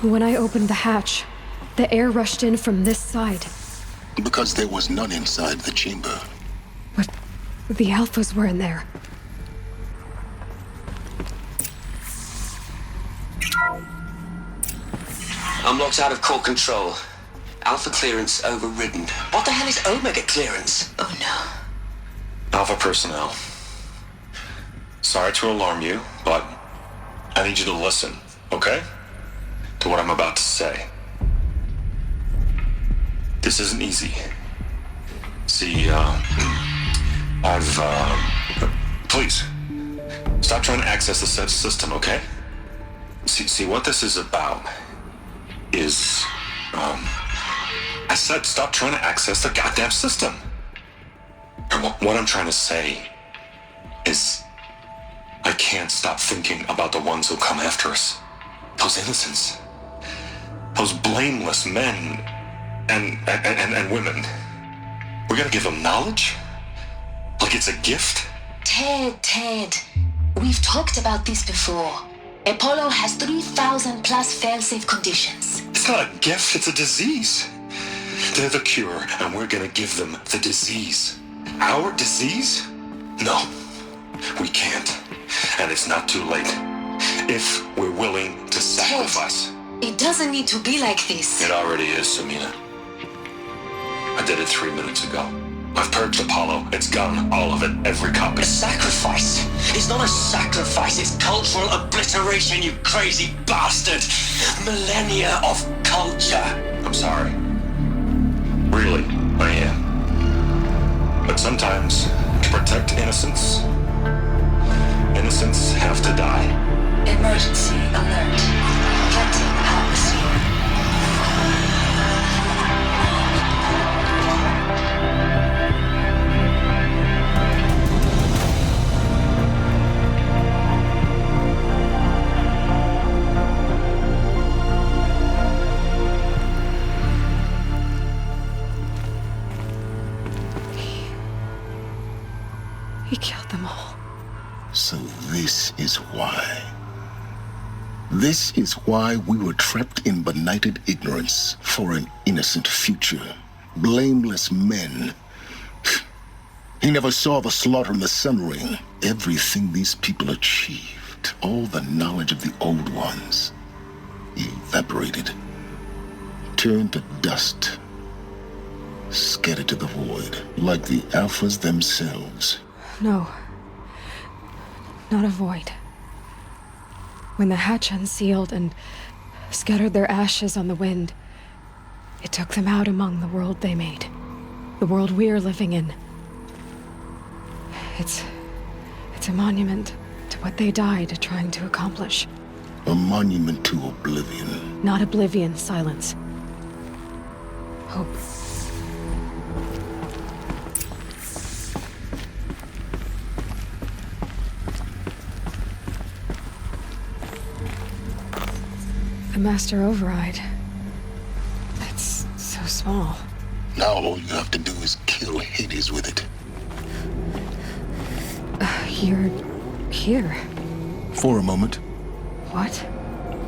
When I opened the hatch, the air rushed in from this side. Because there was none inside the chamber. But the Alphas were in there. I'm locked out of core control. Alpha clearance overridden. What the hell is Omega clearance? Oh no. Alpha personnel. Sorry to alarm you, but I need you to listen, okay? To what I'm about to say. This isn't easy. See, please, stop trying to access the system, okay? See, what this is about is, I said stop trying to access the goddamn system. And what I'm trying to say is, I can't stop thinking about the ones who come after us. Those innocents. Those blameless men and women. We're gonna give them knowledge? Like it's a gift? Ted. We've talked about this before. Apollo has 3,000 plus fail-safe conditions. It's not a gift, it's a disease. They're the cure, and we're gonna give them the disease. Our disease? No, we can't. And it's not too late. If we're willing to sacrifice. Ted, it doesn't need to be like this. It already is, Samina. I did it 3 minutes ago. I've purged Apollo. It's gone. All of it. Every copy. A sacrifice? It's not a sacrifice. It's cultural obliteration, you crazy bastard. Millennia of culture. I'm sorry. Really, I am. But sometimes, to protect innocence, innocents have to die. Emergency alert. Venting atmosphere. He killed them all. So this is why. This is why we were trapped in benighted ignorance for an innocent future. Blameless men. He never saw the slaughter in the Sun Ring. Everything these people achieved, all the knowledge of the old ones, evaporated, turned to dust, scattered to the void, like the Alphas themselves. No. Not a void. When the hatch unsealed and scattered their ashes on the wind, it took them out among the world they made. The world we're living in. It's a monument to what they died trying to accomplish. A monument to oblivion. Not oblivion, Silence. Hope. The Master Override. It's so small. Now all you have to do is kill Hades with it. You're here. For a moment. What?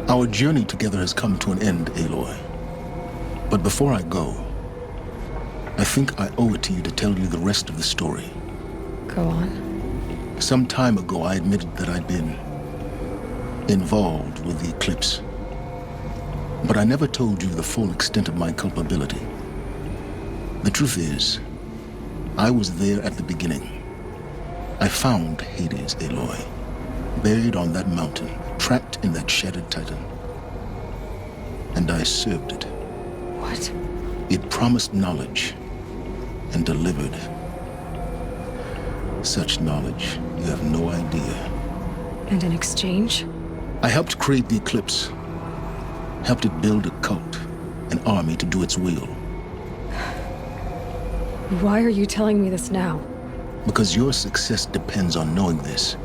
Our journey together has come to an end, Aloy. But before I go, I think I owe it to you to tell you the rest of the story. Go on. Some time ago, I admitted that I'd been involved with the Eclipse. But I never told you the full extent of my culpability. The truth is, I was there at the beginning. I found Hades, Aloy, buried on that mountain, trapped in that shattered titan. And I served it. What? It promised knowledge and delivered. Such knowledge, you have no idea. And in exchange? I helped create the Eclipse. Helped it build a cult, an army to do its will. Why are you telling me this now? Because your success depends on knowing this.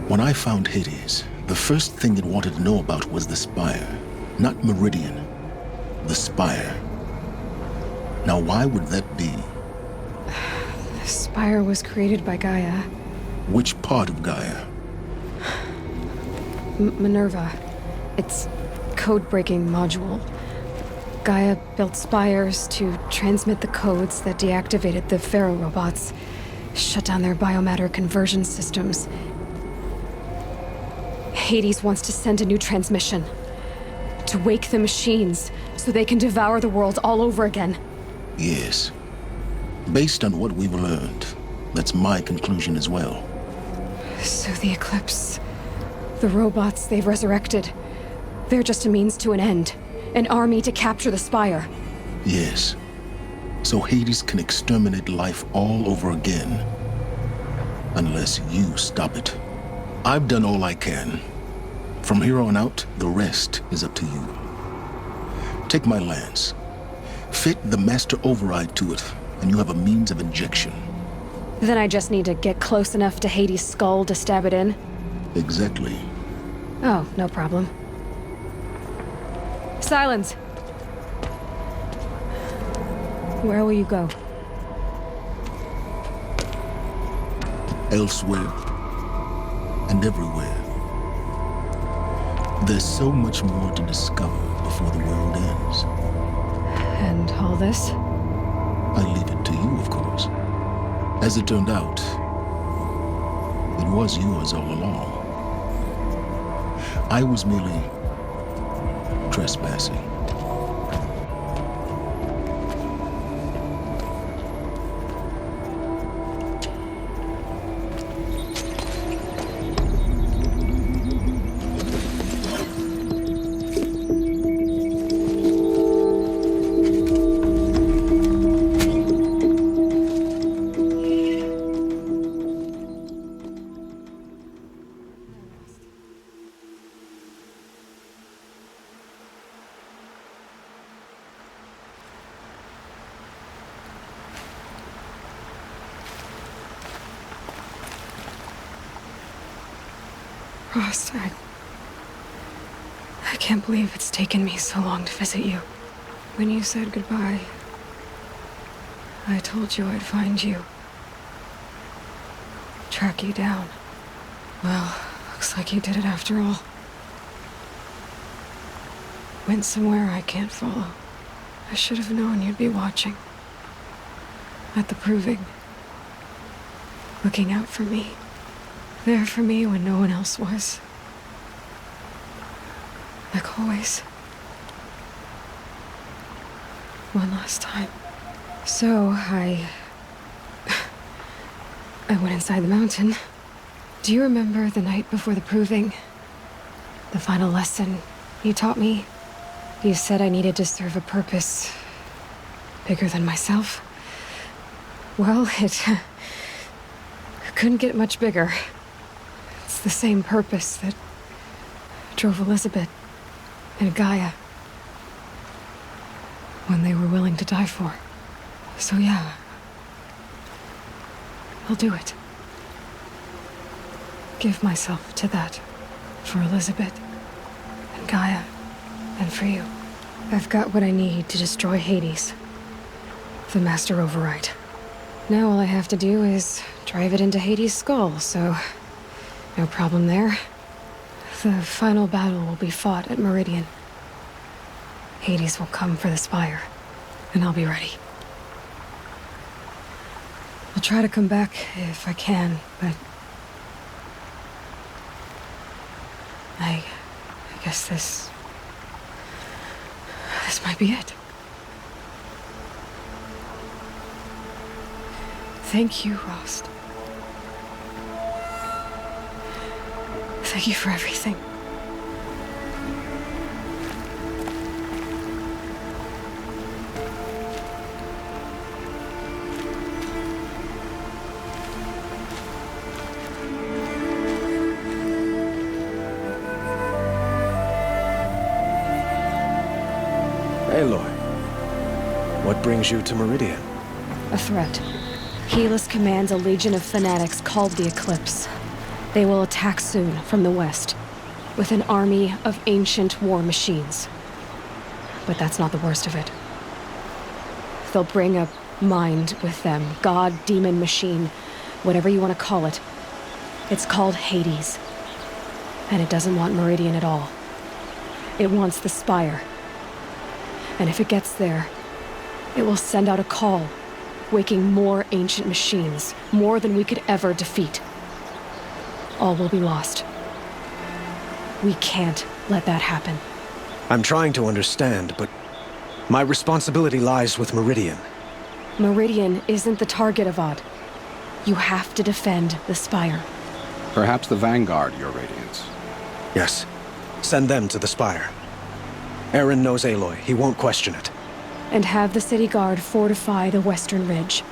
When I found Hades, the first thing it wanted to know about was the Spire. Not Meridian. The Spire. Now why would that be? The Spire was created by Gaia. Which part of Gaia? Minerva. Its code-breaking module. Gaia built spires to transmit the codes that deactivated the Pharaoh robots, shut down their biomatter conversion systems. Hades wants to send a new transmission. To wake the machines, so they can devour the world all over again. Yes. Based on what we've learned, that's my conclusion as well. So the Eclipse, the robots they've resurrected, they're just a means to an end. An army to capture the Spire. Yes. So Hades can exterminate life all over again. Unless you stop it. I've done all I can. From here on out, the rest is up to you. Take my lance. Fit the Master Override to it, and you have a means of injection. Then I just need to get close enough to Hades' skull to stab it in? Exactly. Oh, no problem. Silence! Where will you go? Elsewhere. And everywhere. There's so much more to discover before the world ends. And all this? I leave it to you, of course. As it turned out, it was yours all along. I was merely trespassing. Rost, I can't believe it's taken me so long to visit you. When you said goodbye, I told you I'd find you. Track you down. Well, looks like you did it after all. Went somewhere I can't follow. I should have known you'd be watching. At the Proving. Looking out for me. There for me when no one else was. Like always. One last time. So, I went inside the mountain. Do you remember the night before the Proving? The final lesson you taught me? You said I needed to serve a purpose bigger than myself. Well, it couldn't get much bigger. It's the same purpose that drove Elizabeth and Gaia when they were willing to die for. So yeah, I'll do it. Give myself to that for Elizabeth and Gaia and for you. I've got what I need to destroy Hades, the Master Override. Now all I have to do is drive it into Hades' skull, so no problem there. The final battle will be fought at Meridian. Hades will come for the Spire, and I'll be ready. I'll try to come back if I can, but I guess this might be it. Thank you, Rost. Thank you for everything. Aloy, what brings you to Meridian? A threat. Helis commands a legion of fanatics called the Eclipse. They will attack soon from the west, with an army of ancient war machines. But that's not the worst of it. They'll bring a mind with them, god, demon, machine, whatever you want to call it. It's called Hades. And it doesn't want Meridian at all. It wants the Spire. And if it gets there, it will send out a call, waking more ancient machines, more than we could ever defeat. All will be lost. We can't let that happen. I'm trying to understand, but My responsibility lies with Meridian. Meridian isn't the target, Avad. You have to defend the Spire. Perhaps the Vanguard, Your Radiance. Yes. Send them to the Spire. Eren knows Aloy. He won't question it. And have the City Guard fortify the Western Ridge.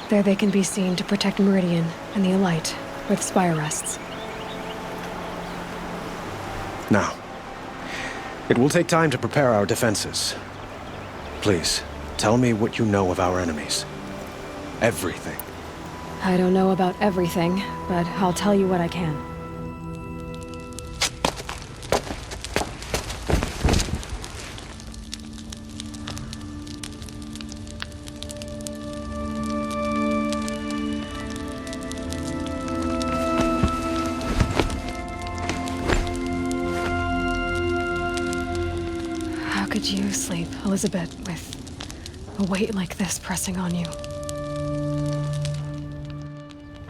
There they can be seen to protect Meridian and the Elite, where the Spire rests. Now, it will take time to prepare our defenses. Please, tell me what you know of our enemies. Everything. I don't know about everything, but I'll tell you what I can. How could you sleep, Elizabeth, with a weight like this pressing on you?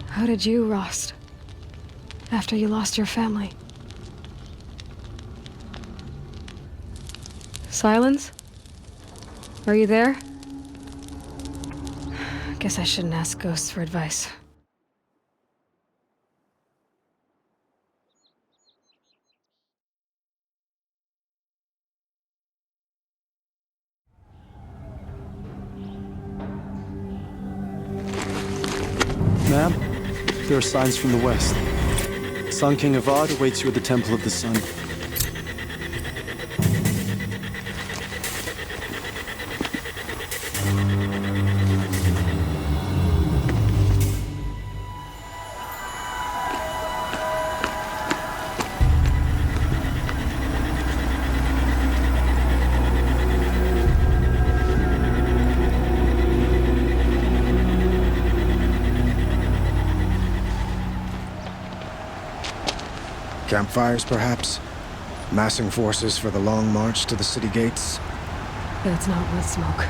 How did you, Rost? After you lost your family? Silence? Are you there? Guess I shouldn't ask ghosts for advice. Ma'am, there are signs from the west. Sun King Avad awaits you at the Temple of the Sun. Campfires, perhaps? Massing forces for the long march to the city gates? That's not with smoke.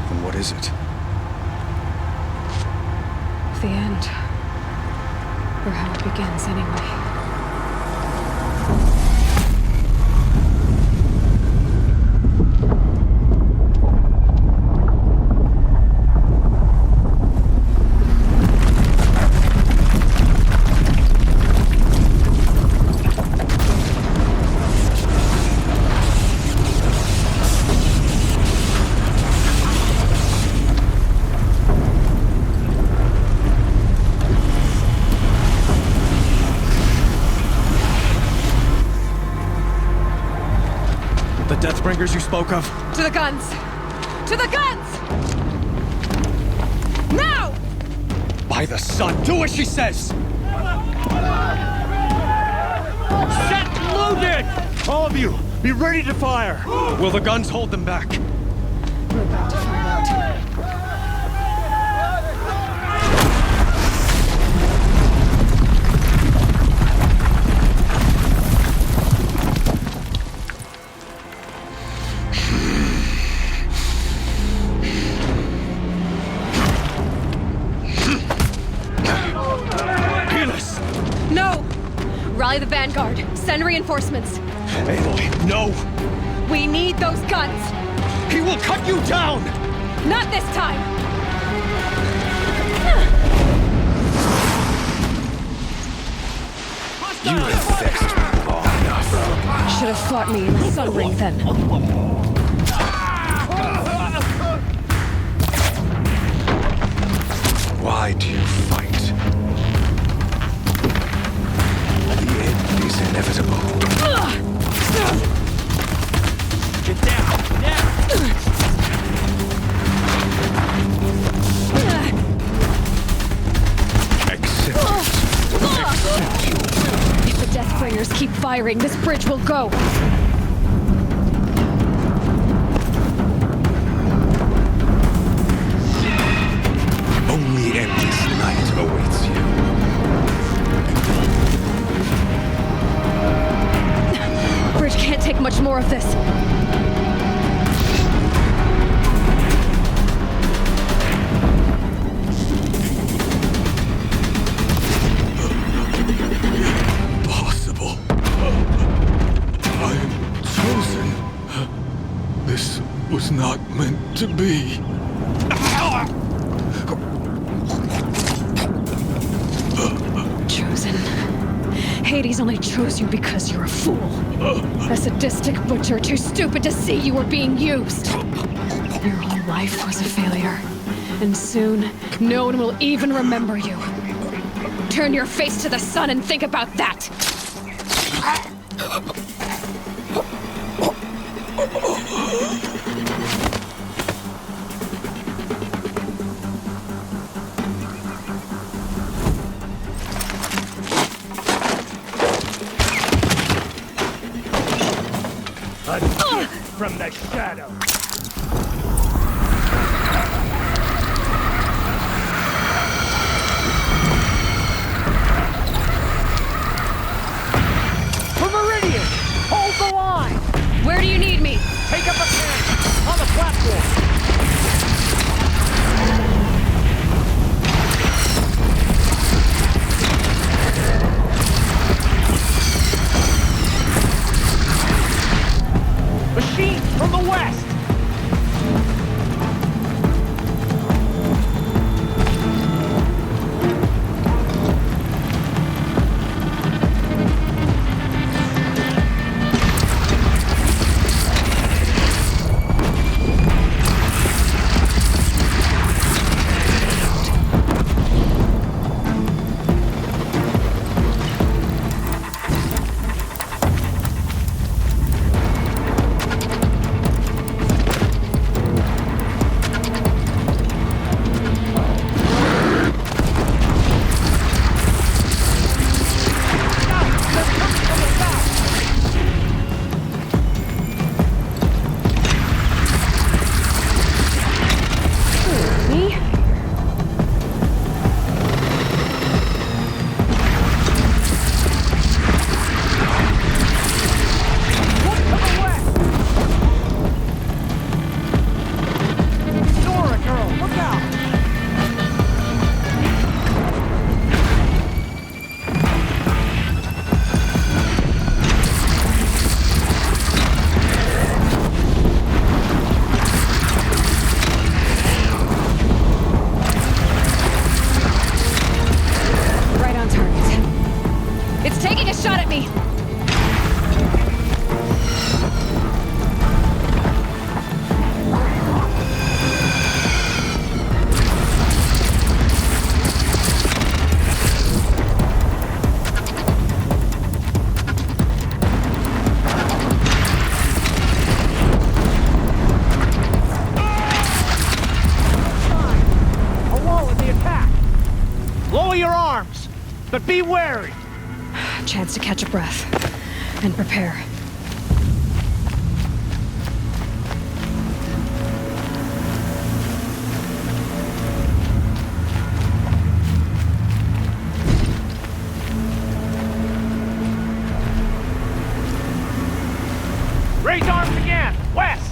Then what is it? The end. Or how it begins, anyway. Deathbringers you spoke of? To the guns! To the guns! Now! By the sun, do as she says! Set loaded! All of you, be ready to fire! Will the guns hold them back? We're about to find out. Rally the Vanguard. Send reinforcements. Aloy, no! We need those guns! He will cut you down! Not this time! You have vexed me long enough. Should have fought me in the Sun Ring then. Why do you fight? The end is inevitable. Get down! Now! Accept it. If the Deathbringers keep firing, this bridge will go. Only endless night awaits you. Bridge can't take much more of this. Possible. I am chosen. to be. Chosen. Hades only chose you because you're a fool. A sadistic butcher too stupid to see you were being used. Your whole life was a failure. And soon, no one will even remember you. Turn your face to the sun and think about that! A gift from the shadow. For Meridian! Hold the line! Where do you need me? Take up a camp on the platform. Machines from the west! But be wary! Chance to catch a breath. And prepare. Raise arms again! West!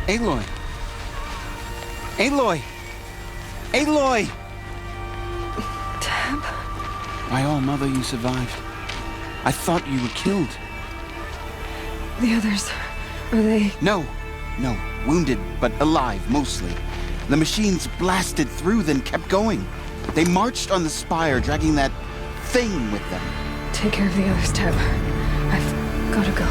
Aloy! Aloy! Aloy! Tab? My own mother, you survived. I thought you were killed. The others, are they... No. Wounded, but alive, mostly. The machines blasted through, then kept going. They marched on the spire, dragging that thing with them. Take care of the others, Tab. I've gotta go.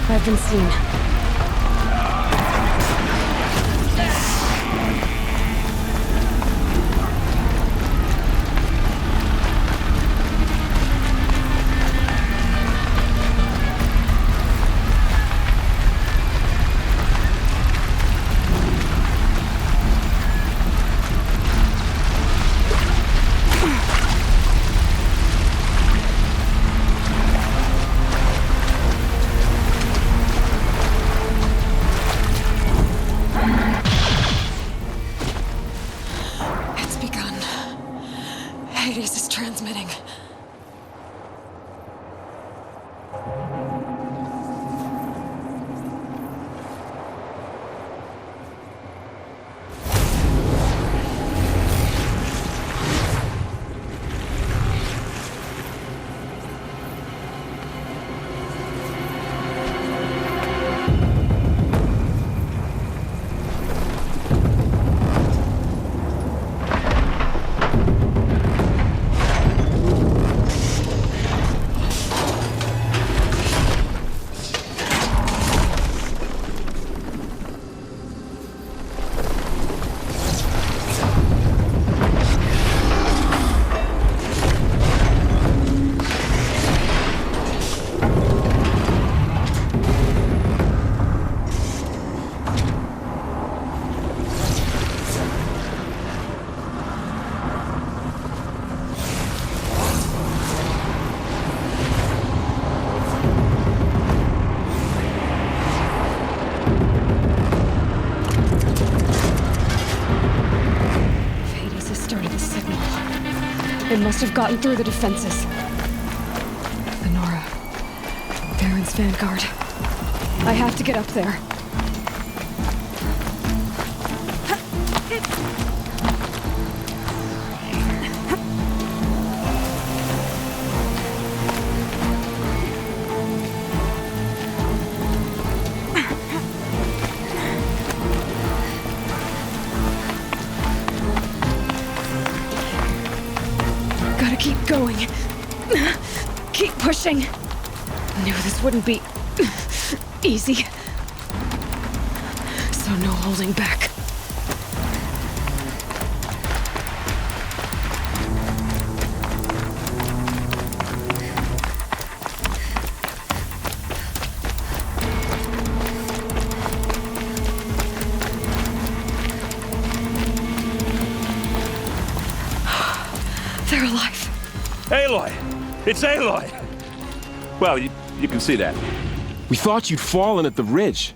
I've been seen. Hades is transmitting. It must have gotten through the defenses. The Nora. Baron's vanguard. I have to get up there. Keep going. Keep pushing. Knew this wouldn't be easy. So no holding back. They're alive. Aloy! It's Aloy! Well, you can see that. We thought you'd fallen at the ridge.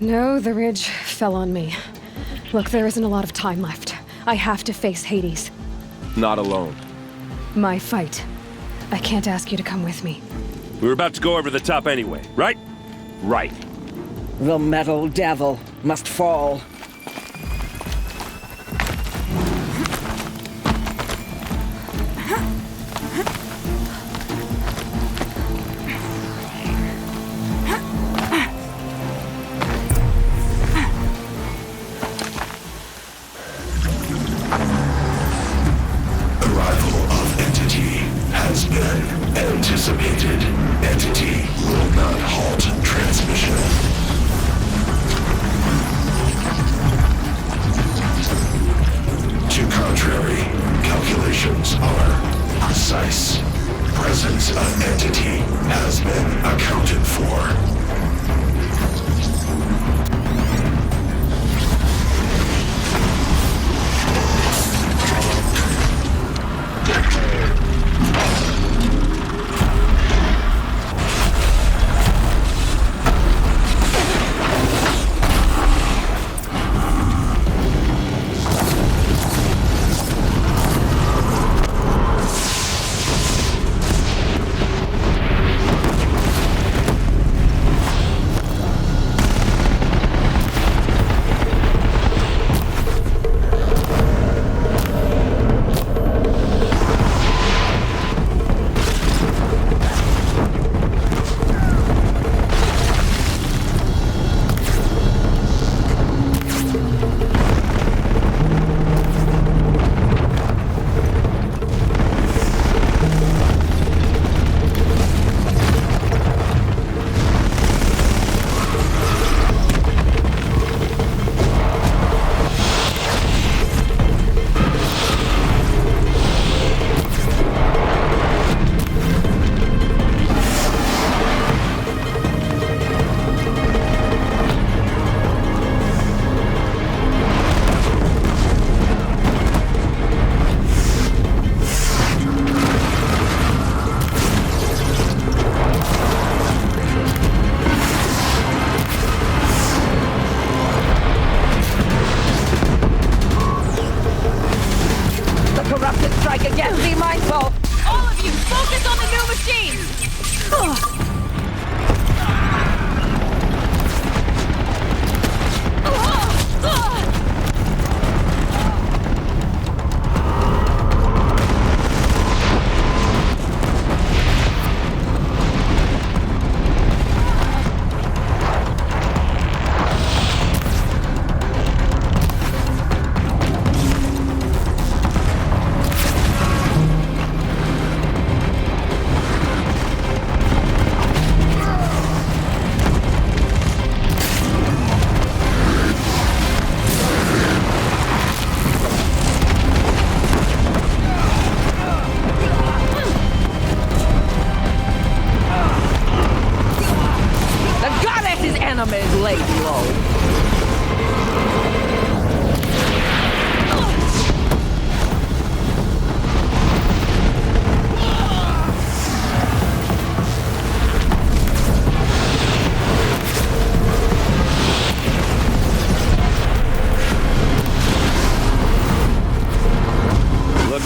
No, the ridge fell on me. Look, there isn't a lot of time left. I have to face Hades. Not alone. My fight. I can't ask you to come with me. We were about to go over the top anyway, right? Right. The metal devil must fall. Anticipated. Entity will not halt transmission. Instructions are precise. Presence of entity has been accounted for.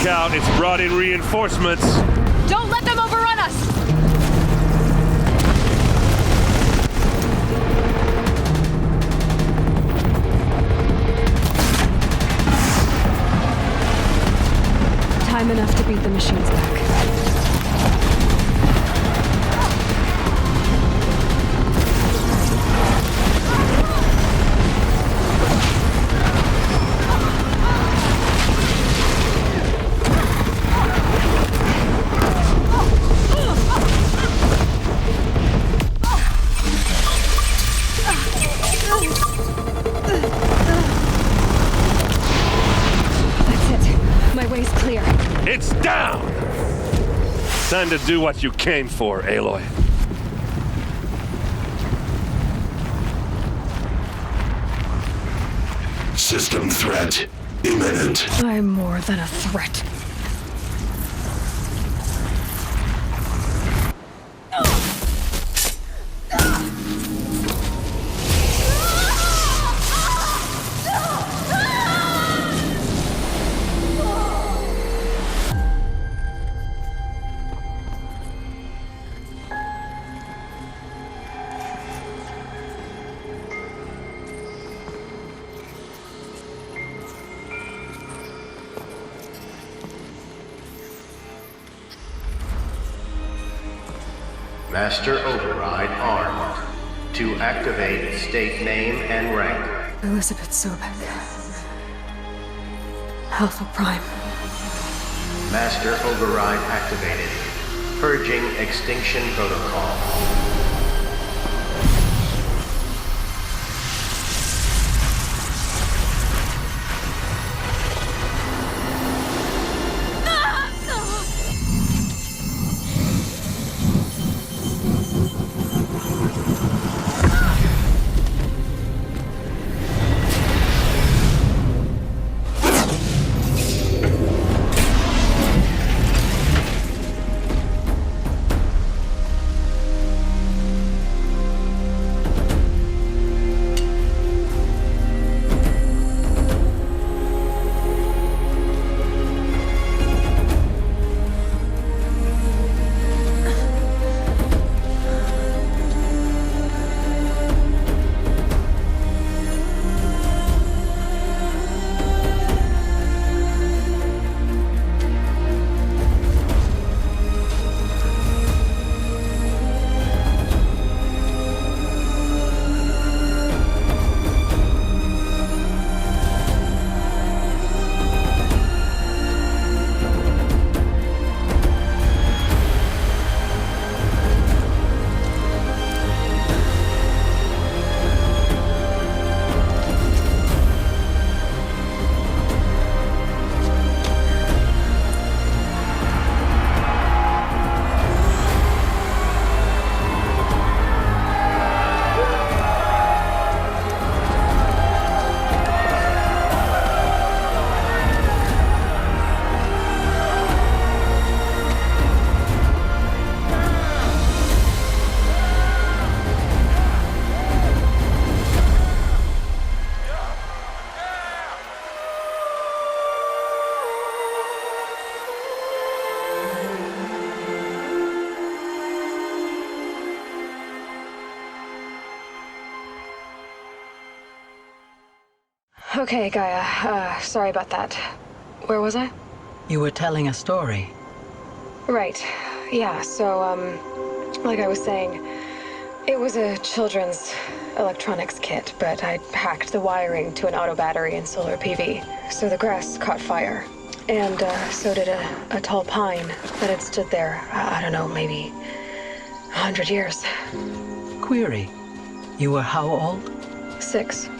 Out, it's brought in reinforcements. Don't let them overrun us! Time enough to beat the machines back. It's down! Time to do what you came for, Aloy. System threat imminent. I'm more than a threat. Master Override armed. To activate, state name and rank. Elizabeth Sobek. Alpha Prime. Master Override activated. Purging Extinction Protocol. Ah! Okay, Gaia. Sorry about that. Where was I? You were telling a story. Right. Yeah, so, like I was saying, it was a children's electronics kit, but I hacked the wiring to an auto battery and solar PV. So the grass caught fire. And, so did a tall pine that had stood there, I don't know, maybe 100 years. Query. You were how old? 6.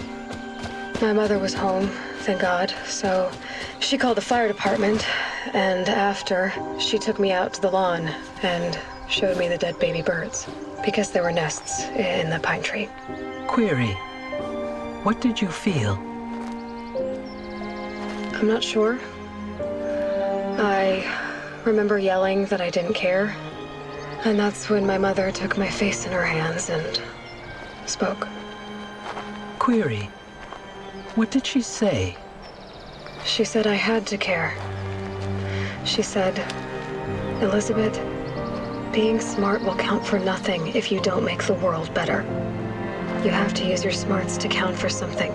My mother was home, thank God, so she called the fire department, and after, she took me out to the lawn and showed me the dead baby birds, because there were nests in the pine tree. Query. What did you feel? I'm not sure. I remember yelling that I didn't care, and that's when my mother took my face in her hands and spoke. Query. What did she say? She said I had to care. She said, Elizabeth, being smart will count for nothing if you don't make the world better. You have to use your smarts to count for something.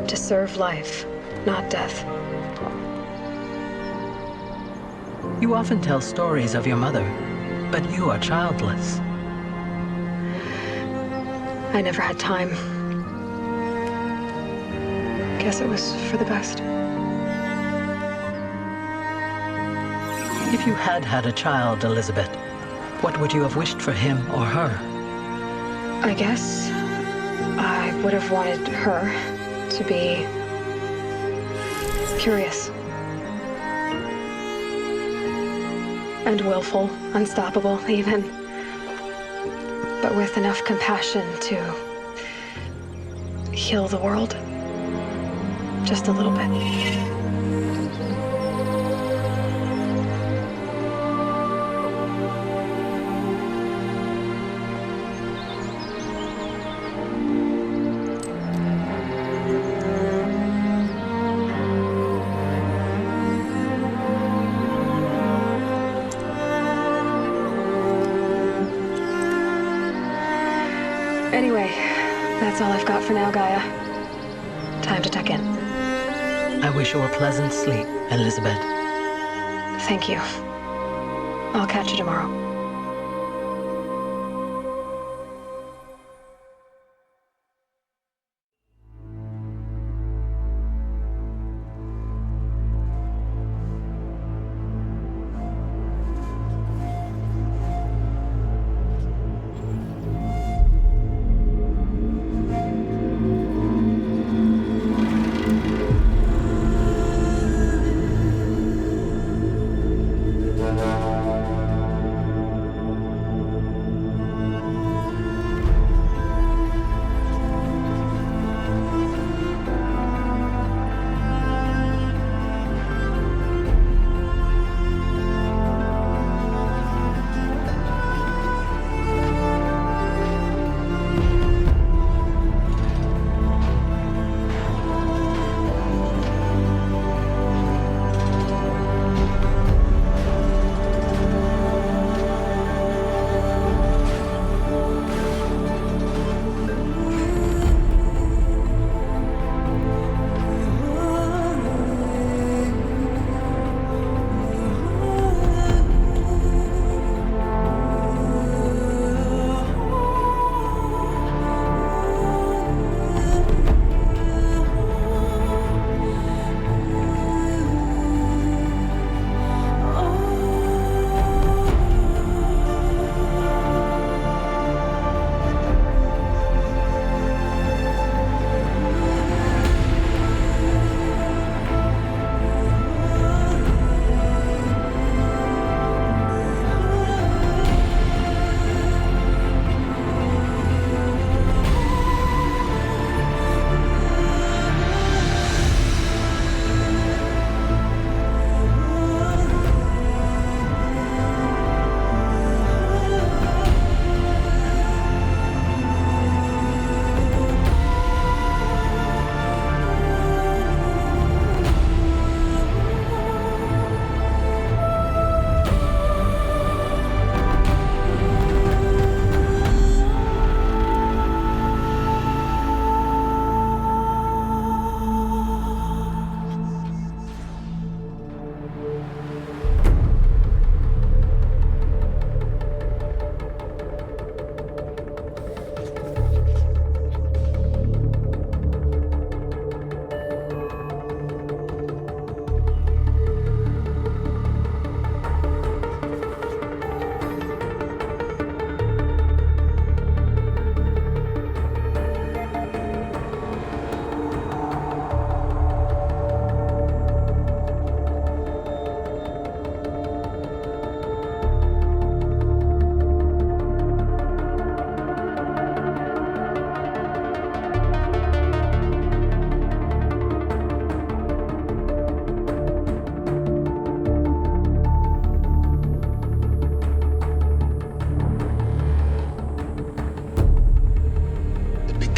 To serve life, not death. You often tell stories of your mother, but you are childless. I never had time. Guess it was for the best. If you had had a child, Elizabeth, what would you have wished for him or her? I guess I would have wanted her to be curious. And willful, unstoppable even. But with enough compassion to heal the world. Just a little bit. Anyway, that's all I've got for now, Gaia. Time to tuck in. I wish you a pleasant sleep, Elizabeth. Thank you. I'll catch you tomorrow.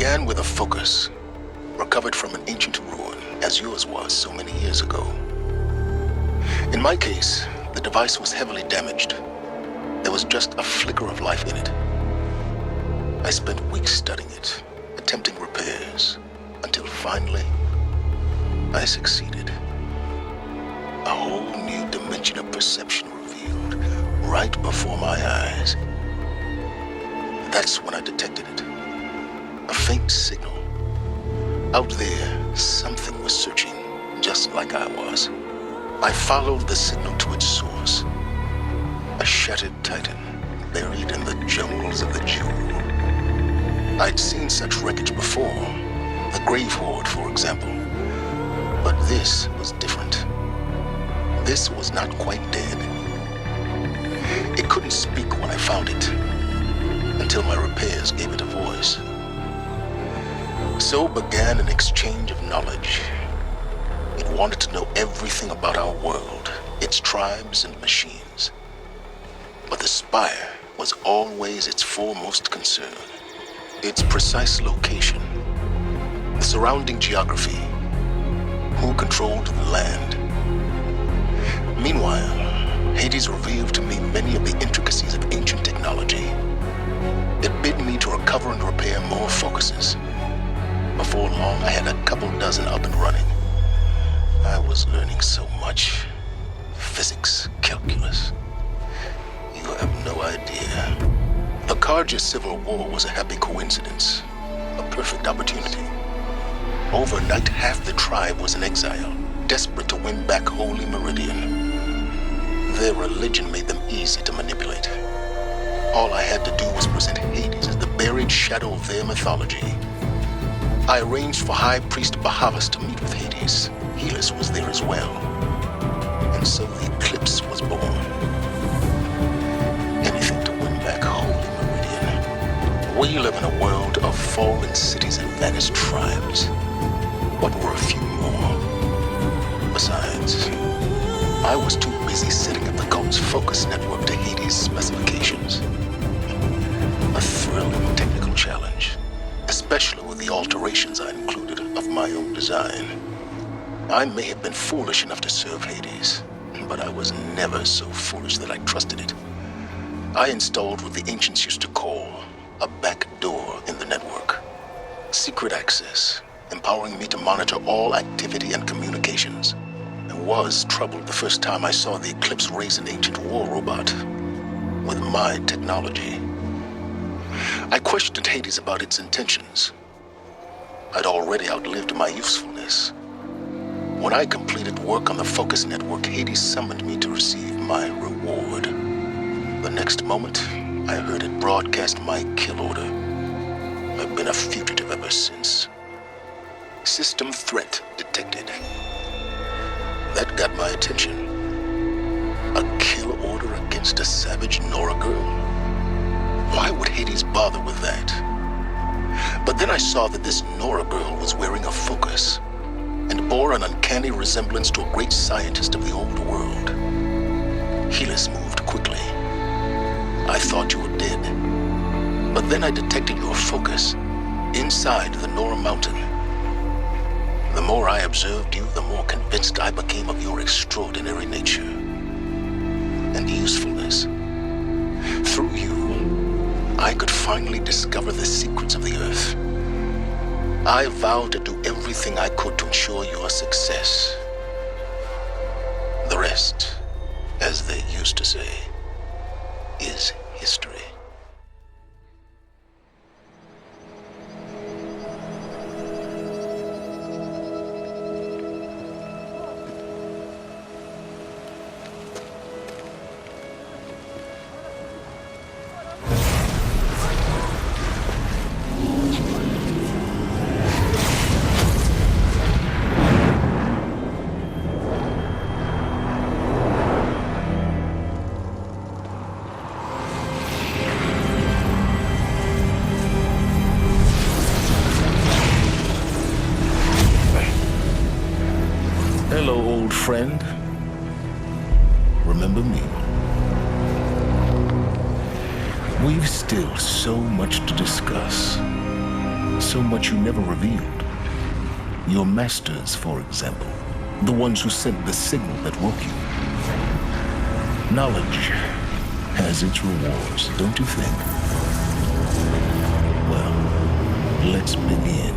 began with a focus, recovered from an ancient ruin, as yours was so many years ago. In my case, the device was heavily damaged. There was just a flicker of life in it. I spent weeks studying it, attempting repairs, until finally, I succeeded. A whole new dimension of perception revealed right before my eyes. That's when I detected it. A faint signal. Out there, something was searching, just like I was. I followed the signal to its source. A shattered titan, buried in the jungles of the Jewel. I'd seen such wreckage before. The Grave Horde, for example. But this was different. This was not quite dead. It couldn't speak when I found it, until my repairs gave it a voice. So began an exchange of knowledge. It wanted to know everything about our world, its tribes and machines. But the Spire was always its foremost concern. Its precise location, the surrounding geography, who controlled the land. Meanwhile, Hades revealed to me many of the intricacies of ancient technology. It bid me to recover and repair more focuses. Before long, I had a couple dozen up and running. I was learning so much. Physics, calculus. You have no idea. The Carja Civil War was a happy coincidence. A perfect opportunity. Overnight, half the tribe was in exile, desperate to win back Holy Meridian. Their religion made them easy to manipulate. All I had to do was present Hades as the buried shadow of their mythology. I arranged for High Priest Bahavas to meet with Hades. Helis was there as well. And so the Eclipse was born. Anything to win back Holy Meridian. We live in a world of fallen cities and vanished tribes. What were a few more? Besides, I was too busy setting up the cult's focus network to Hades' specifications. A thrilling technical challenge, especially with the alterations I included of my own design. I may have been foolish enough to serve Hades, but I was never so foolish that I trusted it. I installed what the ancients used to call a back door in the network. Secret access, empowering me to monitor all activity and communications. I was troubled the first time I saw the Eclipse raise an ancient war robot with my technology. I questioned Hades about its intentions. I'd already outlived my usefulness. When I completed work on the Focus Network, Hades summoned me to receive my reward. The next moment, I heard it broadcast my kill order. I've been a fugitive ever since. System threat detected. That got my attention. A kill order against a savage Nora girl? Why would Hades bother with that? But then I saw that this Nora girl was wearing a focus and bore an uncanny resemblance to a great scientist of the old world. Helis moved quickly. I thought you were dead. But then I detected your focus inside the Nora Mountain. The more I observed you, the more convinced I became of your extraordinary nature and usefulness. Through you, I could finally discover the secrets of the Earth. I vowed to do everything I could to ensure your success. The rest, as they used to say, is history. Hello, old friend. Remember me? We've still so much to discuss. so much you never revealed. Your masters, for example. The ones who sent the signal that woke you. Knowledge has its rewards, don't you think? Well, let's begin.